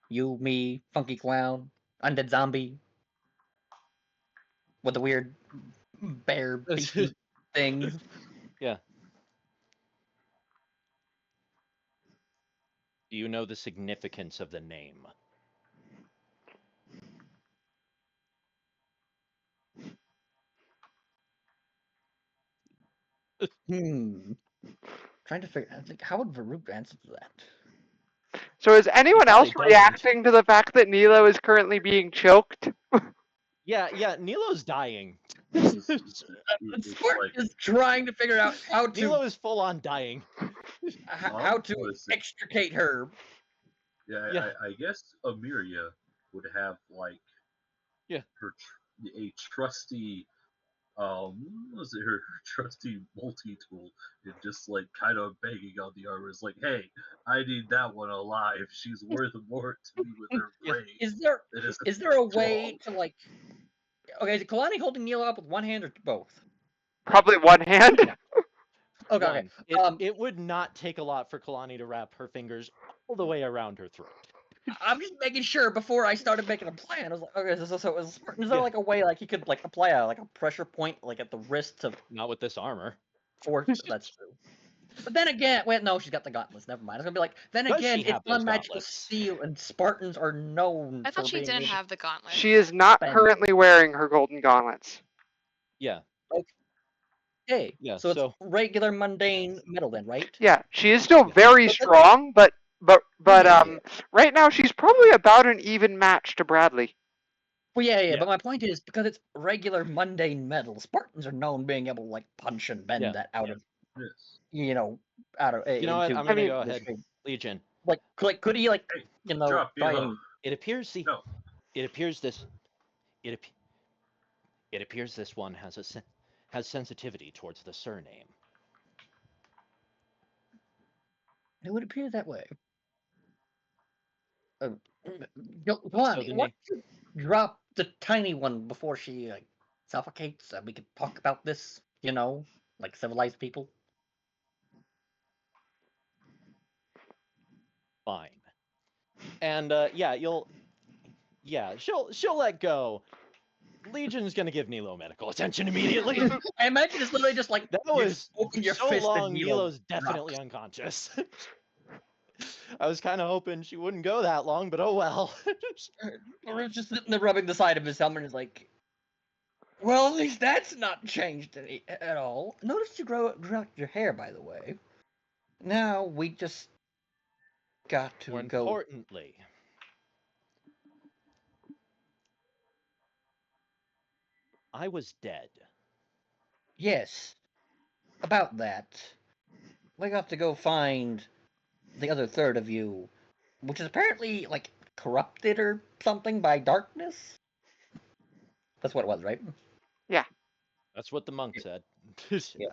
[SPEAKER 3] You, me, funky clown, undead zombie, with the weird bear beastie things.
[SPEAKER 2] Yeah. Do you know the significance of the name?
[SPEAKER 3] Trying to figure. I think how would Varuk answer to that?
[SPEAKER 1] So is anyone
[SPEAKER 2] probably
[SPEAKER 1] else
[SPEAKER 2] doesn't.
[SPEAKER 1] reacting to the fact that Nilo is currently being choked?
[SPEAKER 2] Yeah, Nilo's dying.
[SPEAKER 4] It's
[SPEAKER 3] Squirt
[SPEAKER 4] like,
[SPEAKER 3] is trying to figure out how to
[SPEAKER 2] Nilo is full on dying.
[SPEAKER 3] how to
[SPEAKER 4] listen.
[SPEAKER 3] extricate her.
[SPEAKER 4] Yeah, I guess Amiria would have like her a trusty was it her trusty multi-tool and just like kind of banging on the armor. It's like, hey, I need that one alive. She's worth more to me with her brain.
[SPEAKER 3] Is there a way to like? Okay, is Kalani holding Neil up with one hand or both?
[SPEAKER 1] Probably one hand.
[SPEAKER 3] Okay.
[SPEAKER 2] It would not take a lot for Kalani to wrap her fingers all the way around her throat.
[SPEAKER 3] I'm just making sure before I started making a plan. I was like, okay, so is there
[SPEAKER 2] Yeah.
[SPEAKER 3] like a way like he could like apply a pressure point like at the wrist to
[SPEAKER 2] Not with this armor.
[SPEAKER 3] force? That's true. But then again, wait, no, she's got the gauntlets. Never mind. I was gonna be like, then
[SPEAKER 2] Does
[SPEAKER 3] again,
[SPEAKER 2] she
[SPEAKER 3] it's
[SPEAKER 2] have those
[SPEAKER 3] non-magical
[SPEAKER 2] gauntlets?
[SPEAKER 3] steel, and Spartans are known
[SPEAKER 6] I
[SPEAKER 3] for
[SPEAKER 6] thought she
[SPEAKER 3] being
[SPEAKER 6] didn't
[SPEAKER 3] able
[SPEAKER 6] have the gauntlets.
[SPEAKER 1] She is not
[SPEAKER 3] Bang.
[SPEAKER 1] currently wearing her golden gauntlets.
[SPEAKER 2] Yeah.
[SPEAKER 3] Okay,
[SPEAKER 2] Yeah,
[SPEAKER 3] so it's
[SPEAKER 2] so-
[SPEAKER 3] regular mundane metal then, right?
[SPEAKER 1] Yeah, she is still
[SPEAKER 2] Yeah.
[SPEAKER 1] very strong, but
[SPEAKER 3] Yeah.
[SPEAKER 1] right now she's probably about an even match to Bradley.
[SPEAKER 3] Well, yeah,
[SPEAKER 2] Yeah.
[SPEAKER 3] but my point is because it's regular mundane metal, Spartans are known being able to like punch and bend
[SPEAKER 2] Yeah.
[SPEAKER 3] that out of
[SPEAKER 4] Yes.
[SPEAKER 3] out of.
[SPEAKER 2] You know what?
[SPEAKER 3] into
[SPEAKER 2] I'm gonna
[SPEAKER 1] mean-
[SPEAKER 2] go
[SPEAKER 3] the
[SPEAKER 2] ahead.
[SPEAKER 3] shape.
[SPEAKER 2] Legion.
[SPEAKER 3] Like, could he like
[SPEAKER 4] Hey, drop
[SPEAKER 3] try
[SPEAKER 4] below.
[SPEAKER 3] and
[SPEAKER 2] It appears the
[SPEAKER 4] No.
[SPEAKER 2] it appears this it appears this one has sensitivity towards the surname.
[SPEAKER 3] it would appear that way. Come
[SPEAKER 2] So
[SPEAKER 3] on,
[SPEAKER 2] the
[SPEAKER 3] why don't you drop the tiny one before she like suffocates, and we could talk about this, like civilized people.
[SPEAKER 2] Fine. And she'll let go. Legion's gonna give Nilo medical attention immediately.
[SPEAKER 3] I imagine it's literally just like
[SPEAKER 2] That
[SPEAKER 3] you
[SPEAKER 2] was
[SPEAKER 3] just open your
[SPEAKER 2] so
[SPEAKER 3] fist
[SPEAKER 2] long.
[SPEAKER 3] and Nilo
[SPEAKER 2] Nilo's definitely
[SPEAKER 3] drops.
[SPEAKER 2] unconscious. I was kind of hoping she wouldn't go that long, but oh well.
[SPEAKER 3] Or it's just sitting there rubbing the side of his helmet and is like, well, at least that's not changed at all. Notice you grew out your hair, by the way. Now we just got to
[SPEAKER 2] More
[SPEAKER 3] go.
[SPEAKER 2] importantly, I was dead.
[SPEAKER 3] Yes, about that. We got to go find the other third of you, which is apparently like corrupted or something by darkness. That's what it was, right?
[SPEAKER 2] That's what the monk said.
[SPEAKER 3] Yeah.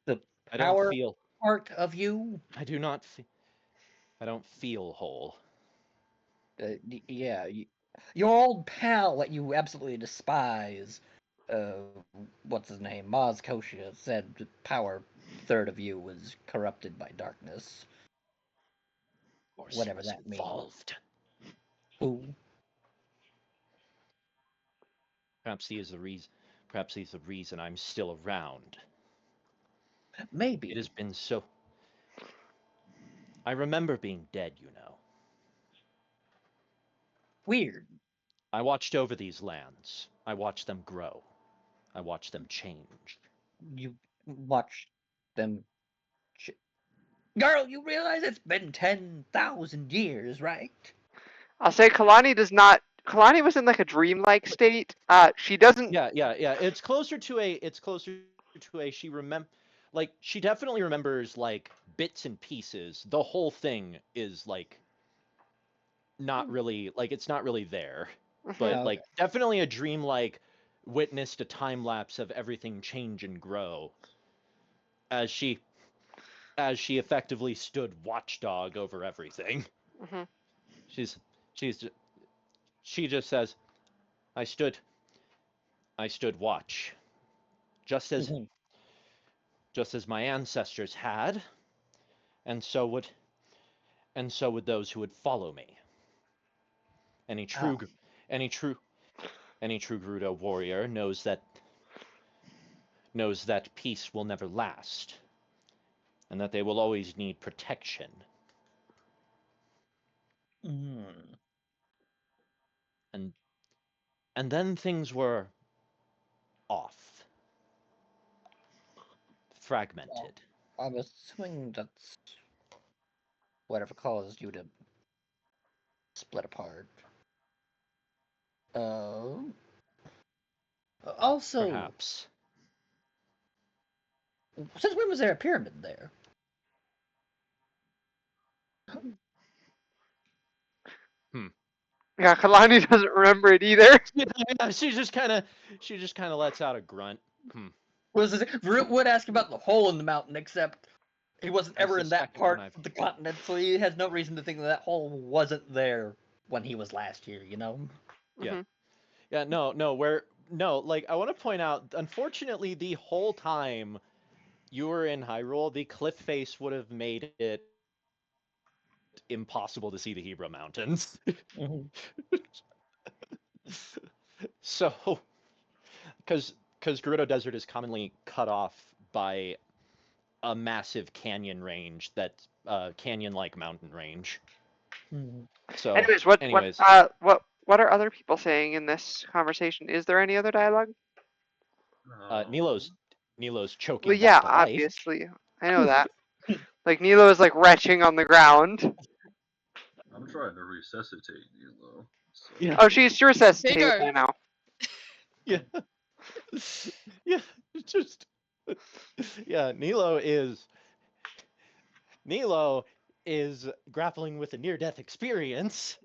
[SPEAKER 3] The
[SPEAKER 2] I
[SPEAKER 3] power
[SPEAKER 2] don't feel.
[SPEAKER 3] part of you.
[SPEAKER 2] I do not. I don't feel whole.
[SPEAKER 3] Yeah, your old pal that you absolutely despise. What's his name? Maz Koshia said the power third of you was corrupted by darkness.
[SPEAKER 2] Or she
[SPEAKER 3] Whatever
[SPEAKER 2] was
[SPEAKER 3] that means.
[SPEAKER 2] involved.
[SPEAKER 3] Who?
[SPEAKER 2] Perhaps he is the reason. Perhaps he's the reason I'm still around.
[SPEAKER 3] Maybe.
[SPEAKER 2] It has been so. I remember being dead, you know.
[SPEAKER 3] Weird.
[SPEAKER 2] I watched over these lands. I watched them grow. I watched them change.
[SPEAKER 3] You watched them. Girl, you realize it's been 10,000 years, right?
[SPEAKER 1] I'll say Kalani does not. Kalani was in like a dreamlike state. She doesn't.
[SPEAKER 2] Yeah. It's closer to a. She like she definitely remembers like bits and pieces. The whole thing is like not really like it's not really there, but
[SPEAKER 3] Okay.
[SPEAKER 2] like definitely a dreamlike witnessed a time lapse of everything change and grow as she effectively stood watchdog over everything.
[SPEAKER 1] Mm-hmm.
[SPEAKER 2] She just says, I stood watch, just as my ancestors had, and so would those who would follow me. Any true Gerudo warrior knows that peace will never last, and that they will always need protection. And then things were off. Fragmented.
[SPEAKER 3] I'm assuming that's whatever caused you to split apart. Also,
[SPEAKER 2] Perhaps.
[SPEAKER 3] since when was there a pyramid there?
[SPEAKER 1] Yeah, Kalani doesn't remember it either.
[SPEAKER 2] Yeah, she just kind of lets out a grunt.
[SPEAKER 3] Root would ask about the hole in the mountain, except he wasn't
[SPEAKER 2] I
[SPEAKER 3] ever in that
[SPEAKER 2] suspect
[SPEAKER 3] part
[SPEAKER 2] when I've-
[SPEAKER 3] of the continent, so he has no reason to think that hole wasn't there when he was last here,
[SPEAKER 2] Yeah.
[SPEAKER 1] Mm-hmm.
[SPEAKER 2] Yeah, no, like, I want to point out, unfortunately, the whole time you were in Hyrule, the cliff face would have made it impossible to see the Hebra Mountains.
[SPEAKER 3] Mhm.
[SPEAKER 2] So, because Gerudo Desert is commonly cut off by a massive canyon range that's canyon-like mountain range.
[SPEAKER 3] Mhm.
[SPEAKER 2] So,
[SPEAKER 1] Anyways, what are other people saying in this conversation? Is there any other dialogue?
[SPEAKER 2] Nilo's choking
[SPEAKER 1] Well, yeah,
[SPEAKER 2] back to life.
[SPEAKER 1] obviously. I know that. Like Nilo is like retching on the ground.
[SPEAKER 4] I'm trying to resuscitate Nilo. So.
[SPEAKER 2] Yeah.
[SPEAKER 1] Oh, she's resuscitated
[SPEAKER 6] Hagar.
[SPEAKER 1] by now.
[SPEAKER 2] Yeah. Yeah. Just. Yeah. Nilo is grappling with a near-death experience.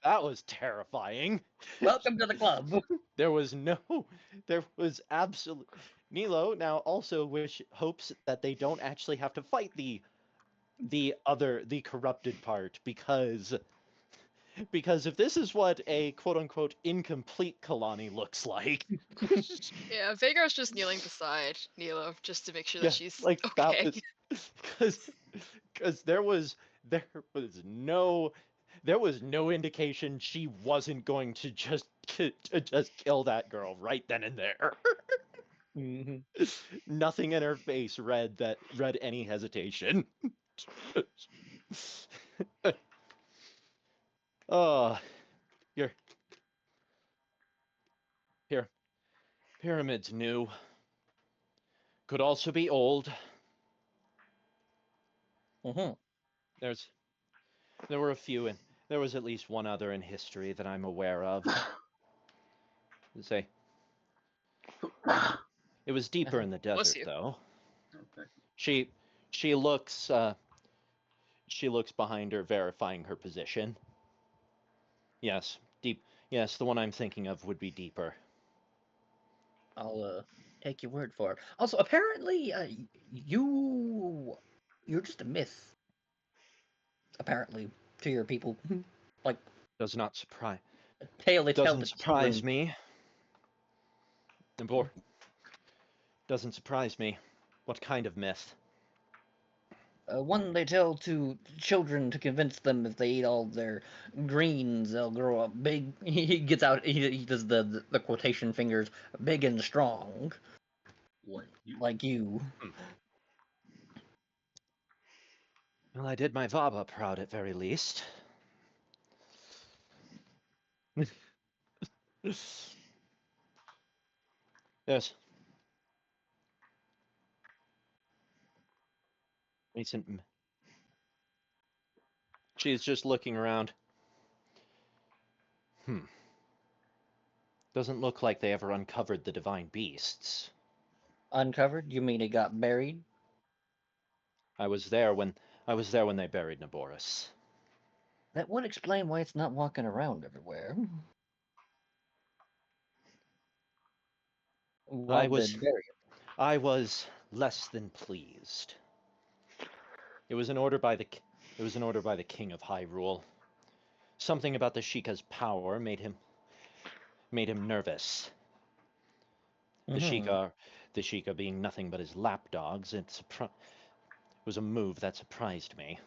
[SPEAKER 2] That was terrifying.
[SPEAKER 3] Welcome to the club.
[SPEAKER 2] There was absolute. Nilo now also hopes that they don't actually have to fight the corrupted part, because if this is what a quote-unquote incomplete Kalani looks like.
[SPEAKER 6] Yeah, Vagar's just kneeling beside Nilo just to make sure that
[SPEAKER 2] Yeah,
[SPEAKER 6] she's
[SPEAKER 2] like that
[SPEAKER 6] okay.
[SPEAKER 2] was because there was no indication she wasn't going to just kill that girl right then and there.
[SPEAKER 3] Mhm.
[SPEAKER 2] Nothing in her face read any hesitation. Oh, you're here. Pyramid's new. Could also be old.
[SPEAKER 3] Mhm.
[SPEAKER 2] There were a few, and there was at least one other in history that I'm aware of. Say, it was deeper in the
[SPEAKER 6] Bless
[SPEAKER 2] desert,
[SPEAKER 6] you.
[SPEAKER 2] though.
[SPEAKER 4] Okay.
[SPEAKER 2] She looks behind her, verifying her position. Yes, deep. Yes, the one I'm thinking of would be deeper.
[SPEAKER 3] I'll take your word for it. Also, apparently, you're just a myth. Apparently, to your people, like
[SPEAKER 2] Does not surprise.
[SPEAKER 3] a tale they tell
[SPEAKER 2] Doesn't
[SPEAKER 3] to
[SPEAKER 2] surprise
[SPEAKER 3] children.
[SPEAKER 2] me. Nabor. Doesn't surprise me. What kind of myth?
[SPEAKER 3] One they tell to children to convince them if they eat all their greens, they'll grow up big. He gets out. He does the quotation fingers, big and strong,
[SPEAKER 4] Like you.
[SPEAKER 3] like you.
[SPEAKER 2] Well, I did my Vaba proud at very least. Yes. Recent. She's just looking around. Doesn't look like they ever uncovered the divine beasts.
[SPEAKER 3] Uncovered? You mean it got buried?
[SPEAKER 2] I was there when they buried Naboris.
[SPEAKER 3] That would explain why it's not walking around everywhere. Why did they bury it?
[SPEAKER 2] I was less than pleased. It was an order by the king of Hyrule. Something about the Sheikah's power made him nervous. The Sheikah being nothing but his lapdogs, it was a move that surprised me.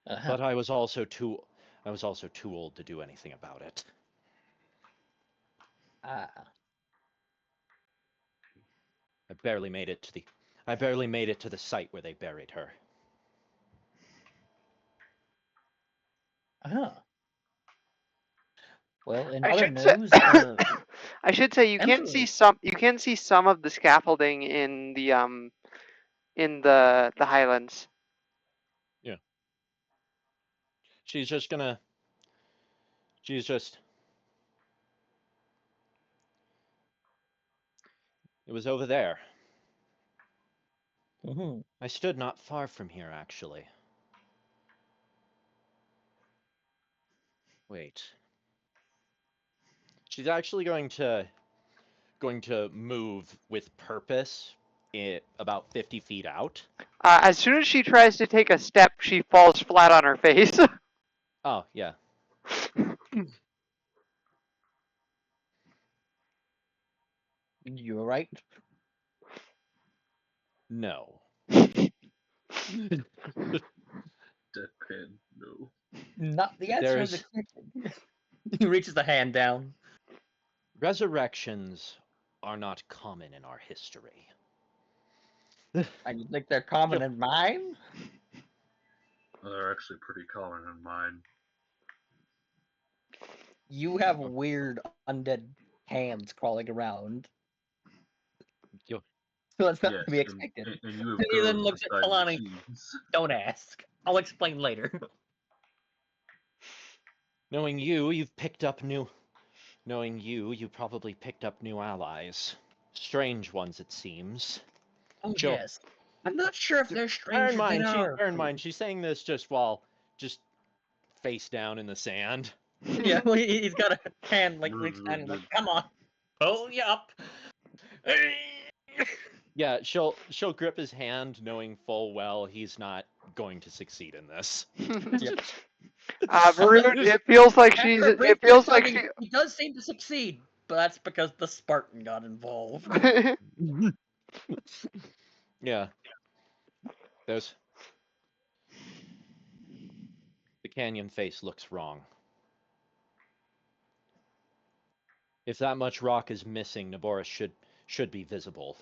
[SPEAKER 2] But I was also too old to do anything about it. I barely made it to the site where they buried her.
[SPEAKER 3] Well, in
[SPEAKER 1] I
[SPEAKER 3] other
[SPEAKER 1] should say,
[SPEAKER 3] news,
[SPEAKER 1] I should say you can see some of the scaffolding in the Highlands.
[SPEAKER 2] Yeah. She's just. It was over there. I stood not far from here, actually. Wait. She's actually going to move with purpose about 50 feet out.
[SPEAKER 1] As soon as she tries to take a step, she falls flat on her face.
[SPEAKER 2] Oh, yeah.
[SPEAKER 3] You were right.
[SPEAKER 2] No.
[SPEAKER 4] Deadpan, no.
[SPEAKER 3] Not the answer as
[SPEAKER 2] There's
[SPEAKER 3] expected. He reaches the hand down.
[SPEAKER 2] resurrections are not common in our history.
[SPEAKER 3] And you think they're common
[SPEAKER 2] Sure.
[SPEAKER 3] in mine?
[SPEAKER 4] They're actually pretty common in mine.
[SPEAKER 3] You have weird undead hands crawling around.
[SPEAKER 2] Yo-
[SPEAKER 3] So that's not
[SPEAKER 4] Yes,
[SPEAKER 3] to be expected.
[SPEAKER 4] and you have
[SPEAKER 3] Then he then
[SPEAKER 4] ghosts
[SPEAKER 3] looks at
[SPEAKER 4] inside
[SPEAKER 3] Kalani.
[SPEAKER 4] machines.
[SPEAKER 3] Don't ask. I'll explain later.
[SPEAKER 2] Knowing you, you've picked up new. Knowing you probably picked up new allies. Strange ones, it seems.
[SPEAKER 3] Oh
[SPEAKER 2] She'll-
[SPEAKER 3] yes. I'm not sure if they're
[SPEAKER 2] Bear in
[SPEAKER 3] stranger than
[SPEAKER 2] mind,
[SPEAKER 3] our.
[SPEAKER 2] she's saying this just face down in the sand.
[SPEAKER 3] Yeah, well, he's got a hand like reached down and like, come on, pull you up.
[SPEAKER 2] Yeah, she'll grip his hand, knowing full well he's not going to succeed in this.
[SPEAKER 3] Yep.
[SPEAKER 1] Varun, it feels like
[SPEAKER 3] After
[SPEAKER 1] she's.
[SPEAKER 3] a brief
[SPEAKER 1] It feels like
[SPEAKER 3] tugging, he does seem to succeed, but that's because the Spartan got involved.
[SPEAKER 1] she.
[SPEAKER 2] Yeah. There's the canyon face looks wrong. If that much rock is missing, Naboris should be visible.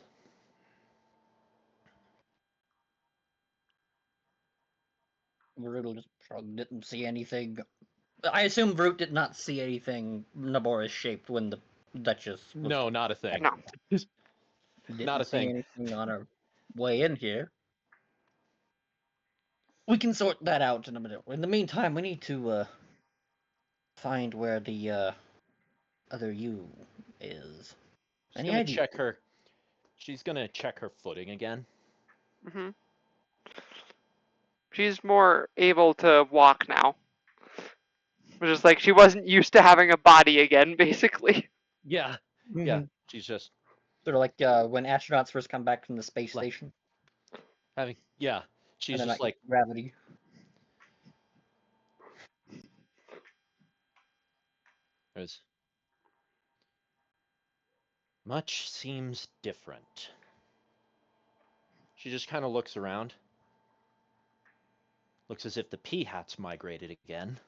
[SPEAKER 3] Varudal just shrugged, didn't see anything. I assume Brute did not see anything Naboris shaped when the Duchess was.
[SPEAKER 2] No, not a thing.
[SPEAKER 1] No.
[SPEAKER 3] Didn't
[SPEAKER 2] not a
[SPEAKER 3] see
[SPEAKER 2] thing.
[SPEAKER 3] anything on our way in here. We can sort that out in a minute. In the meantime, we need to find where the other you is.
[SPEAKER 2] She's
[SPEAKER 3] Any
[SPEAKER 2] gonna
[SPEAKER 3] idea?
[SPEAKER 2] check her. She's gonna check her footing again.
[SPEAKER 1] Hmm. She's more able to walk now. Which is like she wasn't used to having a body again, basically.
[SPEAKER 2] Yeah. Yeah. She's just
[SPEAKER 3] Sort of like when astronauts first come back from the space
[SPEAKER 2] Like-
[SPEAKER 3] station.
[SPEAKER 2] having. Yeah. She's
[SPEAKER 3] And then
[SPEAKER 2] just like.
[SPEAKER 3] gravity.
[SPEAKER 2] There's. Much seems different. She just kind of looks around. Looks as if the P-hats migrated again.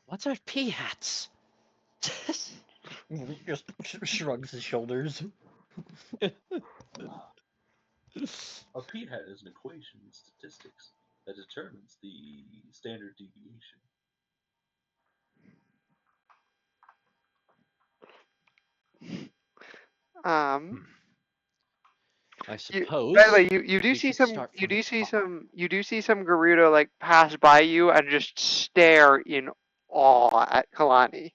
[SPEAKER 2] What's our P-hats?
[SPEAKER 3] Just shrugs his shoulders.
[SPEAKER 4] A p-hat is an equation in statistics that determines the standard deviation.
[SPEAKER 2] I suppose.
[SPEAKER 1] By the way, you do
[SPEAKER 2] we
[SPEAKER 1] see
[SPEAKER 2] should
[SPEAKER 1] some
[SPEAKER 2] start
[SPEAKER 1] you
[SPEAKER 2] from
[SPEAKER 1] do see
[SPEAKER 2] top.
[SPEAKER 1] some Gerudo like pass by you and just stare in awe at Kalani.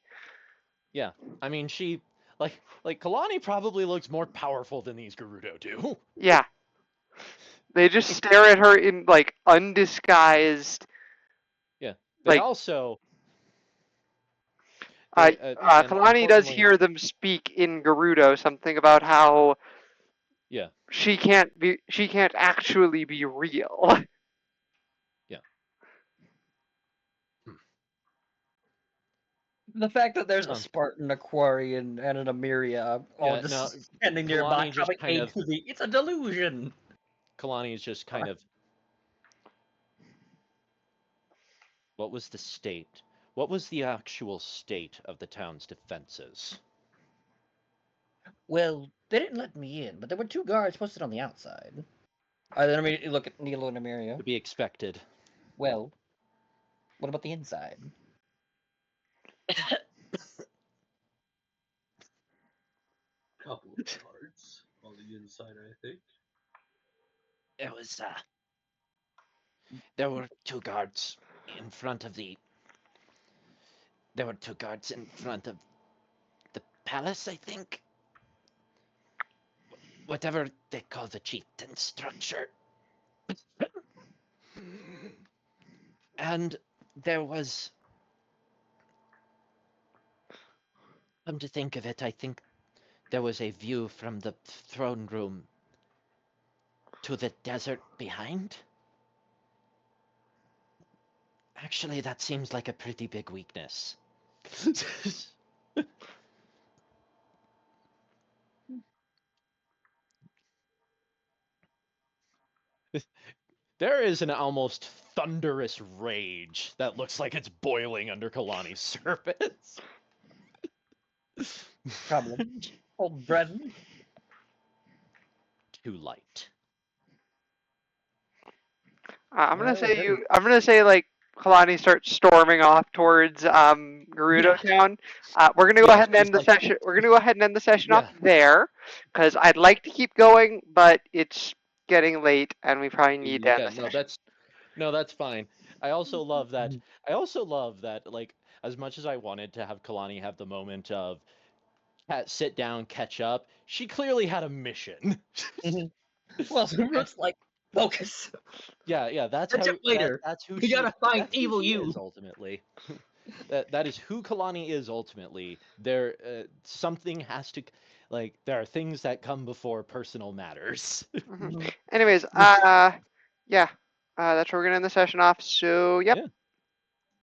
[SPEAKER 2] Yeah, I mean she like Kalani probably looks more powerful than these Gerudo do.
[SPEAKER 1] Yeah. They just stare at her in like undisguised.
[SPEAKER 2] Yeah, they
[SPEAKER 1] Like-
[SPEAKER 2] also. and
[SPEAKER 1] Kalani does
[SPEAKER 2] importantly-
[SPEAKER 1] hear them speak in Gerudo something about how
[SPEAKER 2] Yeah.
[SPEAKER 1] she can't actually be real.
[SPEAKER 3] The fact that there's a
[SPEAKER 2] Um,
[SPEAKER 3] Spartan, a Quarian, and an Amiria all
[SPEAKER 2] Yeah,
[SPEAKER 3] just
[SPEAKER 2] no,
[SPEAKER 3] standing nearby,
[SPEAKER 2] Kalani just
[SPEAKER 3] shouting,
[SPEAKER 2] kind
[SPEAKER 3] "A
[SPEAKER 2] of-
[SPEAKER 3] to the, it's a delusion!"
[SPEAKER 2] Kalani is just kind of. What was the state? What was the actual state of the town's defenses?
[SPEAKER 3] Well, they didn't let me in, but there were 2 guards posted on the outside. I then immediately look at Nilo and Amiria.
[SPEAKER 2] To be expected.
[SPEAKER 3] Well, what about the inside?
[SPEAKER 4] Couple of cards on the inside, I think.
[SPEAKER 2] It was there were 2 guards in front of the. There were 2 guards in front of the palace, I think. Whatever they call the chieftain structure. And there was. Come to think of it, I think there was a view from the throne room to the desert behind. Actually, that seems like a pretty big weakness. There is an almost thunderous rage that looks like it's boiling under Kalani's surface.
[SPEAKER 3] Problem. Old bread.
[SPEAKER 2] Too light.
[SPEAKER 1] I'm gonna
[SPEAKER 3] Well,
[SPEAKER 1] say
[SPEAKER 3] good.
[SPEAKER 1] I'm gonna say like Kalani starts storming off towards Gerudo Town. We're gonna go
[SPEAKER 2] Yeah,
[SPEAKER 1] ahead and
[SPEAKER 2] she's
[SPEAKER 1] end the
[SPEAKER 2] like-
[SPEAKER 1] session. We're gonna go ahead and end the session off
[SPEAKER 2] Yeah.
[SPEAKER 1] there, because I'd like to keep going, but it's getting late and we probably need to end
[SPEAKER 2] Yeah,
[SPEAKER 1] the session.
[SPEAKER 2] that's fine. I also love that like as much as I wanted to have Kalani have the moment of sit down, catch up, she clearly had a mission.
[SPEAKER 3] Well, it's like focus.
[SPEAKER 2] Yeah, that's
[SPEAKER 3] Catch
[SPEAKER 2] how
[SPEAKER 3] up later.
[SPEAKER 2] that's who
[SPEAKER 3] We gotta find
[SPEAKER 2] that's who
[SPEAKER 3] evil
[SPEAKER 2] she
[SPEAKER 3] you.
[SPEAKER 2] is ultimately. That is who Kalani is ultimately. Something has to there are things that come before personal matters.
[SPEAKER 1] Anyways, yeah, that's where we're gonna end the session off. So, yep.
[SPEAKER 2] Yeah.